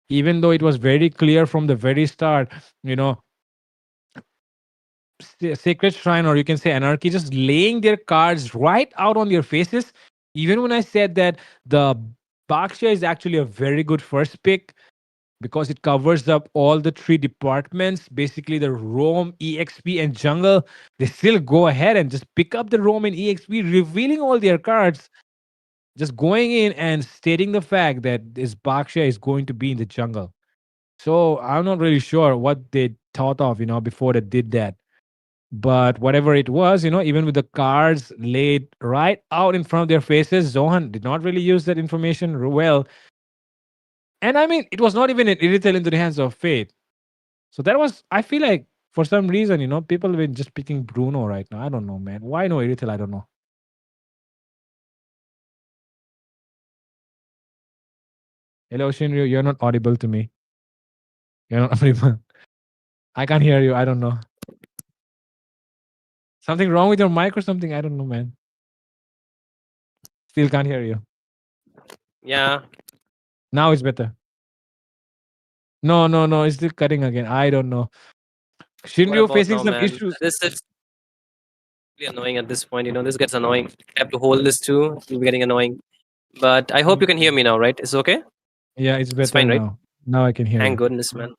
even though it was very clear from the very start. You know, Sacred Shrine, or you can say Anarchy, just laying their cards right out on your faces. Even when I said that the Baksha is actually a very good first pick because it covers up all the three departments, basically the roam, exp, and jungle. They still go ahead and just pick up the roam and exp, revealing all their cards, just going in and stating the fact that this Baksha is going to be in the jungle. So I'm not really sure what they thought of, before they did that. But whatever it was, even with the cards laid right out in front of their faces, Zohan did not really use that information well. And I mean, it was not even an Irithel into the hands of Fate. So that was, I feel like, for some reason, people have been just picking Bruno right now. I don't know, man. Why no Irithel? I don't know. Hello, Shinryu. You're not audible to me. You're not audible. I can't hear you. I don't know. Something wrong with your mic or something? I don't know, man. Still can't hear you. Yeah. Now it's better. No, no, no. It's still cutting again. I don't know. What Shinryu about facing now, some man? issues. This is really annoying at this point. This gets annoying. I have to hold this too. It'll be getting annoying. But I hope you can hear me now, right? It's okay? Yeah, it's It's better fine, right? now. Now I can hear Thank you. goodness, man.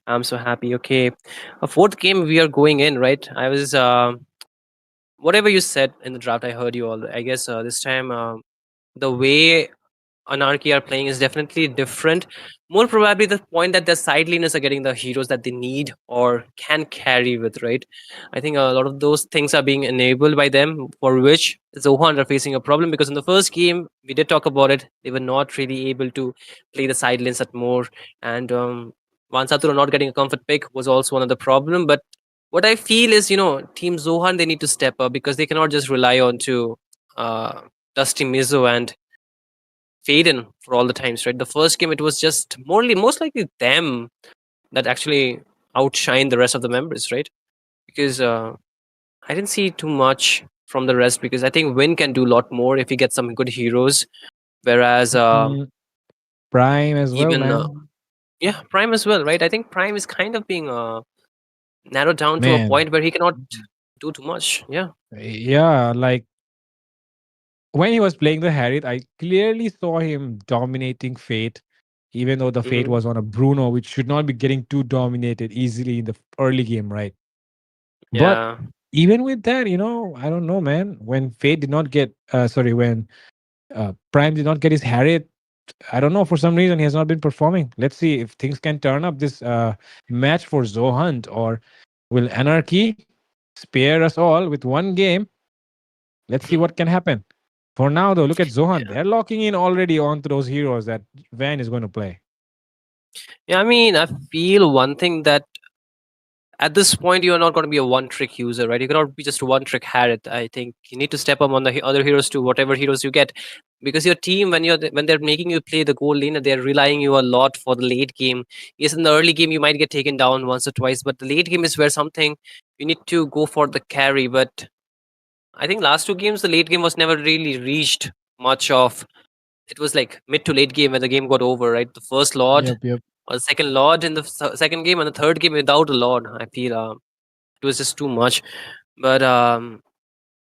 I'm so happy. Okay. A fourth game we are going in, right? I was whatever you said in the draft, I heard you all. I guess this time the way Anarchy are playing is definitely different. More probably the point that their side laners are getting the heroes that they need or can carry with, right? I think a lot of those things are being enabled by them, for which Zohan are facing a problem because in the first game, we did talk about it, they were not really able to play the side lanes at more. And Vansatura not getting a comfort pick was also one of the problem. But what I feel is, Team Zohan, they need to step up because they cannot just rely on to Dusty Mizo and Faden for all the times, right? The first game, it was just most likely them that actually outshined the rest of the members, right? Because I didn't see too much from the rest because I think Win can do a lot more if he gets some good heroes. Whereas Mm, Prime as well, even man. yeah, Prime as well, right? I think Prime is kind of being narrowed down to a Man. point where he cannot do too much. Yeah. Yeah, like when he was playing the Harriet, I clearly saw him dominating Fate, even though the Fate Hmm. was on a Bruno, which should not be getting too dominated easily in the early game, right? But Yeah. even with that, I don't know, man. When Fate did not get, sorry, when Prime did not get his Harriet, I don't know. For some reason, he has not been performing. Let's see if things can turn up this match for Zohunt, or will Anarchy spare us all with one game? Let's see what can happen. For now, though, look at Zohan. Yeah. They're locking in already onto those heroes that Van is going to play. Yeah. I mean, I feel one thing that at this point you are not going to be a one trick user, right? You cannot be just one trick Harriet. I think you need to step up on the other heroes too, whatever heroes you get, because your team, when they're making you play the gold lane, they're relying you a lot for the late game. Yes, in the early game you might get taken down once or twice, but the late game is where something you need to go for the carry. But I think last two games the late game was never really reached much of. It was like mid to late game when the game got over, right? The first lord Yep, yep. or the second lord in the second game, and the third game without a lord. I feel it was just too much. But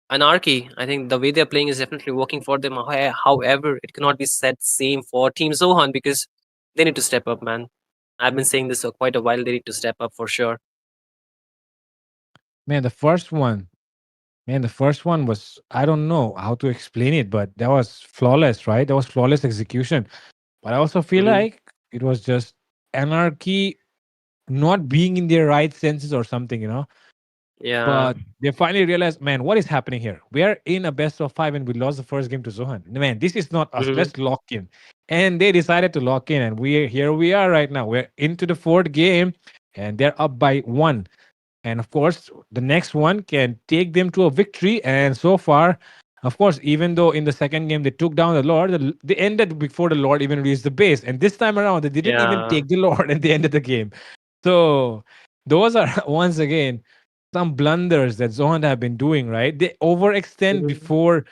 Anarchy, I think the way they're playing is definitely working for them. However, it cannot be said same for Team Zohan because they need to step up, man. I've been saying this for quite a while. They need to step up for sure. Man, the first one was, I don't know how to explain it, but that was flawless, right? That was flawless execution. But I also feel Hmm. like it was just Anarchy not being in their right senses or something. Yeah. But they finally realized, man, what is happening here? We are in a best of five and we lost the first game to Zohan. Man, this is not us. Hmm. Let's lock in. And they decided to lock in, and we are right now. We're into the fourth game, and they're up by one. And of course, the next one can take them to a victory. And so far, of course, even though in the second game they took down the Lord, they ended before the Lord even reached the base. And this time around, they didn't even Yeah. take the Lord and they ended the game. So those are once again some blunders that Zohan have been doing, right? They overextend Mhm. before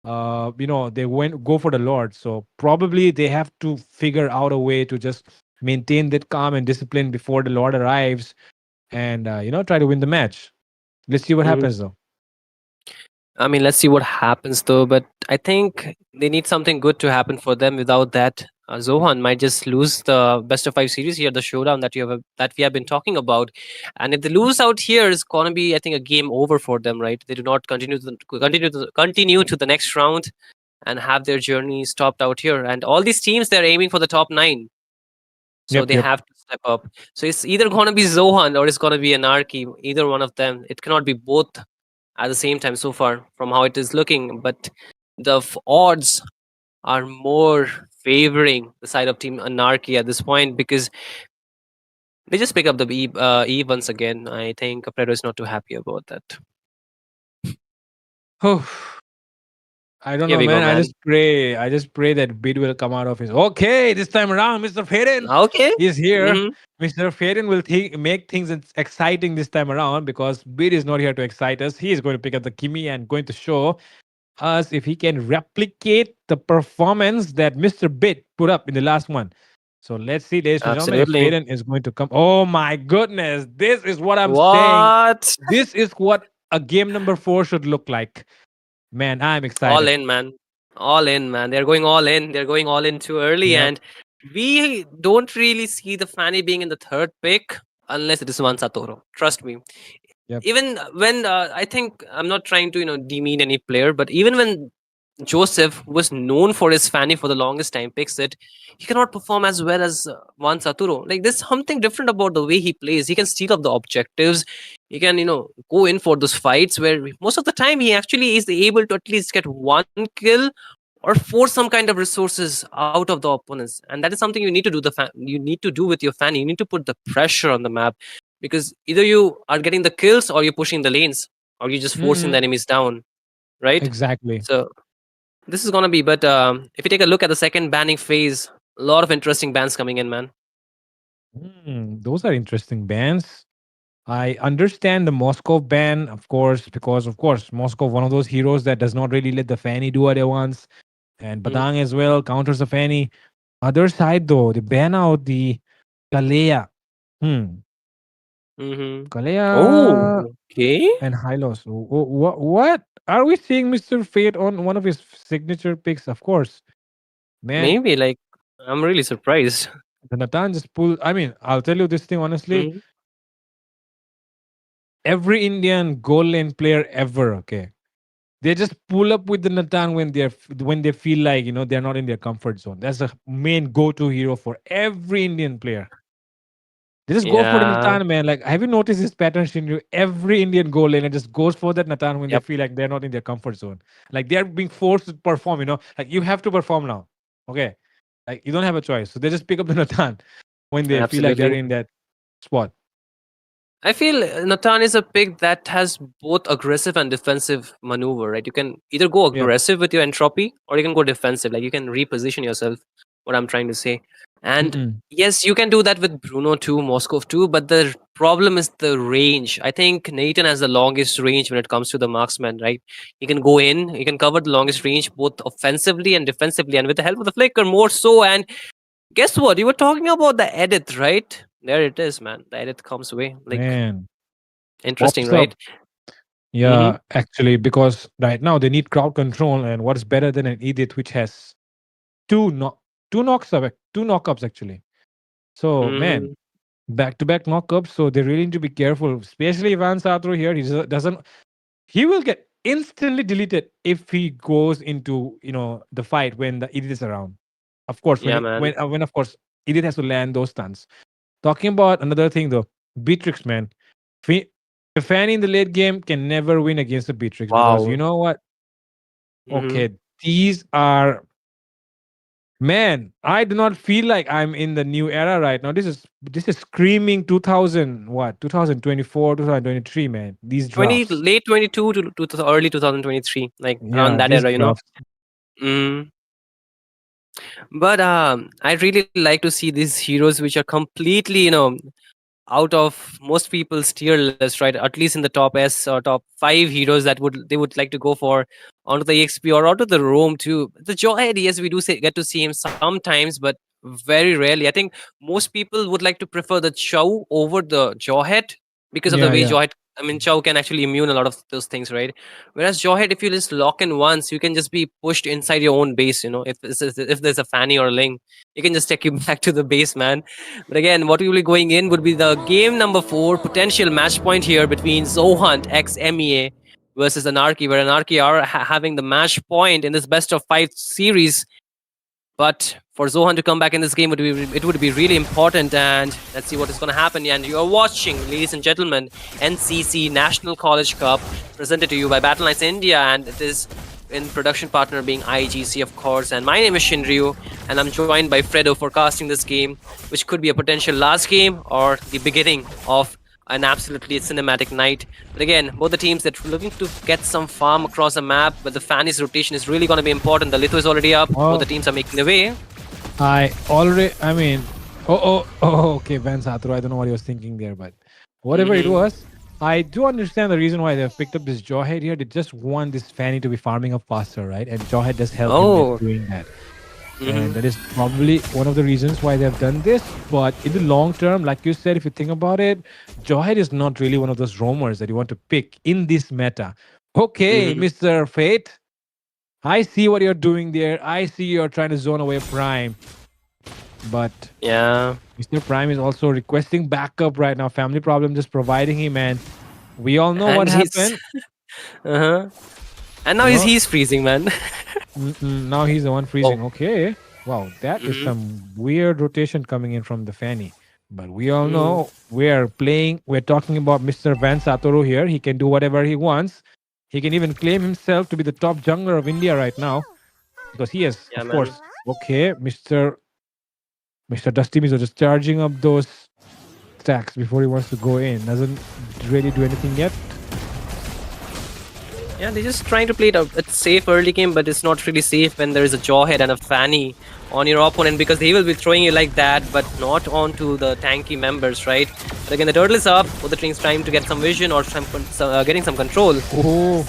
they go for the Lord. So probably they have to figure out a way to just maintain that calm and discipline before the Lord arrives, and try to win the match. Let's see what Mhm. happens though. I mean, let's see what happens though. But I think they need something good to happen for them. Without that, Zohan might just lose the best of 5 series here, the showdown that we have been talking about. And if they lose out here, it's gonna be, I think, a game over for them, right? They do not continue to the next round and have their journey stopped out here. And all these teams, they're aiming for the top 9. So Yep, they yep. have to step up. So it's either going to be Zohan or it's going to be Anarchy. Either one of them. It cannot be both at the same time so far from how it is looking. But the odds are more favoring the side of Team Anarchy at this point because they just pick up the Eve once again. I think Predator is not too happy about that. Oh, I don't Here know, we go, man. I man. just pray. I just pray that bid will come out of his. Okay, this time around, Mr. Faden Okay. is here. Hmm. Mr. Faden will make things exciting this time around because bid is not here to excite us. He is going to pick up the Kimi and going to show us if he can replicate the performance that Mr. Bid put up in the last one. So let's see, ladies and gentlemen, if Absolutely. Faden is going to come. Oh my goodness, this is what I'm saying. What? This is what a game number 4 should look like. Man, I'm All excited. in, man. All in, man. They're going all in. They're going all in too early. Yep. And we don't really see the Fanny being in the third pick unless it is one Satoru. Trust me. Yep. Even when I think I'm not trying to, demean any player, but even when Joseph, who was known for his Fanny for the longest time, picks it, he cannot perform as well as Juan Saturo. Like, there's something different about the way he plays. He can steal up the objectives. He can, go in for those fights where most of the time he actually is able to at least get one kill or force some kind of resources out of the opponents. And that is something you need to do. You need to do with your Fanny. You need to put the pressure on the map because either you are getting the kills or you're pushing the lanes or you're just forcing the Mhm. enemies down, right? Exactly. So this is gonna be, but if you take a look at the second banning phase, a lot of interesting bans coming in, man. Those are interesting bans. I understand the Moscow ban, of course, because of course Moscow, one of those heroes that does not really let the Fanny do what they wants, and Mm. Badang as well counters the Fanny. Other side though, they ban out the Kalea. Mm-hmm. Kalea Oh, okay. and Hylos. What are we seeing, Mr. Fate on one of his signature picks? Of course, man. Maybe like I'm really surprised. The Natan just pulled. I mean, I'll tell you this thing honestly. Mhm. Every Indian goal lane player ever, okay, they just pull up with the Natan when they feel like they're not in their comfort zone. That's the main go-to hero for every Indian player. They just go for the Yeah. Natan, man. Like, have you noticed this pattern, Shinru? Every Indian goal laner just goes for that Natan when they Yep. feel like they're not in their comfort zone. Like they're being forced to perform. Like you have to perform now. Okay, like you don't have a choice. So they just pick up the Natan when they feel like they're Absolutely. in that spot. I feel Natan is a pick that has both aggressive and defensive maneuver, right? You can either go Yep. aggressive with your entropy or you can go defensive. Like you can reposition yourself, what I'm trying to say. And Mm-mm. yes, you can do that with Bruno too, Moskov too, but the problem is the range. I think Nathan has the longest range when it comes to the marksman, right? You can go in, you can cover the longest range both offensively and defensively, and with the help of the flicker, more so. And guess what? You were talking about the edit, right? There it is, man. The edit comes away. Like, Man, interesting, pops up. right? Yeah, actually, because right now they need crowd control, and what's better than an Edith which has two knock two knocks up two knockups actually. So man, Mm-hmm. back to back knockups. So they really need to be careful, especially Van Satro here. Doesn't he will get instantly deleted if he goes into the fight when the Edith is around. Of course, Yeah, man. when of course Edith has to land those stunts. Talking about another thing though, Beatrix man. A fan in the late game can never win against the Beatrix because you Wow. know what? Mm-hmm. Okay, these are man. I do not feel like I'm in the new era right now. This is screaming 2000 what 2024 2023 man. These 20, drafts, late 22 to the early 2023, like around yeah, that these era, drafts. Mm. But I really like to see these heroes which are completely, out of most people's tier list, right? At least in the top S or top 5 heroes that would like to go for onto the EXP or onto the Roam too. The Jawhead, yes, we do get to see him sometimes, but very rarely. I think most people would like to prefer the Chow over the Jawhead because of the Yeah, way yeah. Jawhead. I mean, Chow can actually immune a lot of those things, right? Whereas Jawhead, if you just lock in once, you can just be pushed inside your own base. You know, if there's a Fanny or a Ling, you can just take you back to the base, man. But again, what we will be going in would be the game number 4 potential match point here between Zohunt x MEA versus Anarchy, where Anarchy are having the match point in this best of 5 series. But for Zohan to come back in this game, it would be really important. And let's see what is going to happen. And you are watching, ladies and gentlemen, NCC National College Cup presented to you by Battleknights India, and it is in production partner being IGC, of course. And my name is Shinryu, and I'm joined by Fredo forecasting this game, which could be a potential last game or the beginning of an absolutely cinematic night. But again, both the teams that are looking to get some farm across the map, but the Fanny's rotation is really going to be important. The Litho is already up. Both the teams are making their way. Okay, Van Satro, I don't know what he was thinking there, but whatever it was, I do understand the reason why they've picked up this Jawhead here. They just want this Fanny to be farming up faster, right? And Jawhead does help him with doing that. And that is probably one of the reasons why they've done this. But in the long term, like you said, if you think about it, Jawhead is not really one of those roamers that you want to pick in this meta. Okay, Mr. Fate, I see what you're doing there. I see you're trying to zone away Prime. But yeah, Mr. Prime is also requesting backup right now. Family problem just providing him, and we all know what happened. And now he's freezing, man. Now he's the one freezing. Okay. Wow, that is some weird rotation coming in from the Fanny. But we all know we're talking about Mr. Van Satoru here. He can do whatever he wants. He can even claim himself to be the top jungler of India right now. Because he is, of course. Okay, Mr. Dusty Mizo just charging up those stacks before he wants to go in. Doesn't really do anything yet. Yeah, they're just trying to play it out. It's safe early game, but it's not really safe when there is a Jawhead and a Fanny on your opponent, because they will be throwing you like that, but not onto the tanky members, right? But again, the turtle is up. Both the teams trying to get some vision or getting some control. Oh,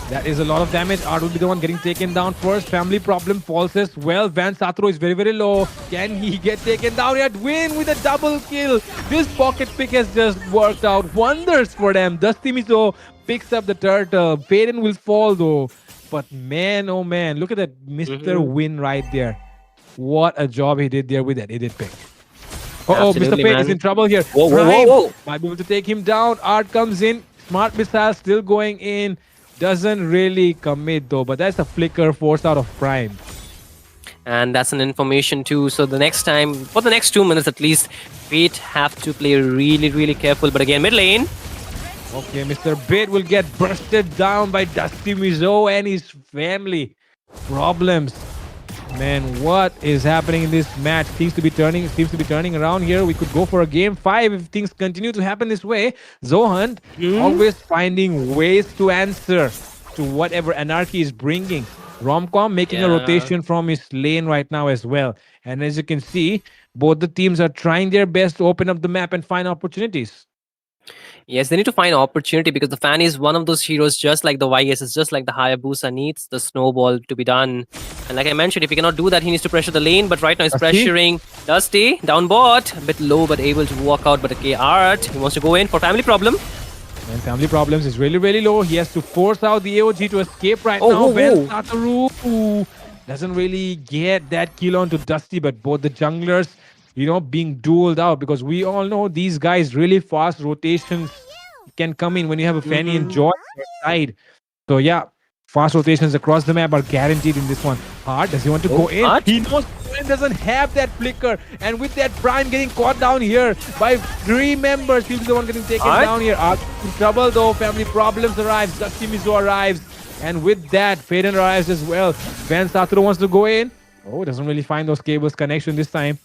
that is a lot of damage. Art will be the one getting taken down first. Family problem falls as well. Van Satro is very, very low. Can he get taken down yet? Win with a double kill. This pocket pick has just worked out wonders for them. Dusty Mizo picks up the turtle. Faden will fall though. But man, oh man, look at that Mr. Win right there. What a job he did there with that edit pick. Oh, Mr. Fate is in trouble here. Whoa. Might be able to take him down. Art comes in. Smart missile still going in. Doesn't really commit though, but that's a flicker forced out of Prime. And that's an information too. So the next time, for the next 2 minutes at least, Fate have to play really, really careful. But again, mid lane. Okay, Mr. Bait will get bursted down by Dusty Mizo and his family. Problems. Man, what is happening in this match? Seems to be turning around here. We could go for a game 5 if things continue to happen this way. Zohunt always finding ways to answer to whatever Anarchy is bringing. Romcom making a rotation from his lane right now as well. And as you can see, both the teams are trying their best to open up the map and find opportunities. Yes, they need to find opportunity, because the Fanny is one of those heroes, just like the YS, it's just like the Hayabusa needs the snowball to be done. And like I mentioned, if he cannot do that, he needs to pressure the lane. But right now he's pressuring Dusty down bot. A bit low, but able to walk out. But okay, Art, he wants to go in for family problem. And family problems is really, really low. He has to force out the AOG to escape right now. Satoru doesn't really get that kill onto Dusty, but both the junglers, being dueled out, because we all know these guys really fast rotations can come in when you have a Fanny and Joy on your side. So yeah, fast rotations across the map are guaranteed in this one. Art, does he want to go in? Art? He knows Prime doesn't have that flicker, and with that Prime getting caught down here by 3 members, he'll be the one getting taken down here. Art in trouble though. Family problems arrives. Dusty Mizo arrives, and with that, Faden arrives as well. Van Saturo wants to go in. Oh, doesn't really find those cables connection this time.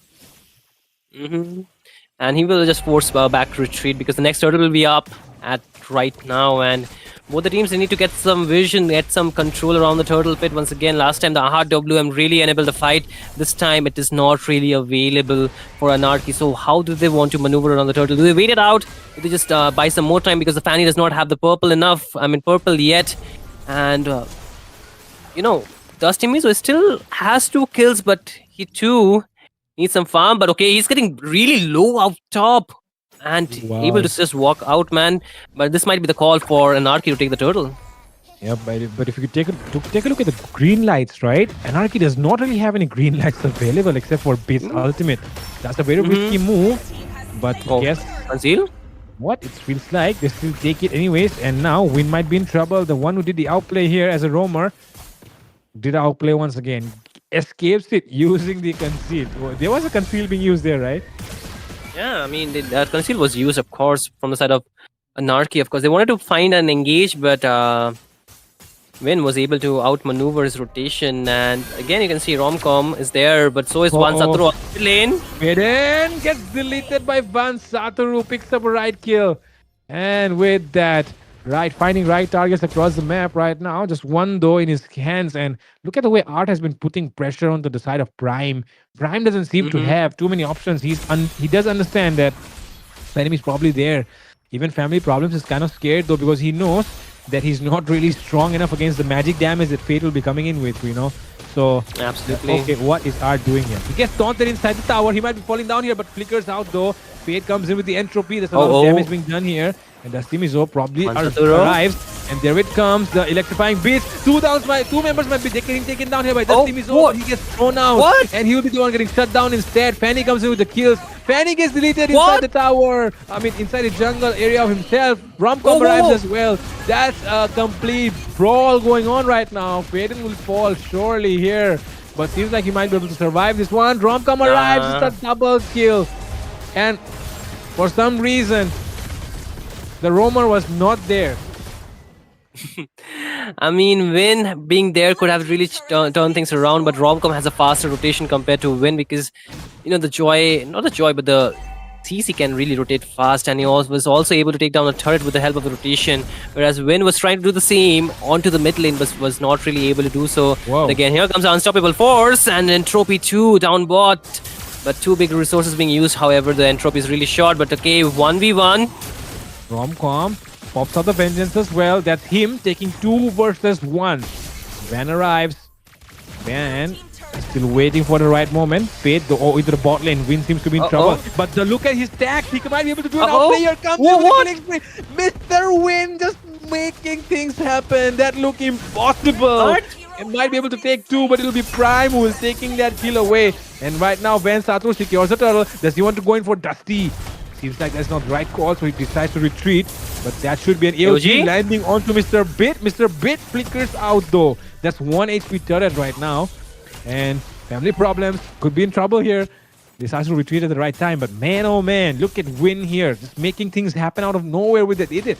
And he will just force back retreat, because the next turtle will be up at right now. And both the teams, they need to get some vision, get some control around the turtle pit. Once again, last time the hard WM really enabled the fight. This time it is not really available for Anarchy. So how do they want to maneuver around the turtle? Do they wait it out? Do they just buy some more time because the Fanny does not have the purple enough? I mean, purple yet. And, Dusty Mizo still has 2 kills, but he too needs some farm. But okay, he's getting really low out top. And able to just walk out, man. But this might be the call for Anarchy to take the turtle. Yeah, but if you could take a look at the green lights, right? Anarchy does not really have any green lights available except for Base Ultimate. That's a very risky move. But guess Conceal? what? It feels like they still take it anyways. And now Win might be in trouble. The one who did the outplay here as a roamer did outplay once again. Escapes it using the conceal. There was a conceal being used there, right? Yeah, I mean, that conceal was used, of course, from the side of Anarchy. Of course, they wanted to find and engage, but Win was able to outmaneuver his rotation. And again, you can see Romcom is there, but so is Van Satru on the lane. Eden gets deleted by Van Satoru, picks up a right kill. And with that, finding right targets across the map right now. Just one though in his hands. And look at the way Art has been putting pressure onto the side of Prime. Prime doesn't seem to have too many options. He does understand that the enemy's probably there. Even Family Problems is kind of scared though, because he knows that he's not really strong enough against the magic damage that Fate will be coming in with, So, absolutely. Okay, what is Art doing here? He gets taunted inside the tower. He might be falling down here, but flickers out though. Fate comes in with the entropy. There's a lot of damage being done here. And Dusty Mizo probably arrives. And there it comes, the electrifying beast. Two members might be getting taken down here by Dusty Mizo. He gets thrown out. And he will be the one getting shut down instead. Fanny comes in with the kills. Fanny gets deleted inside the tower. I mean, inside the jungle area of himself. Romcom arrives as well. That's a complete brawl going on right now. Faden will fall surely here. But seems like he might be able to survive this one. Romcom arrives. It's a double kill. And for some reason, the roamer was not there. I mean, Win being there could have really turned things around, but Romcom has a faster rotation compared to Win because, not the joy, but the CC can really rotate fast, and he was also able to take down the turret with the help of the rotation, whereas Win was trying to do the same onto the mid lane, but was not really able to do so. But again, here comes the unstoppable force, and Entropy 2 down bot. But 2 big resources being used, however, the Entropy is really short, but okay, 1v1. Romcom pops out the vengeance as well. That's him taking 2 versus 1. Van arrives. Van is still waiting for the right moment. Fate into the bot lane. Win seems to be in trouble. But look at his stacks. He might be able to do it now. Player comes in with the killing spree. Mr. Win just making things happen. That look impossible. It might be able to take 2, but it'll be Prime who is taking that kill away. And right now, Van Satru secures the turtle. Does he want to go in for Dusty? Seems like that's not the right call, so he decides to retreat. But that should be an AOG landing onto Mr. Bit. Mr. Bit flickers out though. That's 1 HP turret right now. And Family Problems could be in trouble here. Decides to retreat at the right time. But man, oh man, look at Win here. Just making things happen out of nowhere with that edit.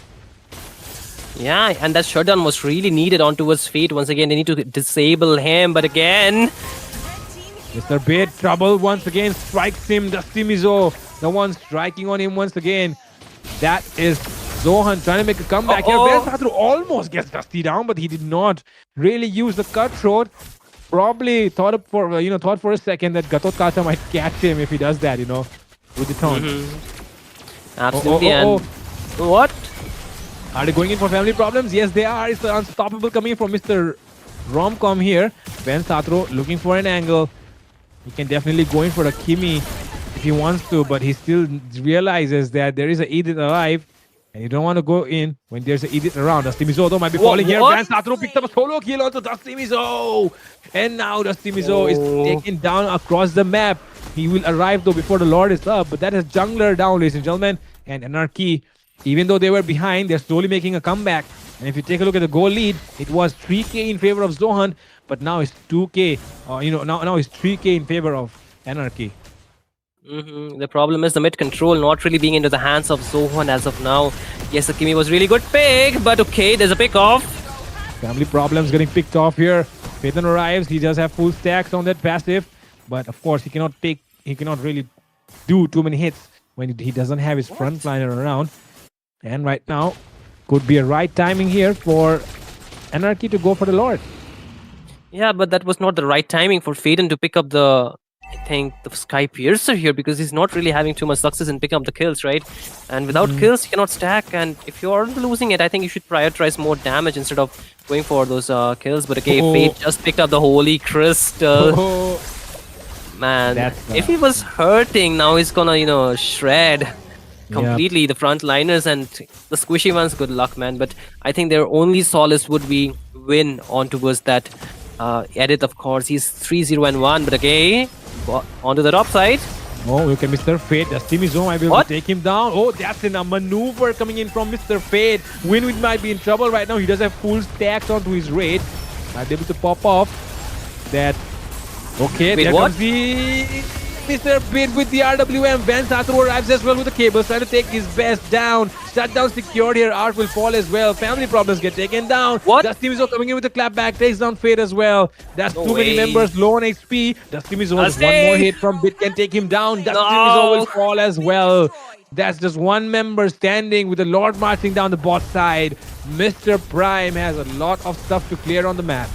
Yeah, and that shutdown was really needed onto his Fate. Once again, they need to disable him. But again, Mr. Bit, trouble once again, strikes him. Dusty Mizo, the one striking on him once again. That is Zohunt trying to make a comeback here. Satru almost gets Dusty down, but he did not really use the cutthroat. Probably thought for a second that Gatot Kacha might catch him if he does that, with the taunt. Absolutely. What? Are they going in for Family Problems? Yes, they are. It's the unstoppable coming from Mr. Romcom here. Ben Satru looking for an angle. He can definitely go in for a Kimi if he wants to, but he still realizes that there is an Edith alive, and you don't want to go in when there's an Edith around. Dusty Mizo though might be falling here. Ben Satru picked up a solo kill onto Dusty Mizo, and now Dusty Mizo is taken down across the map. He will arrive though before the Lord is up, but that is Jungler down, ladies and gentlemen. And Anarchy, even though they were behind, they're slowly making a comeback. And if you take a look at the goal lead, it was 3k in favor of Zohunt, but now it's 2k. Now it's 3k in favor of Anarchy. The problem is the mid control not really being into the hands of Zohunt as of now. Yes, the Kimi was really good pick, but okay, there's a pick off. Family Problems getting picked off here. Phaeton arrives. He does have full stacks on that passive, but of course he cannot really do too many hits when he doesn't have his frontliner around. And right now, Could be a right timing here for Anarchy to go for the Lord. Yeah, but that was not the right timing for Faden to pick up the, I think, the Sky Piercer here, because he's not really having too much success in picking up the kills, right? And without kills, you cannot stack. And if you're losing it, I think you should prioritize more damage instead of going for those kills. But okay, Fade just picked up the Holy Crystal. Oh, Man, That's, if he was hurting, now he's gonna, shred completely the frontliners and the squishy ones. Good luck, man. But I think their only solace would be win on towards that edit, of course. He's 3-0-1, but okay, onto the top side. oh, look at Mr. Fade. Does Mizoram might be able to take him down? Oh, that's a maneuver coming in from Mr. Fade. Winwin might be in trouble right now. He does have full stacks onto his raid. Might be able to pop off that. Okay, Wait, there what? comes the Mr. Bid with the RWM. Van Satru arrives as well with the cables, trying to take his best down. Shutdown secured here. Art will fall as well. Family problems get taken down. What? Dusty Mizo coming in with the clapback, takes down Fade as well. That's No too many way. members, low on HP. Dusty Mizo has one more hit from Bid, can take him down. Dusty Mizo will fall as well. That's just one member standing with the Lord marching down the bot side. Mr. Prime has a lot of stuff to clear on the map.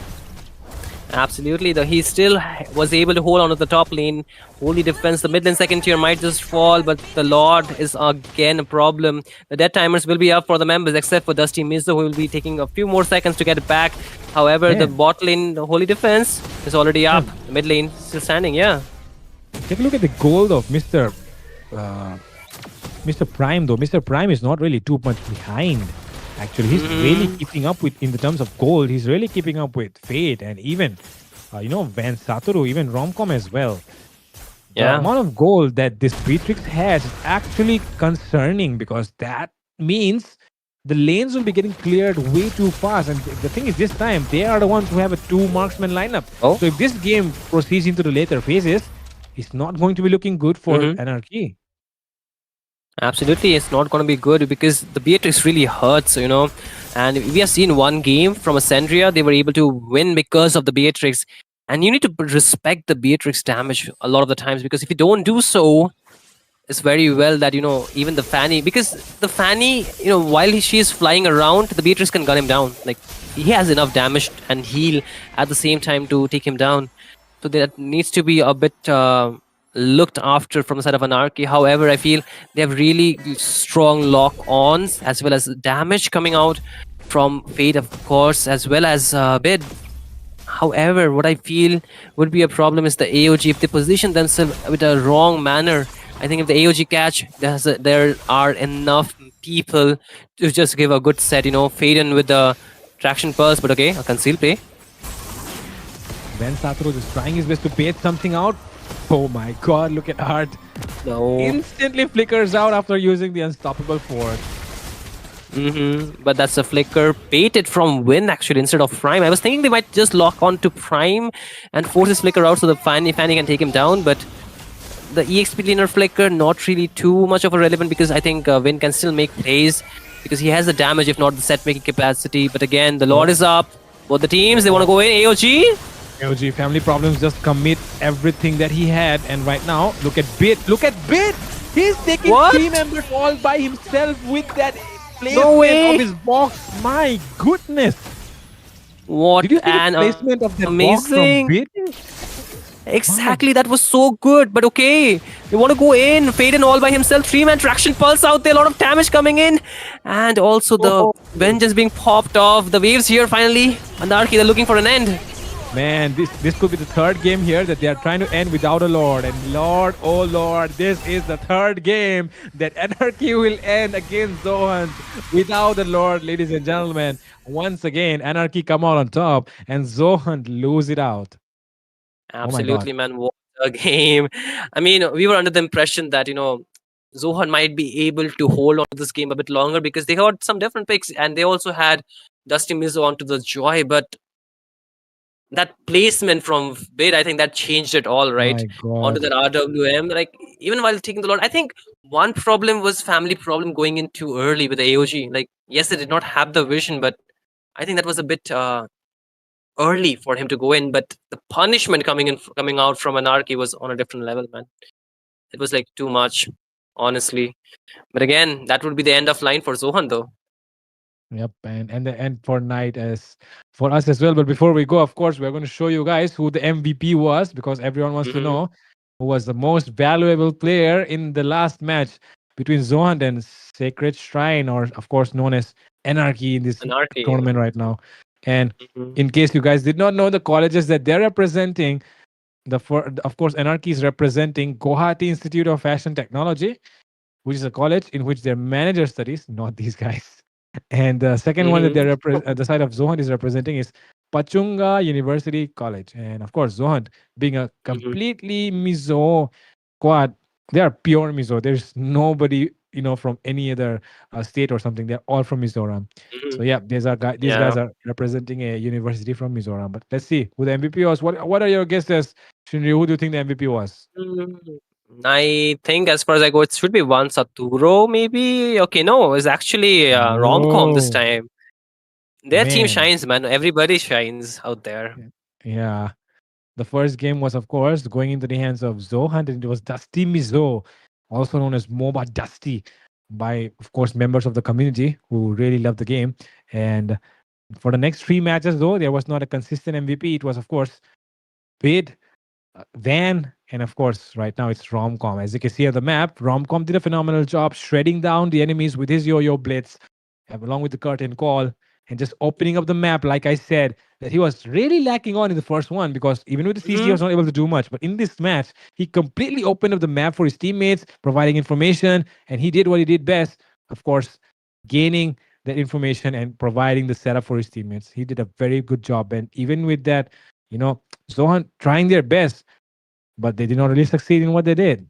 Absolutely, though he still was able to hold on to the top lane. Holy defense, the mid lane second tier might just fall, but the Lord is again a problem. The dead timers will be up for the members, except for Dusty Mizo, who will be taking a few more seconds to get it back. However, the bot lane, the Holy defense, is already up. The mid lane still standing, yeah. Take a look at the gold of Mr. Prime, though. Mr. Prime is not really too much behind. Actually, he's really keeping up with, in the terms of gold, he's really keeping up with Fate and even, Van Satoru, even Romcom as well. Yeah. The amount of gold that this Beatrix has is actually concerning, because that means the lanes will be getting cleared way too fast. And the thing is, this time, they are the ones who have a 2 marksman lineup. Oh. So if this game proceeds into the later phases, it's not going to be looking good for Anarchy. Absolutely, it's not going to be good because the Beatrix really hurts, And we have seen one game from Ascendria, they were able to win because of the Beatrix. And you need to respect the Beatrix damage a lot of the times, because if you don't do so, it's very well that, even the Fanny, because the Fanny, while she is flying around, the Beatrix can gun him down. Like, he has enough damage and heal at the same time to take him down. So that needs to be a bit looked after from the side of Anarchy. However, I feel they have really strong lock-ons as well as damage coming out from Fade, of course, as well as Bid. However, what I feel would be a problem is the AOG. If they position themselves with a wrong manner, I think if the AOG catch, there are enough people to just give a good set, Faden with the traction pulse, but okay, a concealed play. Van Satoru just trying his best to bait something out. Oh my god, look at Art. No. Instantly flickers out after using the unstoppable force. But that's a flicker baited from Win actually instead of Prime. I was thinking they might just lock on to Prime and force his flicker out so the Fanny can take him down, but the EXP laner flicker not really too much of a relevant, because I think Win can still make plays because he has the damage if not the set making capacity. But again, the Lord is up. Both the teams, they want to go in. AOG. AOG family problems just commit everything that he had, and right now look at Bit. Look at Bit. He's taking 3 members all by himself with that placement of his box. My goodness. What Did you see an the placement of that amazing box from Bit? Exactly, that was so good. But okay, they want to go in. Faden all by himself. 3-man traction pulse out there. A lot of damage coming in. And also the vengeance being popped off. The waves here finally. Anarchy, they're looking for an end. Man, this could be the 3rd game here that they are trying to end without a Lord. And Lord, oh Lord, this is the 3rd game that Anarchy will end against Zohunt without the Lord, ladies and gentlemen. Once again, Anarchy come out on top and Zohunt lose it out. Absolutely, man. What a game. I mean, we were under the impression that, Zohunt might be able to hold on to this game a bit longer because they got some different picks and they also had Dusty Mizo onto the Joy, but that placement from Bid, I think that changed it all, right? Onto that RWM. Like, even while taking the Lord, I think one problem was family problem going in too early with the AOG. Like, yes, they did not have the vision, but I think that was a bit early for him to go in. But the punishment coming out from Anarchy was on a different level, man. It was like too much, honestly. But again, that would be the end of line for Zohunt, though. Yep, and for night as for us as well. But before we go, of course, we're going to show you guys who the MVP was because everyone wants to Mm-hmm. know who was the most valuable player in the last match between Zohunt and Sacred Shrine, or of course known as Anarchy in this Anarchy. tournament right now. And Mm-hmm. in case you guys did not know the colleges that they're representing, of course Anarchy is representing Guwahati Institute of Fashion Technology, which is a college in which their manager studies, not these guys. And the second one that Mm-hmm. the side of Zohunt is representing is Pachhunga University College. And of course, Zohunt being a Mm-hmm. completely Mizo squad, they are pure Mizo. There's nobody, from any other state or something. They're all from Mizoram. Mm-hmm. So yeah, these Yeah. guys are representing a university from Mizoram. But let's see who the MVP was. What are your guesses, Shinryu? Who do you think the MVP was? Mm, I think as far as I go, it should be one Saturo, maybe. Okay, no, it's actually Romcom this Oh time. Their team man. shines, man. Everybody shines out there. Yeah. The first game was, of course, going into the hands of Zohunt, and it was Dusty Mizo, also known as MOBA Dusty, by, of course, members of the community who really loved the game. And for the next three matches, though, there was not a consistent MVP. It was, of course, Bid, Van, and of course, right now it's Romcom. As you can see on the map, Romcom did a phenomenal job shredding down the enemies with his yo-yo blitz, along with the curtain call, and just opening up the map. Like I said, that he was really lacking on in the first one because even with the CC, he Mm-hmm. was not able to do much. But in this match, he completely opened up the map for his teammates, providing information, and he did what he did best. Of course, gaining that information and providing the setup for his teammates. He did a very good job, and even with that, Zohan trying their best, but they did not really succeed in what they did.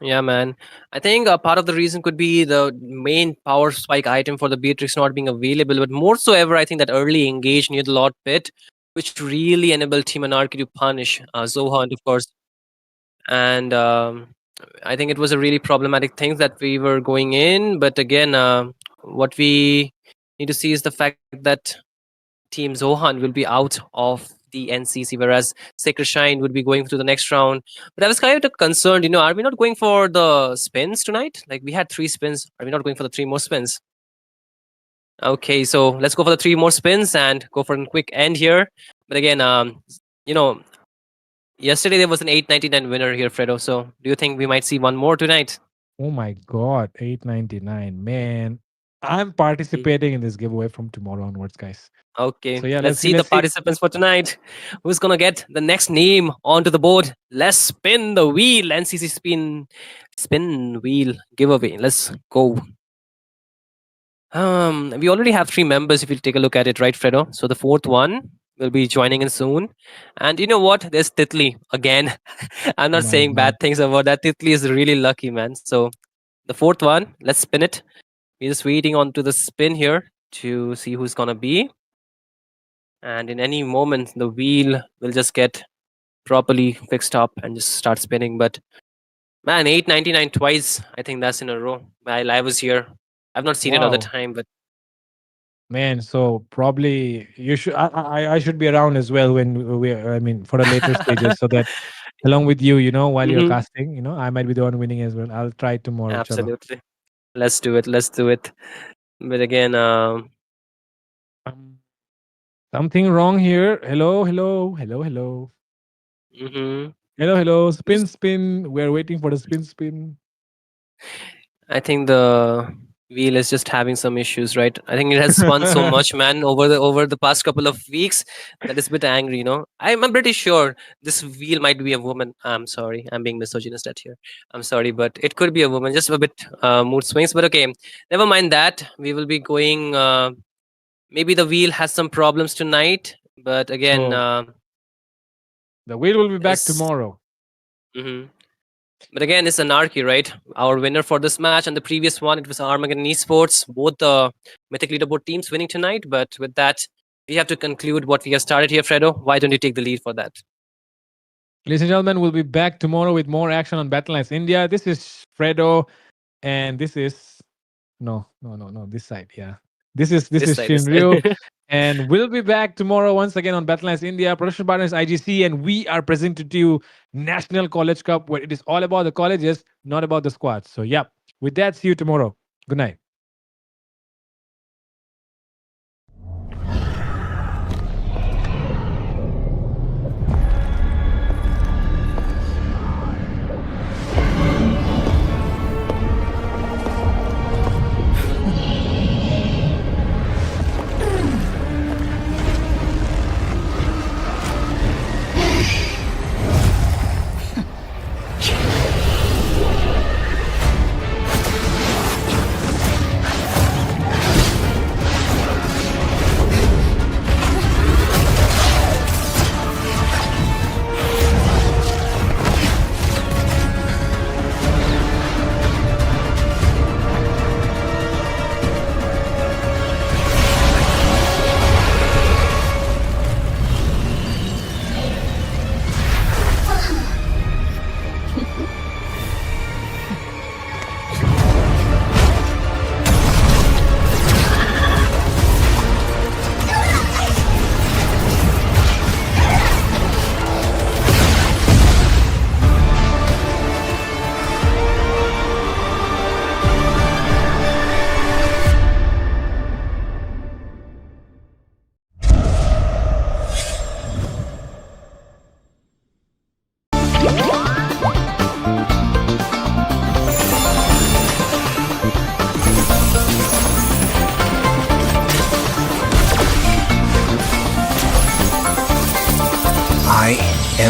Yeah, man. I think part of the reason could be the main power spike item for the Beatrix not being available, but more so ever, I think that early engage near the Lord Pit, which really enabled Team Anarchy to punish Zohunt, of course. And I think it was a really problematic thing that we were going in. But again, what we need to see is the fact that Team Zohan will be out of the NCC, whereas Sacred Shine would be going to the next round. But I was kind of concerned, are we not going for the spins tonight? Like we had 3 spins. Are we not going for the 3 more spins? Okay, so let's go for the 3 more spins and go for a quick end here. But again, you know, yesterday there was an 899 winner here, Fredo. So do you think we might see one more tonight? Oh my god, 899. Man, I'm Mm. participating in this giveaway from tomorrow onwards, guys. Okay, So yeah, let's let's see. see the Let's see. participants for tonight. Who's gonna get the next name onto the board? Let's spin the wheel. NCC spin wheel giveaway. Let's go. We already have 3 members. If you take a look at it, right, Fredo? So the fourth one will be joining in soon. And you know what? There's Titli again. I'm Oh not my saying bad god. things about that. Titli is really lucky, man. So the fourth one, let's spin it. We're just waiting on to the spin here to see who's gonna be. And in any moment, the wheel will just get properly fixed up and just start spinning. But man, 899 twice. I think that's in a row. While I was here, I've not seen another Wow. time, but Man, so probably you should I should be around as well when I mean for the later stages so that along with you, while you're Mhm. casting, I might be the one winning as well. I'll try tomorrow, chalo. Absolutely. Let's do it. Let's do it. But again, Um, Something wrong here. Hello, hello, hello, hello. mhm. Hello, hello. Spin, Who's- spin. We're waiting for the spin, spin. I think the wheel is just having some issues, right? I think it has spun so much, man, over the past couple of weeks that it's a bit angry. I'm pretty sure this wheel might be a woman. I'm sorry, I'm being misogynist at here. I'm sorry, but it could be a woman. Just a bit mood swings, but okay, never mind that. We will be going. Maybe the wheel has some problems tonight, but again, So the wheel will be back it's. tomorrow. Mhm. But again, it's Anarchy, right? Our winner for this match and the previous one, it was Armageddon Esports. Both the Mythic Leaderboard teams winning tonight. But with that, we have to conclude what we have started here, Fredo. Why don't you take the lead for that? Ladies and gentlemen, we'll be back tomorrow with more action on Battleknights India. This is Fredo, and this is no, this side. Yeah, this This is side, this Shinryu, side. and we'll be back tomorrow once again on Battleknights India. Production partner is IGC, and we are presented to you National College Cup, where it is all about the colleges, not about the squads. So, yeah, with that, see you tomorrow. Good night.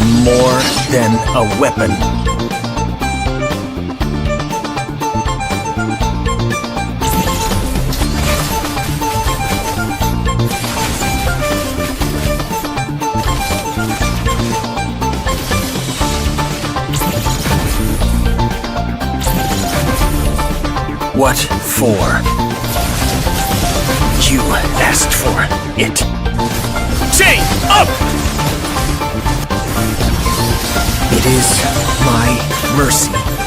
am more than a weapon. What for? You asked for it. Chain up! It is my mercy